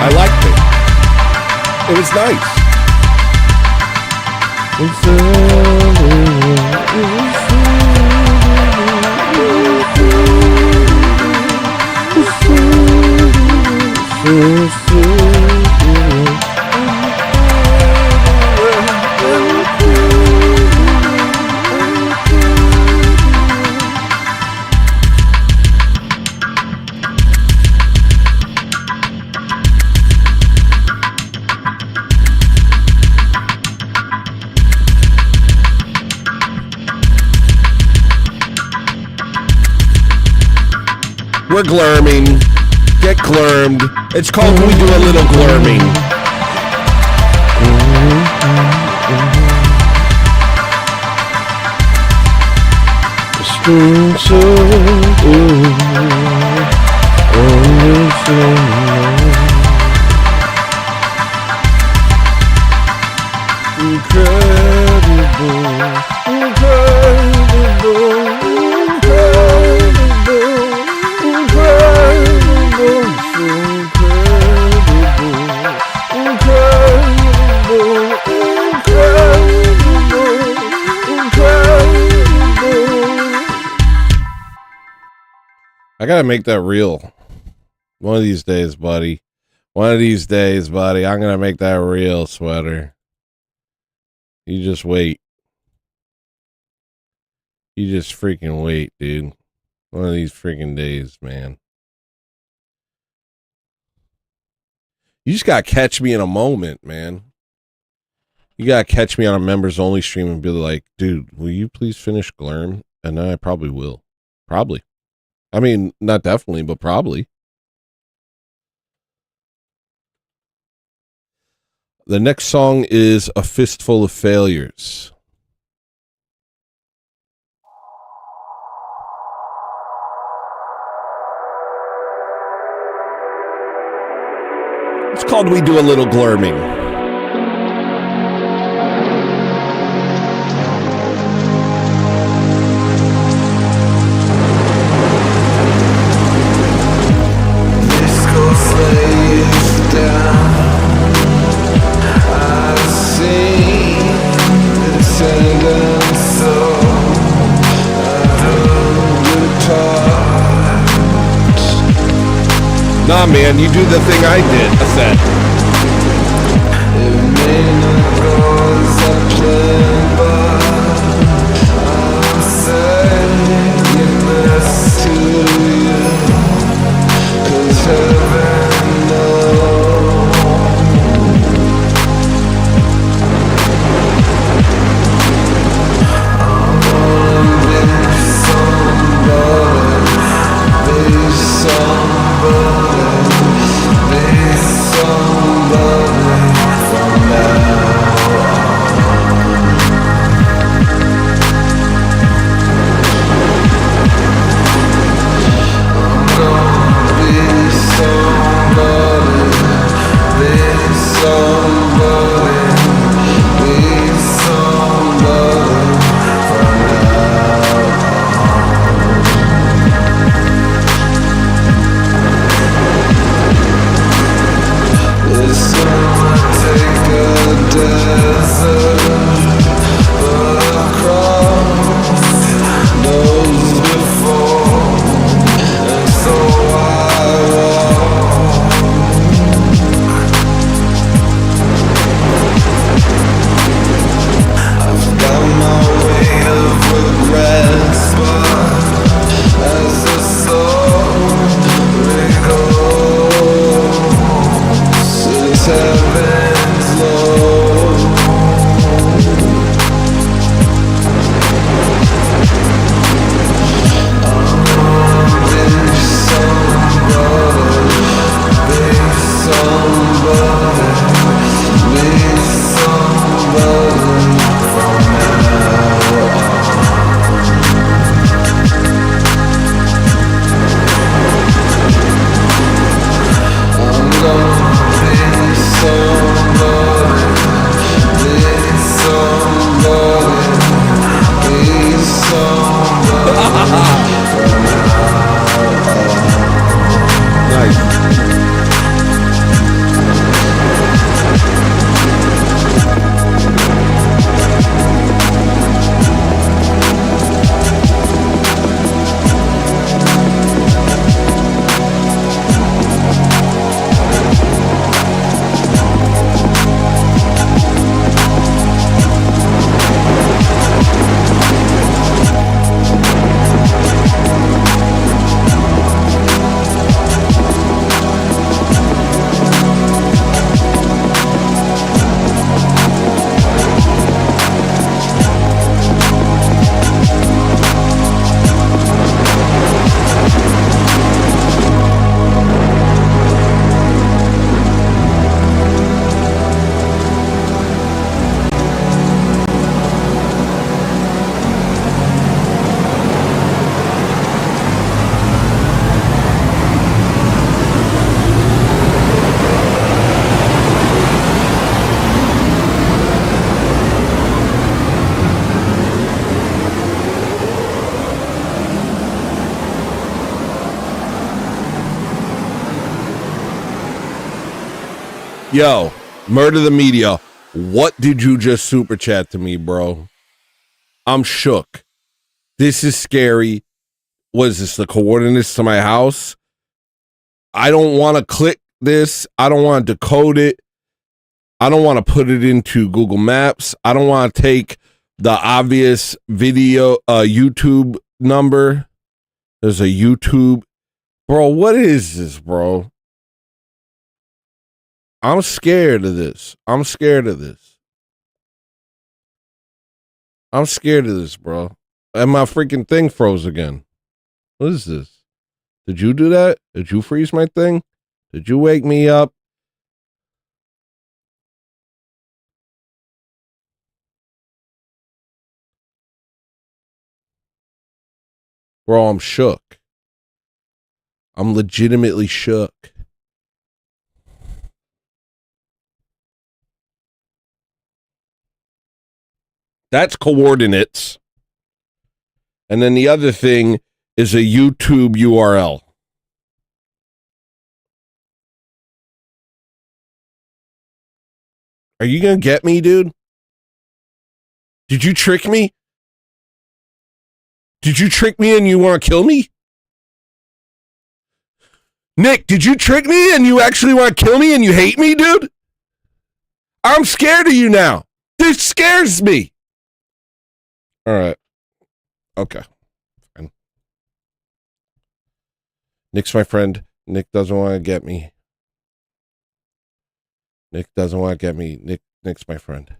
I liked it. It was nice. We're glurming. Get glurmed. It's called We Do a Little Glurming. Incredible. I gotta make that real. One of these days, buddy. One of these days, buddy. I'm gonna make that real, Sweater. You just wait. You just freaking wait, dude. One of these freaking days, man. You just gotta catch me in a moment, man. You gotta catch me on a members only stream and be like, dude, will you please finish Glurm? And then I probably will. Probably. I mean, not definitely, but probably. The next song is A Fistful of Failures. It's called We Do a Little Glurming. Nah, man, you do the thing I did. I said. It may not go as I planned, but I'm saying this to you, 'cause heaven knows. I'm gonna be somebody, be somebody. Yo, Murder the Media, what did you just super chat to me, bro? I'm shook. This is scary. what is this, the coordinates to my house? I don't want to click this. I don't want to decode it. I don't want to put it into Google Maps. I don't want to take the obvious video, YouTube number. There's a YouTube. Bro, what is this, bro? I'm scared of this. I'm scared of this. I'm scared of this, bro. And my freaking thing froze again. What is this? Did you do that? Did you freeze my thing? Did you wake me up? Bro, I'm shook. I'm legitimately shook. That's coordinates. And then the other thing is a YouTube URL. Are you going to get me, dude? Did you trick me? Did you trick me and you want to kill me? Nick, did you trick me and you actually want to kill me and you hate me, dude? I'm scared of you now. This scares me. All right. Okay. Fine. Nick's my friend. Nick doesn't want to get me. Nick doesn't want to get me. Nick's my friend.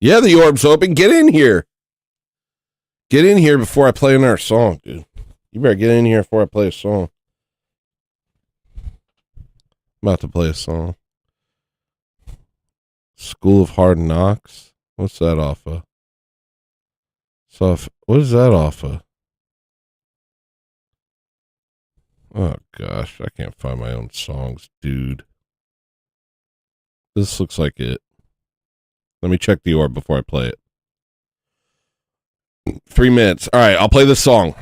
Yeah, the orb's open. Get in here. Get in here before I play another song, dude. You better get in here before I play a song. I'm about to play a song. School of Hard Knocks. What's that off of? So, what is that off of? Oh, gosh. I can't find my own songs, dude. This looks like it. Let me check the orb before I play it. 3 minutes. All right, I'll play this song.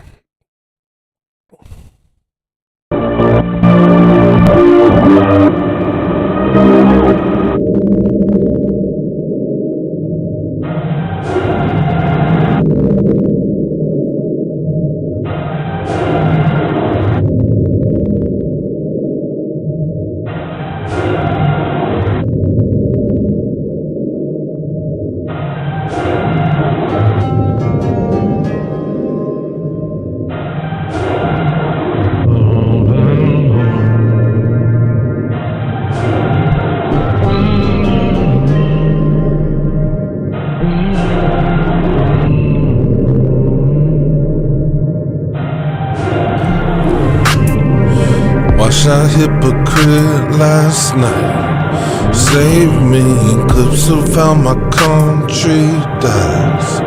A hypocrite last night. Save me, clips of how my country dies.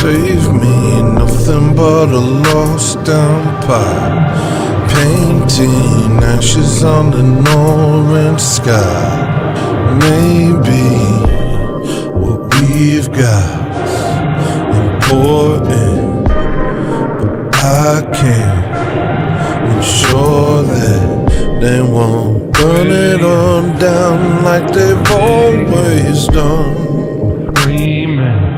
Save me, nothing but a lost empire. Painting ashes on an orange sky. Maybe what we've got's important, but I can't ensure that they won't burn it on down like they've always done. Dreaming now.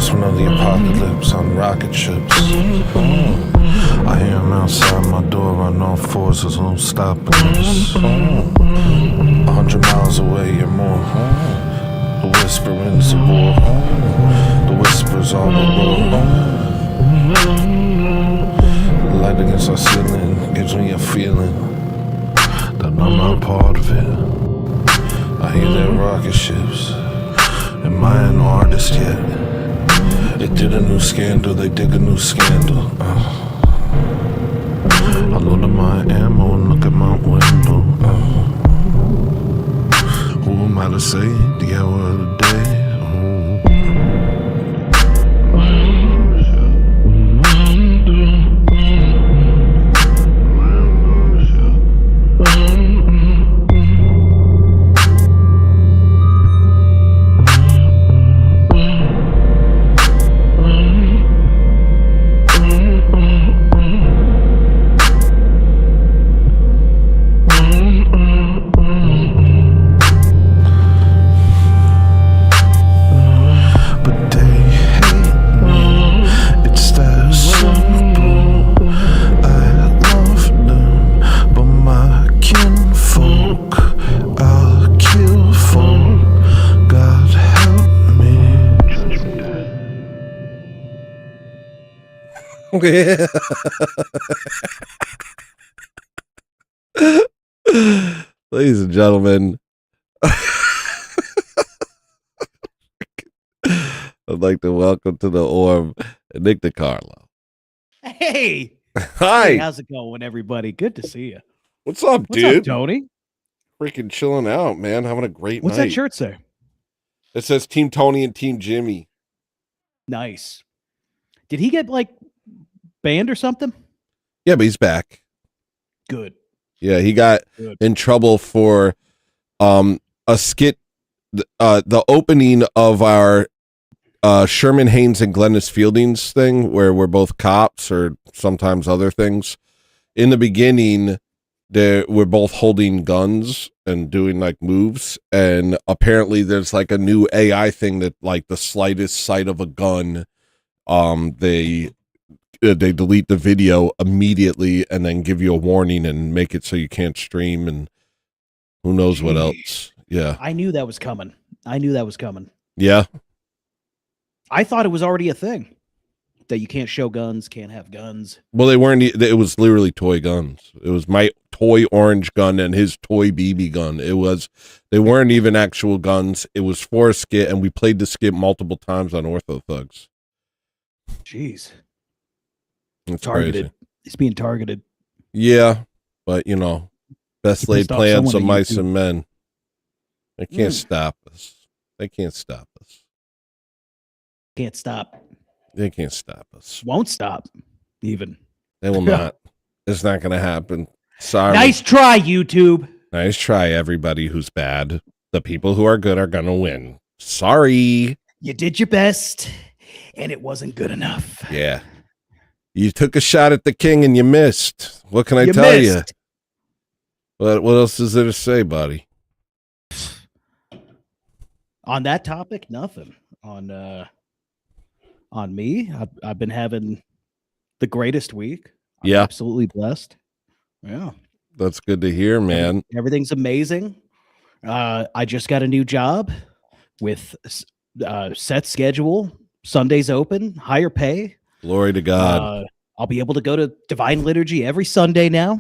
announcement of the apocalypse on rocket ships. I hear him outside my door on all fours, there's no stopping us. 100 miles away or more. The whisperings of war. The whispers all the roar. The light against our ceiling gives me a feeling that I'm not part of it. I hear their rocket ships. Am I an artist yet? They did a new scandal, they dig a new scandal. I load up my ammo and look at my window. Who am I to say the hour of the day? Ladies and gentlemen, I'd like to welcome to the Orb Nick D Carlo. Hey. Hi. Hey, how's it going, everybody? Good to see you. What's up, What's dude? up, Tony? Freaking chilling out, man. Having a great What's night. that shirt say? It says Team Tony and Team Jimmy. Nice. Did he get like banned or something? Yeah, but he's back. Good. Yeah, he got in trouble for a skit, the opening of our Sherman Haynes and Glennis Fielding's thing, where we're both cops or sometimes other things. In the beginning, we're both holding guns and doing like moves, and apparently there's like a new AI thing that like the slightest sight of a gun, they delete the video immediately and then give you a warning and make it so you can't stream and who knows what else. Yeah. I knew that was coming. Yeah. I thought it was already a thing that you can't show guns, can't have guns. Well, they weren't, it was literally toy guns. It was my toy orange gun and his toy BB gun. They weren't even actual guns. It was for a skit, and we played the skit multiple times on Ortho Thugs. Jeez. It's targeted. crazy. He's being targeted. Yeah, but you know, best laid plans of mice and men. They can't stop us. They can't stop us. Can't stop. They can't stop us. Won't stop, even. They will not. It's not going to happen. Sorry. Nice try, YouTube. Nice try, everybody who's bad. The people who are good are going to win. Sorry. You did your best, and it wasn't good enough. Yeah. You took a shot at the king and you missed. What can I tell you? What else is there to say, buddy? On that topic, nothing. On me, I've been having the greatest week. I'm absolutely blessed. Yeah. That's good to hear, man. Everything's amazing. I just got a new job with set schedule, Sundays open, higher pay. Glory to God. I'll be able to go to Divine Liturgy every Sunday now.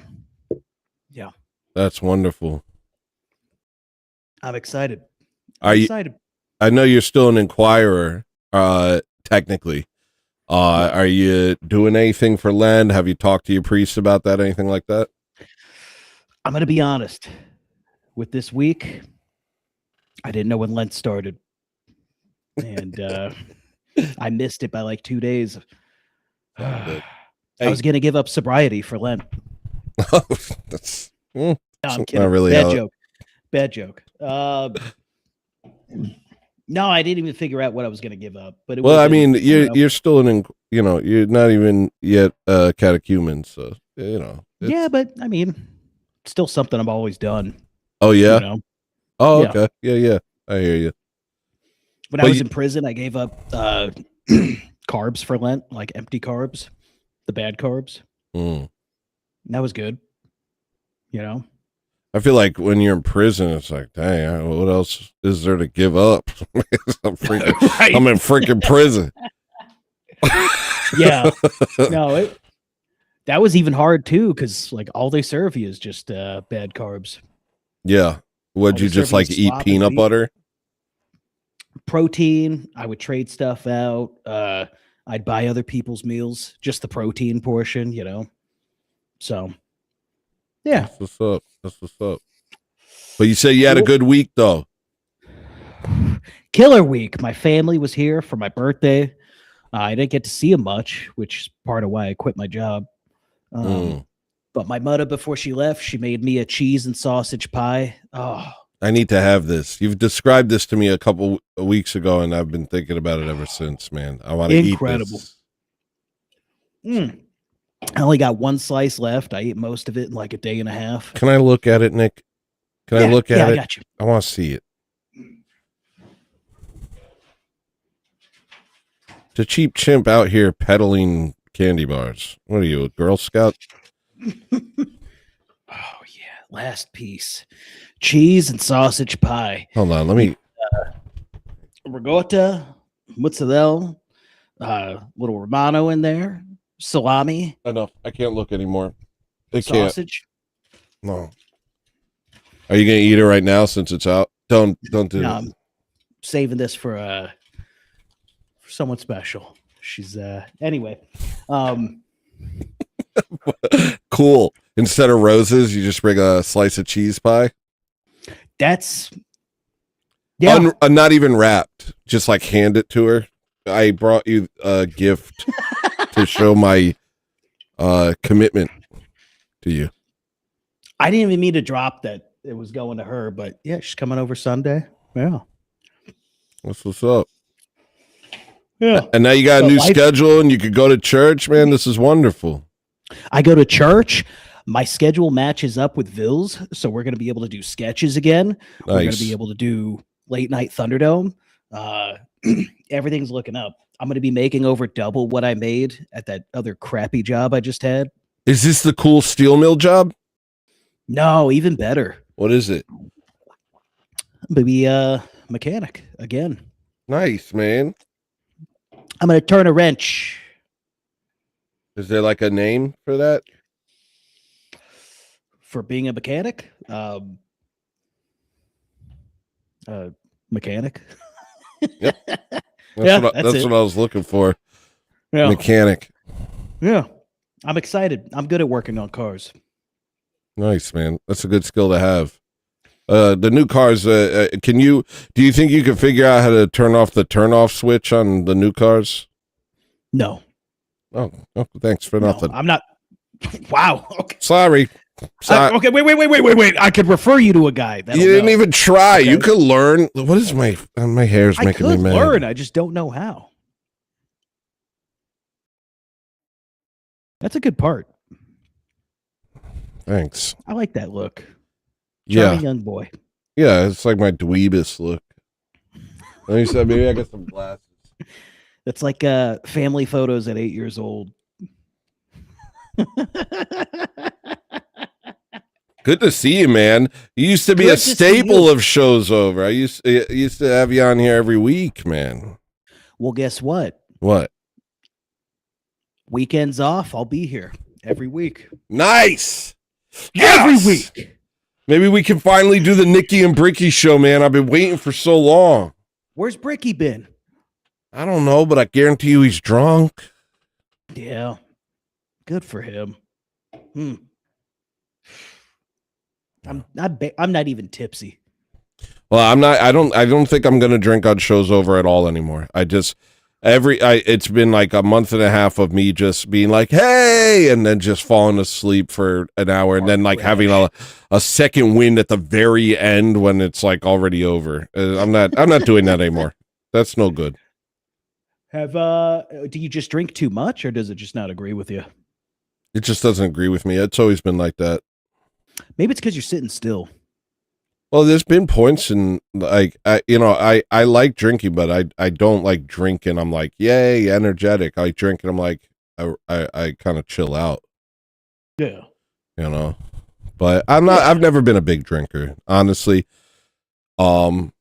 Yeah. That's wonderful. I'm excited. Excited. I know you're still an inquirer, technically. Are you doing anything for Lent? Have you talked to your priest about that? Anything like that? I'm going to be honest. With this week, I didn't know when Lent started. And I missed it by like 2 days. I was going to give up sobriety for Lent. That's no, I'm kidding. Not really Bad joke. No, I didn't even figure out what I was going to give up. But I mean, you're still you're not even yet catechumen, so Yeah, but I mean, it's still something I've always done. Oh yeah. You know? Oh okay. Yeah. I hear you. When I was in prison, I gave up carbs for Lent, like empty carbs, the bad carbs. That was good. You know, I feel like when you're in prison, it's like, dang, what else is there to give up? I'm in freaking prison. Yeah. No, that was even hard too, because like all they serve you is just bad carbs. Yeah. Would you just like eat peanut butter? Protein. I would trade stuff out. I'd buy other people's meals, just the protein portion, you know. So, yeah. That's what's up. That's what's up. But you say you had a good week, though. Killer week. My family was here for my birthday. I didn't get to see them much, which is part of why I quit my job. But my mother, before she left, she made me a cheese and sausage pie. Oh, I need to have this. You've described this to me a couple of weeks ago, and I've been thinking about it ever since, man. I want to eat this. I only got one slice left. I ate most of it in like a day and a half. Can I look at it, Nick? Can I look at it? I got you. I want to see it. The cheap chimp out here peddling candy bars. What are you, a Girl Scout? Oh, yeah. Last piece. Cheese and sausage pie. Hold on. Let me. Ricotta, mozzarella, little Romano in there, salami. Enough. I can't look anymore. Sausage. No. Are you going to eat it right now since it's out? Don't do it. I'm saving this for someone special. She's anyway. Cool. Instead of roses, you just bring a slice of cheese pie. That's not even wrapped. Just like hand it to her. I brought you a gift to show my commitment to you. I didn't even mean to drop that it was going to her, but yeah, she's coming over Sunday. Yeah. That's what's up. Yeah. And now you got a new schedule and you could go to church, man. This is wonderful. I go to church. My schedule matches up with Ville's, so we're going to be able to do sketches again. Nice. We're going to be able to do late night Thunderdome. Everything's looking up. I'm going to be making over double what I made at that other crappy job I just had. Is this the cool steel mill job? No, even better. What is it? Maybe mechanic again. Nice, man. I'm going to turn a wrench. Is there like a name for that? For being a mechanic? Mechanic. Yep. That's what I was looking for. Yeah. Mechanic. Yeah. I'm excited. I'm good at working on cars. Nice, man. That's a good skill to have. The new cars, do you think you can figure out how to turn off the turn off switch on the new cars? No. Oh, thanks for nothing. I'm not. Wow. Okay. Sorry. Okay. Wait. I could refer you to a guy. You didn't even try. Okay. You could learn. What is my hair's making me mad. I could learn. I just don't know how. That's a good part. Thanks. I like that look. Charming young boy. Yeah, it's like my dweebus look. Let me say, maybe I got some glasses. That's like family photos at 8 years old. Good to see you, man. You used to be a staple of shows over. I used to have you on here every week, man. Well, guess what? What? Weekends off. I'll be here every week. Nice. Yes! Every week. Maybe we can finally do the Nikki and Bricky show, man. I've been waiting for so long. Where's Bricky been? I don't know, but I guarantee you he's drunk. Yeah. Good for him. I'm not even tipsy. Well, I'm not. I don't think I'm gonna drink on shows over at all anymore. It's been like a month and a half of me just being like, hey, and then just falling asleep for an hour, and then like having a second wind at the very end when it's like already over. I'm not doing that anymore. That's no good. Do you just drink too much, or does it just not agree with you? It just doesn't agree with me. It's always been like that. Maybe it's because you're sitting still. Well, there's been points in like I like drinking, but I don't like drinking. I'm like, yay, energetic. I drink and I'm like, I kind of chill out. Yeah. But I've never been a big drinker, honestly. Well,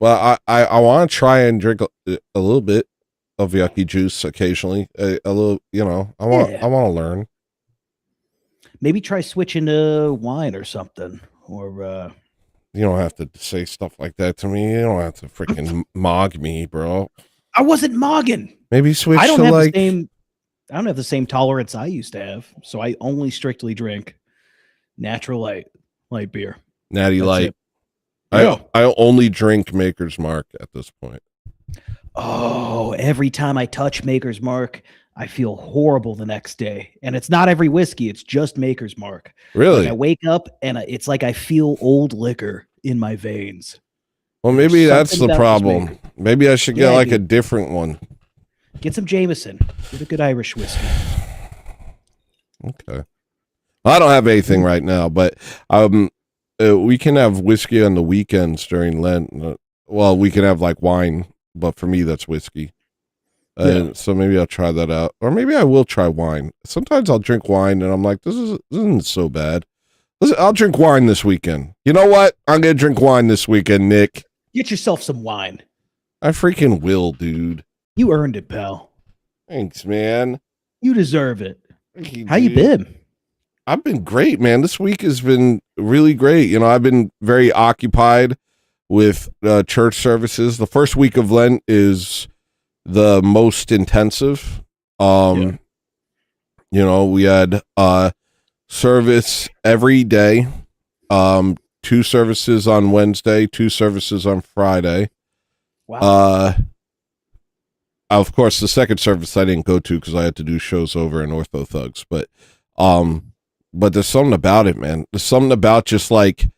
I want to try and drink a little bit of yucky juice occasionally. A little, I want to learn. Maybe try switching to wine or something, or you don't have to say stuff like that to me. You don't have to freaking mog me, bro. I wasn't mogging. Maybe switch I don't to have like. I don't have the same tolerance I used to have, so I only strictly drink natural light beer. Natty That's Light. it. Yeah. I only drink Maker's Mark at this point. Oh, every time I touch Maker's Mark, I feel horrible the next day. And it's not every whiskey, it's just Maker's Mark. Really? Like I wake up and it's like I feel old liquor in my veins. Well, maybe that's the about this problem. Maker. Maybe I should get Yeah, like a dude. different one. Get some Jameson. Get a good Irish whiskey. Okay. I don't have anything right now, but we can have whiskey on the weekends during Lent. Well, we can have like wine, but for me that's whiskey. So maybe I'll try that out, or maybe I will try wine. Sometimes I'll drink wine, and I'm like, this isn't so bad. Listen, I'll drink wine this weekend. You know what? I'm gonna drink wine this weekend, Nick. Get yourself some wine. I freaking will, dude. You earned it, pal. Thanks, man. You deserve it. Thank How you dude. been? I've been great, man. This week has been really great. I've been very occupied with church services. The first week of Lent is the most intensive. We had service every day. 2 services on Wednesday, 2 services on Friday. Wow. Of course, the second service I didn't go to because I had to do shows over in Ortho Thugs, but there's something about it, man. There's something about just like,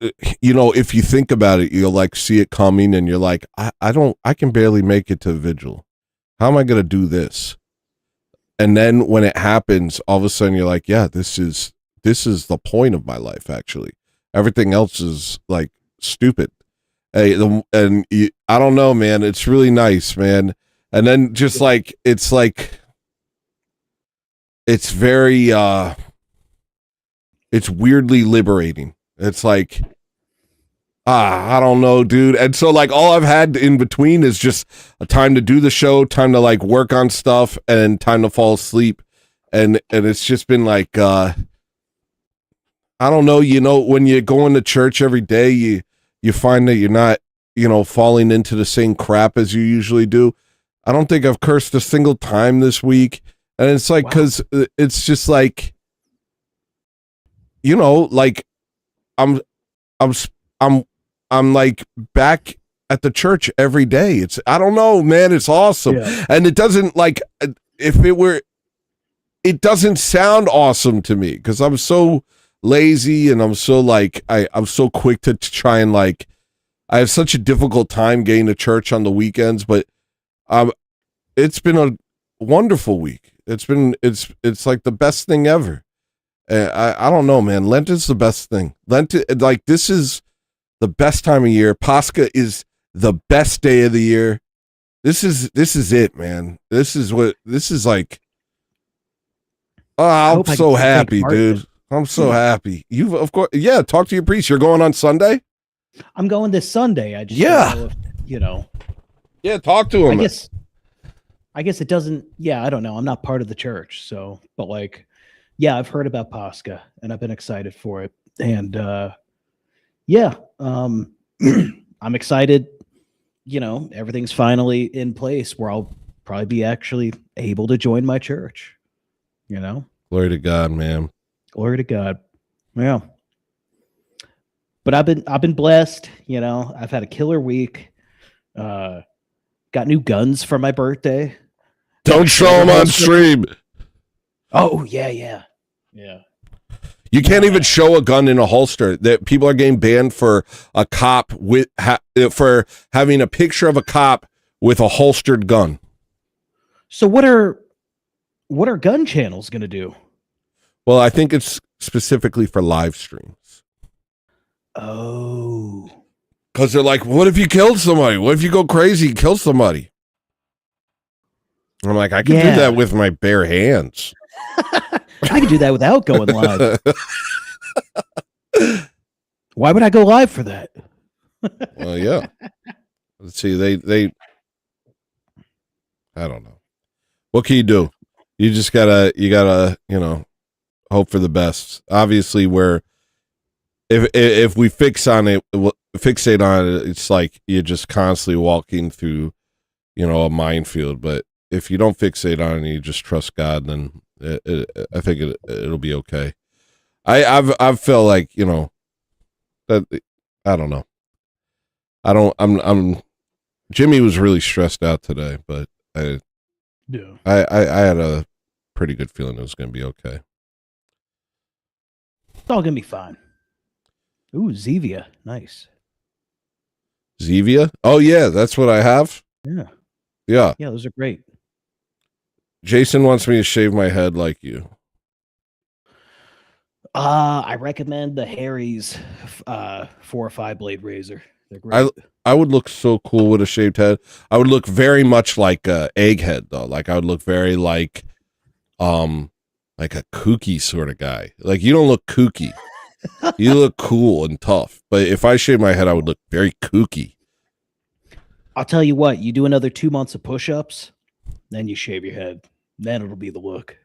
if you think about it, you'll like see it coming and you're like, I can barely make it to the vigil. How am I going to do this? And then when it happens, all of a sudden you're like, yeah, this is the point of my life. Actually, everything else is like stupid. I don't know, man. It's really nice, man. And then just like, it's very, it's weirdly liberating. It's like, I don't know, dude. And so like all I've had in between is just a time to do the show, time to like work on stuff, and time to fall asleep. And it's just been like, I don't know, when you're going to church every day, you find that you're not, falling into the same crap as you usually do. I don't think I've cursed a single time this week. And it's like, cause it's just like, like I'm like back at the church every day. I don't know, man. It's awesome. Yeah. And it doesn't like, it doesn't sound awesome to me because I'm so lazy and I'm so like, I'm so quick to try and like, I have such a difficult time getting to church on the weekends, but it's been a wonderful week. It's like the best thing ever. I don't know, man. Lent is the best thing. Like this is the best time of year. Pascha is the best day of the year. This is it, man. This is like, I'm so happy, dude. I'm so happy. You've, of course, talk to your priest. You're going on Sunday? I'm going this Sunday. I just don't know if, talk to him. I guess it doesn't. Yeah, I don't know. I'm not part of the church, so. But like, I've heard about Pascha, and I've been excited for it. And I'm excited. Everything's finally in place where I'll probably be actually able to join my church. Glory to God, man. Glory to God. Yeah. But I've been blessed. I've had a killer week. Got new guns for my birthday. Don't show them on stream. Oh yeah. You can't even show a gun in a holster. That people are getting banned for a cop for having a picture of a cop with a holstered gun. So what are gun channels going to do? Well, I think it's specifically for live streams. Oh. Because they're like, what if you killed somebody? What if you go crazy and kill somebody? I'm like, I can do that with my bare hands. I can do that without going live. Why would I go live for that? Well, yeah. Let's see. They I don't know. What can you do? You just gotta, hope for the best. Obviously, if we fixate on it, it's like you're just constantly walking through, a minefield. But if you don't fixate on it and you just trust God, then I think it'll be okay. I've felt like, that I don't know. I'm Jimmy was really stressed out today, but I had a pretty good feeling it was going to be okay. It's all going to be fine. Ooh, Zevia. Nice. Zevia? Oh, yeah, that's what I have? Yeah. Yeah. Yeah, those are great. Jason wants me to shave my head like you. I recommend the Harry's 4 or 5 blade razor. They're great. I would look so cool with a shaved head. I would look very much like Egghead, though. Like I would look very like a kooky sort of guy. Like you don't look kooky. You look cool and tough. But if I shave my head, I would look very kooky. I'll tell you what, you do another 2 months of push-ups, then you shave your head. Then it'll be the look.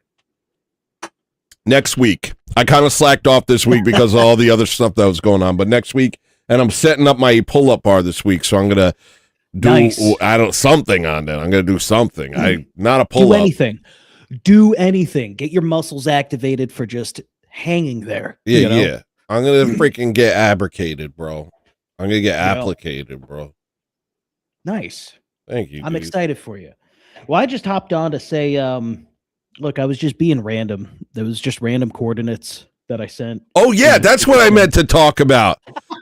Next week. I kind of slacked off this week because of all the other stuff that was going on. But next week, and I'm setting up my pull-up bar this week, so I'm gonna do something on that. I'm gonna do something. Not a pull-up. Do anything. Do anything. Get your muscles activated for just hanging there. Yeah, yeah. I'm gonna freaking get abricated, bro. I'm gonna get applicated, bro. Nice. Thank you. I'm excited for you. Well, I just hopped on to say, look, I was just being random. There was just random coordinates that I sent. Oh, yeah, that's what I meant to talk about.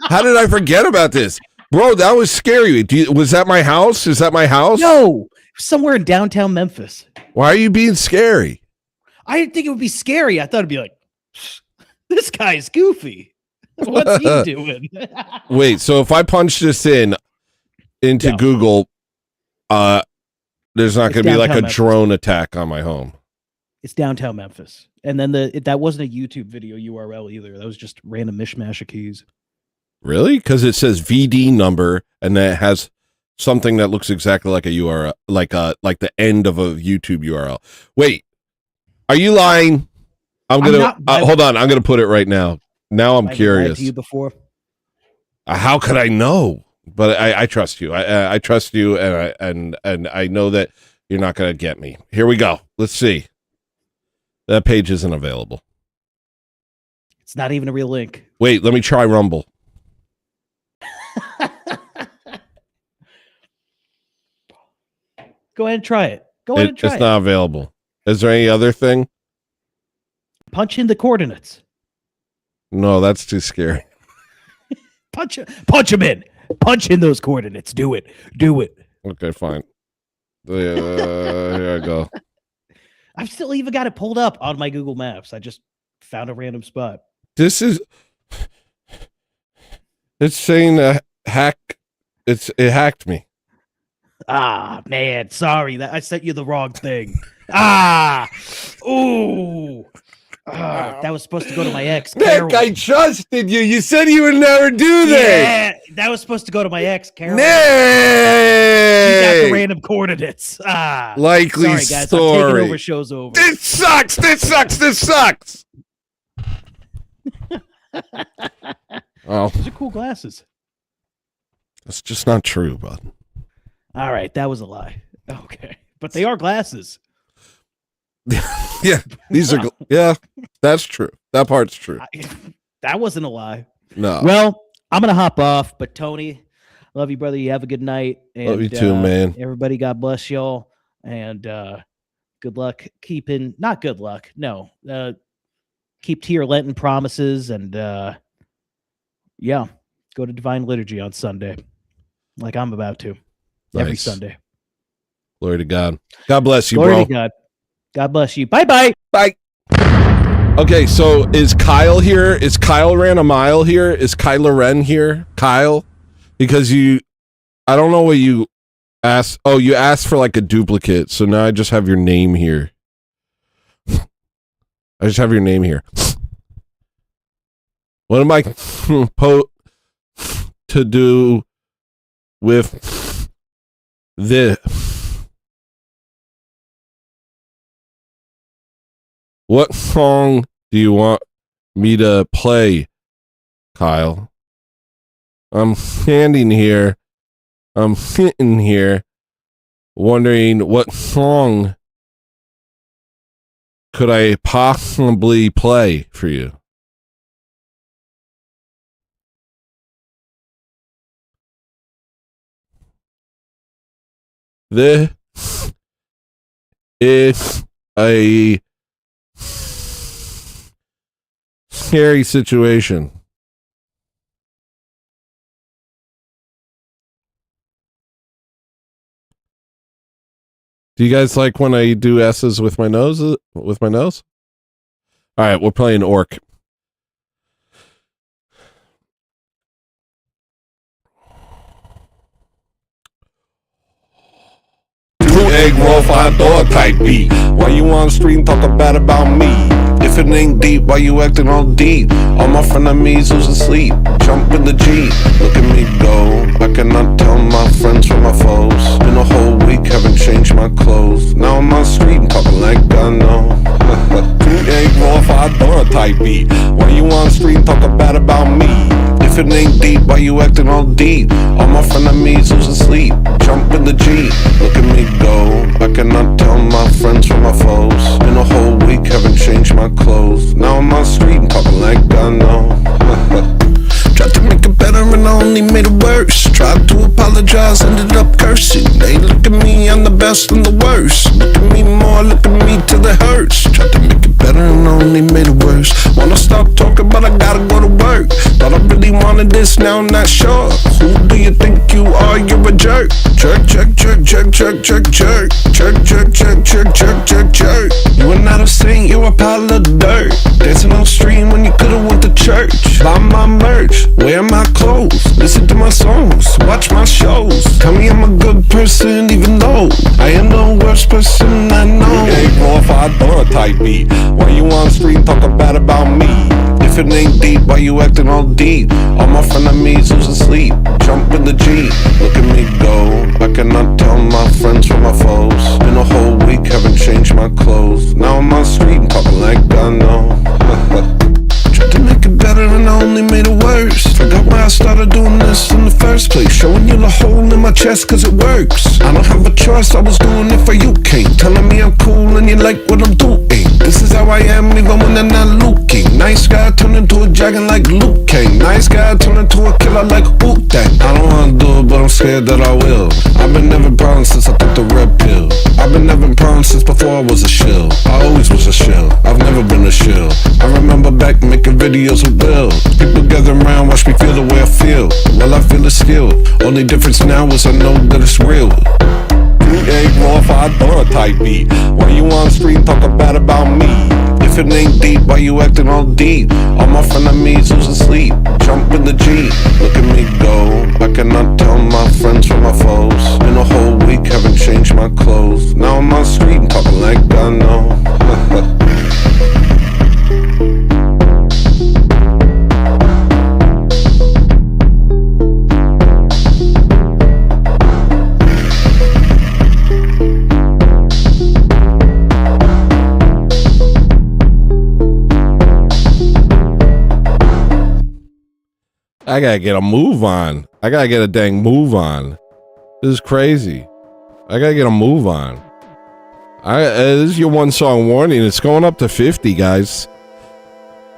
How did I forget about this? Bro, that was scary. Was that my house? Is that my house? No, somewhere in downtown Memphis. Why are you being scary? I didn't think it would be scary. I thought it'd be like, this guy's goofy. What's he doing? Wait, so if I punch this into Google, there's not going to be like a drone attack on my home. It's downtown Memphis. And then that wasn't a YouTube video URL either. That was just random mishmash of keys. Really? Because it says VD number, and then it has something that looks exactly like a URL, like the end of a YouTube URL. Wait, are you lying? Hold on. I'm gonna put it right now. Now I'm curious. To you before? How could I know? But I trust you. I trust you, and I know that you're not gonna get me. Here we go. Let's see. That page isn't available. It's not even a real link. Wait, let me try Rumble. Go ahead and try it. It's not available. Is there any other thing? Punch in the coordinates. No, that's too scary. Punch them in. Punch in those coordinates. Do it. Okay, fine. Here I go. I've still even got it pulled up on my Google Maps. I just found a random spot. It's saying hack. It hacked me. Ah, man, sorry that I sent you the wrong thing. Ooh. That was supposed to go to my ex, Carol. Nick, I trusted you. You said you would never do this. Yeah, that was supposed to go to my ex, Carol. Nick! You got the random coordinates. Likely sorry, guys, story. I'm taking over. Show's over. This sucks. Oh, these are cool glasses. That's just not true, bud. All right, that was a lie. Okay, but they are glasses. Yeah, these are. Yeah, that's true. That part's true. That wasn't a lie. No. Well, I'm gonna hop off, but Tony, love you, brother. You have a good night. And, love you too, man. Everybody, God bless y'all, and good luck keeping. Not good luck. No. Keep to your Lenten promises, and go to Divine Liturgy on Sunday, like I'm about to. Every Sunday. Glory to God. God bless you, Glory bro. to God. God bless you. Bye-bye. Bye. Okay, so is Kyle here? Is Kyle ran a mile here? Is Kyla Ren here? Kyle? Because I don't know what you asked. Oh, you asked for like a duplicate. So now I just have your name here. I just have your name here. What am I to do with this? What song do you want me to play, Kyle? I'm standing here. I'm sitting here wondering what song could I possibly play for you? This is a scary situation. Do you guys like when I do S's with my nose? All right, we're playing Orc. Egg roll, 5-door type beat. Why you on the street and talk bad about me? If it ain't deep, why you acting all deep? All my frenemies who's asleep, jump in the Jeep. Look at me go, I cannot tell my friends from my foes. Been a whole week, haven't changed my clothes. Now I'm on the street and talking like I know. Egg roll, 5-door type beat. Why you on the street and talk bad about me? If it ain't deep, why you acting all deep? All my frenemies who's asleep, jump in the Jeep. Look at me go, I cannot tell my friends from my foes. Been a whole week, haven't changed my clothes. Now I'm on the street and talking like I know. Tried to make it better and I only made it worse. Tried to apologize, ended up cursing. They look at me, I'm the best and the worst. Look at me more, look at me till it hurts. Tried to make it better and I only made it worse. Wanna stop talking but I gotta go to work. Thought I really wanted this, now I'm not sure. Who do you think you are? You're a jerk. Jerk, jerk, jerk, jerk, jerk, jerk, jerk. Jerk, jerk, jerk, jerk, jerk, jerk, jerk. You are not a saint, you're a pile of dirt. Dancing on the street when you could've went to church. Buy my merch, wear my clothes, listen to my songs, watch my shows. Tell me I'm a good person even though I am the worst person I know. Hey, roll, 5-door type beat. Why you on the street and talk bad about me? If it ain't deep, why you acting all deep? All my frenemies who's asleep, jump in the Jeep. Look at me go, I cannot tell my friends from my foes. Been a whole week, haven't changed my clothes. Now I'm on the street and talking like I know. Tried to make it better and I only made it worse. Forgot why I started doing this in the first place. Showing you the hole in my chest cause it works. I don't have a choice, I was doing it for you, King. Telling me I'm cool and you like what I'm doing. This is how I am even when they're not looking. Nice guy turned into a dragon like Luke King. Nice guy turned into a killer like Wu-Tang. I don't wanna do it but I'm scared that I will. I've been never brown since I took the red pill. I've been never brown since before I was a shill. I always was a shill, I've never been a shill. I remember back making videos with Bill. People gather around, watch me feel the way I feel. Well, I feel it's skill. Only difference now is I know that it's real. Egg roll, 5-door type beat. Why you on the street and talk bad about me? If it ain't deep, why you acting all deep? All my frenemies who's asleep, jump in the Jeep. Look at me go, I cannot tell my friends from my foes. Been a whole week, haven't changed my clothes. Now I'm on the street and talking like I know. I gotta get a move on. I gotta get a dang move on. This is crazy. I gotta get a move on. This is your one song warning. It's going up to 50, guys.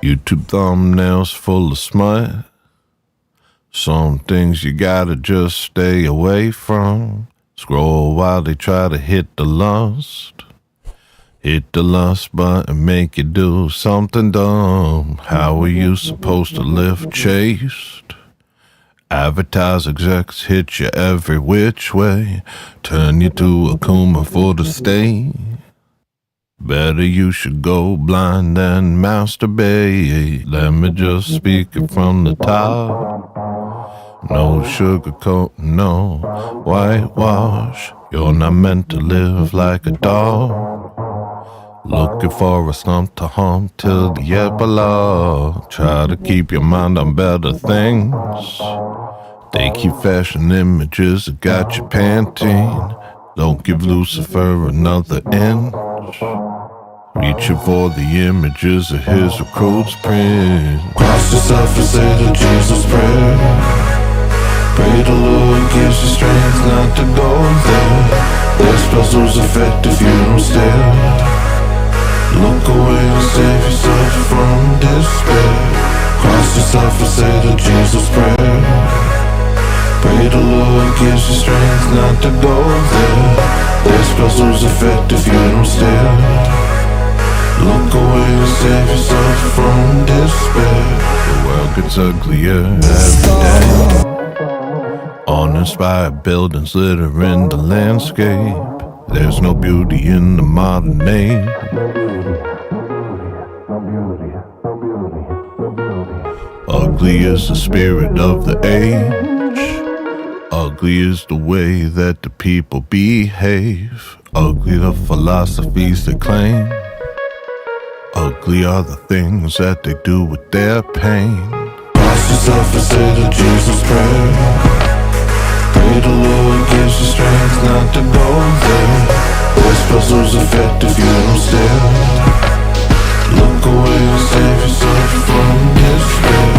YouTube thumbnails full of smut. Some things you gotta just stay away from. Scroll while they try to hit the lust. Hit the lust button, make you do something dumb. How are you supposed to live chaste? Advertise execs hit you every which way. Turn you to a Kuma for the state. Better you should go blind and masturbate. Let me just speak it from the top. No sugarcoat, no whitewash. You're not meant to live like a dog. Looking for a stump to hump till the epilogue. Try to keep your mind on better things. They keep fashion images that got you panting. Don't give Lucifer another inch. Reaching for the images of his recruit's print. Cross yourself and say the Jesus prayer. Pray the Lord gives you strength not to go there. Their spells lose effect if you don't stare. Look away and save yourself from despair. Cross yourself and say the Jesus prayer. Pray the Lord gives you strength not to go there. Their spells lose effect if you don't stare. Look away and save yourself from despair. The world gets uglier every day. Uninspired buildings littering the landscape. There's no beauty in the modern age. Ugly is the spirit of the age. Ugly is the way that the people behave. Ugly the philosophies they claim. Ugly are the things that they do with their pain. Cross yourself and say the Jesus prayer. Pray the Lord gives you strength not to go there. Their spells lose effect if you don't stare. Look away and save yourself from despair.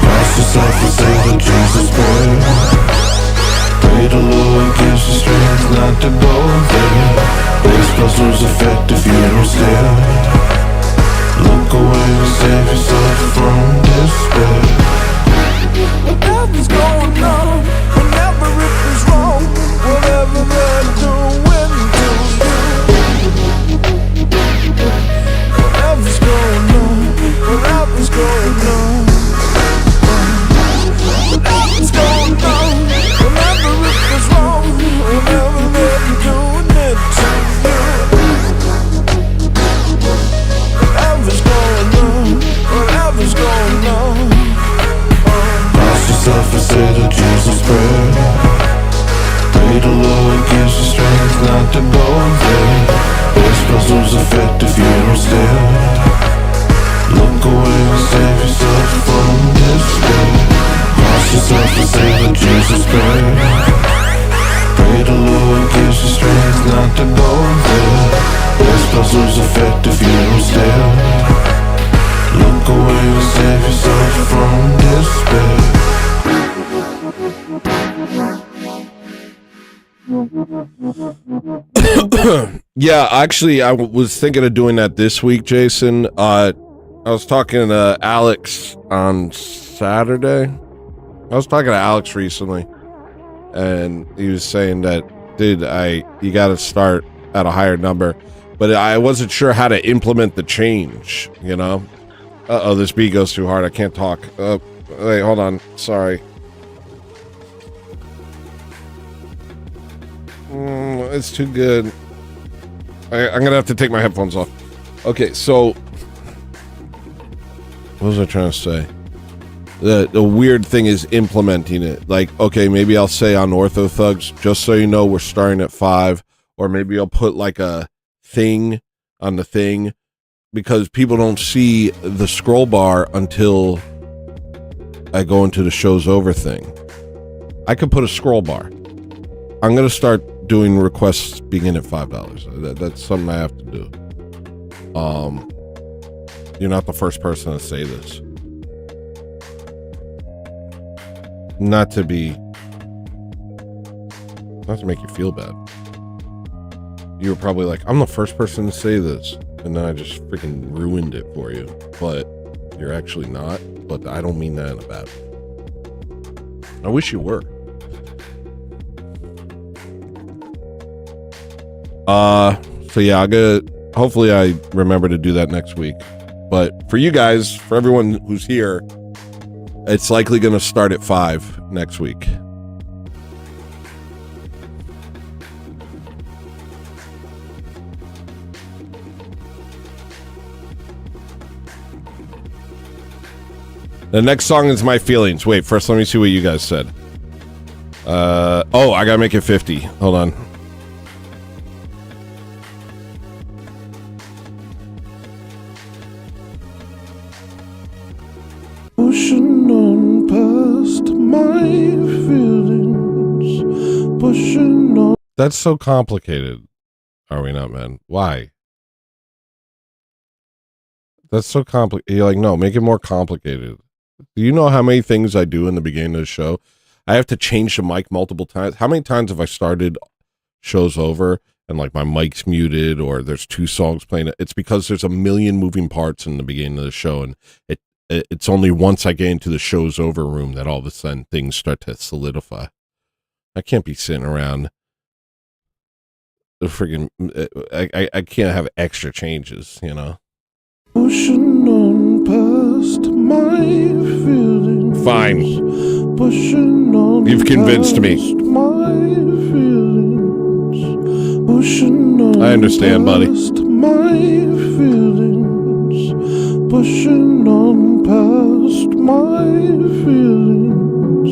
Cross yourself and say the Jesus prayer. Pray the Lord gives you strength not to go there. Their spells lose effect if you don't stare. Look away and save yourself from despair. Whatever's going on, whenever it was wrong, whatever they're doing to you. Whatever's going on, whatever's going on. Whatever's going on, whenever it was wrong, whenever they're doing it to you. Whatever's going on, whatever's going on. Cross yourself and say the Jesus prayer. Pray the Lord gives you strength not to go there. Their spells lose effect if you don't stare. Look away and save yourself from despair. Cross yourself and say the Jesus prayer. Pray the Lord gives you strength not to go there. Their spells lose effect if you don't stare. Look away and save yourself from despair. Yeah, actually, I was thinking of doing that this week, Jason. I was talking to Alex on Saturday. I was talking to Alex recently, and he was saying that, dude, you got to start at a higher number, but I wasn't sure how to implement the change, you know? Uh-oh, this beat goes too hard. I can't talk. Wait, hold on. Sorry. It's too good. I'm gonna have to take my headphones off. Okay, so what was I trying to say? The weird thing is implementing it. Like, okay, maybe I'll say on Ortho Thugs, just so you know, we're starting at 5, or maybe I'll put like a thing on the thing, because people don't see the scroll bar until I go into the show's over thing. I could put a scroll bar. I'm gonna start doing requests begin at $5. That's something I have to do. You're not the first person to say this. Not to make you feel bad. You were probably like, I'm the first person to say this, and then I just freaking ruined it for you. But you're actually not. But I don't mean that in a bad way. I wish you were. So yeah, hopefully I remember to do that next week. But for you guys, for everyone who's here, it's likely going to start at 5 next week. The next song is My Feelings. Wait, first let me see what you guys said. Oh, I gotta make it 50. Hold on. Pushing on past my feelings. Pushing on. That's so complicated. Are we not, man? Why? That's so complicated. You're like, no, make it more complicated. Do you know how many things I do in the beginning of the show? I have to change the mic multiple times. How many times have I started shows over and like my mic's muted or there's 2 songs playing? It's because there's a million moving parts in the beginning of the show, and it's only once I get into the show's over room that all of a sudden things start to solidify. I can't be sitting around the friggin' I can't have extra changes, you know. Pushing on past my feelings. Fine. Pushing on. You've convinced me. My feelings. Pushing on. I understand, buddy. My feelings. Pushing on past my feelings.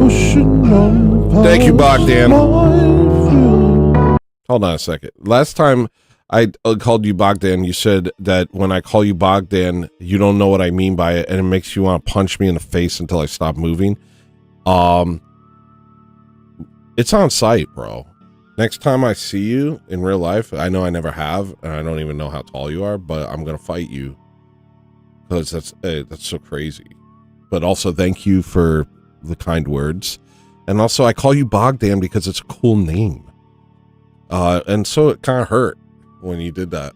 Pushing on past. Thank you, Bogdan. Hold on a second. Last time I called you Bogdan, you said that when I call you Bogdan, you don't know what I mean by it, and it makes you want to punch me in the face until I stop moving. It's on site, bro. Next time I see you in real life, I know I never have, and I don't even know how tall you are, but I'm gonna fight you because that's so crazy. But also, thank you for the kind words, and also I call you Bogdan because it's a cool name. And so it kind of hurt when you did that,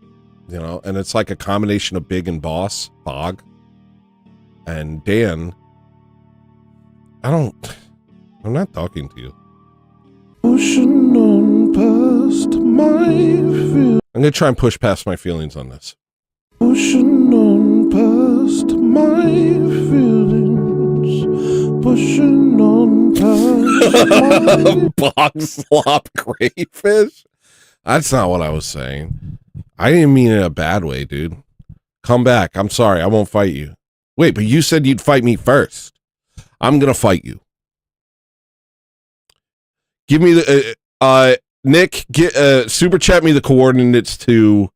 you know, and it's like a combination of big and boss, Bog, and Dan. I'm not talking to you. Pushing on past my feelings. I'm gonna try and push past my feelings on this. Pushing on past my feelings. Pushing on past my Bog slop crayfish? That's not what I was saying. I didn't mean it in a bad way, dude. Come back. I'm sorry. I won't fight you. Wait, but you said you'd fight me first. I'm going to fight you. Give me the, Nick, super chat me the coordinates to,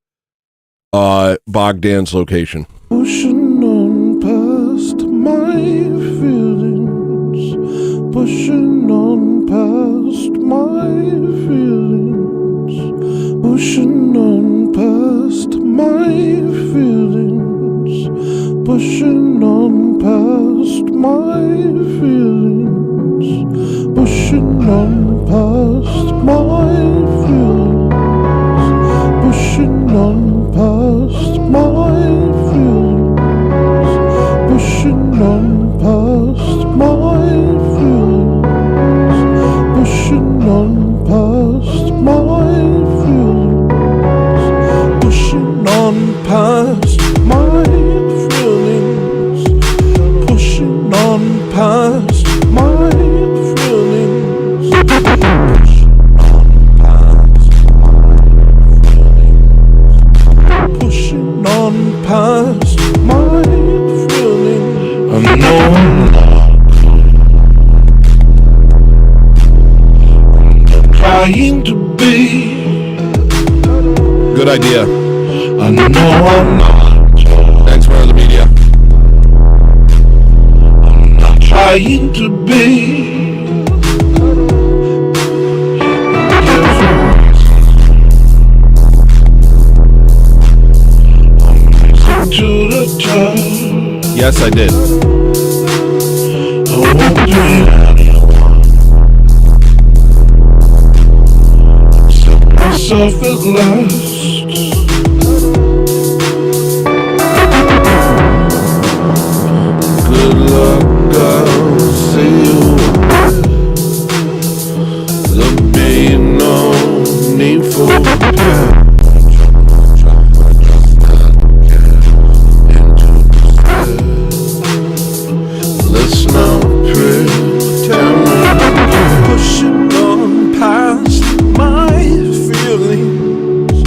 Bogdan's location. Pushing on past my feelings. Pushing on past my feelings. Pushing on past my feelings. Pushing on past my feelings. Pushing on past my feelings. Pushing on past my feelings. Pushing on past my feelings. Pushing on past my feelings. Pushing on past my feelings. Pushing on past my feelings. Pushing on past my feelings. I know I'm not trying to be. Good idea. I know I'm not. Thanks for the media. I'm not trying to be. To the top. Yes, I did. I won't be anyone except myself at last. Good luck, I'll see you. There'll be no need for repair. Let's not pretend pushing on past my feelings.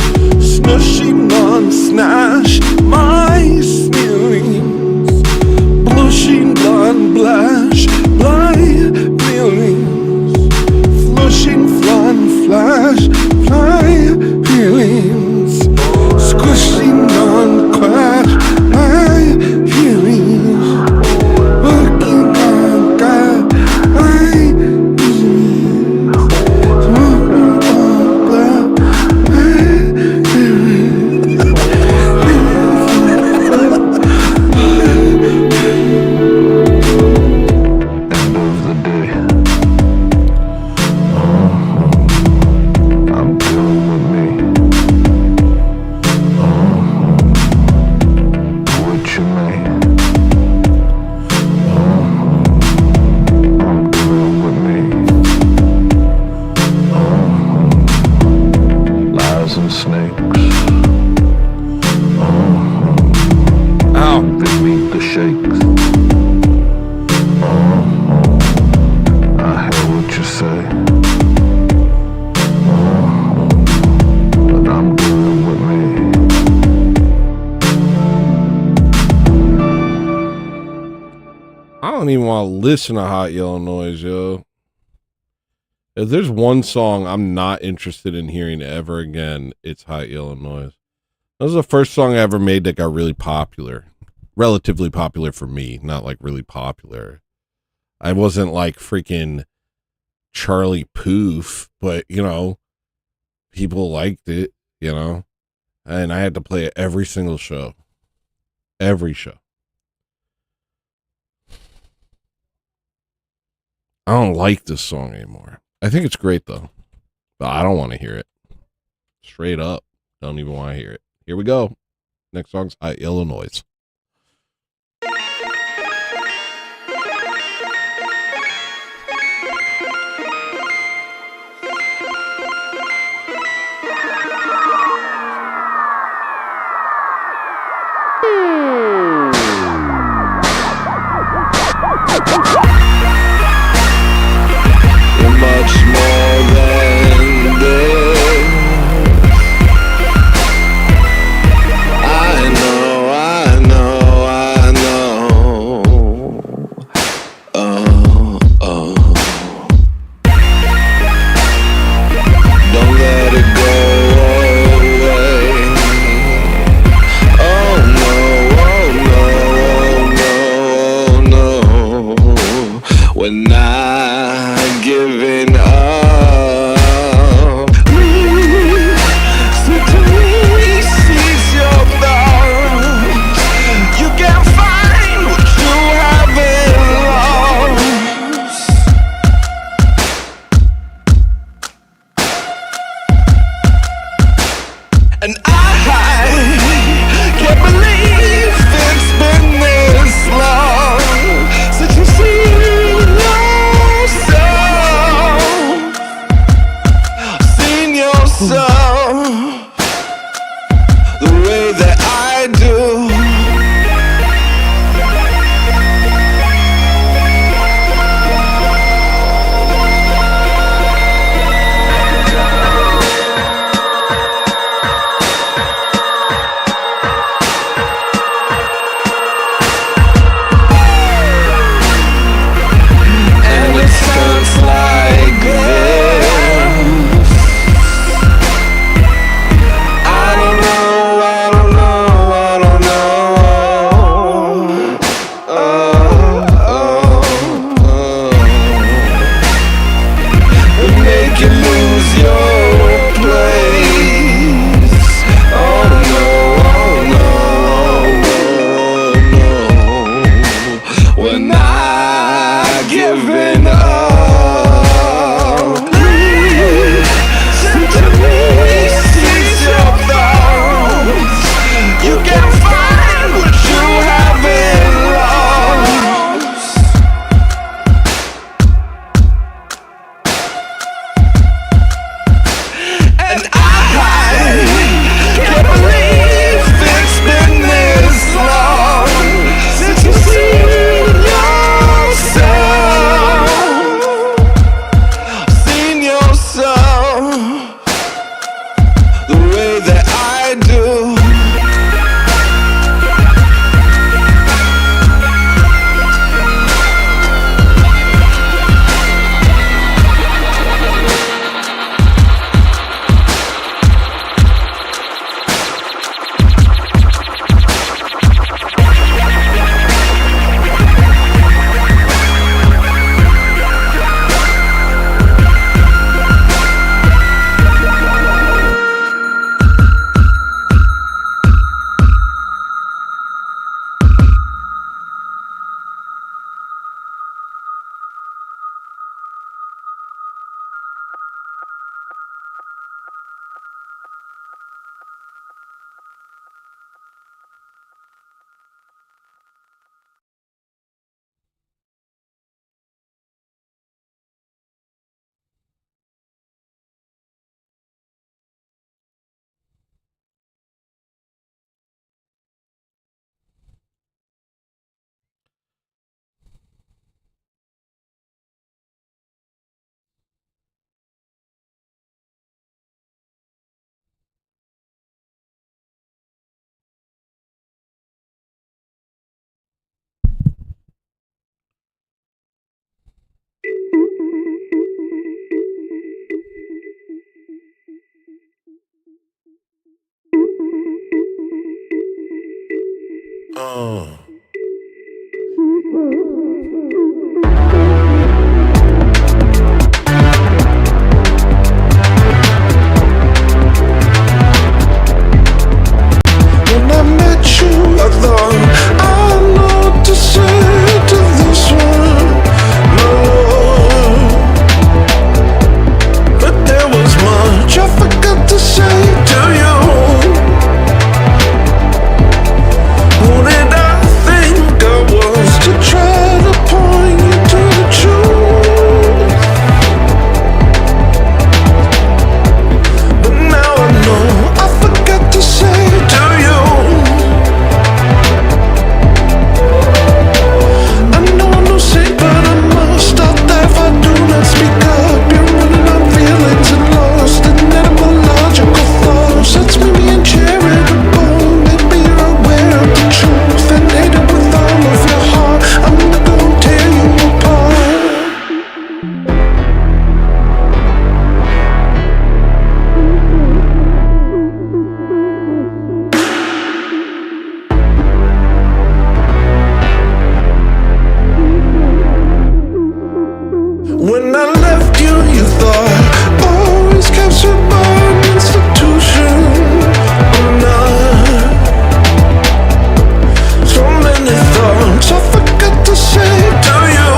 don't even want to listen to Hot Yellow Noise, yo. If there's one song I'm not interested in hearing ever again, it's Hot Yellow Noise. That was the first song I ever made that got really popular. Relatively popular for me, not like really popular. I wasn't like freaking Charlie Puth, but, you know, people liked it, you know, and I had to play it every single show. Every show. I don't like this song anymore. I think it's great, though, but I don't want to hear it. Straight up. Don't even want to hear it. Here we go. Next song's Hot Yellow Noise. Much more than this. I know, I know, I know. Oh, oh. Don't let it go away. Oh no, oh no, oh no, oh no. When I giving up. So to me, seize your thoughts. You can find what you haven't lost. And I can't believe it's been this long since you see yourself the way that I do. And it sounds like this. When I met you, I thought I know what to say to this one, my love. But there was much I forgot to say to you. Who did I think I was to try to point you to the truth? But now I know I forgot to say to you. I know I'm no saint, but I must stop that if I do not speak up. You're running on feelings and lost in etymological thoughts. That's me being charitable. Maybe you're aware of the truth and hate it with all of your heart. I'm not gonna tear you apart. When I left you, you thought always captured by an institution. I'm not. So many thoughts I forgot to say to you.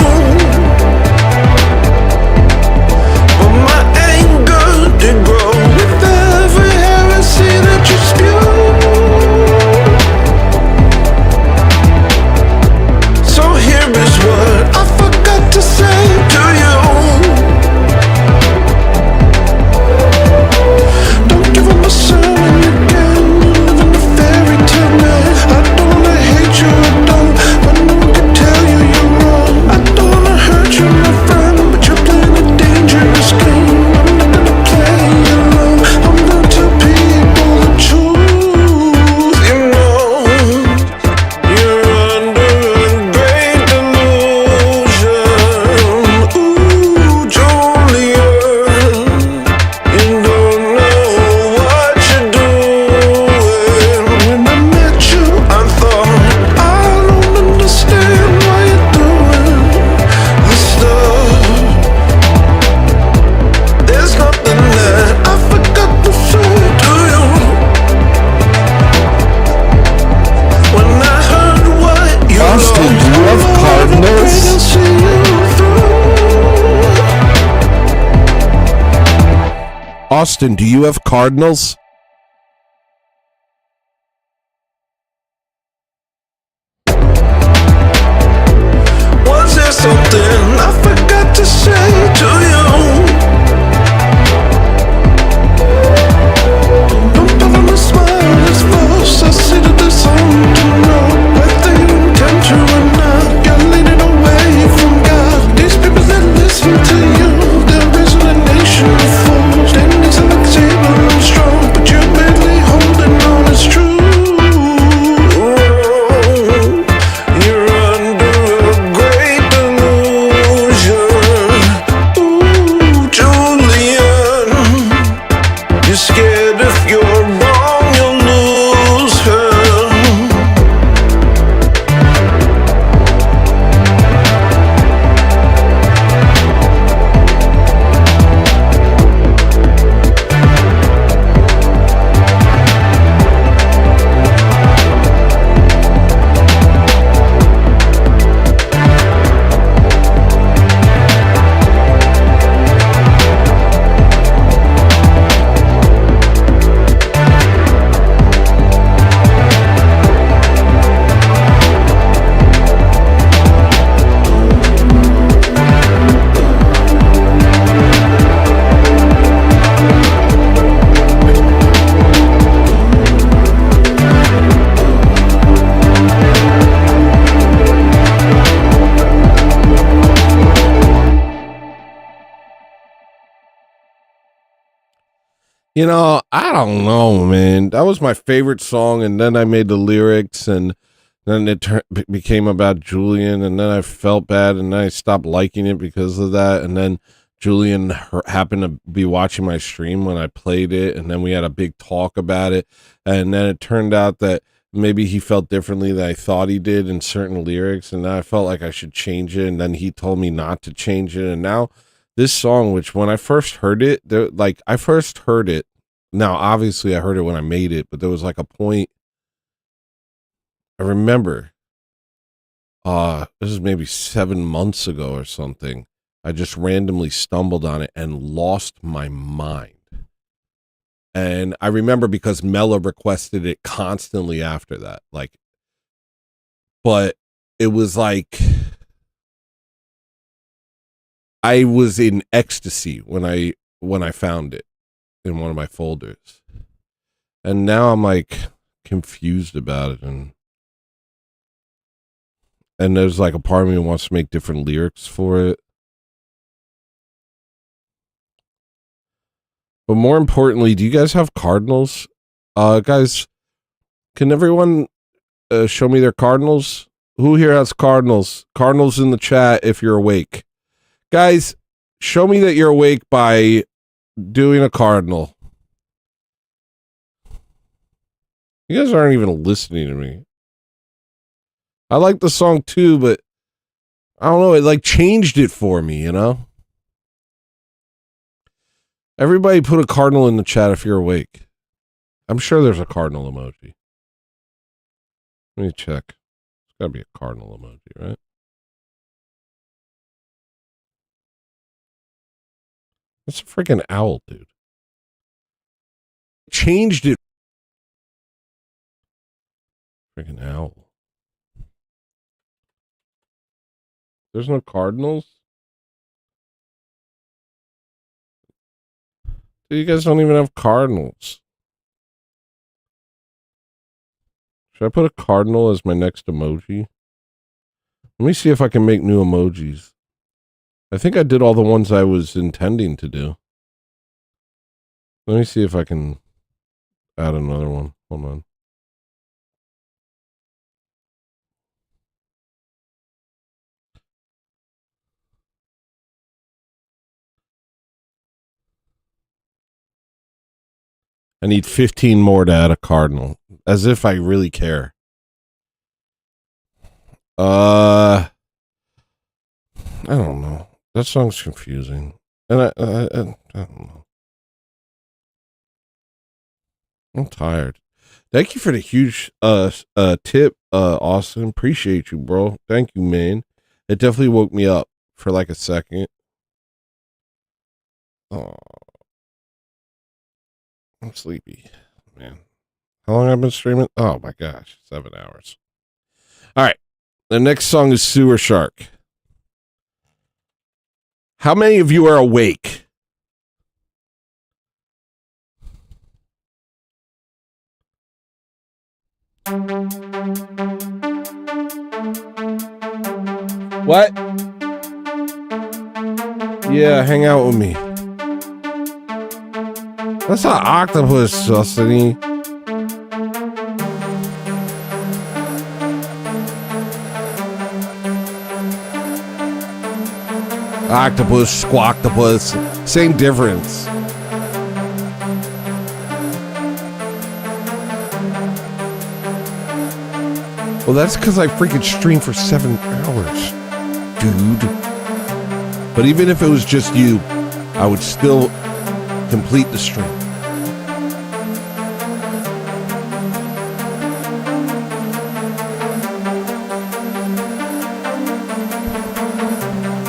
But my anger did grow with every heresy that you spew. So here is what I forgot to say to you. Don't give up my sermon again. You live in a fairy tale, man. I don't wanna hate you, I don't. But no one can tell you you're wrong. I don't wanna hurt you, my friend, but you're playing a dangerous game. I'm not gonna play alone. I'm gonna tell people the truth. You know, you're under a great delusion. Ooh, Julia, you don't know what you're doing. When I met you, I thought I don't understand why you're doing this stuff. There's nothing that I forgot to say to you. When I heard what you Austin, do you have Cardinals? Austin, do you have Cardinals? Was there something I forgot to say to you? Don't ever miss smile, it's false. I see that there's something wrong. Whether you intend to or not, you're leaning away from God. These people that listen to you, they're raising a nation of fools. Standing at the table, I'm strong, but you're barely holding on. It's true. You're under a great delusion. Ooh, Julian, you're scared if you're wrong, you'll lose her. You know, I don't know, man. That was my favorite song, and then I made the lyrics, and then it became about Julian, and then I felt bad, and then I stopped liking it because of that, and then Julian happened to be watching my stream when I played it, and then we had a big talk about it, and then it turned out that maybe he felt differently than I thought he did in certain lyrics, and now I felt like I should change it, and then he told me not to change it, and now this song, which when I first heard it, now obviously I heard it when I made it, but there was like a point, I remember, this is maybe 7 months ago or something, I just randomly stumbled on it and lost my mind. And I remember because Mella requested it constantly after that. Like, but it was like I was in ecstasy when I found it in one of my folders. And now I'm like confused about it, and there's like a part of me who wants to make different lyrics for it. But more importantly, do you guys have cardinals? Guys, can everyone show me their cardinals? Who here has cardinals? Cardinals in the chat if you're awake. Guys, show me that you're awake by doing a cardinal. You guys aren't even listening to me. I like the song too, but I don't know, it like changed it for me, you know? Everybody put a cardinal in the chat if you're awake. I'm sure there's a cardinal emoji. Let me check. There's got to be a cardinal emoji, right? That's a freaking owl, dude. Changed it. Freaking owl. There's no cardinals? You guys don't even have cardinals. Should I put a cardinal as my next emoji? Let me see if I can make new emojis. I think I did all the ones I was intending to do. Let me see if I can add another one. Hold on. I need 15 more to add a cardinal. As if I really care. I don't know. That song's confusing. And I don't know. I'm tired. Thank you for the huge tip, Austin. Appreciate you, bro. Thank you, man. It definitely woke me up for like a second. Oh, I'm sleepy, man. How long have I been streaming? Oh my gosh, 7 hours. All right. The next song is Sewer Shark. How many of you are awake? What? Yeah, hang out with me. That's not octopus, Justiny. Octopus, squawktopus, same difference. Well, that's because I freaking streamed for 7 hours, dude. But even if it was just you, I would still complete the stream.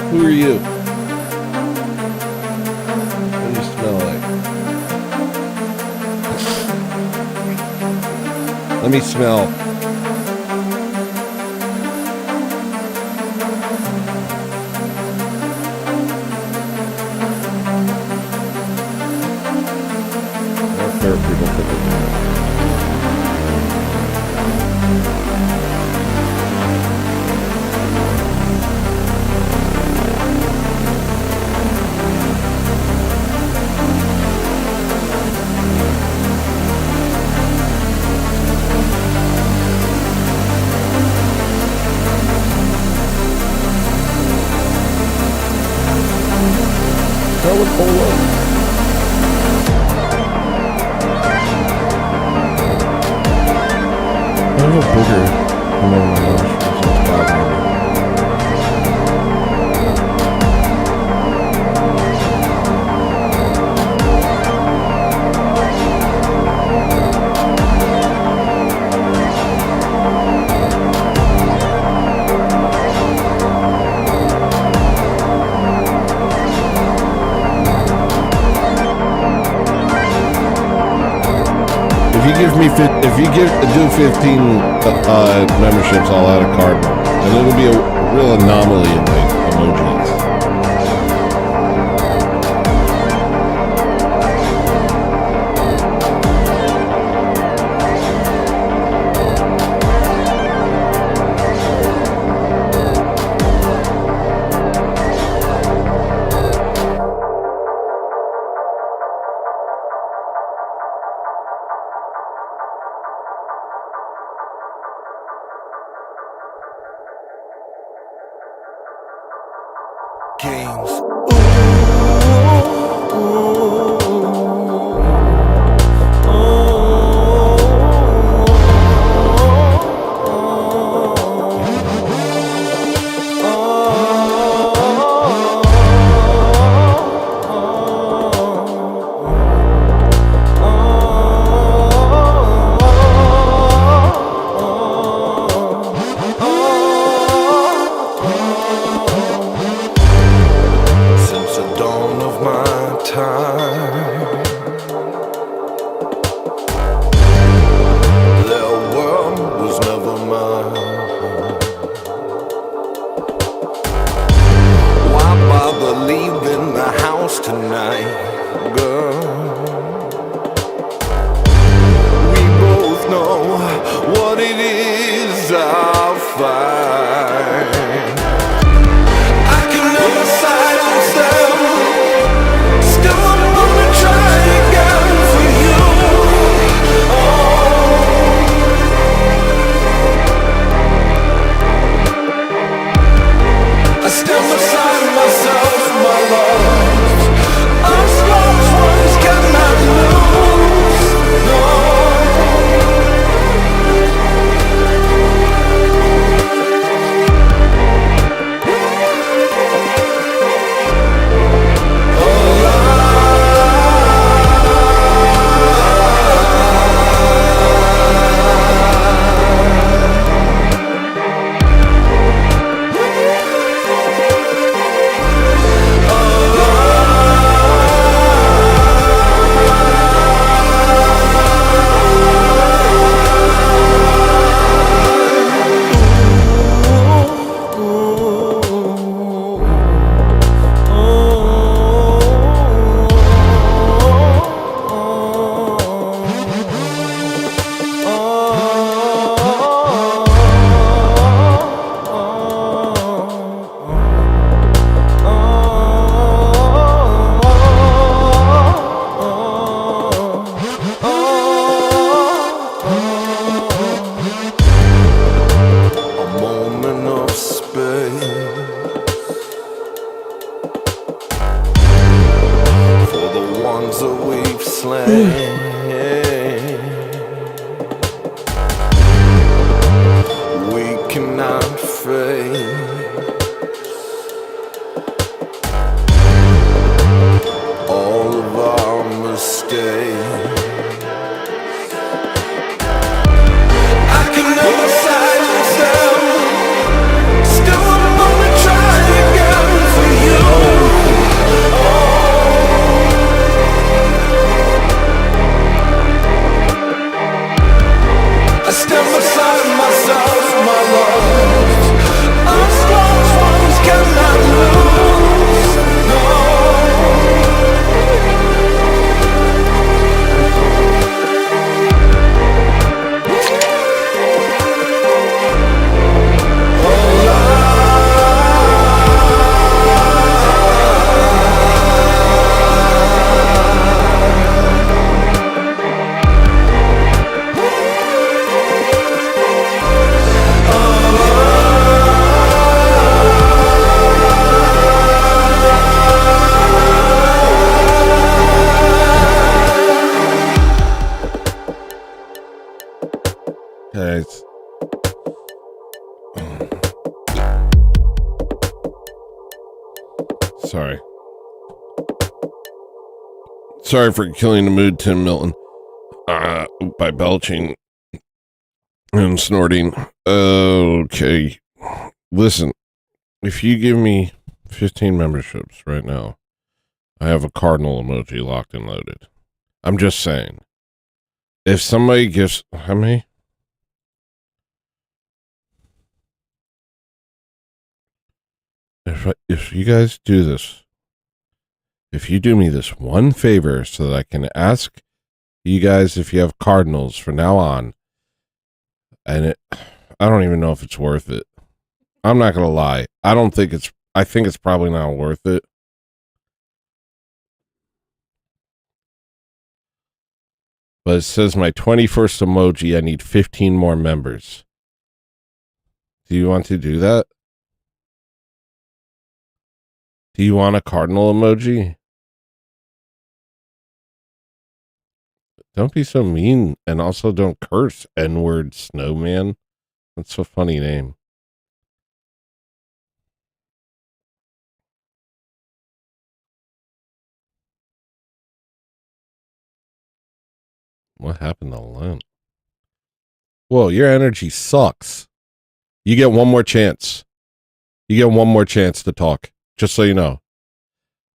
Who are you? What do you smell like? Let me smell. do 15 memberships, I'll add a cardinal, and it'll be a real anomaly in my emojis. Sorry for killing the mood, Tim Milton, by belching and snorting. Okay. Listen, if you give me 15 memberships right now, I have a cardinal emoji locked and loaded. I'm just saying. If somebody gives, how many? If you guys do this, if you do me this one favor so that I can ask you guys if you have cardinals from now on, and I don't even know if it's worth it. I'm not going to lie. I think it's probably not worth it. But it says my 21st emoji, I need 15 more members. Do you want to do that? Do you want a cardinal emoji? Don't be so mean, and also don't curse, N-word snowman. That's a funny name. What happened to Lent? Whoa, your energy sucks. You get one more chance. You get one more chance to talk. Just so you know.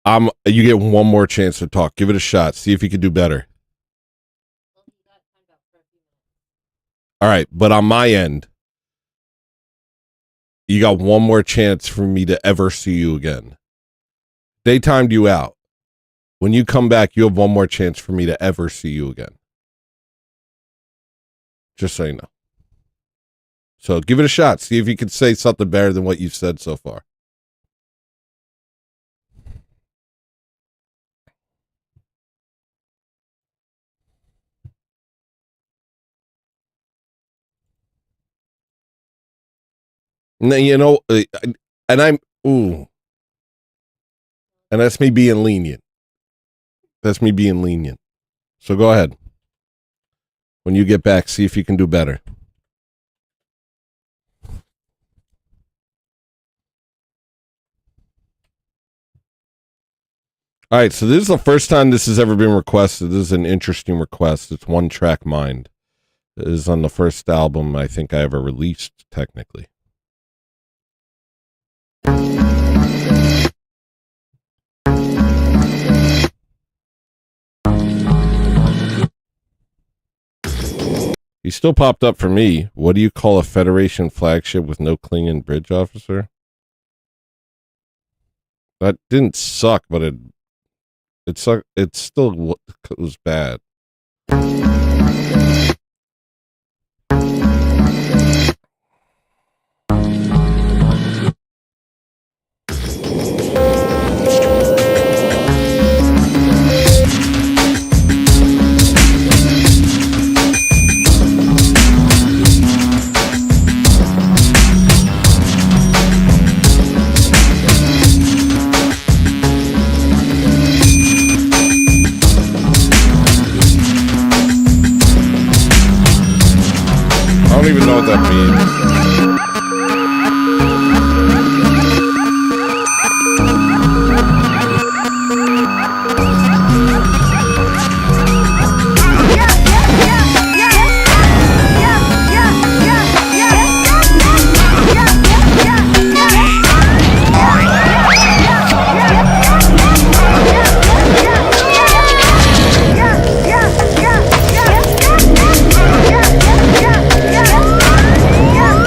You get one more chance to talk. Give it a shot. See if you can do better. All right, but on my end, you got one more chance for me to ever see you again. They timed you out. When you come back, you have one more chance for me to ever see you again. Just so you know. So give it a shot. See if you can say something better than what you've said so far. You know, and that's me being lenient. That's me being lenient. So go ahead. When you get back, see if you can do better. All right, so this is the first time this has ever been requested. This is an interesting request. It's One Track Mind. It is on the first album I think I ever released, technically. He still popped up for me. What do you call a Federation flagship with no Klingon bridge officer? That didn't suck, but it sucked. It still was bad. I don't even know what that means. Yeah.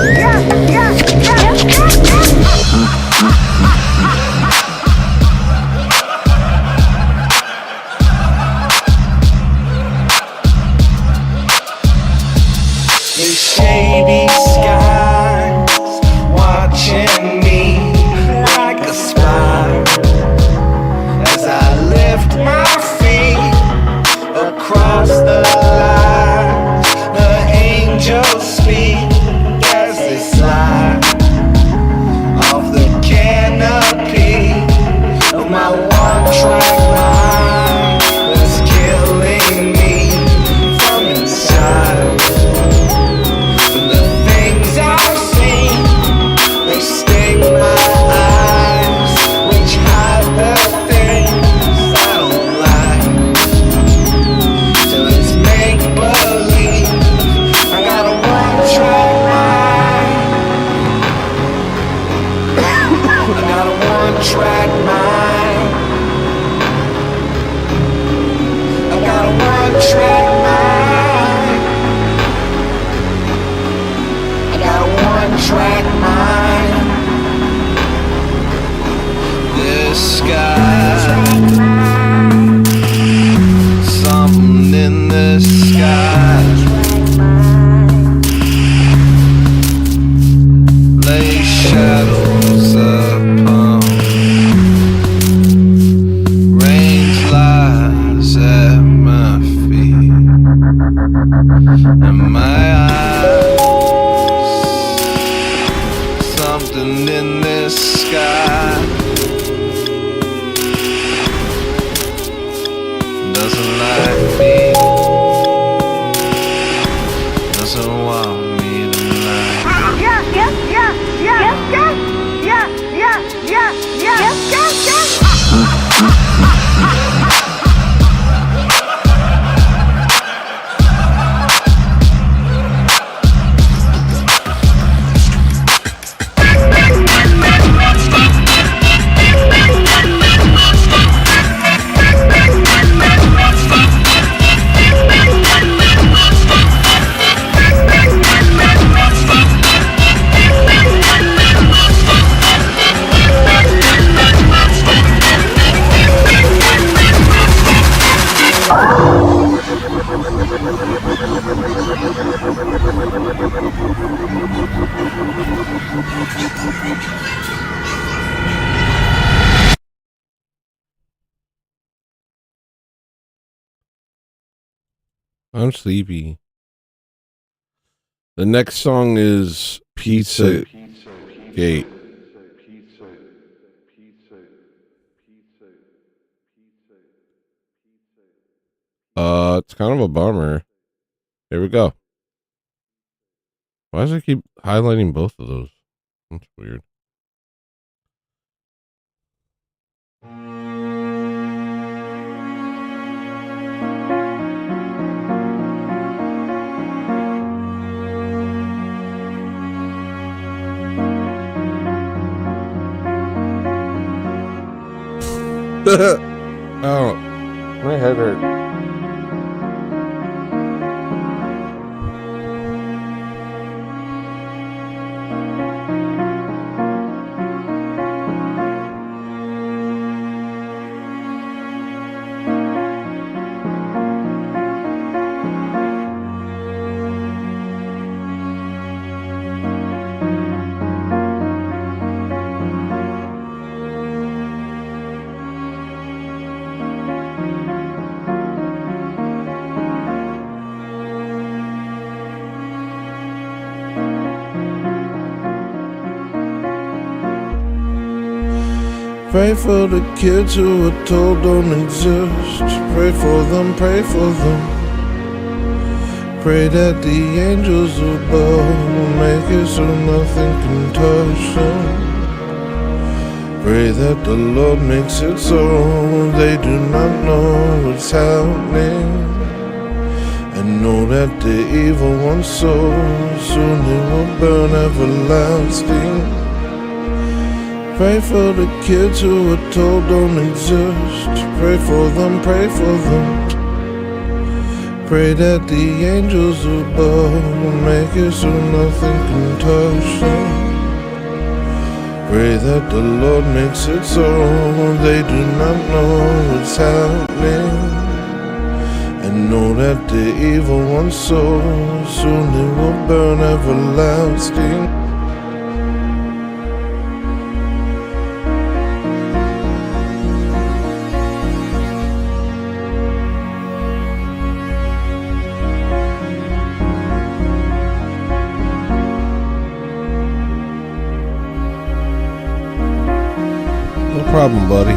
the sky. Lay shadows upon. Rain lies at my feet, and my eyes. Something in this sky doesn't like me, doesn't want me tonight. I'm sleepy. The next song is Pizza Gate. It's kind of a bummer. Here we go. Why does it keep highlighting both of those? That's weird. Oh, my head hurt. Pray for the kids who are told don't exist. Pray for them, pray for them. Pray that the angels above will make it so nothing can touch them. Pray that the Lord makes it so they do not know what's happening. And know that the evil one's soul soon it will burn everlasting. Pray for the kids who are told don't exist. Pray for them, pray for them. Pray that the angels above will make it so nothing can touch them. Pray that the Lord makes it so they do not know what's happening. And know that the evil one's soul soon it will burn everlasting. No problem, buddy.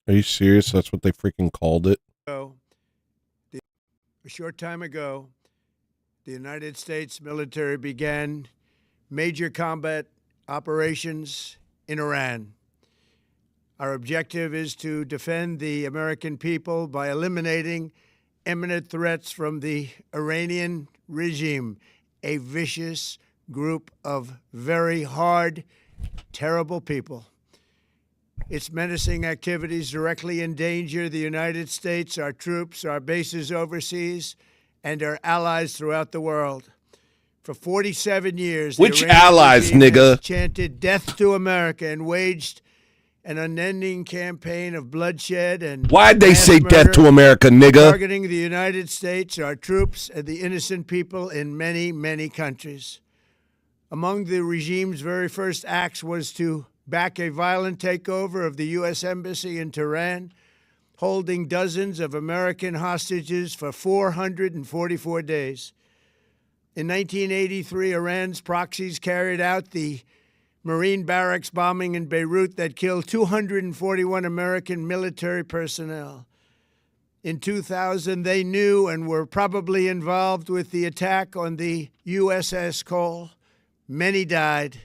Are you serious? That's what they freaking called it? A short time ago, the United States military began major combat operations in Iran. Our objective is to defend the American people by eliminating imminent threats from the Iranian regime, a vicious group of very hard, terrible people. Its menacing activities directly endanger the United States, our troops, our bases overseas, and our allies throughout the world. For 47 years, the Which Iranian allies, regime nigga? has chanted death to America and waged an unending campaign of bloodshed and Why'd they mass say death murder, to America, nigga? targeting the United States, our troops, and the innocent people in many, many countries. Among the regime's very first acts was to back a violent takeover of the U.S. Embassy in Tehran, holding dozens of American hostages for 444 days. In 1983, Iran's proxies carried out the Marine barracks bombing in Beirut that killed 241 American military personnel. In 2000, they knew and were probably involved with the attack on the USS Cole. Many died.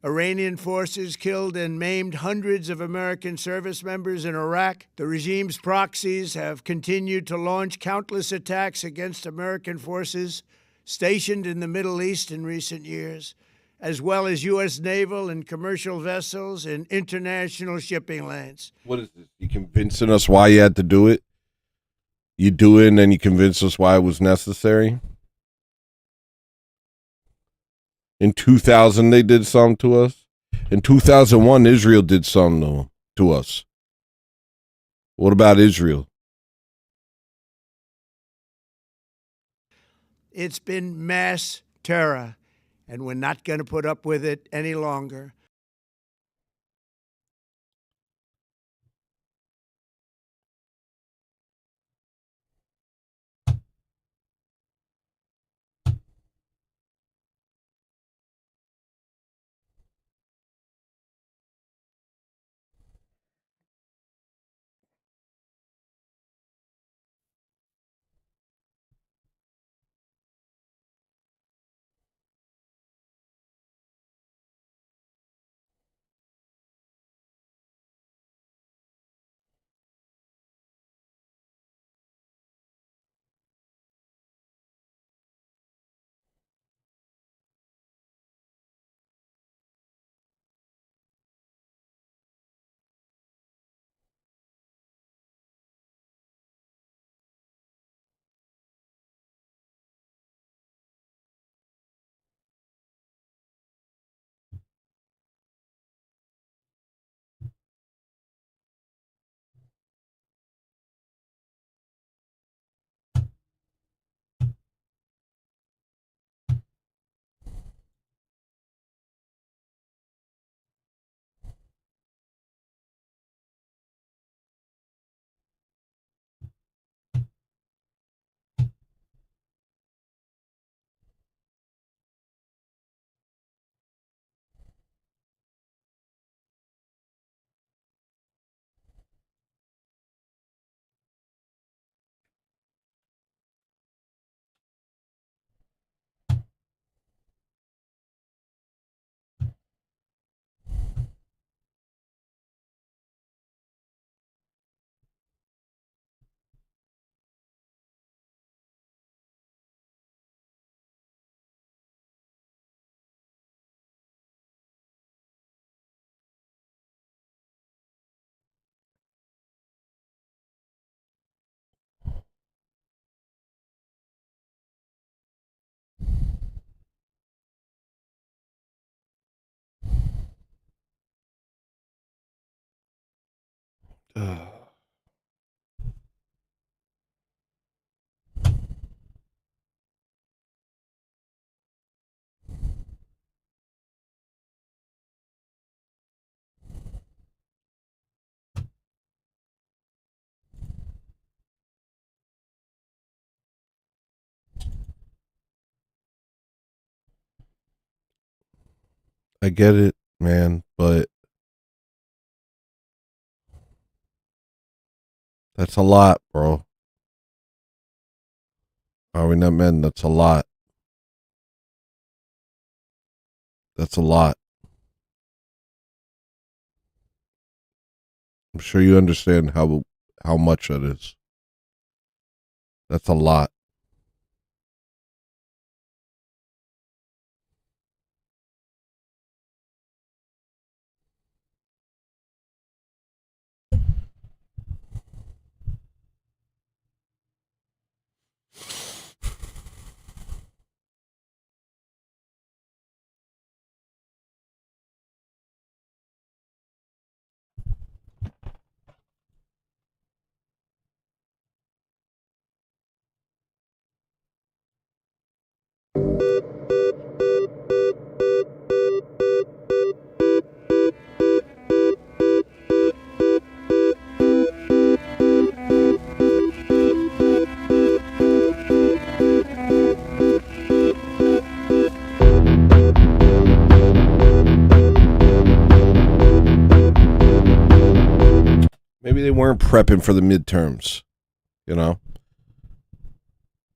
Iranian forces killed and maimed hundreds of American service members in Iraq. The regime's proxies have continued to launch countless attacks against American forces stationed in the Middle East in recent years, as well as U.S. naval and commercial vessels and international shipping lanes. What is this? You convincing us why you had to do it? You do it and then you convince us why it was necessary? In 2000, they did something to us. In 2001, Israel did something to us. What about Israel? It's been mass terror, and we're not going to put up with it any longer. I get it, man, but That's a lot, bro. Are we not men? That's a lot. That's a lot. I'm sure you understand how much that is. That's a lot. Maybe they weren't prepping for the midterms, you know?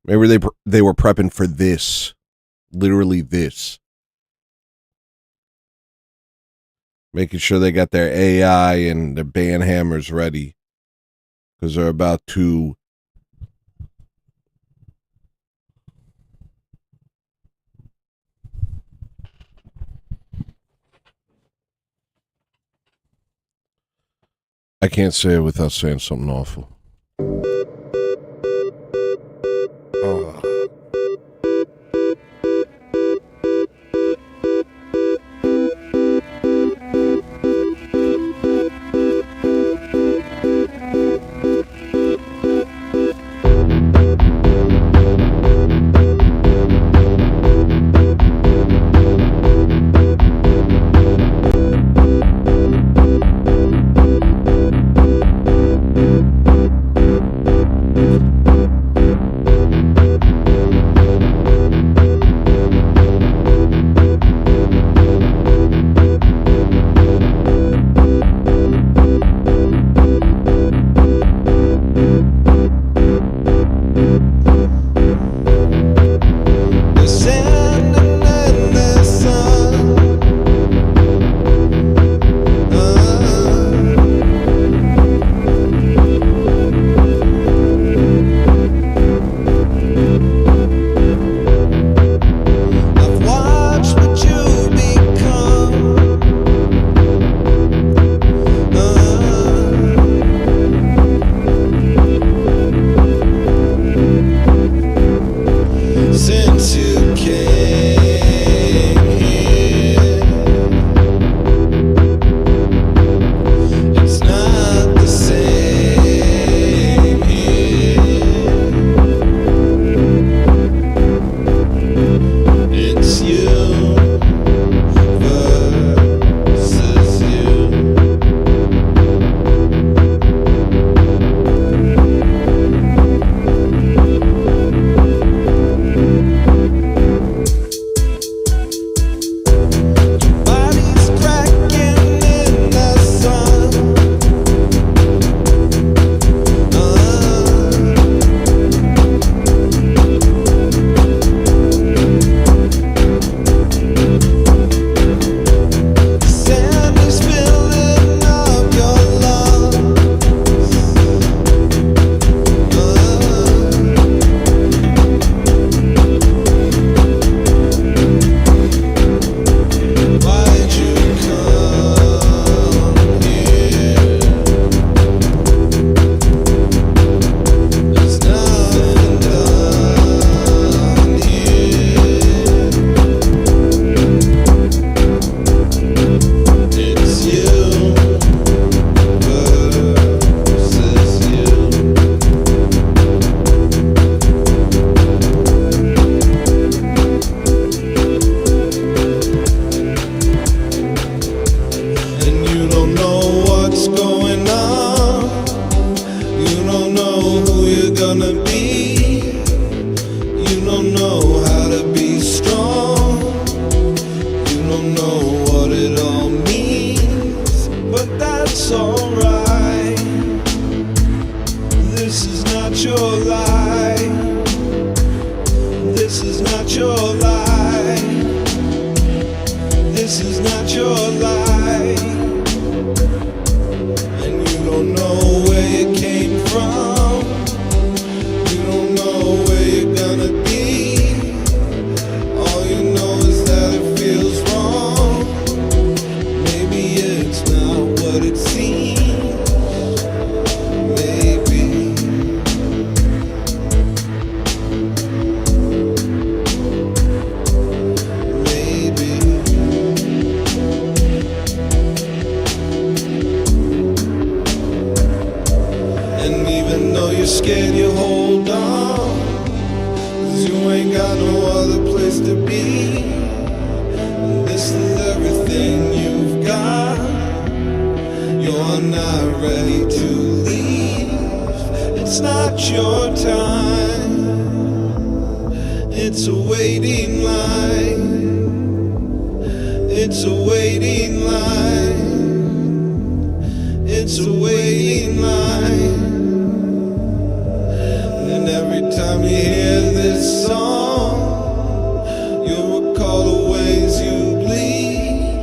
Maybe they were prepping for this. Literally this. Making sure they got their AI and their band hammers ready. Because they're about to... I can't say it without saying something awful. Oh. not your life. This is not your life. And you don't know where you came from. You don't know where you're gonna be. All you know is that it feels wrong. Maybe it's not what it seems. Maybe. And even though you're scared, you hold on, 'cause you ain't got no other place to be. And this is everything you've got. You're not ready to leave. It's not your time. It's a waiting line. It's a waiting line. It's a waiting line. And every time you hear this song, you'll recall the ways you bleed.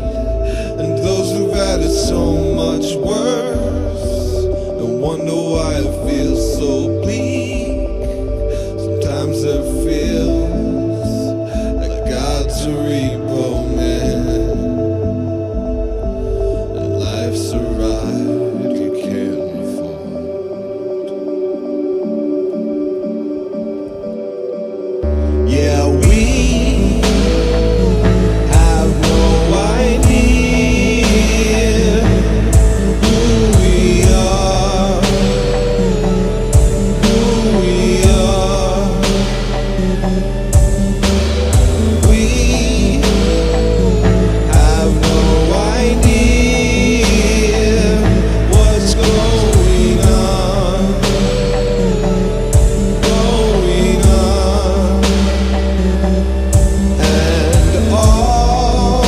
And those who've had it so much worse, and wonder why it feels so bleak. Sometimes it feels like God's a repo man, and life's a ride you can't afford. Yeah, we have no idea who we are, who we are. We have no idea what's going on, going on. And all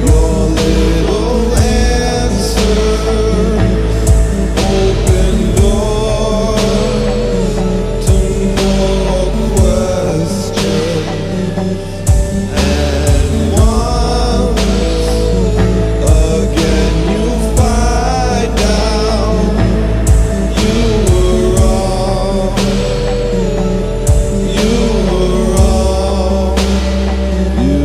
your little answers open doors to more questions. And once again you find out you were wrong. You were wrong. You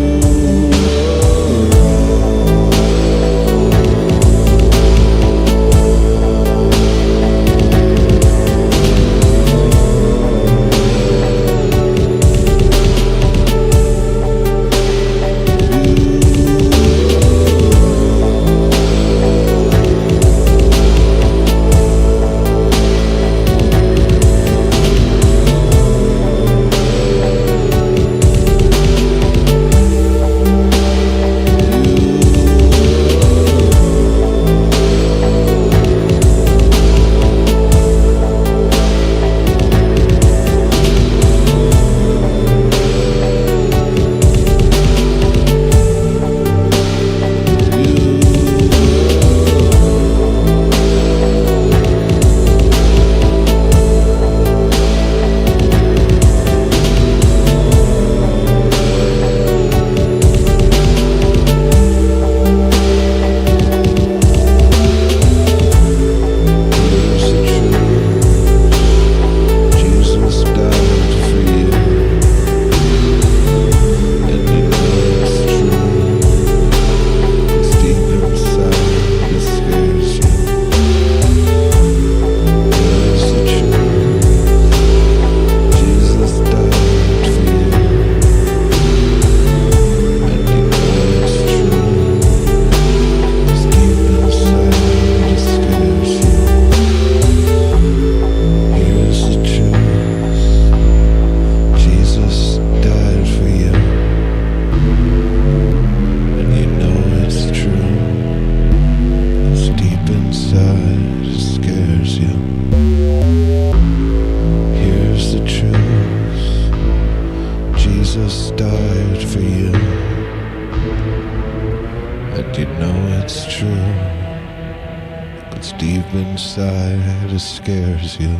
deep inside, it scares you.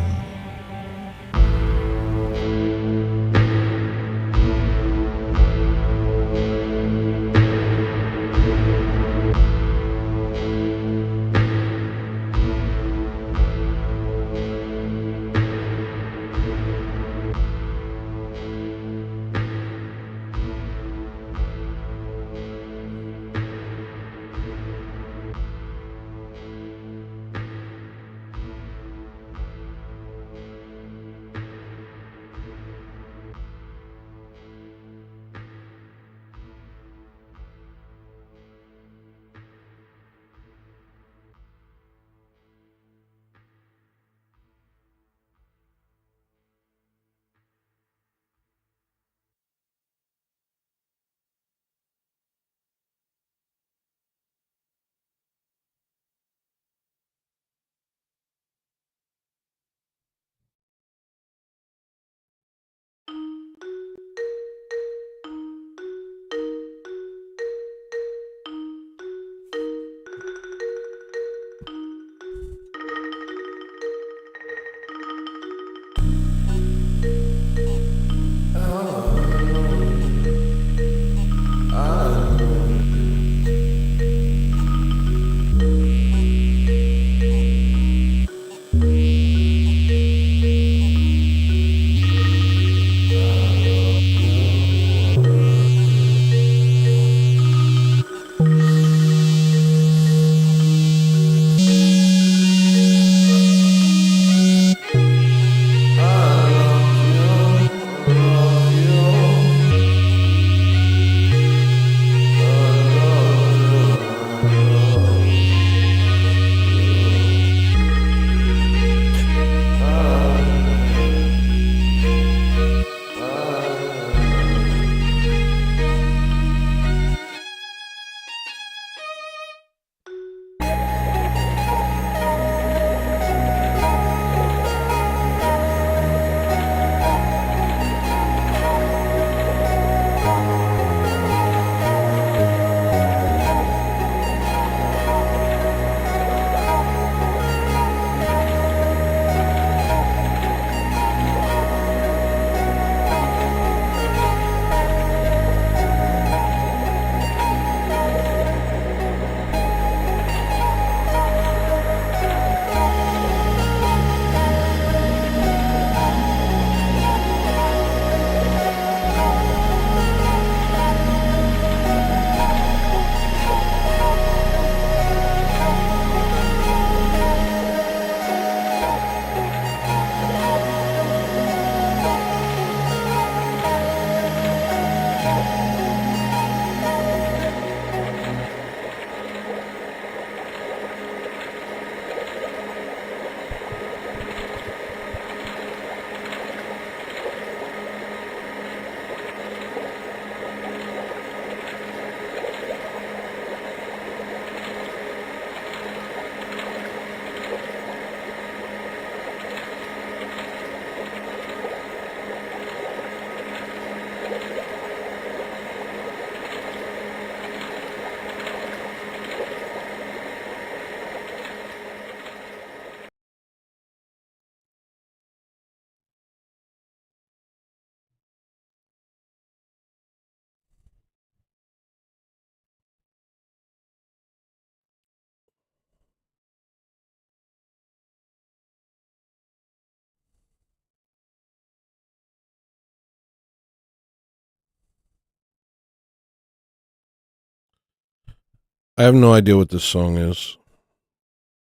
I have no idea what this song is.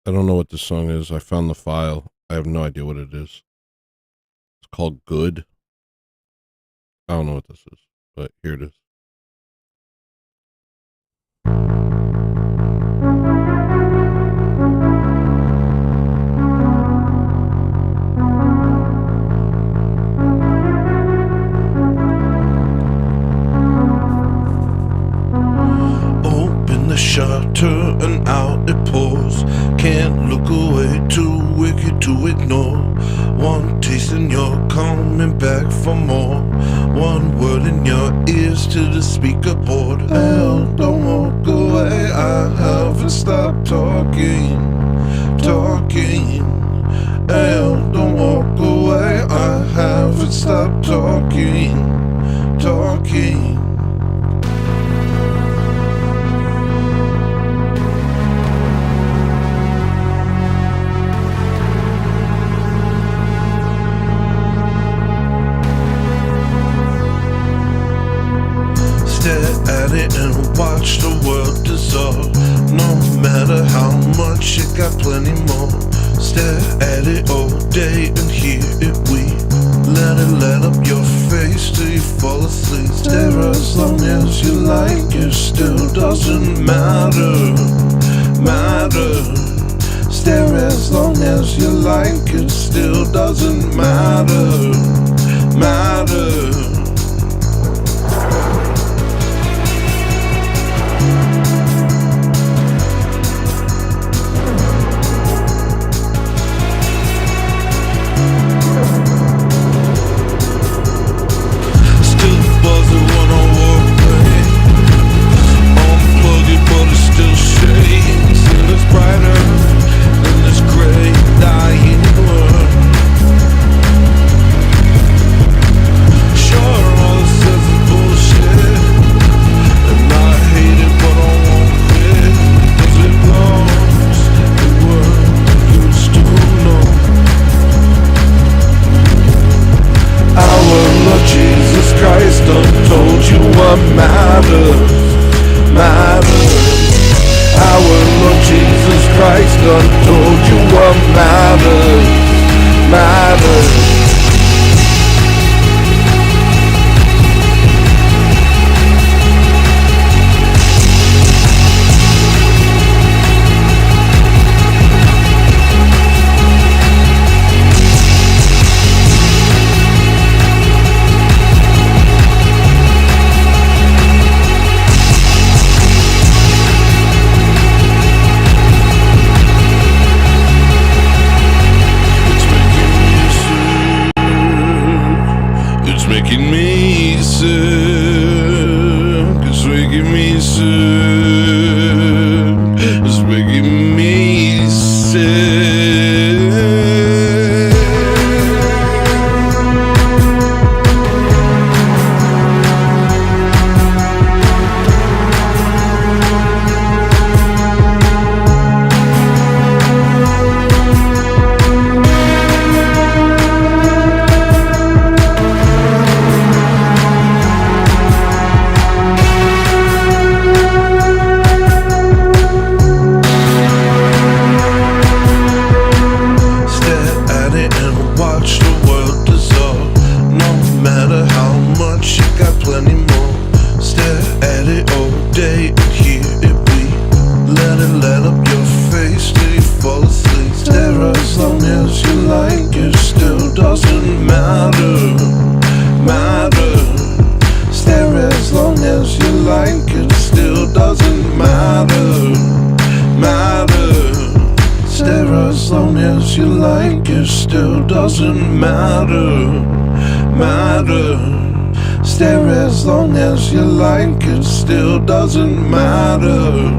I don't know what this song is. I found the file. I have no idea what it is. It's called Good. I don't know what this is, but here it is. Open the shutter and out it pours. Can't look away, too wicked to ignore. One taste and you're coming back for more. One word in your ears to the speaker board. Hell, don't walk away, I haven't stopped talking. Hell, don't walk away, I haven't stopped talking. Stare at it and watch the world dissolve. No matter how much, it got plenty more. Stare at it all day and hear it weep. Let it light up your face till you fall asleep. Stare as long as you like, it still doesn't matter. Stare as long as you like, it still doesn't matter. Still buzzing when I walk away. Unplug it, but it still shakes. And it's brighter than this gray dying world. Sure, all it says is bullshit, and I hate it, but I won't quit. 'Cause it knows the world used to know. Our Lord Jesus Christ done told you what matters. Our Lord Jesus Christ done told you what matters. It's making me sick. It's making me sick. It's making me sick. Stare at it and watch the world dissolve. No matter how much, it got plenty more. Stare at it all day and hear it weep. Let it light up your face till you fall asleep. Stare as long as you like, it still doesn't matter. Stare as long as you like, it still doesn't matter. Stare as long as you like, it still doesn't matter. Stare as long as you like, it still doesn't matter.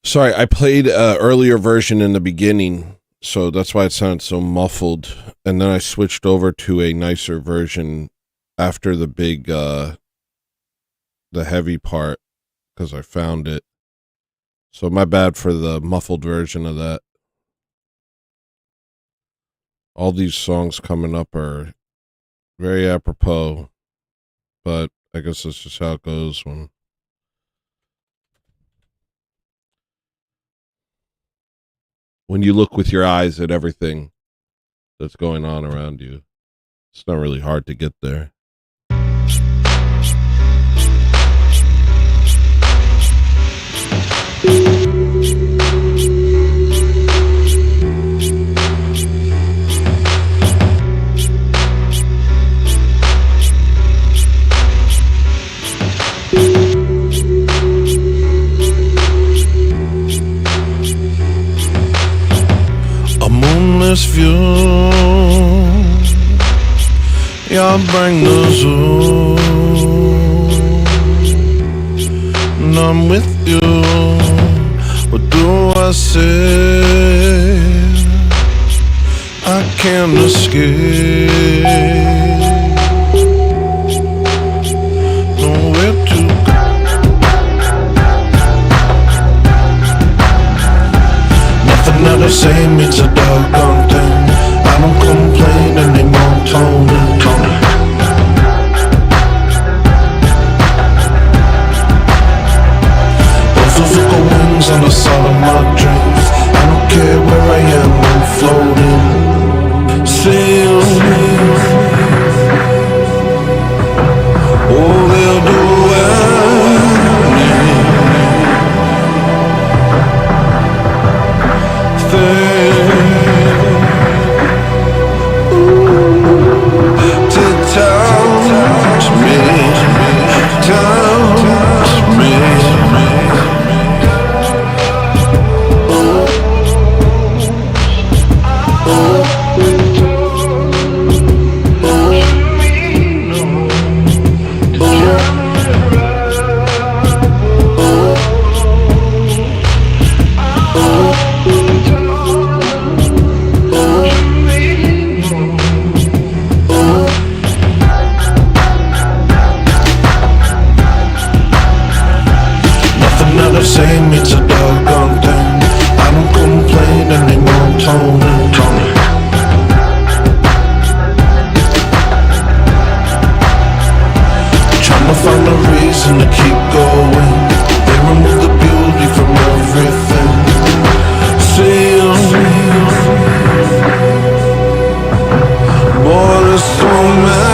Sorry, I played an earlier version in the beginning, so that's why it sounded so muffled. And then I switched over to a nicer version after the big, the heavy part, because I found it. So my bad for the muffled version of that. All these songs coming up are very apropos, but I guess that's just how it goes when when you look with your eyes at everything that's going on around you. It's not really hard to get there. A moonless view, you bring the zoo, and I'm with you. What do I say? I can't escape. Nowhere to go. Nothing that I say means a doggone thing. I don't complain anymore, Tony. Those little wings on the side of my dreams. I don't care where I am, I'm floating. Sail. Oh, they'll do same, it's a doggone thing. I don't complain anymore, Tony. Trying to find a reason to keep going. They remove the beauty from everything. See, boy, there's so many.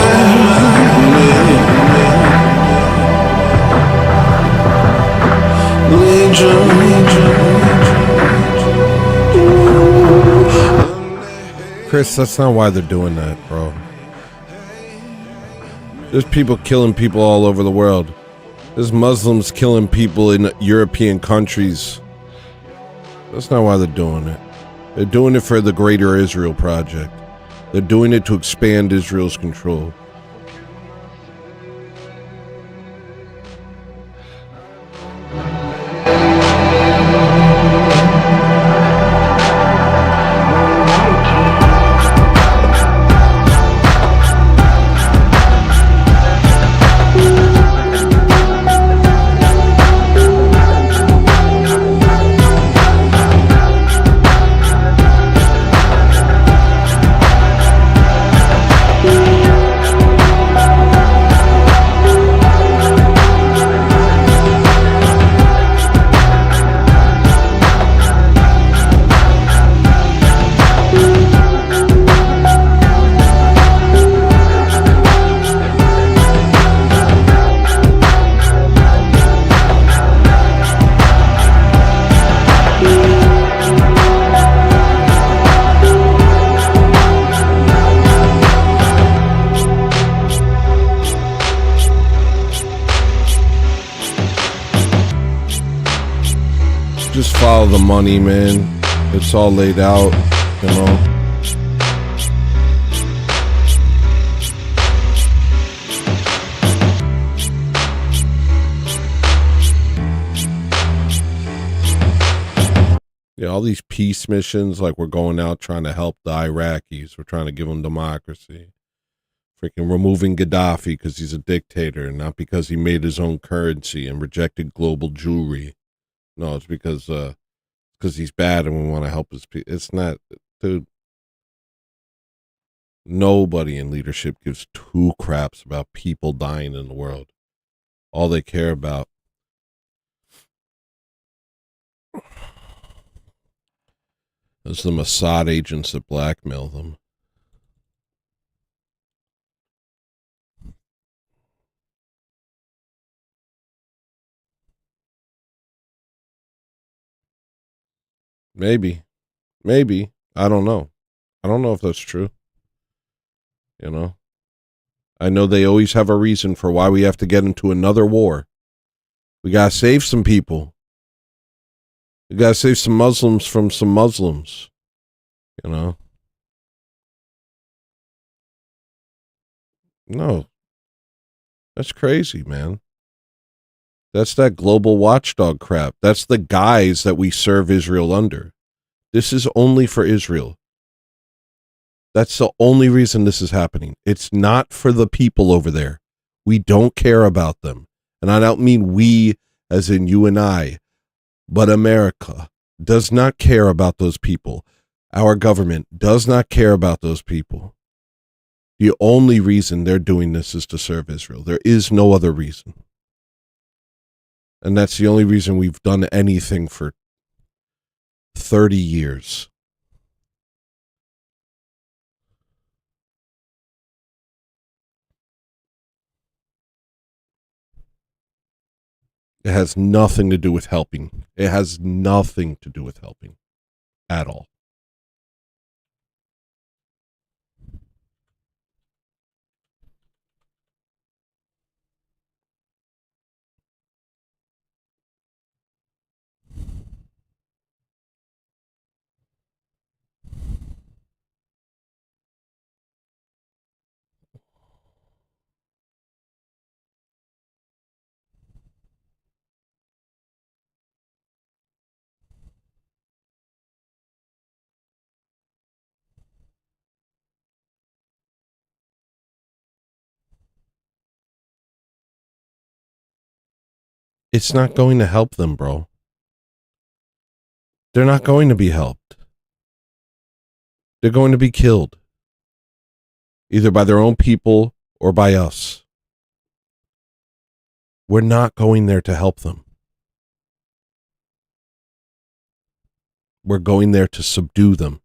Chris, that's not why they're doing that, bro. There's people killing people all over the world. There's Muslims killing people in European countries. That's not why they're doing it. They're doing it for the Greater Israel Project. They're doing it to expand Israel's control. Just follow the money, man. It's all laid out, you know. Yeah, all these peace missions, like we're going out trying to help the Iraqis. We're trying to give them democracy. Freaking removing Gaddafi because he's a dictator, not because he made his own currency and rejected global Jewry. No, it's because he's bad and we want to help his people. It's not, dude. Nobody in leadership gives two craps about people dying in the world. All they care about. Those are the Mossad agents that blackmail them. Maybe. I don't know. I don't know if that's true. You know? I know they always have a reason for why we have to get into another war. We got to save some people. We got to save some Muslims from some Muslims. You know? No. That's crazy, man. That's that global watchdog crap. That's the guise that we serve Israel under. This is only for Israel. That's the only reason this is happening. It's not for the people over there. We don't care about them. And I don't mean we as in you and I, but America does not care about those people. Our government does not care about those people. The only reason they're doing this is to serve Israel. There is no other reason. And that's the only reason we've done anything for 30 years. It has nothing to do with helping. It has nothing to do with helping at all. It's not going to help them, bro. They're not going to be helped. They're going to be killed. Either by their own people or by us. We're not going there to help them. We're going there to subdue them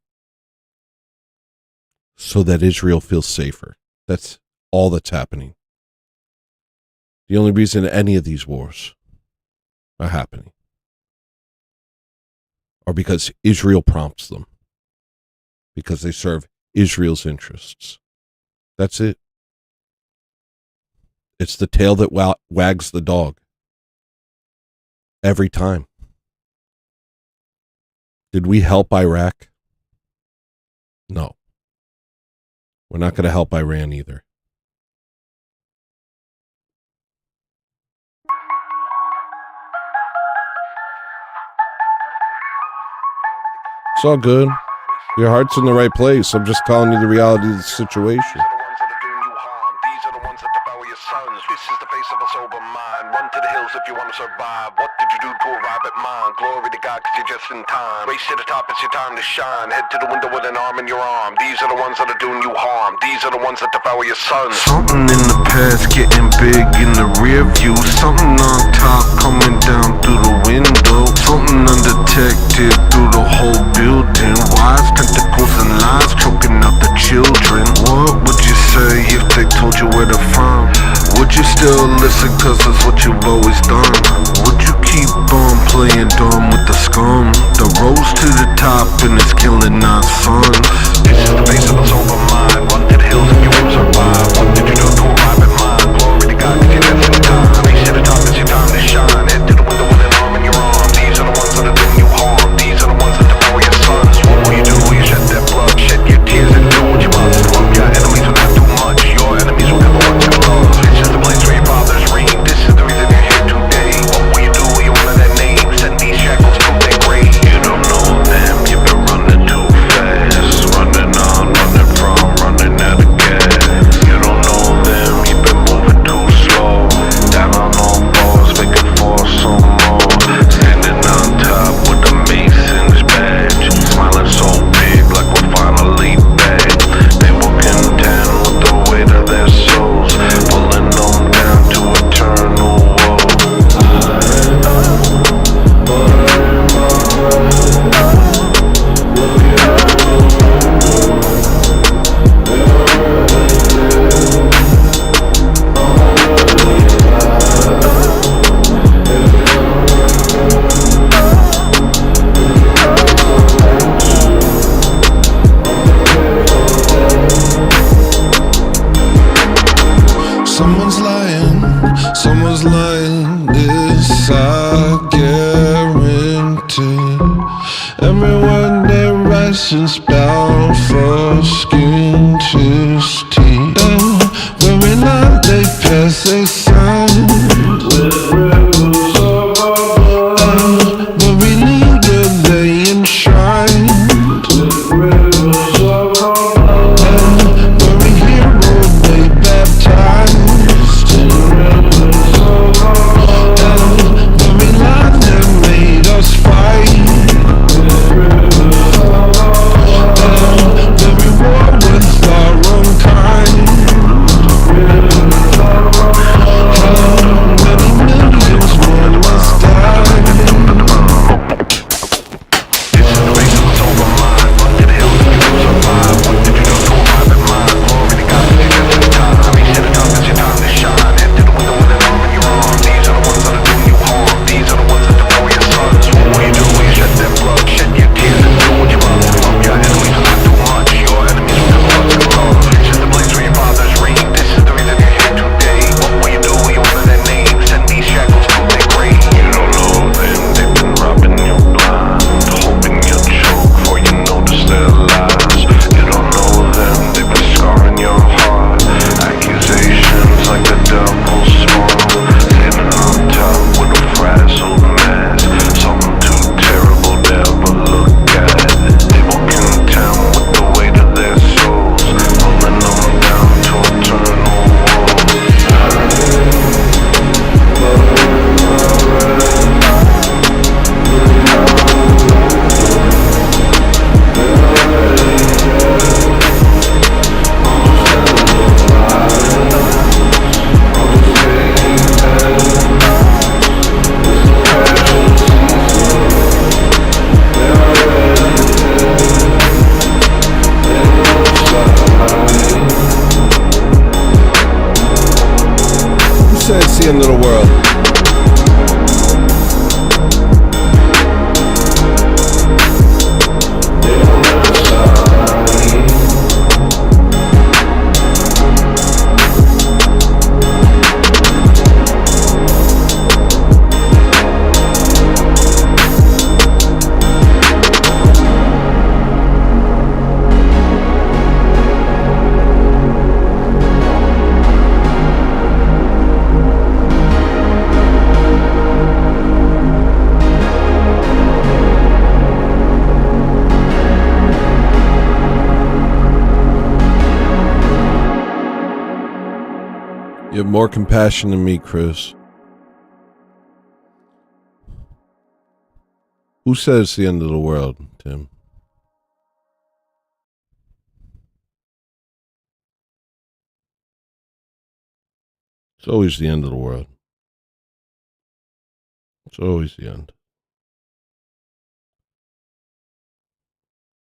so that Israel feels safer. That's all that's happening. The only reason any of these wars are happening are because Israel prompts them, because they serve Israel's interests. That's it. It's the tail that wags the dog. Every time. Did we help Iraq? No. We're not going to help Iran either. It's all good. Your heart's in the right place. I'm just telling you the reality of the situation. These are the ones that devour your sons. This is the face of a sober mind. Run to the hills if you want to survive. What did you do to arrive at mine? Glory to God, cause you're just in time. Race to the top, it's your time to shine. Head to the window with an arm in your arm. These are the ones that are doing you harm. These are the ones that devour your sons. Something in the past getting big in the rear view. Something on top coming down through the window. Something undetected through the whole building. Wise tentacles and lies choking out the children. What would you say if they told you where to find? Would you still listen cause that's what you've always done? Would you keep on playing dumb with the scum? The rose to the top and it's killing our sons. This is the face of a sober mind. Run to the hills if you want to survive. What did you do to arrive at mine? Glory to God, cause you're just in time. Race to the top, it's your time to shine. Head to the window with an arm in your arm. These are the ones that are doing you harm. These are the ones that devour your sons. What will you do? Will you shed that blood? Shed your tears and do what you must. Love your enemies will not do much. Your enemies will never want your love. This is the place where your fathers reign. This is the reason you're here today. What will you do? Will you honor their name? Send these shackles to their grave. You don't know them, you've been running too fast. Running on, running from, running out of gas. Someone's lying, this I guarantee. Everyone their rations bound for skin to steam. Very night they pass a sign with rivers of our very leader they enshrined with rivers of our very hero they baptized in rivers of our very line that made us fight with rivers of our very war with our own kind. Many millions more must die. This is the race of the sober mind. What did hell do you survive? What did you do to a private mind? Glory to God, it's just in time. He said it's time, it's your time to shine. Head to the window with an arm in your arm. These are the ones that are doing you harm. These are the ones that devour your sons. What will you do? Will you shed their blood? Shed your tears and do what you must. Love your enemies and not too much. Your enemies will never love you love. This is the place where your fathers reign. This is the reason you're here today. What will you do? Will you honor their name? Send these shackles to their grave. You don't know them. They've been robbing you blind, hoping you'll choke before you notice their lies. You don't know them. They've been scarring your heart. Accusations like the devil's spawn. Standing on top with a frazzled mask. Something too terrible to ever look at. They will contend with the weight of their souls, pulling them down to eternal woe. Who said it's the end of the world? You have more compassion than me, Chris. Who says it's the end of the world, Tim? It's always the end of the world. It's always the end.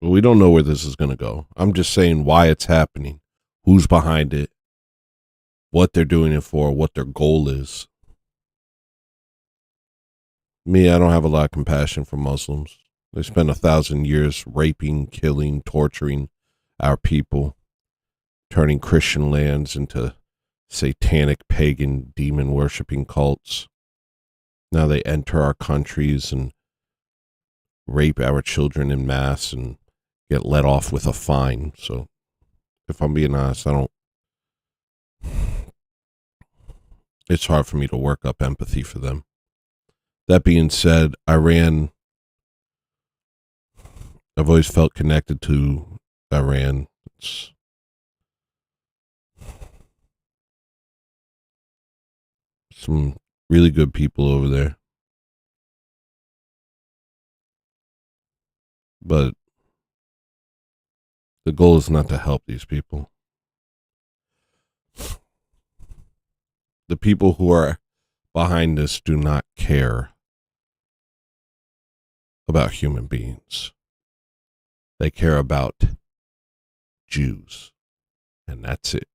But we don't know where this is going to go. I'm just saying why it's happening, who's behind it, what they're doing it for, what their goal is. Me, I don't have a lot of compassion for Muslims. They spent 1,000 years raping, killing, torturing our people, turning Christian lands into satanic, pagan, demon-worshipping cults. Now they enter our countries and rape our children in mass and get let off with a fine. So, if I'm being honest, it's hard for me to work up empathy for them. That being said, I've always felt connected to Iran. It's some really good people over there. But the goal is not to help these people. The people who are behind this do not care about human beings. They care about Jews, and that's it.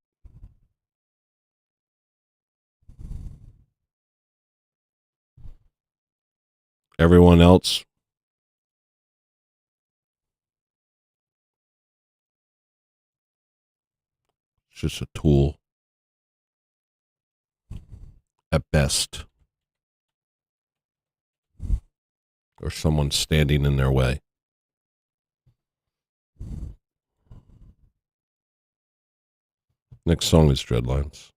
Everyone else, it's just a tool. at best. Or someone standing in their way. Next song is Dreadlines.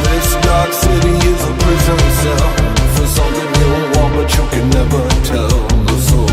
This dark city is a prison cell for something you want, but you can never tell the soul.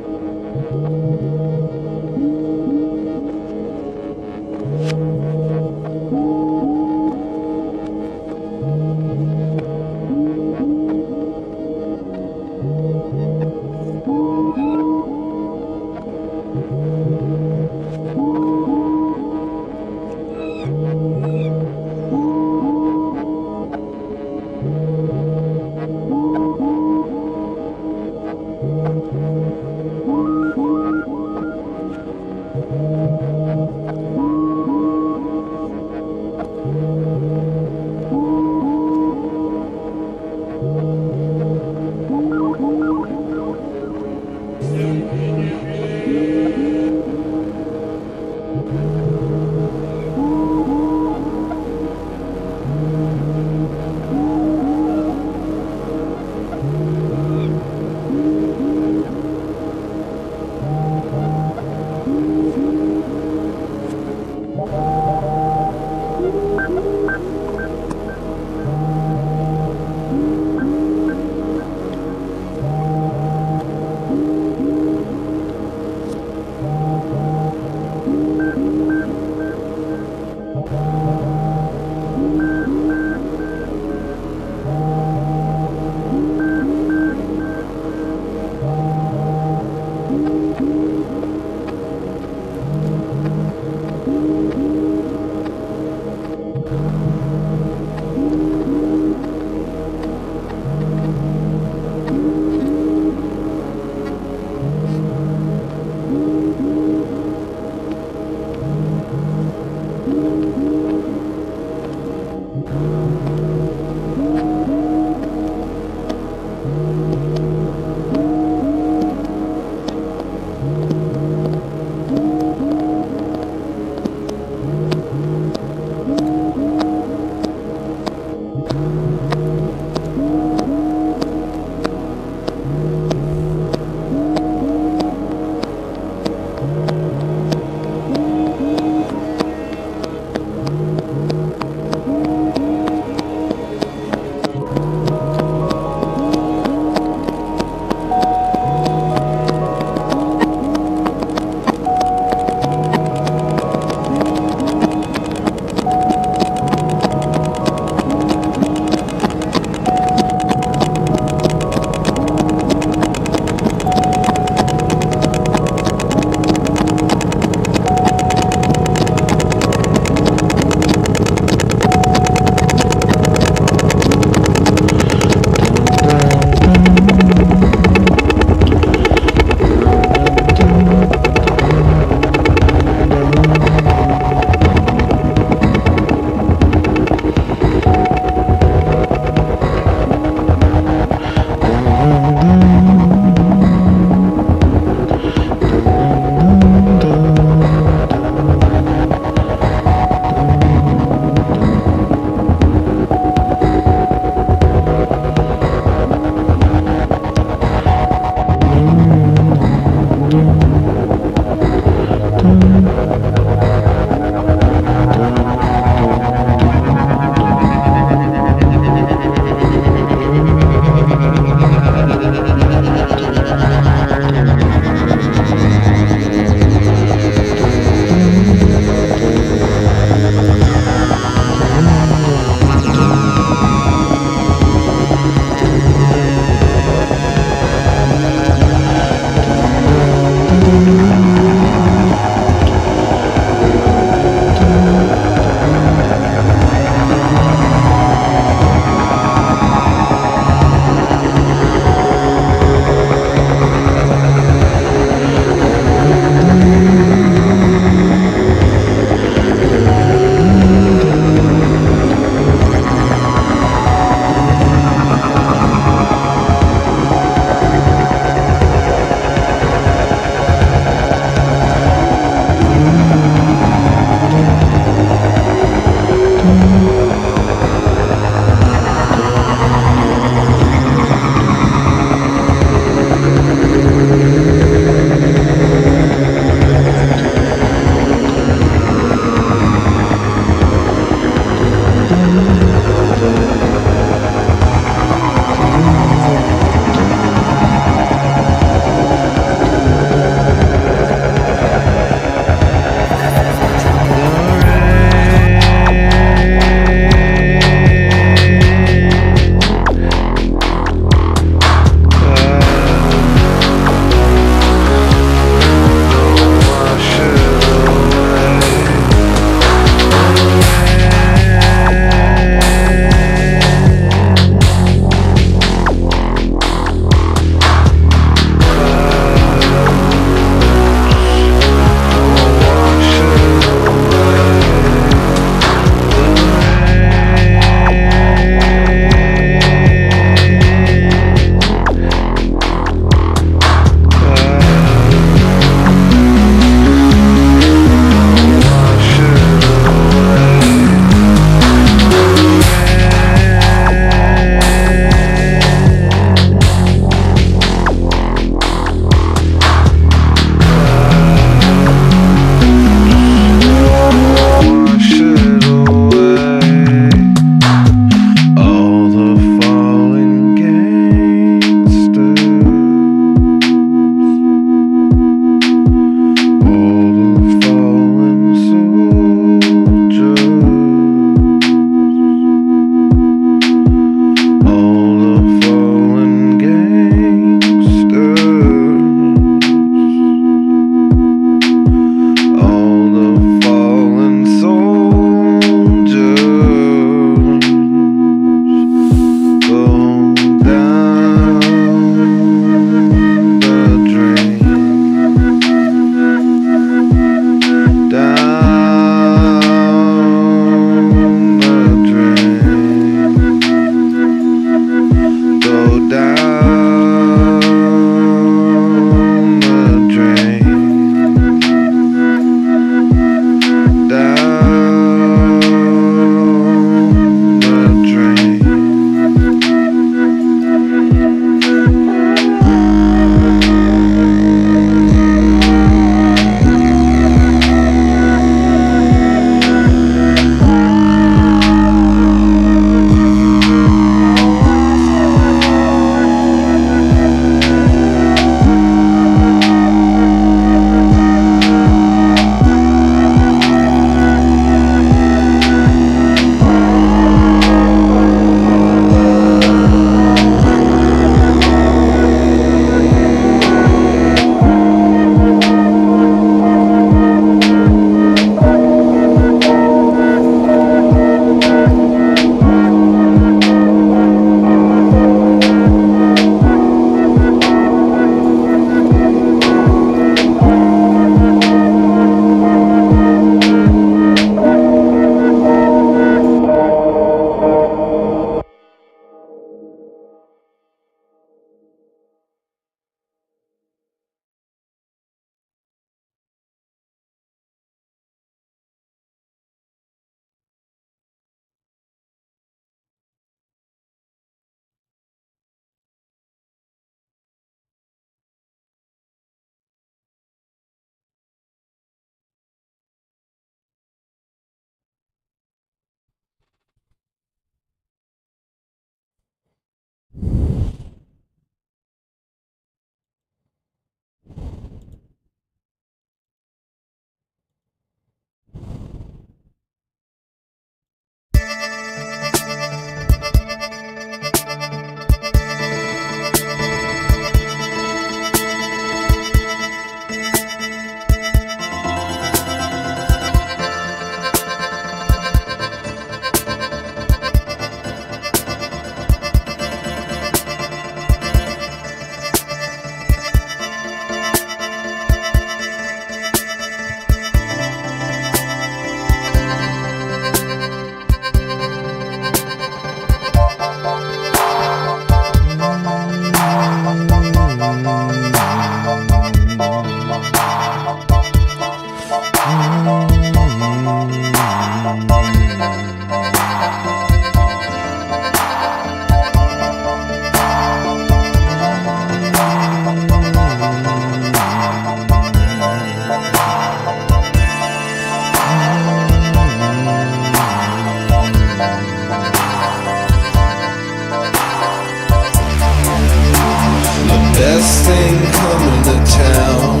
best thing coming to town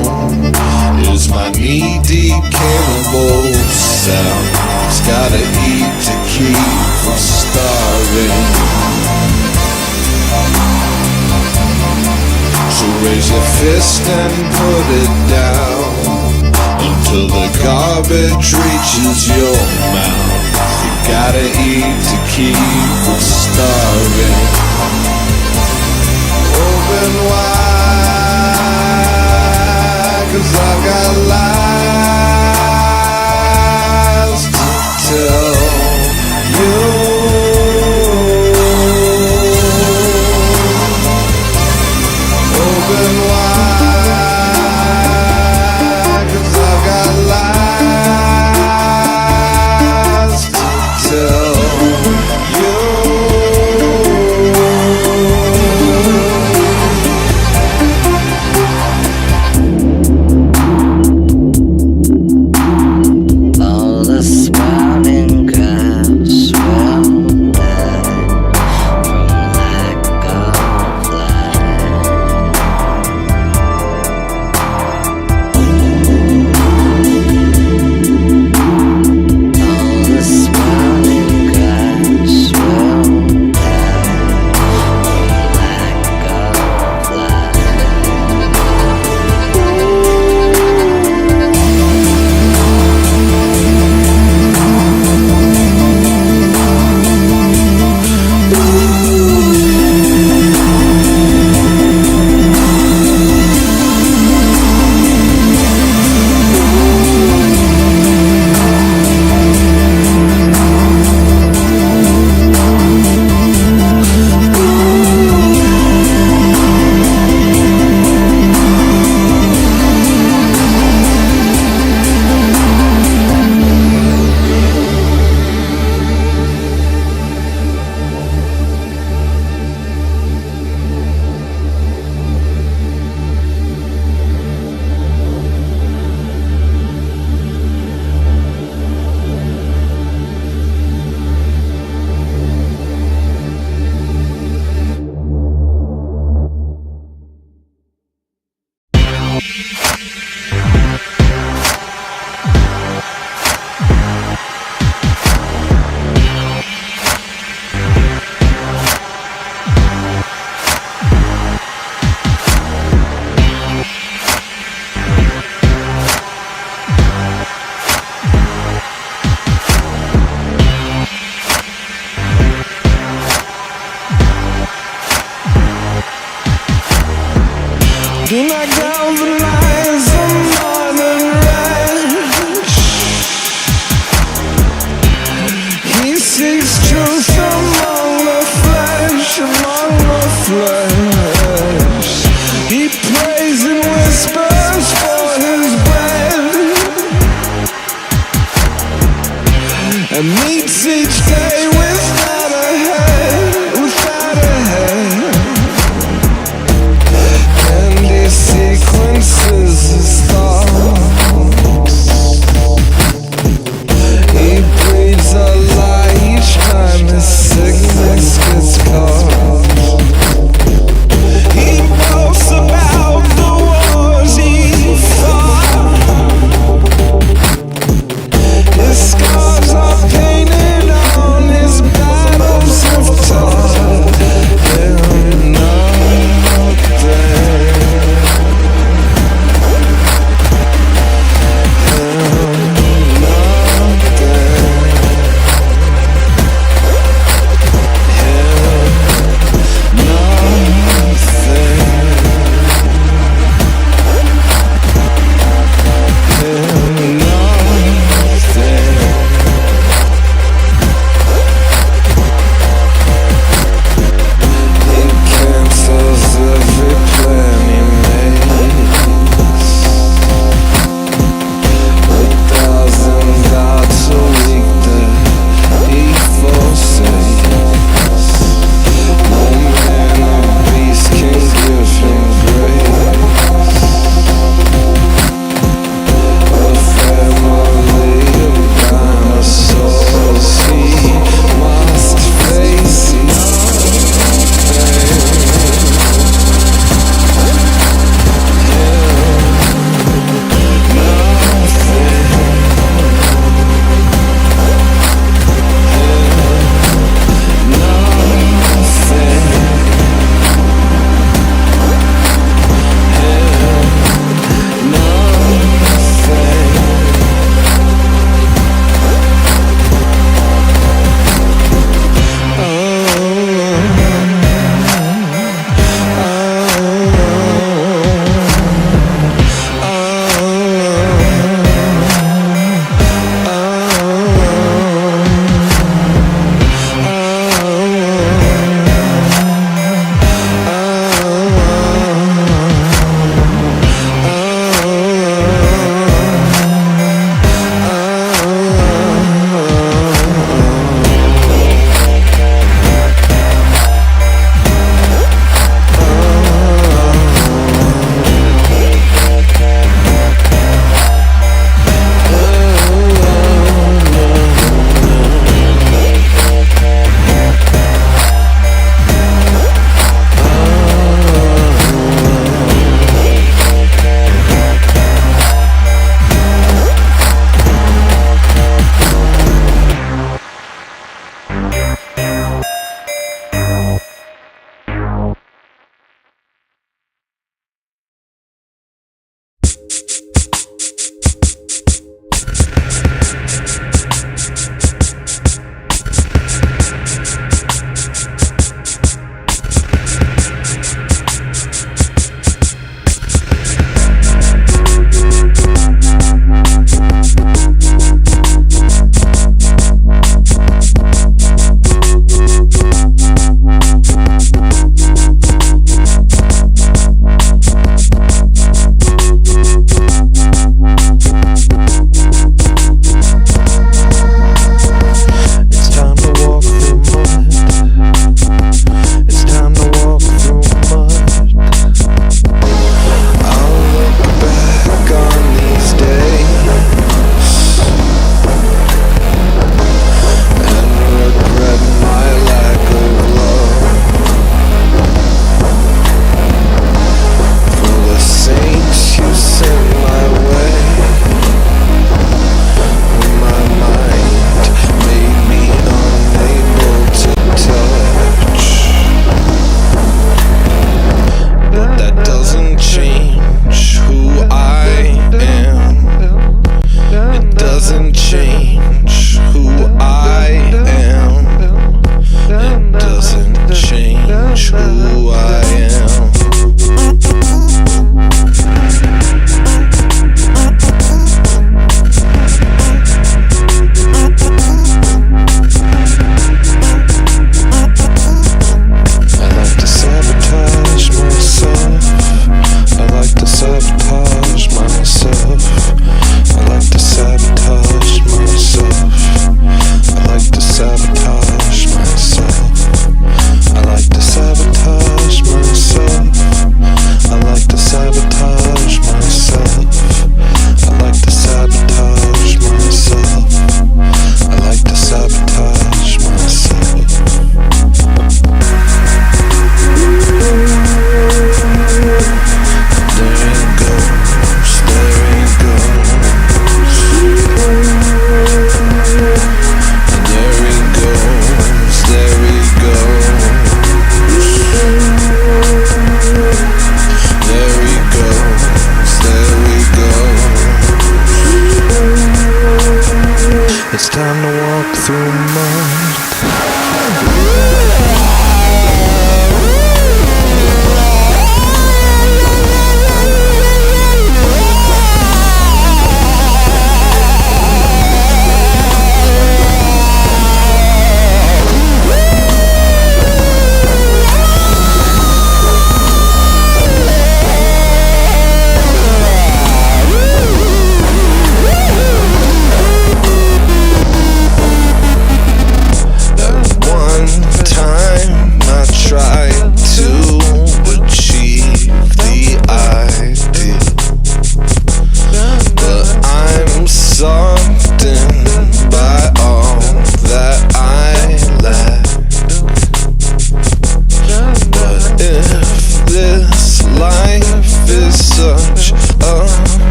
is my knee-deep cannibal sound. It's gotta eat to keep from starving. So raise your fist and put it down until the garbage reaches your mouth. You gotta eat to keep from starving. Open wide, 'cause I've got lies to tell you. Open wide, 'cause I've got lies to tell you. All the sprouting grass will die from lack of light. All the sprouting grass will die from lack of light. Do not galvanize the modern wretch. He seeks truth among the flesh, among the flesh. He prays and whispers for his bread, and meets each day without a head, without a head. And he sequences his thoughts. He breathes a lie each time his sickness gets caught.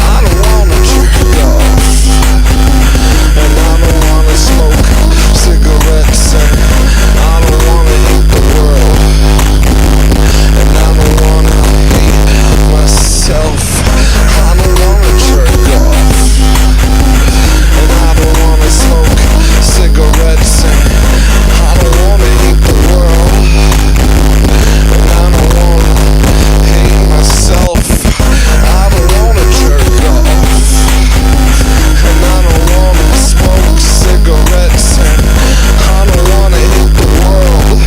I don't wanna jerk off, and I don't wanna smoke cigarettes, and I don't wanna hate the world, and I don't wanna hate myself. I don't wanna jerk off, and I don't wanna smoke cigarettes, and I don't wanna hate the world, and I don't wanna hate myself. I don't wanna jerk off, and I don't wanna smoke cigarettes, and I don't wanna hate the world,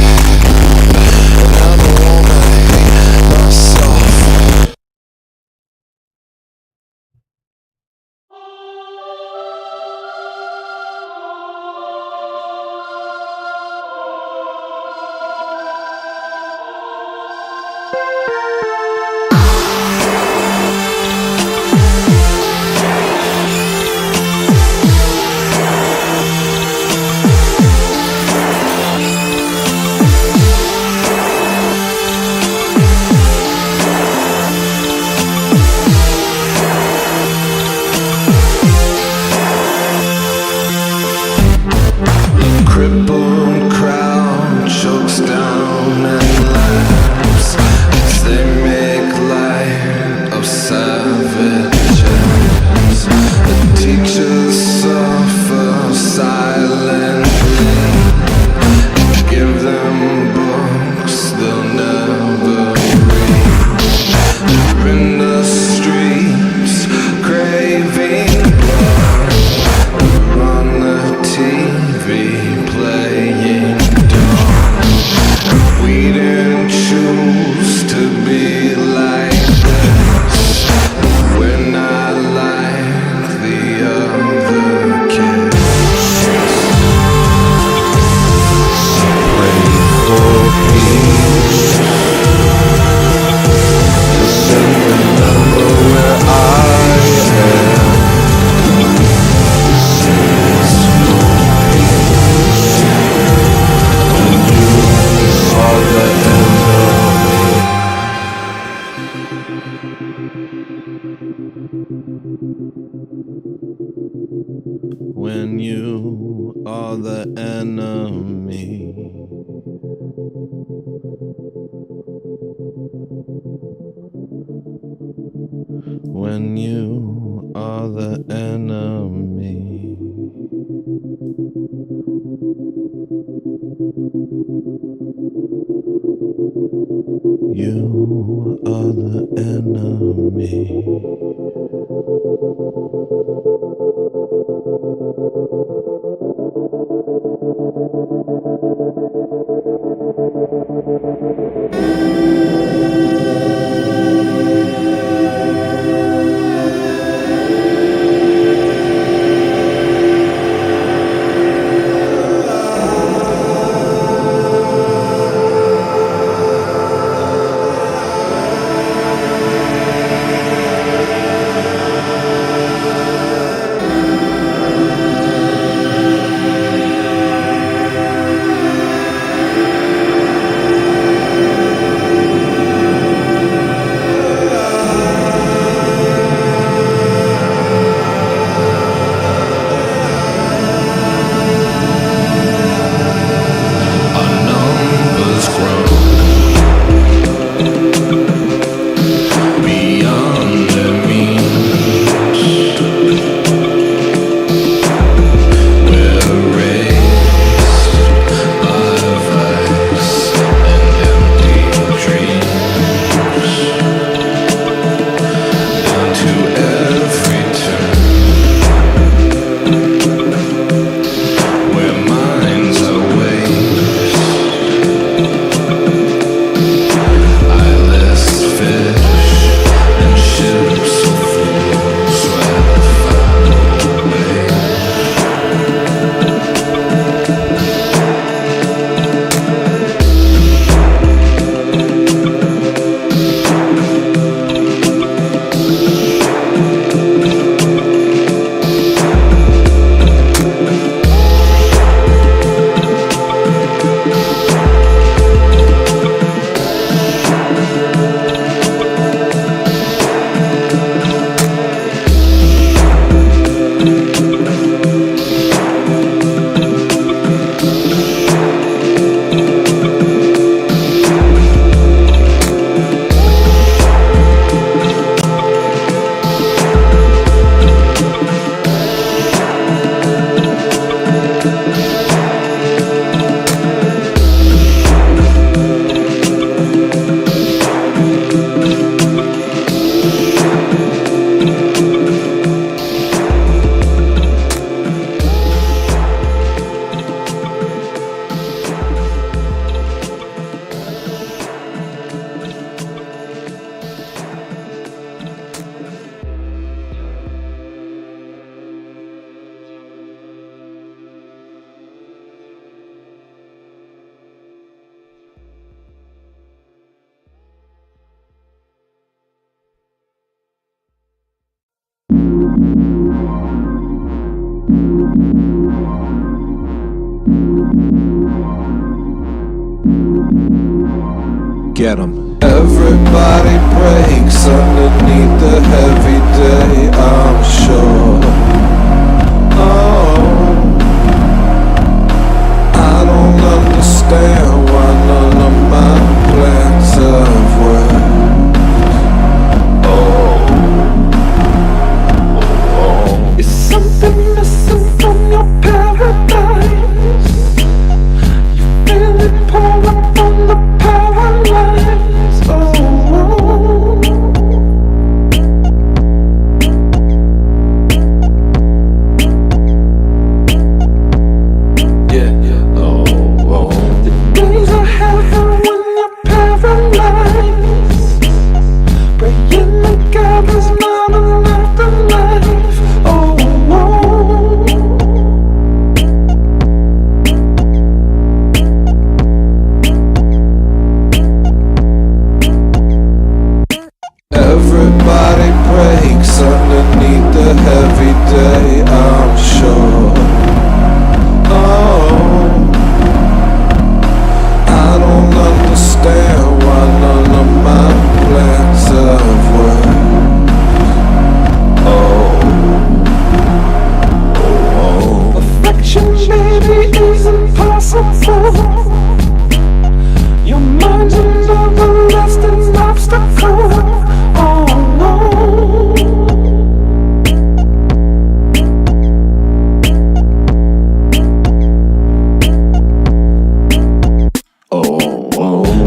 and I don't wanna hate myself. Crippled crowd chokes down and laughs as they make light of savages. The teachers suffer silently. Give them books they'll never read. They're in the streets craving blood. They're on the TV playing dumb. We didn't choose to be like this. We're not like the other kids. Pray for peace. Listen, remember where I am. This is no peace. And you are the enemy. When you are the enemy. When you are the enemy. You are the enemy. Get 'em. Everybody breaks underneath the heavy day, I'm sure. Oh, I don't understand why none of my plans have worked. Oh, is something missing from your paradise? You feel it pour up from the paralyzed. Oh, yeah, yeah. Oh, the days are heavy when you're paralyzed. Praying that God is not another life. Oh, everybody breaks underneath the heavy day, I'm sure. Oh, I don't understand why none of my plans have worked. Oh, perfection, baby, is impossible. Your mind's an everlasting obstacle.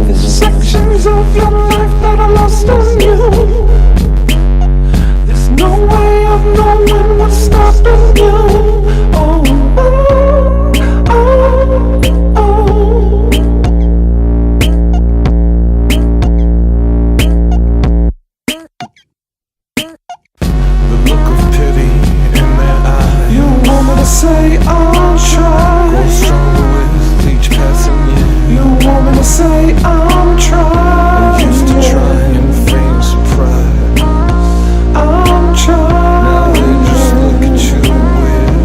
There's sections of your life that are lost on you. There's no way of knowing what's stopping you. Oh, oh, oh, oh. The look of pity in their eyes. You want me to say I'll try. Grow stronger with each passing year. You want me to say I'm trying. I'm used to trying things surprise. I'm trying. Now they just look at you weird.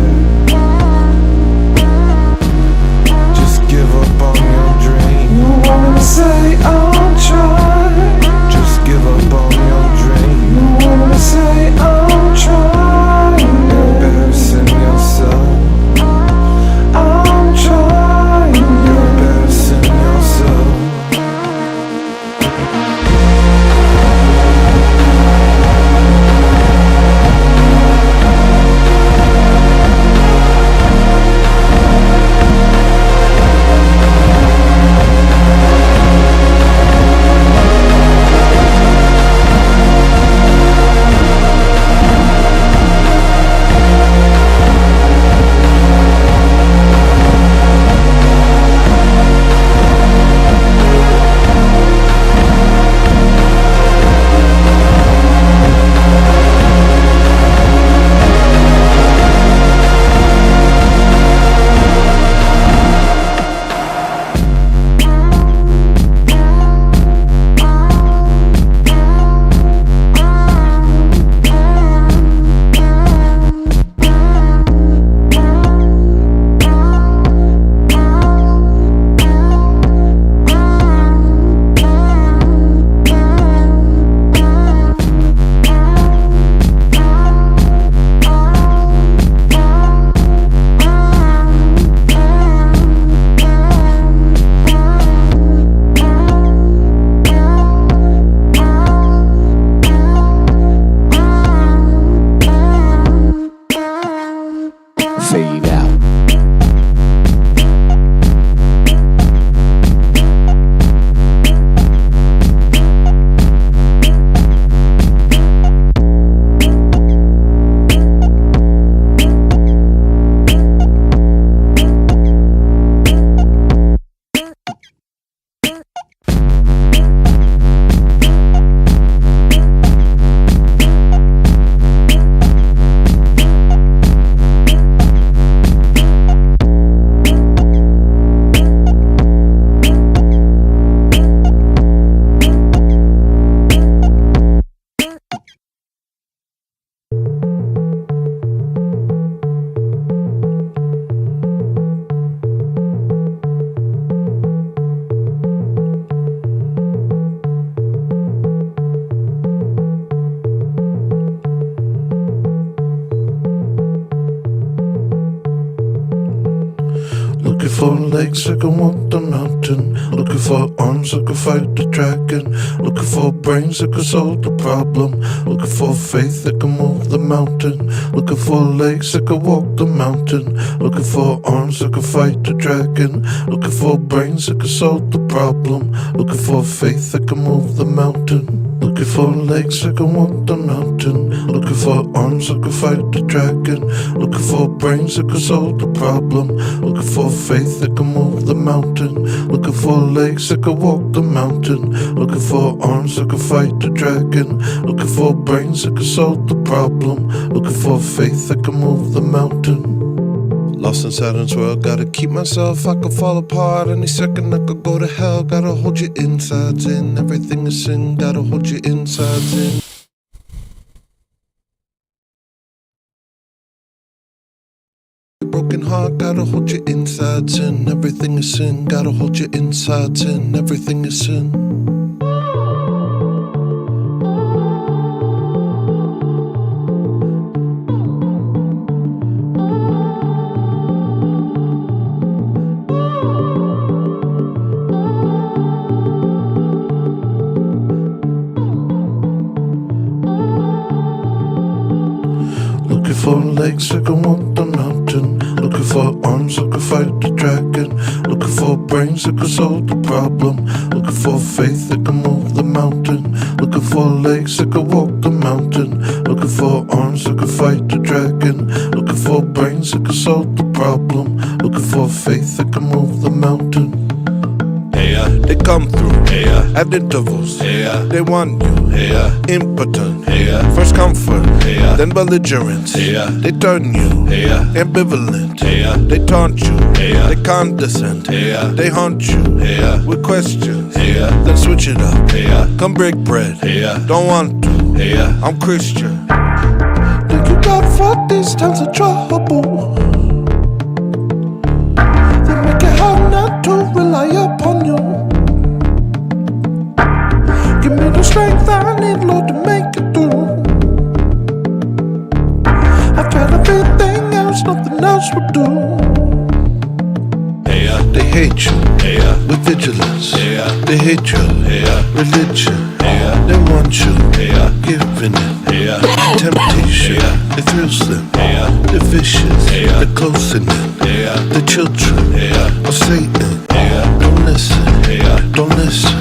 Just give up on your dream. You want me to say I'll try. Just give up on your dream. You want me to say I'm trying. You're embarrassing yourself. I'm trying. You're embarrassing yourself. Looking for legs that can walk the mountain. Looking for arms that can fight the dragon. Looking for brains that can solve the problem. Looking for faith that can move the mountain. Looking for legs that can walk the mountain. Looking for arms that can fight the dragon. Looking for brains that can solve the problem. Looking for faith that can move the mountain. Looking for legs that can walk the mountain. Looking for arms that can fight the dragon. Looking for brains that can solve the problem. Looking for faith that can move the mountain. Looking for legs that can walk the mountain. Looking for arms that can fight the dragon. Looking for brains that can solve the problem. Looking for faith that can move the mountain. Lost in Saturn's world, gotta keep myself, I could fall apart any second, I could go to hell. Gotta hold your insides in, everything is sin, gotta hold your insides in. Broken heart, gotta hold your insides in, everything is sin, gotta hold your insides in, everything is sin. Looking for legs that can walk the mountain. Looking for arms that can fight the dragon. Looking for brains that can solve the problem. Looking for faith that can move the mountain. Looking for legs that can walk the mountain. Looking for arms that can fight the dragon. Looking for brains that can solve the problem. Looking for faith that can move the mountain. They come through at intervals. They want you impotent. First comfort, then belligerence. They turn you ambivalent. They taunt you, they condescend. They haunt you with questions. Then switch it up. Come break bread. Don't want to. I'm Christian. Think you got for these times of trouble? They make it hard not to rely upon you. Give me the strength I need, Lord, to make it through. I've tried everything else, nothing else will do. They hate you with vigilance. They hate your religion. They want you giving it temptation. It thrills them. They're vicious. They're close in it. The children of Satan. Don't listen. Don't listen.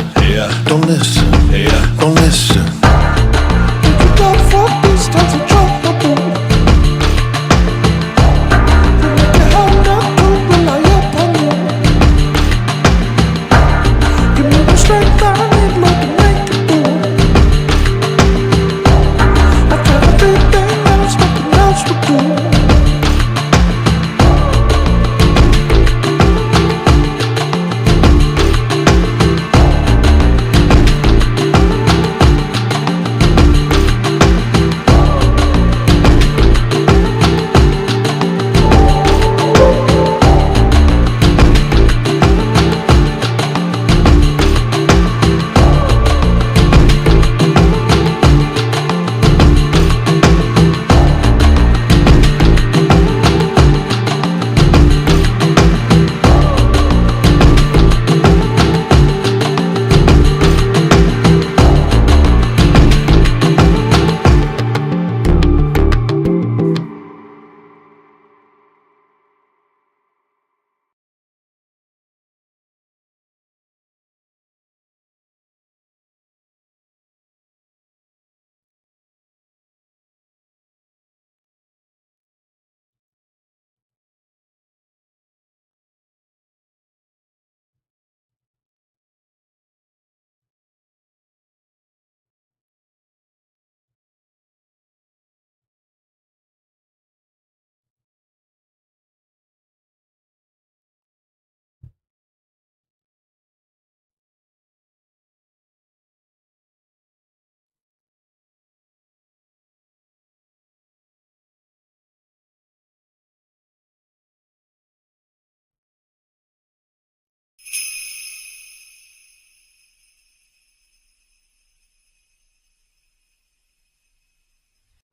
Don't listen. Don't listen. You got for these times of trouble.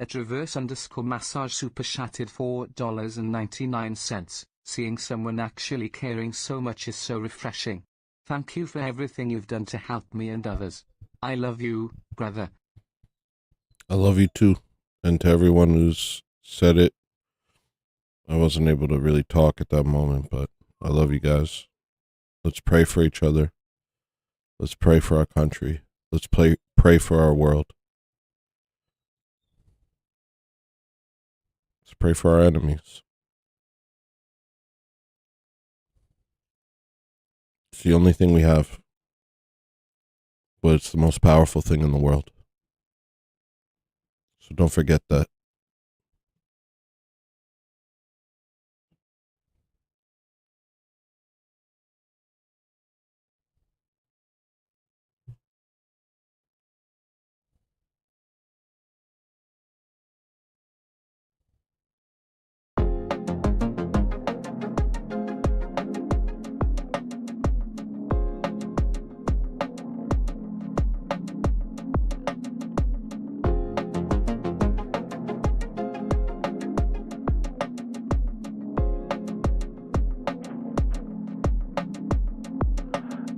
@ reverse _ massage super chatted $4.99. Seeing someone actually caring so much is so refreshing. Thank you for everything you've done to help me and others. I love you, brother. I love you too. And to everyone who's said it, I wasn't able to really talk at that moment, but I love you guys. Let's pray for each other. Let's pray for our country. Let's pray for our world. Let's pray for our enemies. It's the only thing we have, but it's the most powerful thing in the world. So don't forget that.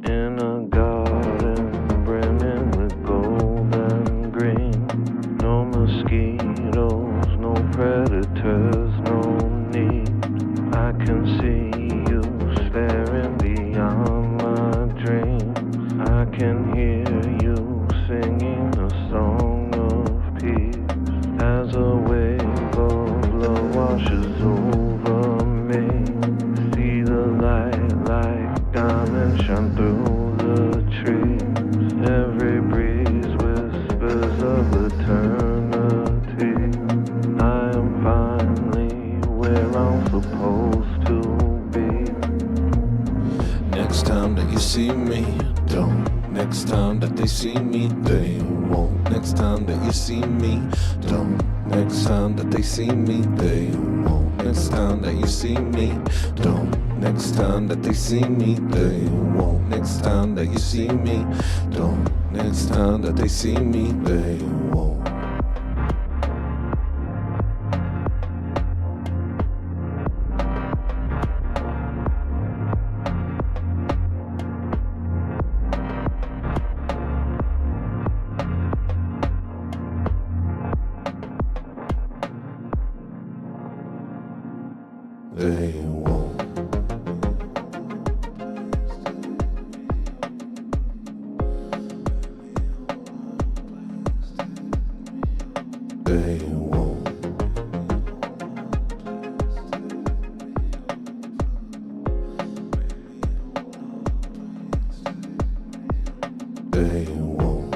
In a garden brimming with gold and green. No mosquitoes, no predators, no need. I can see you staring beyond my dreams. I can hear you singing a song of peace. As a wave of love washes over me. See the light like diamonds shine through the trees. Every breeze whispers of eternity. I am finally where I'm supposed to be. Next time that you see me, don't. Next time that they see me, they won't. Next time that you see me, don't. Next time that they see me, they won't. Next time that you see me, don't. Next time that they see me, they won't. Next time that you see me, don't. Next time that they see me, they won't. They won't. They won't. They won't.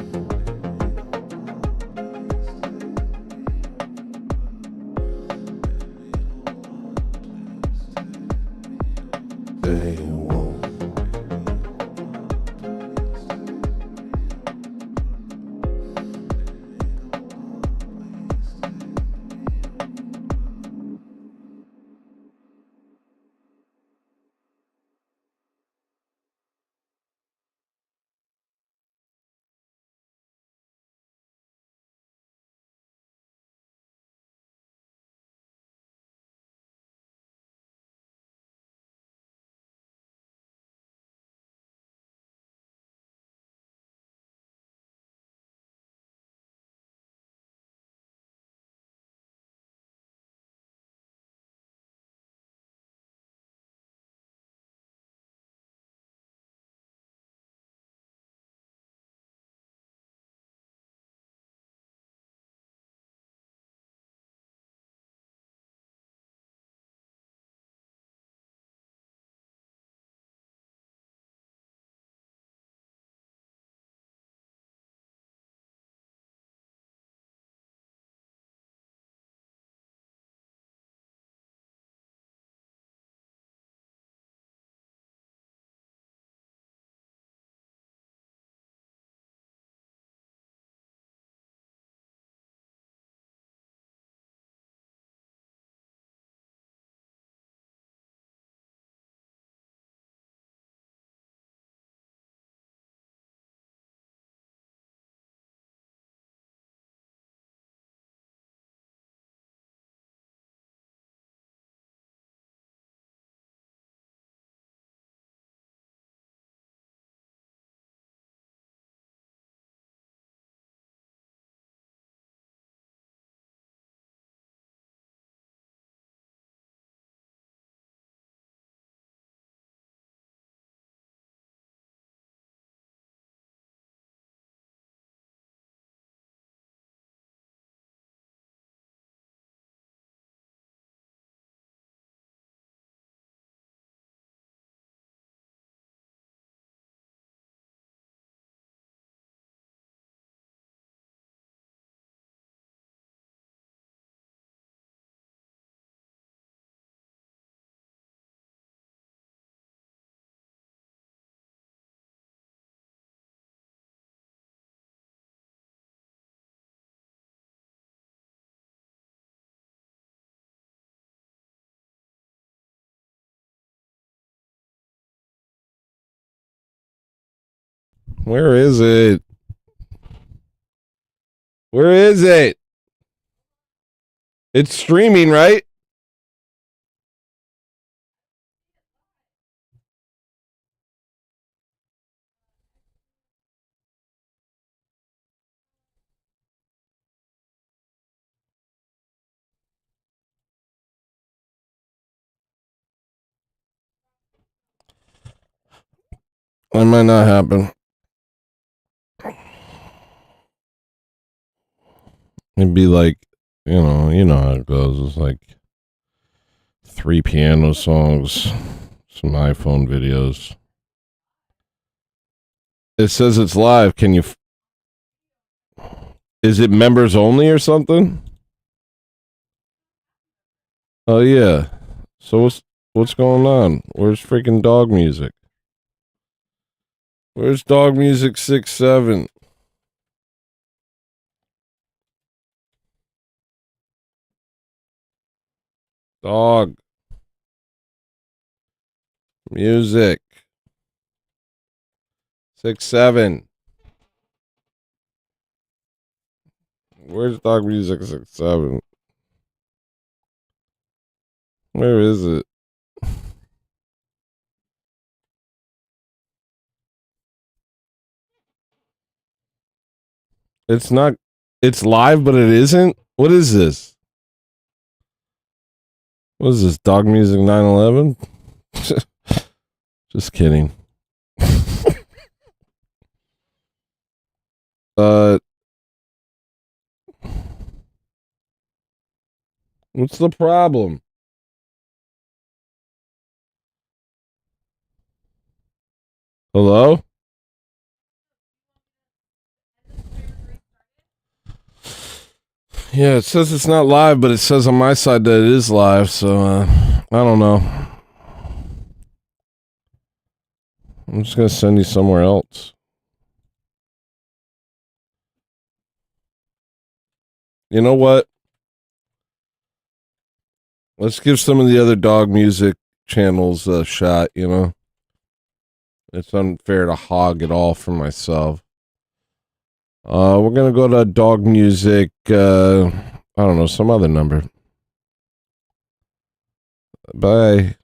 Where is it? Where is it? It's streaming, right? That might not happen. It'd be like, you know how it goes. It's like 3 piano songs, some iPhone videos. It says it's live. Can you? Is it members only or something? Oh yeah. So what's going on? Where's freaking dog music? Where's dog music 6-7? Dog music 6-7. Where's dog music 6-7? Where is it? It's not. It's live, but it isn't. What is this? What is this? Dog music 9/11? Just kidding. What's the problem? Hello? Yeah, it says it's not live, but it says on my side that it is live, so I don't know. I'm just gonna send you somewhere else. You know what? Let's give some of the other dog music channels a shot, you know? It's unfair to hog it all for myself. We're gonna go to dog music, I don't know, some other number. Bye.